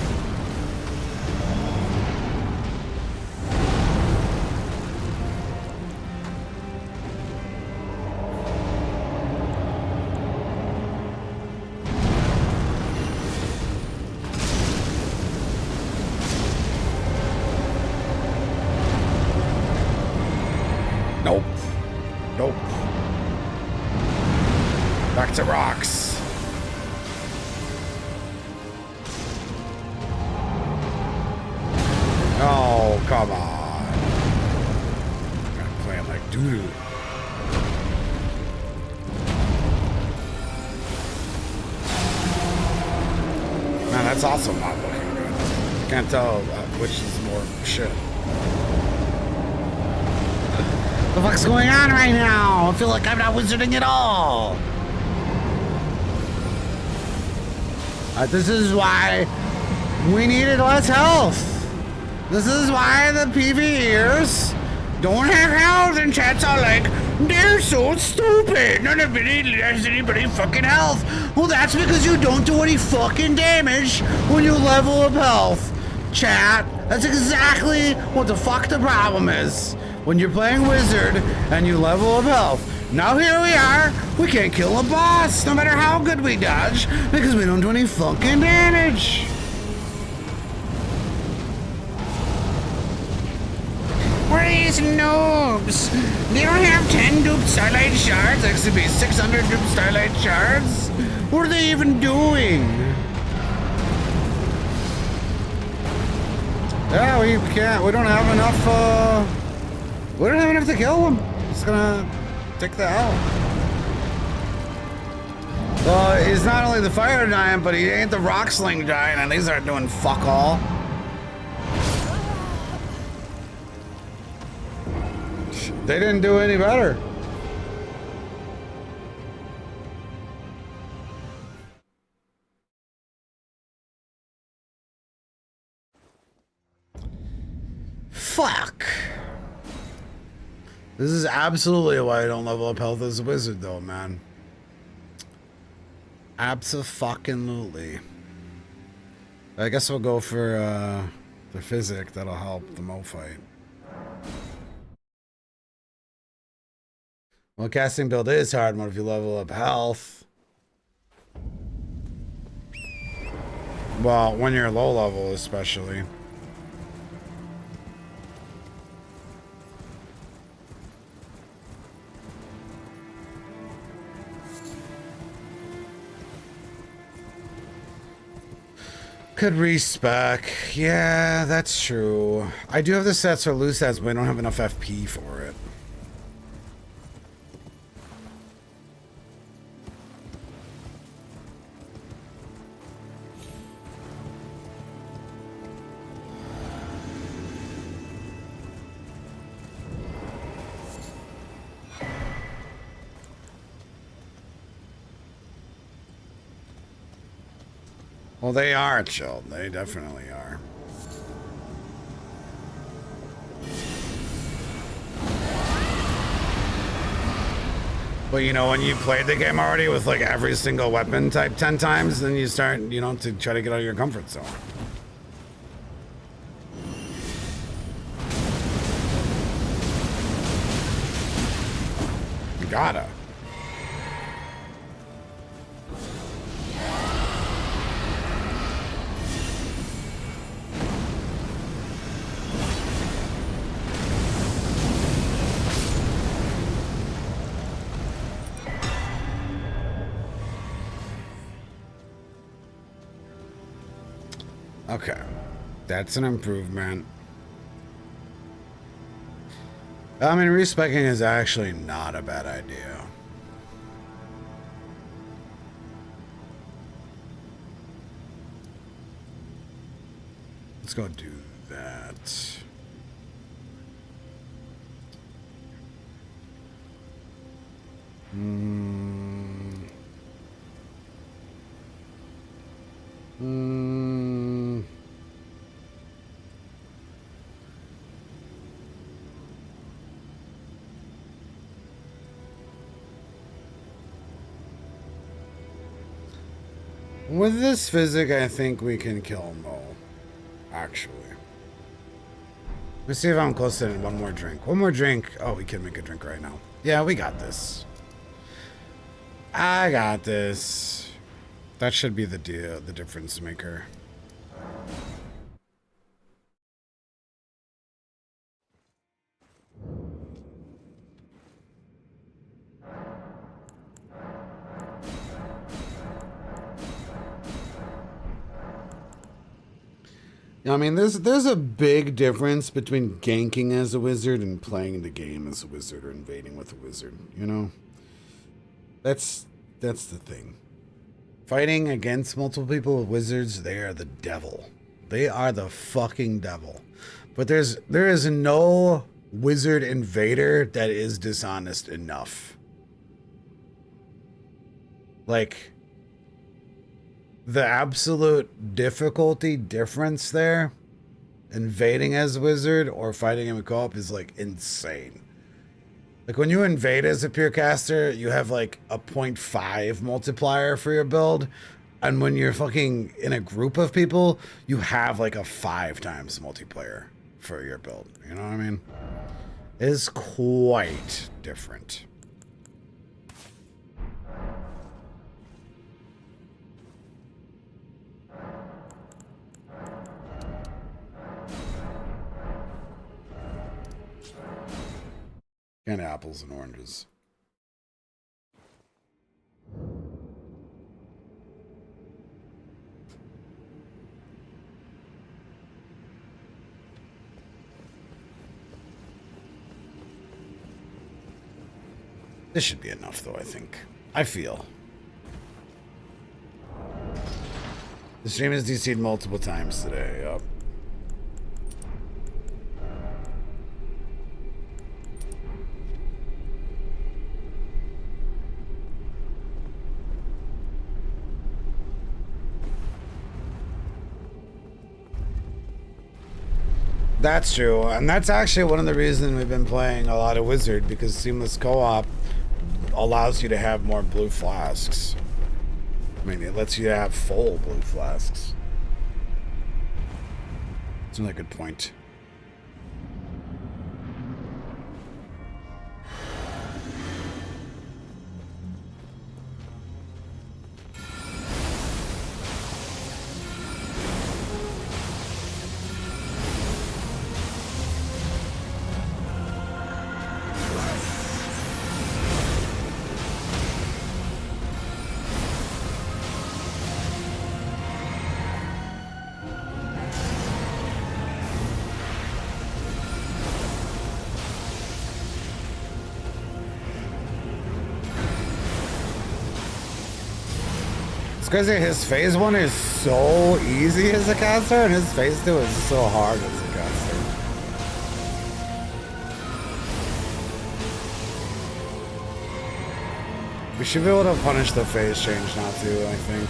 Nope. Nope. Back to rocks. Oh, come on. I'm playing like doo-doo. Man, that's also not looking good. Can't tell which is more shit. What the fuck's going on right now? I feel like I'm not wizarding at all. This is why we needed less health. This is why the PvEers don't have health, and chats are like, they're so stupid. None of it has anybody fucking health. Well, that's because you don't do any fucking damage when you level up health. Chat, that's exactly what the fuck the problem is. When you're playing wizard and you level up health. Now here we are, we can't kill a boss no matter how good we dodge because we don't do any fucking damage. What are these noobs? They don't have 10 duped starlight shards. There should be 600 duped starlight shards. What are they even doing? Yeah, we can't. We don't have enough. We don't have enough to kill them. It's gonna take the L. Well, he's not only the fire giant, but he ain't the rock sling giant, and these aren't doing fuck all. They didn't do any better. Fuck. This is absolutely why I don't level up health as a wizard, though, man. Abso-fucking-lutely. I guess we'll go for the physic. That'll help the Mo fight. Well, casting build is hard mode if you level up health. Well, when you're low level, especially. Could respec. Yeah, that's true. I do have the sets for loose sets, but I don't have enough FP for it. Well, they are chilled. They definitely are. But you know, when you played the game already with like every single weapon type 10 times, then you start, you know, to try to get out of your comfort zone. You gotta. Okay, that's an improvement. I mean, respecking is actually not a bad idea. Let's go do that. With this physic, I think we can kill Mo. Actually. Let's see if I'm close to one more drink. One more drink. Oh, we can make a drink right now. Yeah, we got this. I got this. That should be the deal, the difference maker. I mean, there's a big difference between ganking as a wizard and playing the game as a wizard or invading with a wizard, you know? That's the thing. Fighting against multiple people with wizards, they are the devil. They are the fucking devil. But there is no wizard invader that is dishonest enough. Like, the absolute difficulty difference there, invading as a wizard or fighting him in co-op, is like insane. Like when you invade as a pure caster, you have like a 0.5 multiplier for your build. And when you're fucking in a group of people, you have like a 5 times multiplier for your build. You know what I mean? It is quite different. And apples and oranges. This should be enough, though, I think. I feel. The stream has DC'd multiple times today. Yup. That's true, and that's actually one of the reasons we've been playing a lot of Wizard, because seamless co-op allows you to have more blue flasks. I mean, it lets you have full blue flasks. It's a really good point. It's crazy. His phase 1 is so easy as a caster, and his phase 2 is so hard as a caster. We should be able to punish the phase change now too, I think.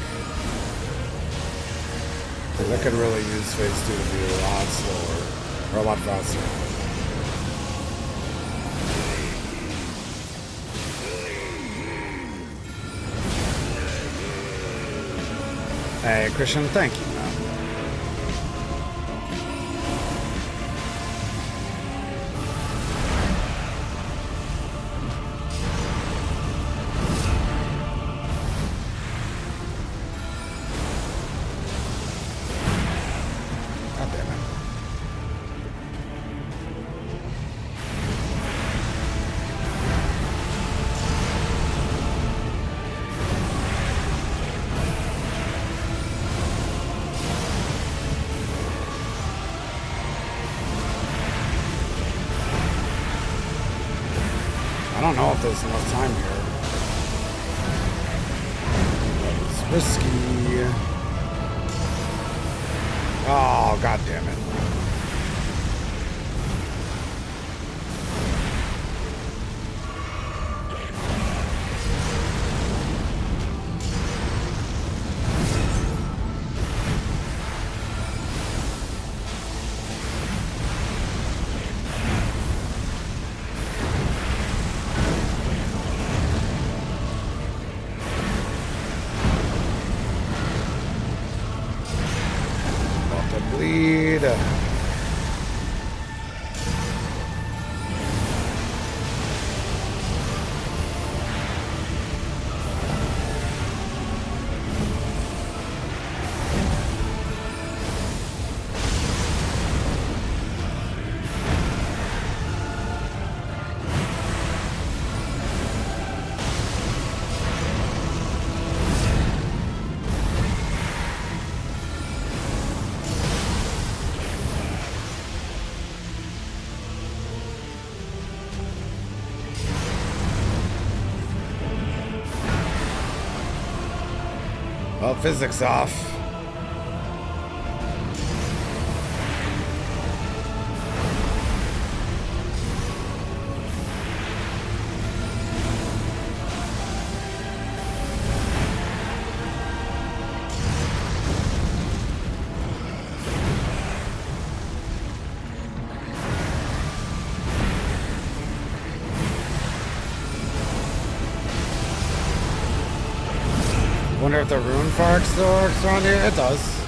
Because I could really use phase 2 to be a lot slower, or a lot faster. Hey, Christian, thank you, man. God damn it. I don't know if there's enough time here. It's risky. Oh, god damn it. Bleed. Well, physics off. Wonder if the rune fark still works around here? It does.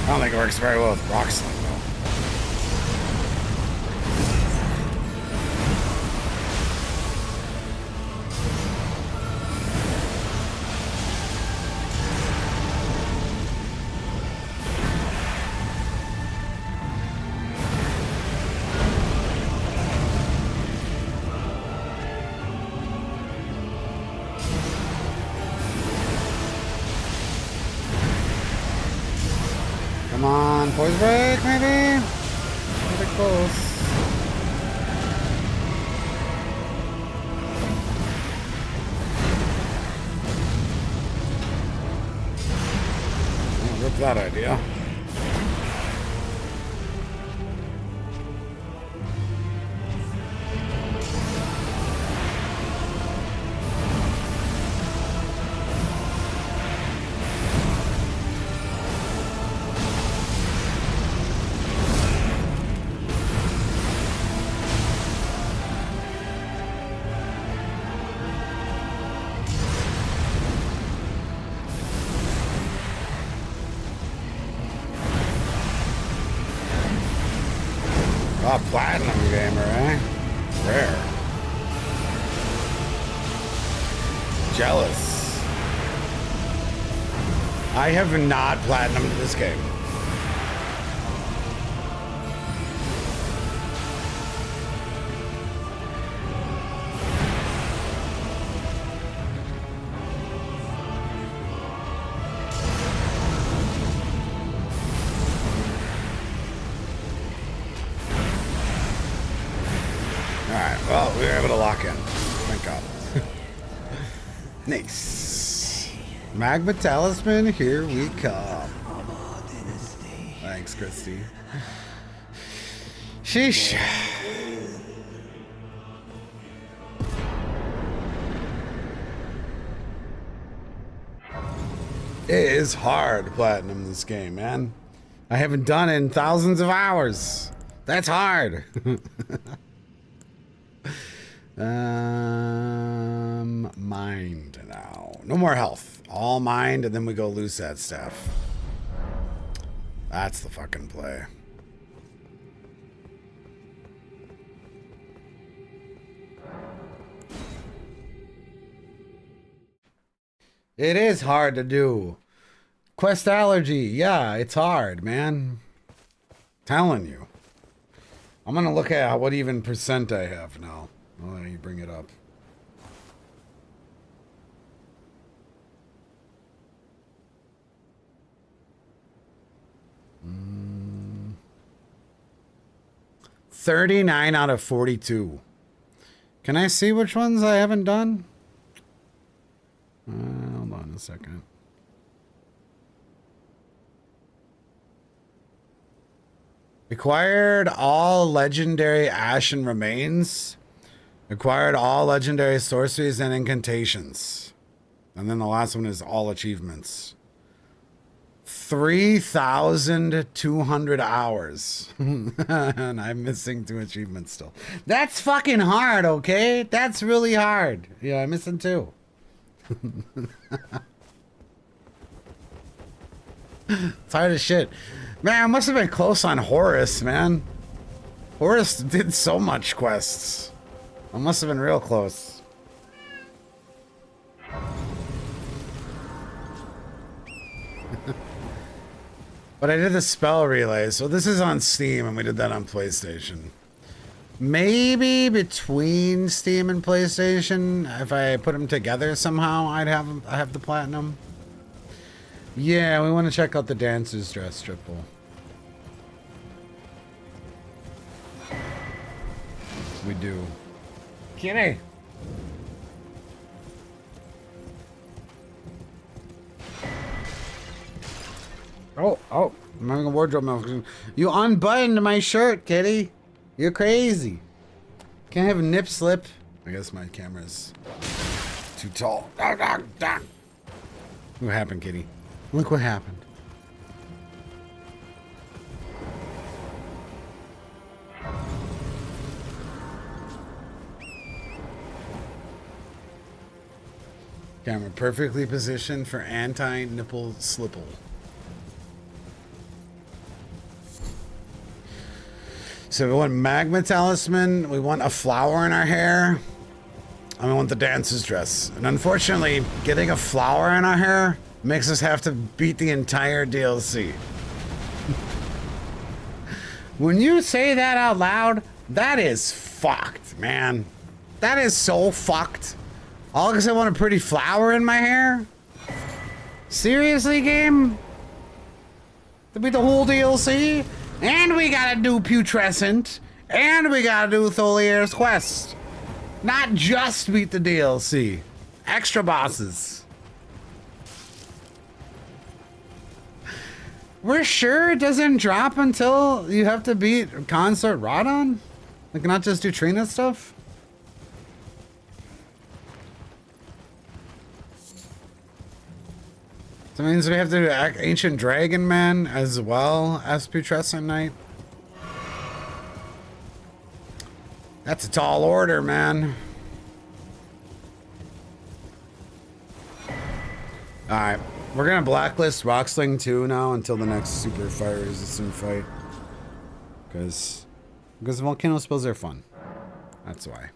I don't think it works very well with rock sling, though. Come on, poise break, maybe? Pretty close. I'll rip that idea. Oh, platinum gamer, eh? Rare. jealous. I have not platinumed this game. Alright, well, we were able to lock in. Thank God. Nice. Magma Talisman, here we come. Thanks, Christy. Sheesh. It is hard to platinum this game, man. I haven't done it in thousands of hours. That's hard. Mind now. No more health. All mind, and then we go lose that stuff. That's the fucking play. It is hard to do. Quest allergy. Yeah, it's hard, man. Telling you. I'm gonna look at what even percent I have now. I'll let you bring it up. Mm. 39 out of 42. Can I see which ones I haven't done? Hold on a second. Acquired all legendary ashen remains. Acquired all legendary sorceries and incantations. And then the last one is all achievements. 3,200 hours. And I'm missing 2 achievements still. That's fucking hard, okay? That's really hard. Yeah, I'm missing 2. It's hard as shit. Man, I must have been close on Horus, man. Horus did so much quests. I must have been real close. But I did the spell relay, so this is on Steam, and we did that on PlayStation. Maybe between Steam and PlayStation, if I put them together somehow, I have the platinum. Yeah, we want to check out the dancer's dress triple. We do. Kitty! Oh, I'm having a wardrobe malfunction. You unbuttoned my shirt, Kitty. You're crazy. Can't have a nip slip. I guess my camera's too tall. What happened, Kitty? Look what happened. Camera perfectly positioned for anti-nipple slipple. So we want magma talisman, we want a flower in our hair, and we want the dancer's dress. And unfortunately, getting a flower in our hair makes us have to beat the entire DLC. When you say that out loud, that is fucked, man. That is so fucked. All because I want a pretty flower in my hair? Seriously, game? To beat the whole DLC? And we gotta do Putrescent. And we gotta do Tholier's Quest. Not just beat the DLC. Extra bosses. We're sure it doesn't drop until you have to beat Consort Radon? Like, not just do Trina stuff? So that means we have to do Ancient Dragon Man as well as Putrescent Knight. That's a tall order, man. Alright, we're gonna blacklist Rocksling 2 now until the next super fire resistant fight. Because volcano spells are fun. That's why.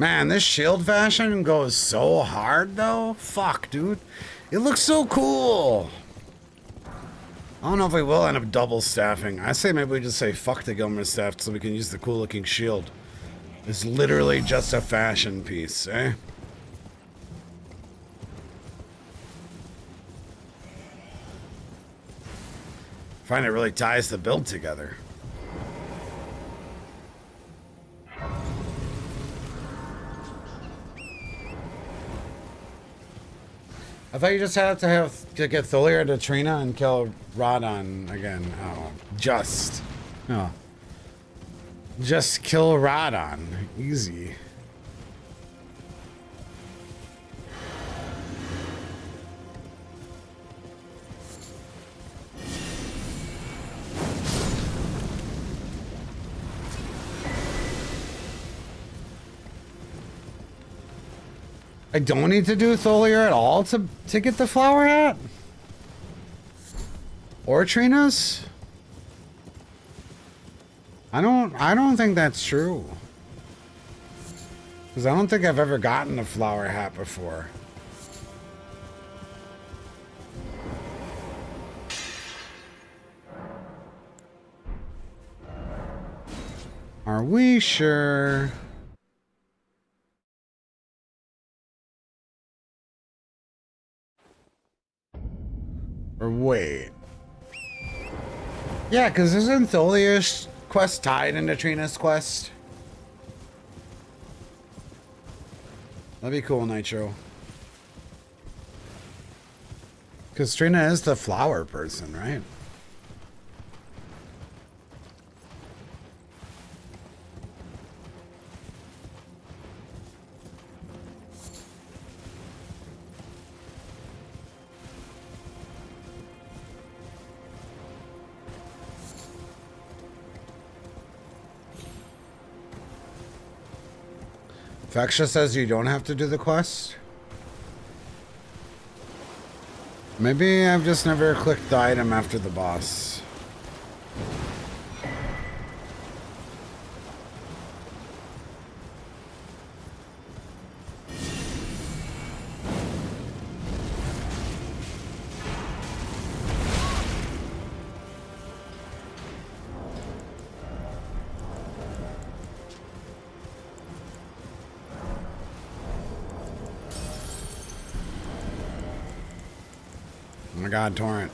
Man, this shield fashion goes so hard though. Fuck, dude. It looks so cool. I don't know if we will end up double staffing. I say maybe we just say fuck the Gilmer staff so we can use the cool looking shield. It's literally just a fashion piece, eh? I find it really ties the build together. I thought you just had to get Tholier to Trina and kill Radon again. Oh, just. Oh. Just kill Radon. Easy. I don't need to do Tholier at all to get the flower hat? Or Trina's? I don't think that's true. Because I don't think I've ever gotten a flower hat before. Are we sure? Or wait. Yeah, because isn't Tholier's quest tied into Trina's quest? That'd be cool, Nitro. Because Trina is the flower person, right? Vexia says you don't have to do the quest. Maybe I've just never clicked the item after the boss. Oh my god, Torrent.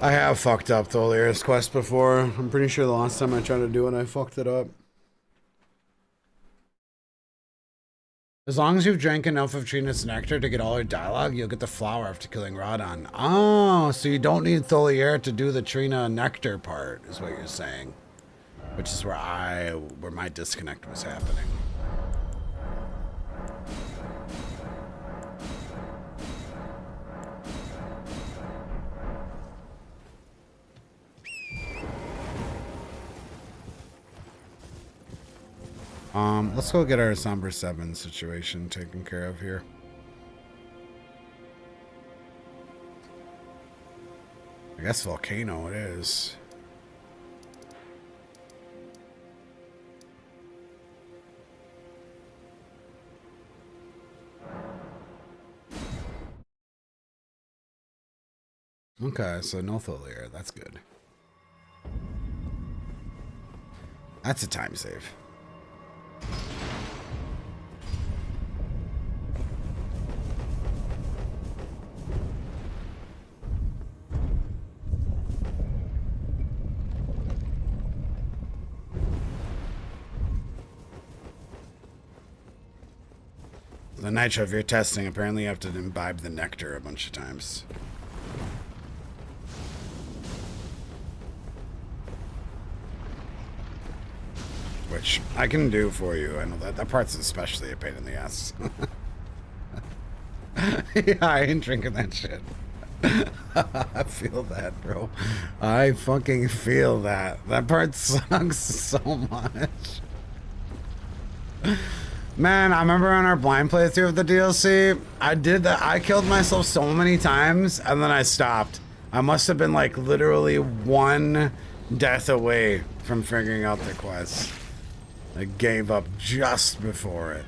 I have fucked up Tholier's quest before. I'm pretty sure the last time I tried to do it, I fucked it up. As long as you've drank enough of Trina's nectar to get all her dialogue, you'll get the flower after killing Radon. Oh, so you don't need Tholier to do the Trina nectar part, is what you're saying. Which is where my disconnect was happening. Let's go get our Somber 7 situation taken care of here. I guess Volcano it is. Okay, so no Tholier, that's good. That's a time save. The Nitro, if you're testing, apparently you have to imbibe the nectar a bunch of times. Which I can do for you. I know that part's especially a pain in the ass. Yeah, I ain't drinking that shit. I feel that, bro. I fucking feel that. That part sucks so much. Man, I remember on our blind playthrough of the DLC, I did that. I killed myself so many times, and then I stopped. I must have been like literally one death away from figuring out the quest. I gave up just before it.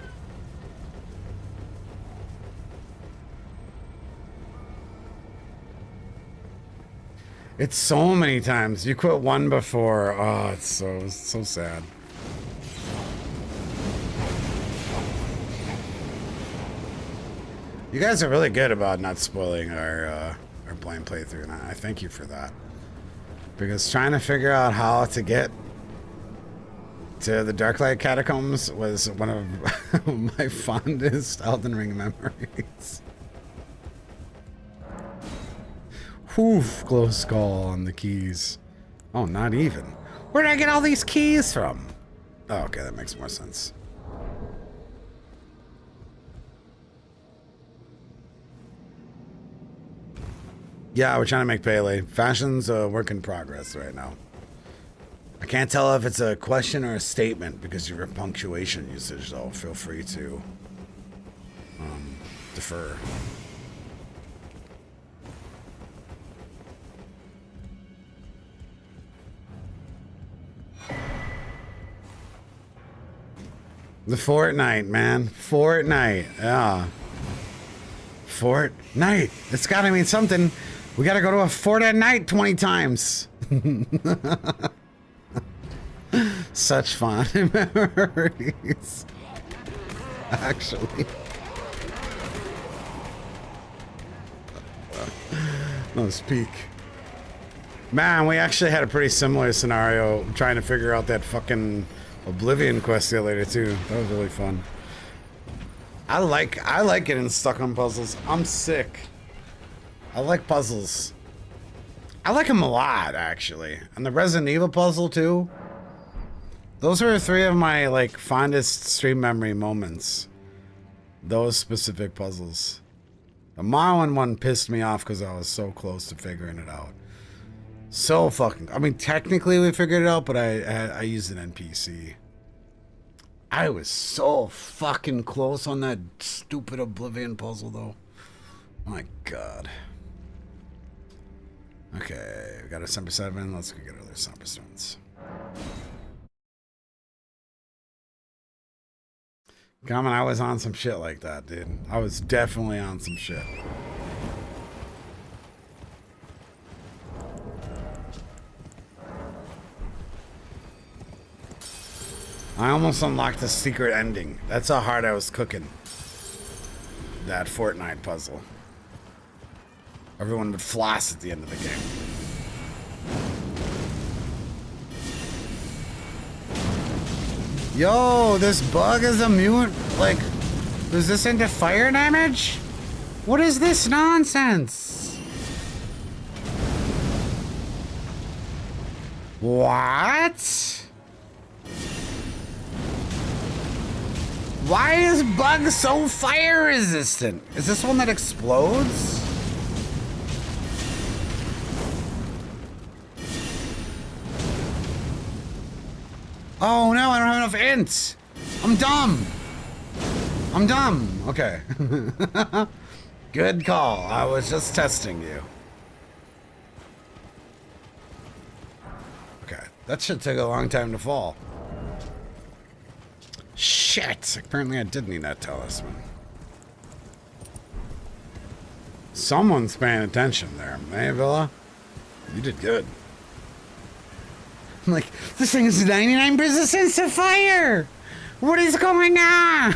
It's so many times. You quit one before. Oh, it's so sad. You guys are really good about not spoiling our blind playthrough, and I thank you for that. Because trying to figure out how to get to the Darklight Catacombs was one of my fondest Elden Ring memories. Whew, close call on the keys. Oh, not even. Where did I get all these keys from? Oh, okay, that makes more sense. Yeah, we're trying to make Pele. Fashion's a work in progress right now. I can't tell if it's a question or a statement because of your punctuation usage, though. Feel free to defer. The Fortnite, man. Fortnite. Yeah. Fortnite. It's gotta mean something. We gotta go to a fort at night 20 times. Such fun memories. Actually. Let's peek. Man, we actually had a pretty similar scenario trying to figure out that fucking Oblivion quest the other day too. That was really fun. I like getting stuck on puzzles. I'm sick. I like puzzles. I like them a lot, actually. And the Resident Evil puzzle too. Those were three of my like fondest stream memory moments. Those specific puzzles. The Marlin one pissed me off because I was so close to figuring it out. So fucking... I mean, technically we figured it out, but I used an NPC. I was so fucking close on that stupid Oblivion puzzle, though. My God. Okay, we got a Semper 7. Let's go get other Semper Stones. Common, I was on some shit like that, dude. I was definitely on some shit. I almost unlocked the secret ending. That's how hard I was cooking that Fortnite puzzle. Everyone would floss at the end of the game. Yo, this bug is immune. Like, is this into fire damage? What is this nonsense? What? Why is bug so fire resistant? Is this one that explodes? Oh no, I don't have enough ints. I'm dumb. I'm dumb. Okay. Good call. I was just testing you. Okay. That should take a long time to fall. Shit. Apparently I did need that talisman. Someone's paying attention there. Mayvilla. You did good. I'm like, this thing is 99% resistance to fire! What is going on?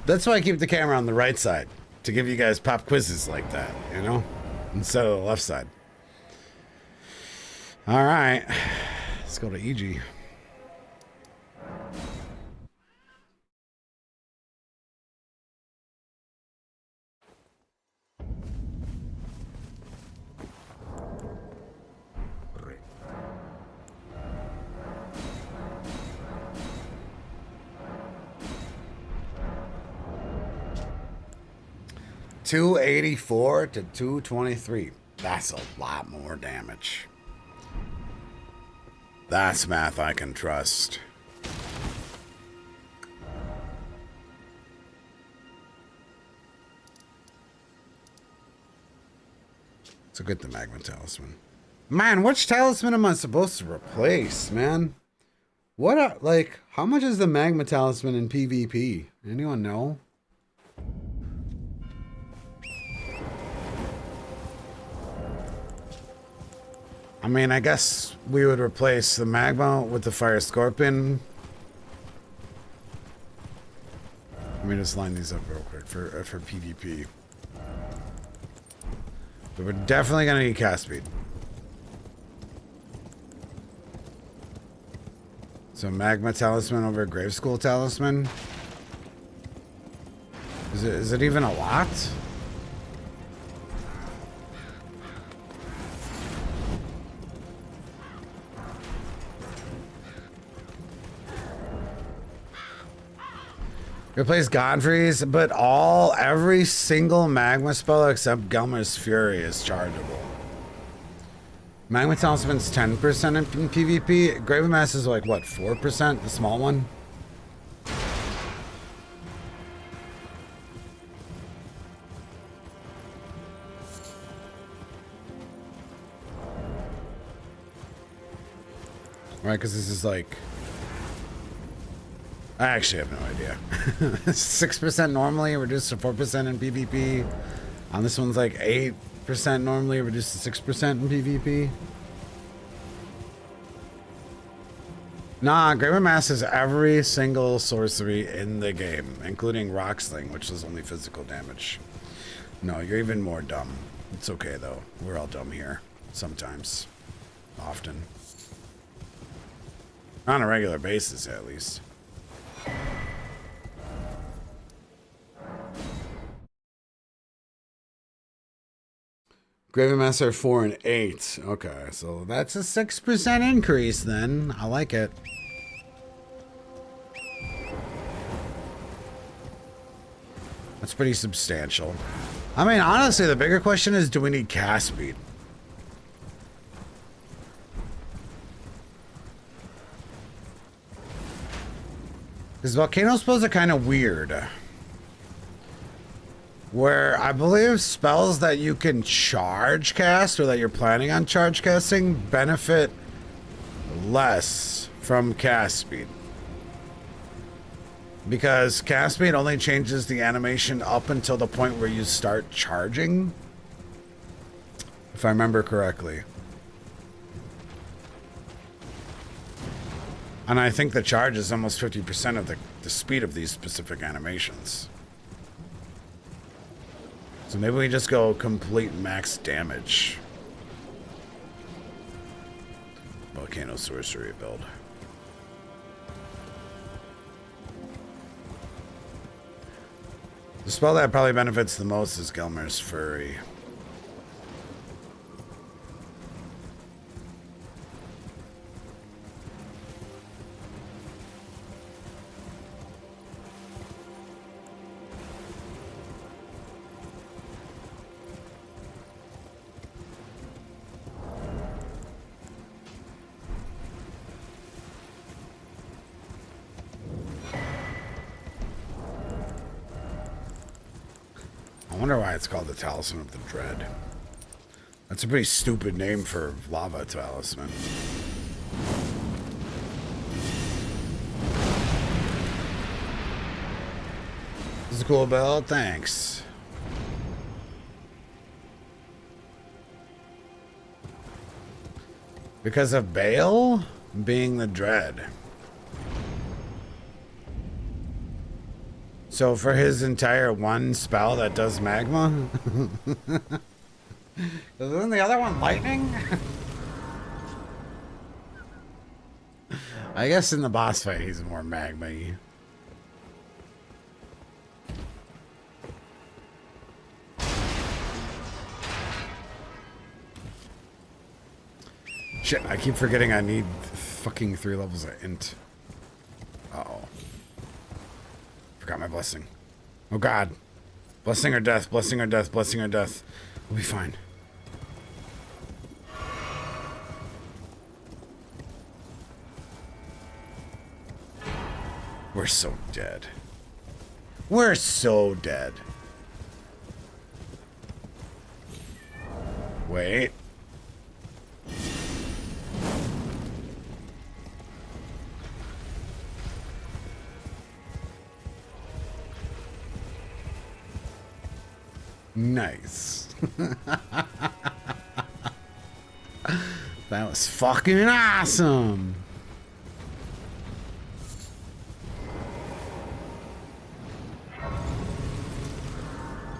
That's why I keep the camera on the right side. To give you guys pop quizzes like that, you know? Instead of the left side. Alright. Let's go to EG. $284 to $223. That's a lot more damage. That's math I can trust. So get the magma talisman. Man, which talisman am I supposed to replace, man? What are, like, how much is the magma talisman in PvP? Anyone know? I mean, I guess we would replace the magma with the fire scorpion. Let me just line these up real quick for PvP. But we're definitely gonna need cast speed. So magma talisman over grave school talisman. Is it even a lot? Replace Godfrey's, but every single magma spell except Gelmer's Fury is chargeable. Magma Talisman's 10% in PvP. Grave Mass is like, what, 4%? The small one? Right, because this is like... I actually have no idea. 6% normally, reduced to 4% in PvP. On this one's like 8% normally, reduced to 6% in PvP. Nah, Graver Mass is every single sorcery in the game, including Rock Sling, which is only physical damage. No, you're even more dumb. It's okay though. We're all dumb here. Sometimes. Often. On a regular basis, at least. Graven Master 4 and 8. Okay, so that's a 6% increase then. I like it. That's pretty substantial. I mean, honestly, the bigger question is, do we need cast speed? Because volcano spells are kind of weird. Where I believe spells that you can charge cast or that you're planning on charge casting benefit less from cast speed. Because cast speed only changes the animation up until the point where you start charging. If I remember correctly. And I think the charge is almost 50% of the speed of these specific animations. So maybe we just go complete max damage. Volcano sorcery build. The spell that probably benefits the most is Gelmer's Fury. I wonder why it's called the Talisman of the Dread. That's a pretty stupid name for lava talisman. This is a cool build, thanks. Because of Bale being the Dread. So for his entire one spell that does magma? Isn't the other one lightning? I guess in the boss fight he's more magma-y. Shit, I keep forgetting I need fucking 3 levels of int. Uh-oh. Forgot my blessing. Oh god. Blessing or death, blessing or death, blessing or death. We'll be fine. We're so dead. We're so dead. Wait. Nice. That was fucking awesome.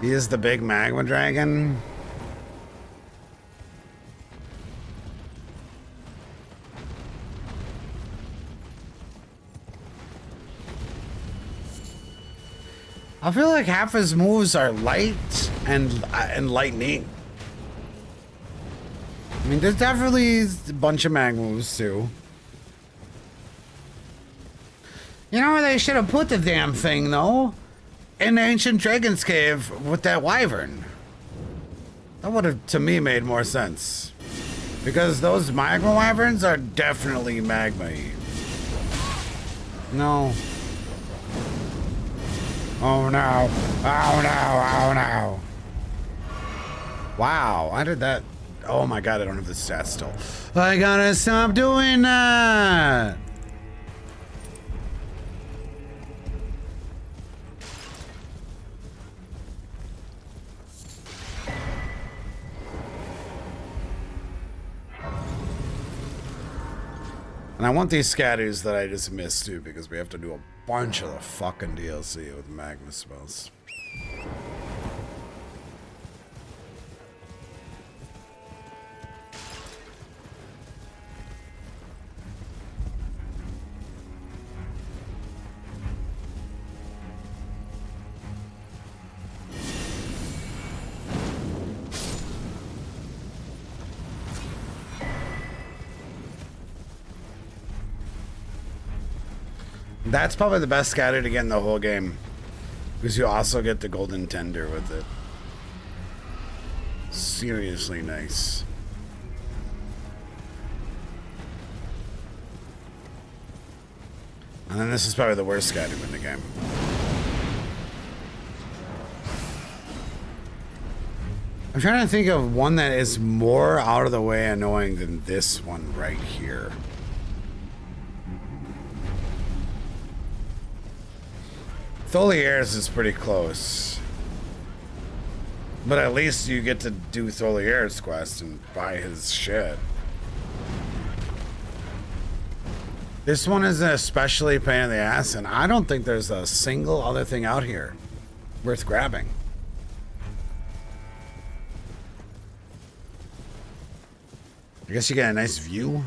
He is the big magma dragon. I feel like half his moves are light and lightning. I mean, there's definitely a bunch of mag moves too. You know where they should have put the damn thing though? In the ancient dragon's cave with that wyvern. That would have, to me, made more sense. Because those magma wyverns are definitely magma-y. No. Oh no. Oh no. Oh no. Wow, I did that. Oh my god, I don't have the stats still. I gotta stop doing that. And I want these scatties that I just missed too, because we have to do a bunch of the fucking DLC with magma spells. That's probably the best scatter to get in the whole game, because you also get the golden tender with it. Seriously nice. And then this is probably the worst scatter in the game. I'm trying to think of one that is more out of the way annoying than this one right here. Tholier's is pretty close. But at least you get to do Tholier's quest and buy his shit. This one is an especially pain in the ass, and I don't think there's a single other thing out here worth grabbing. I guess you get a nice view.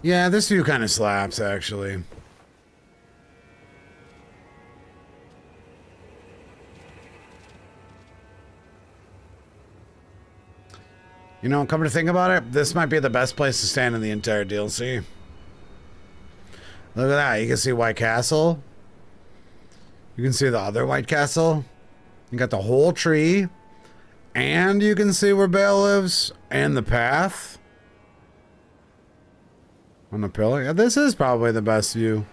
Yeah, this view kind of slaps, actually. You know, come to think about it, this might be the best place to stand in the entire DLC. Look at that. You can see White Castle. You can see the other White Castle. You got the whole tree. And you can see where Bale lives. And the path. On the pillar. Yeah, this is probably the best view.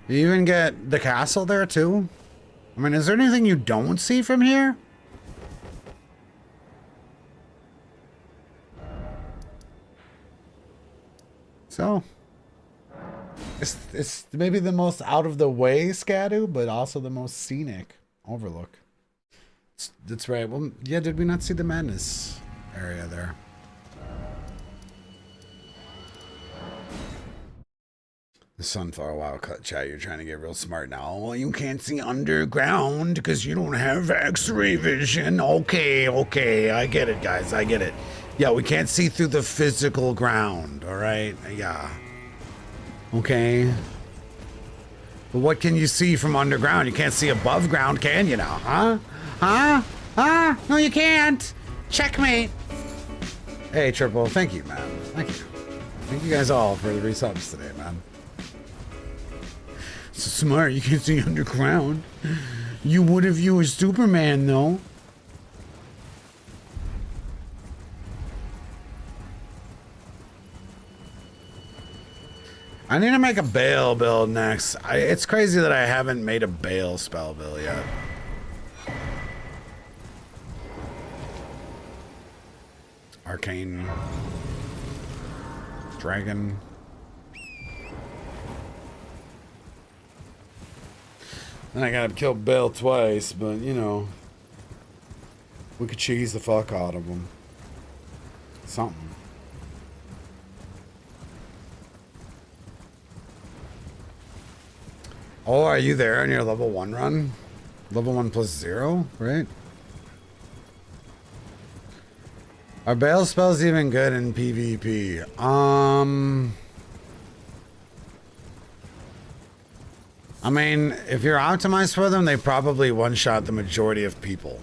You even get the castle there too. I mean, is there anything you don't see from here? So, it's maybe the most out of the way Scadu, but also the most scenic overlook. That's right. Well, yeah, did we not see the madness area there? The Sunflower Wildcat chat, you're trying to get real smart now. Well, you can't see underground because you don't have X-ray vision. Okay, I get it, guys. I get it. Yeah, we can't see through the physical ground, all right? Yeah. Okay. But what can you see from underground? You can't see above ground, can you now, huh? Huh? No, you can't. Checkmate. Hey, Triple. Thank you, man. Thank you. Thank you guys all for the resubs today, man. So smart. You can't see underground. You would if you were Superman, though. I need to make a Bale build next. It's crazy that I haven't made a Bale spell build yet. Arcane. Dragon. Then I gotta kill Bale twice, but you know. We could cheese the fuck out of him. Something. Oh, are you there on your level 1 run? Level 1 plus 0, right? Are Bale spells even good in PvP? I mean, if you're optimized for them, they probably one-shot the majority of people.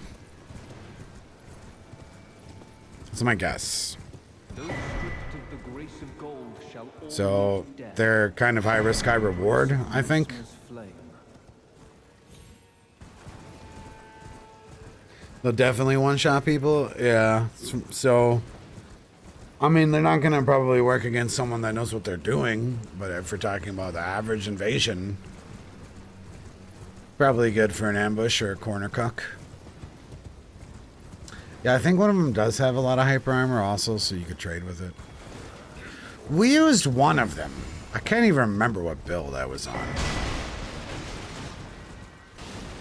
That's my guess. So they're kind of high risk, high reward, I think. They'll definitely one-shot people. Yeah. So, I mean, they're not going to probably work against someone that knows what they're doing. But if we're talking about the average invasion, probably good for an ambush or a corner cuck. Yeah, I think one of them does have a lot of hyper armor also, so you could trade with it. We used one of them. I can't even remember what build I was on.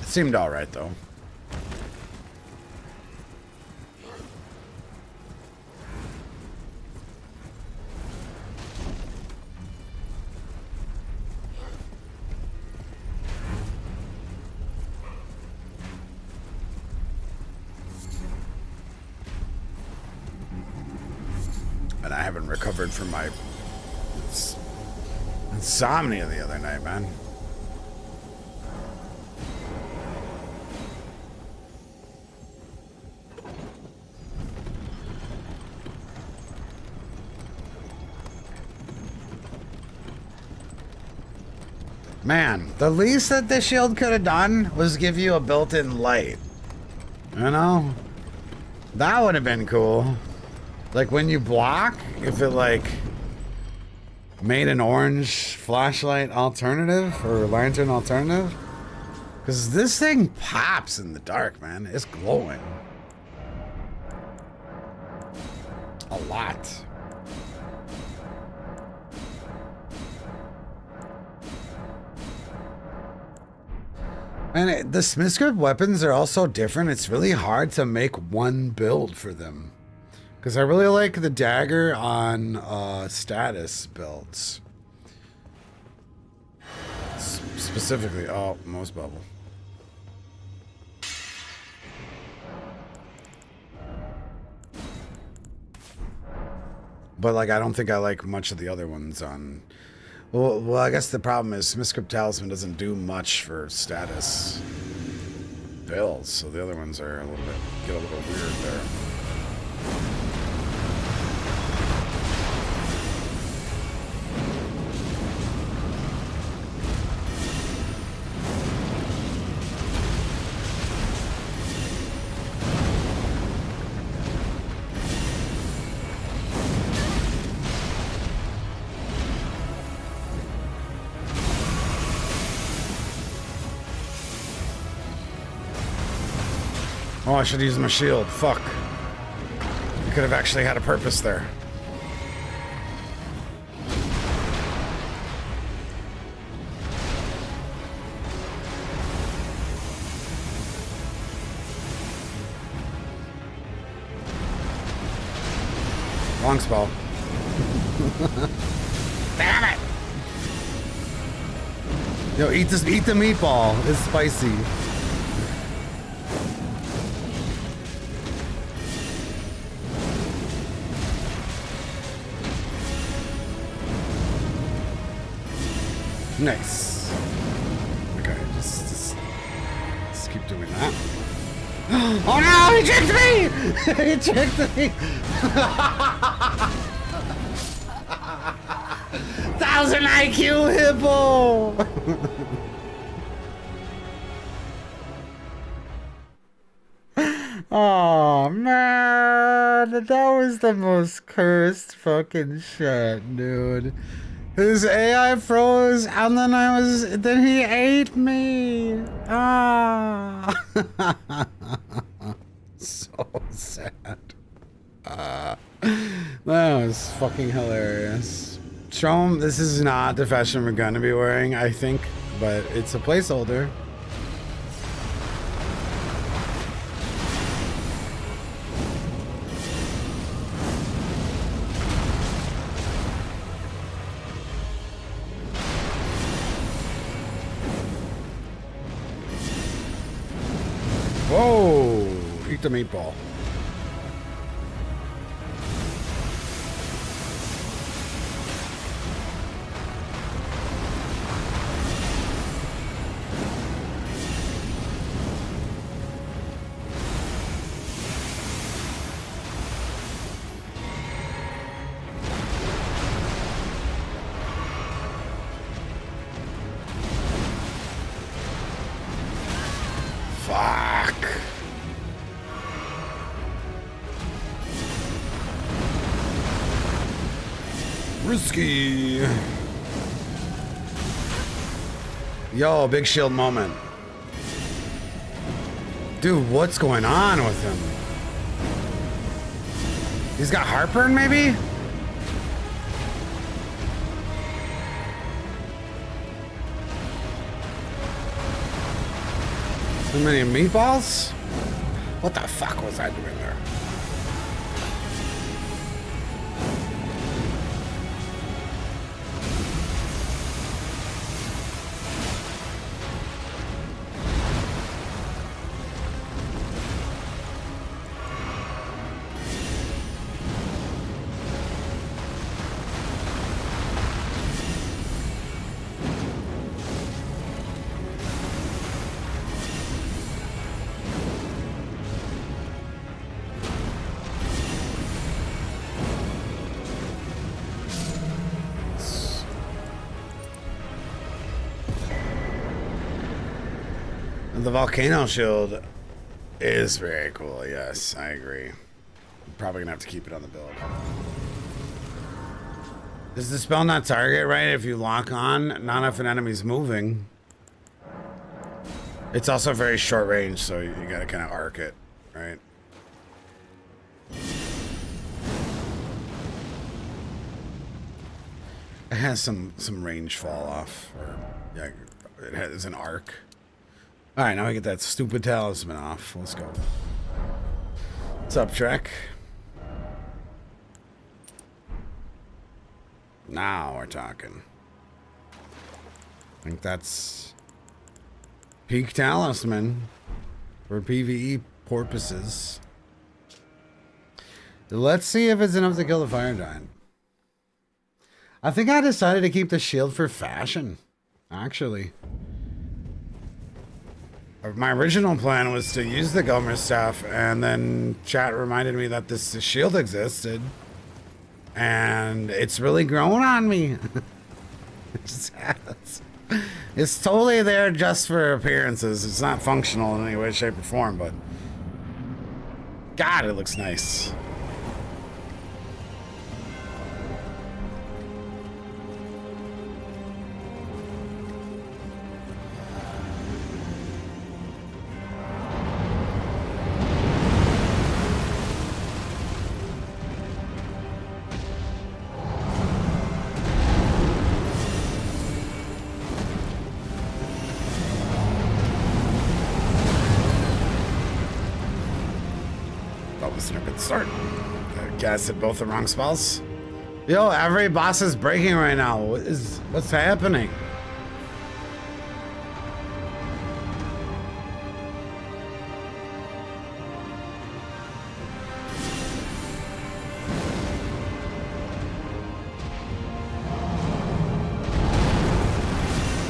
It seemed alright, though. And I haven't recovered from my insomnia the other night, man. Man, the least that this shield could have done was give you a built-in light. You know? That would have been cool. Like when you block, if it like made an orange flashlight alternative or lantern alternative. Because this thing pops in the dark, man. It's glowing. A lot. And the Smithscript weapons are also different. It's really hard to make one build for them. Because I really like the dagger on status builds. Specifically, oh, most bubble. But like, I don't think I like much of the other ones on. Well, I guess the problem is Smithscript Talisman doesn't do much for status builds, so the other ones are get a little weird there. Oh, I should use my shield. Fuck. I could have actually had a purpose there. Long spell. Damn it! Yo, eat the meatball. It's spicy. Nice. Okay, just keep doing that. Oh no, he tricked me! He tricked me! 1000 IQ hippo! Oh man, that was the most cursed fucking shit, dude. His AI froze, and then he ate me. Ah. So sad. That was fucking hilarious. Strom, this is not the fashion we're gonna be wearing, I think, but it's a placeholder. Whoa! Eat the meatball. Fuck. Risky. Yo, big shield moment. Dude, what's going on with him? He's got heartburn, maybe? Too many meatballs? What the fuck was I doing there? The Volcano shield is very cool, yes, I agree. Probably gonna have to keep it on the build. Does the spell not target right if you lock on? Not if an enemy's moving. It's also very short range, so you gotta kind of arc it, right? It has some range fall off, or yeah, it has an arc. All right, now we get that stupid talisman off. Let's go. What's up, Trek? Now we're talking. I think that's peak talisman for PvE purposes. Let's see if it's enough to kill the fire giant. I think I decided to keep the shield for fashion, actually. My original plan was to use the Gomer staff, and then chat reminded me that this shield existed, and it's really grown on me. It's totally there just for appearances. It's not functional in any way, shape, or form, but God, it looks nice. Start. Casted both the wrong spells. Yo, every boss is breaking right now. What's happening?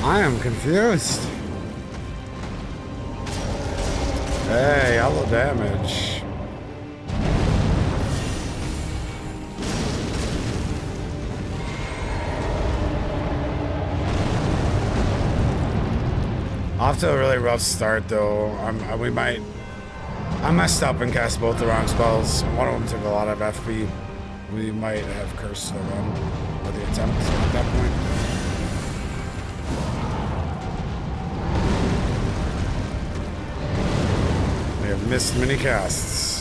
I am confused. Hey, yellow damage. Off to a really rough start, though. I messed up and cast both the wrong spells. One of them took a lot of FP. We might have cursed the run. Or the attempt at that point. We have missed many casts.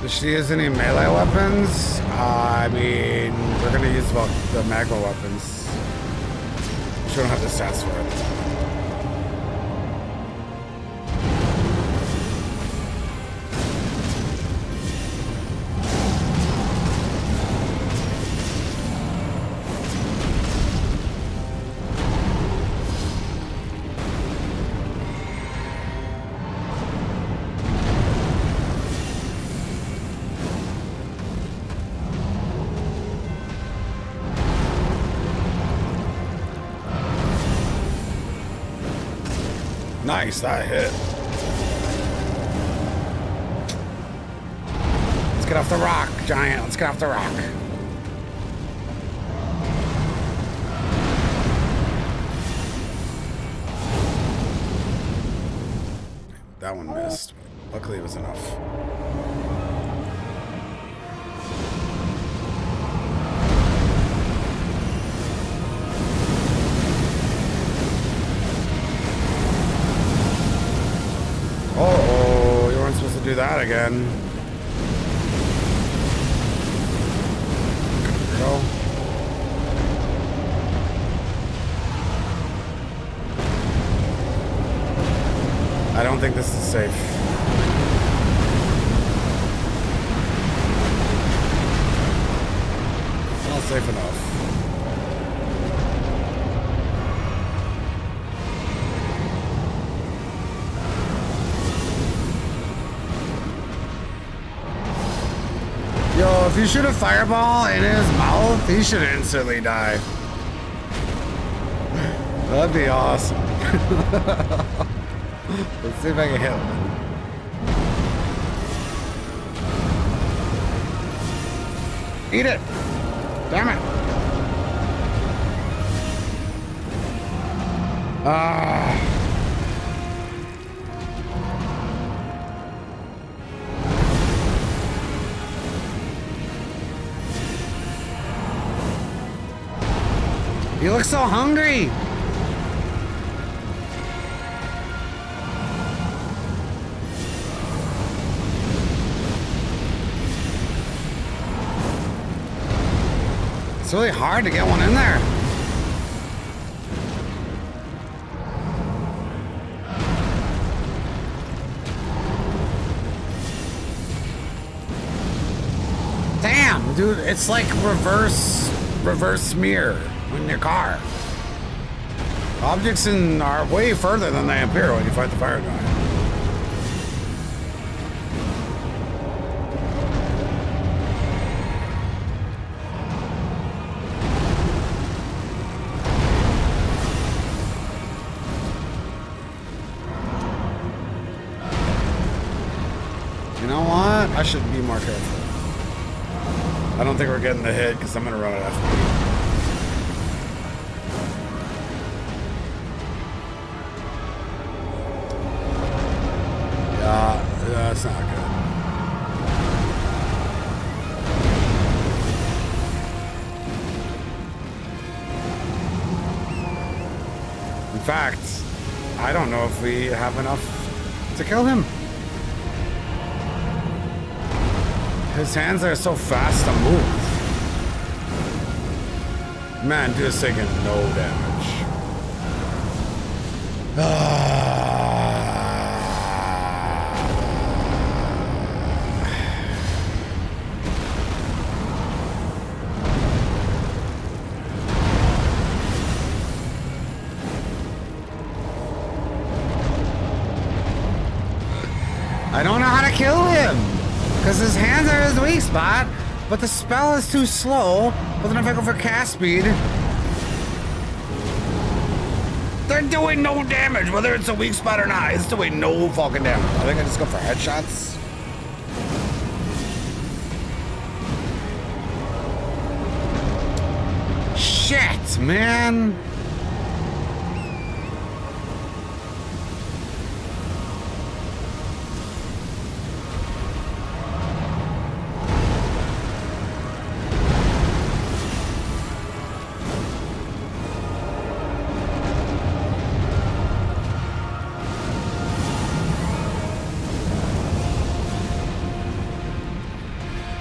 Does she use any melee weapons? I mean, we're gonna use the magma weapons. She don't have the stats for it. Nice, that hit. Let's get off the rock, giant. Let's get off the rock. That one missed. Luckily, it was enough. Oh, you weren't supposed to do that again. Go. I don't think this is safe. Not safe enough. Yo, if you shoot a fireball in his mouth, he should instantly die. That'd be awesome. Let's see if I can hit one. Eat it! Damn it! Ah. You look so hungry! It's really hard to get one in there. Damn, dude, it's like reverse smear in your car. Objects are way further than they appear when you fight the fire guy. You know what? I should be more careful. I don't think we're getting the hit because I'm gonna run it after me. That's not good. In fact, I don't know if we have enough to kill him. His hands are so fast to move. Man, dude is taking no damage. I don't know how to kill him. Because his hands are his weak spot. But the spell is too slow. But then if I go for cast speed... They're doing no damage, whether it's a weak spot or not. It's doing no fucking damage. I think I just go for headshots. Shit, man.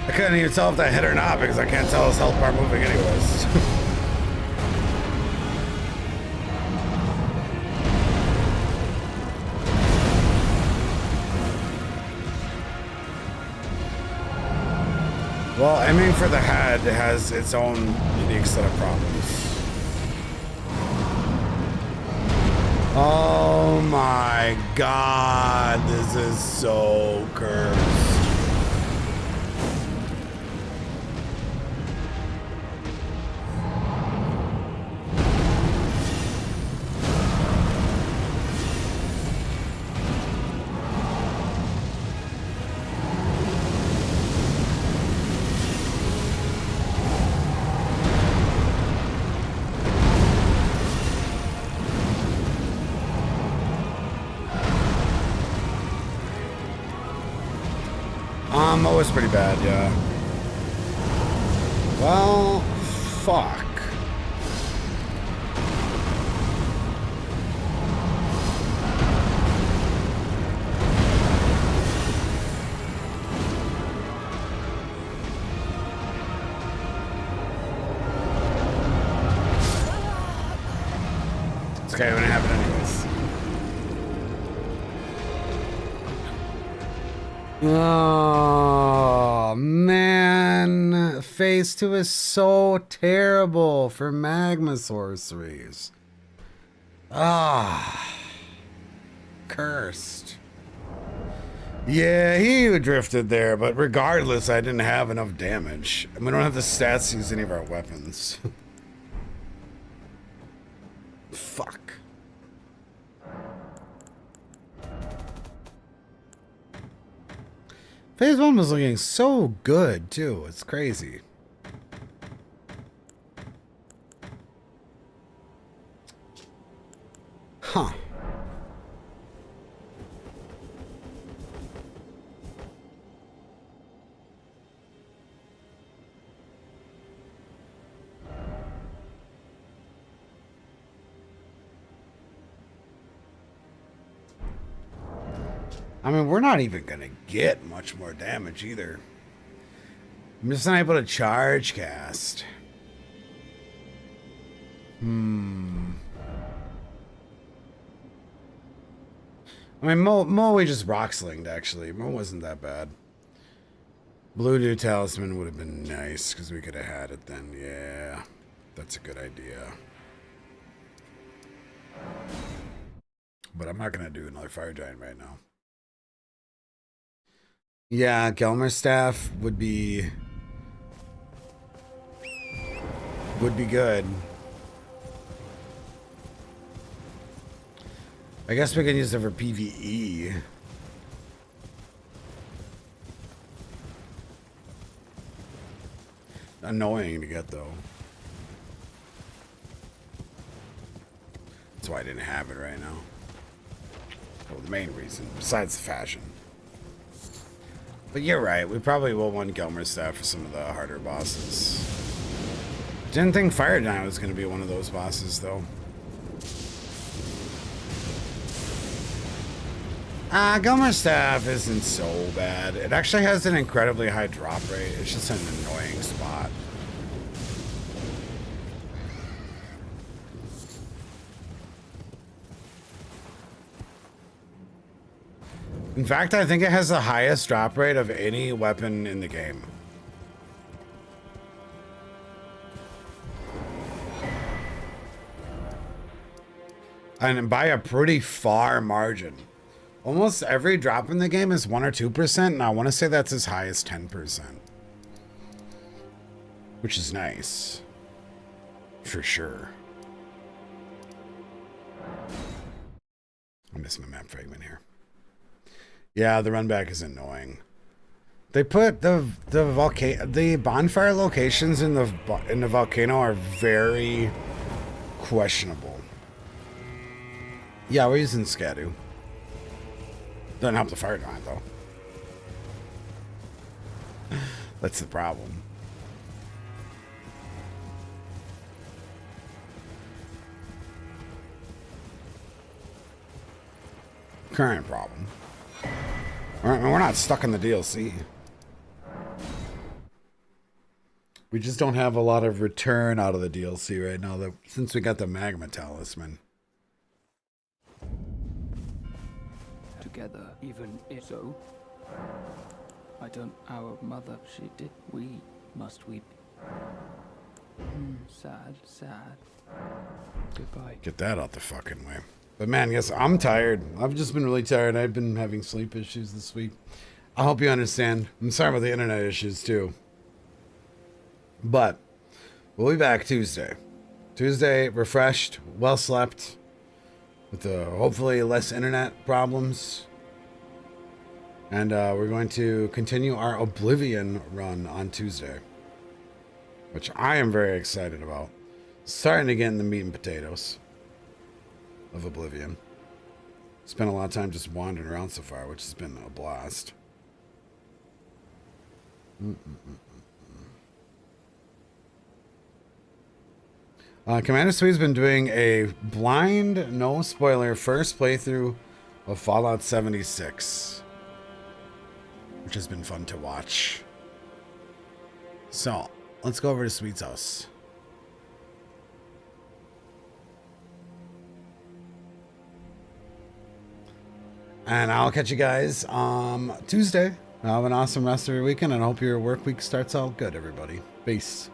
I couldn't even tell if that hit or not because I can't tell his health bar moving anyways. Well, aiming for the head has its own unique set of problems. Oh my god, this is so cursed. Mo was pretty bad, yeah. Well, fuck. It's okay, when it happened anyways. Oh, man. Phase 2 is so terrible for magma sorceries. Ah. Cursed. Yeah, he drifted there, but regardless, I didn't have enough damage. And we don't have the stats to use any of our weapons. Fuck. Phase 1 was looking so good, too. It's crazy. Huh. I mean, we're not even gonna get much more damage either. I'm just not able to charge cast. I mean, Mo we just rock slinged, actually. Mo wasn't that bad. Blue Dew Talisman would have been nice, because we could have had it then. Yeah, that's a good idea. But I'm not gonna do another Fire Giant right now. Yeah, Gelmer's staff would be good. I guess we can use it for PvE. Annoying to get though. That's why I didn't have it right now. Well, the main reason, besides the fashion. But you're right, we probably will want Gelmer's staff for some of the harder bosses. Didn't think Fire Giant was going to be one of those bosses, though. Gelmer's staff isn't so bad. It actually has an incredibly high drop rate. It's just an annoying spot. In fact, I think it has the highest drop rate of any weapon in the game. And by a pretty far margin. Almost every drop in the game is 1 or 2%, and I want to say that's as high as 10%. Which is nice. For sure. I miss my map fragment here. Yeah, the run back is annoying. They put the bonfire locations in the volcano are very questionable. Yeah, we're using Scadu. Doesn't help the fire giant though. That's the problem. Current problem. We're not stuck in the DLC. We just don't have a lot of return out of the DLC right now, since we got the magma talisman. Together, even if so. I don't. Our mother, she did. We must weep. Sad, sad. Goodbye. Get that out the fucking way. But man, yes, I'm tired. I've just been really tired. I've been having sleep issues this week. I hope you understand. I'm sorry about the internet issues too. But we'll be back Tuesday. Tuesday, refreshed, well slept, with hopefully less internet problems. And we're going to continue our Oblivion run on Tuesday, which I am very excited about. Starting to get in the meat and potatoes of Oblivion. Spent a lot of time just wandering around so far, which has been a blast. Commander Sweet's been doing a blind, no spoiler, first playthrough of Fallout 76, which has been fun to watch. So, let's go over to Sweet's house. And I'll catch you guys Tuesday. Have an awesome rest of your weekend, and I hope your work week starts out good, everybody. Peace.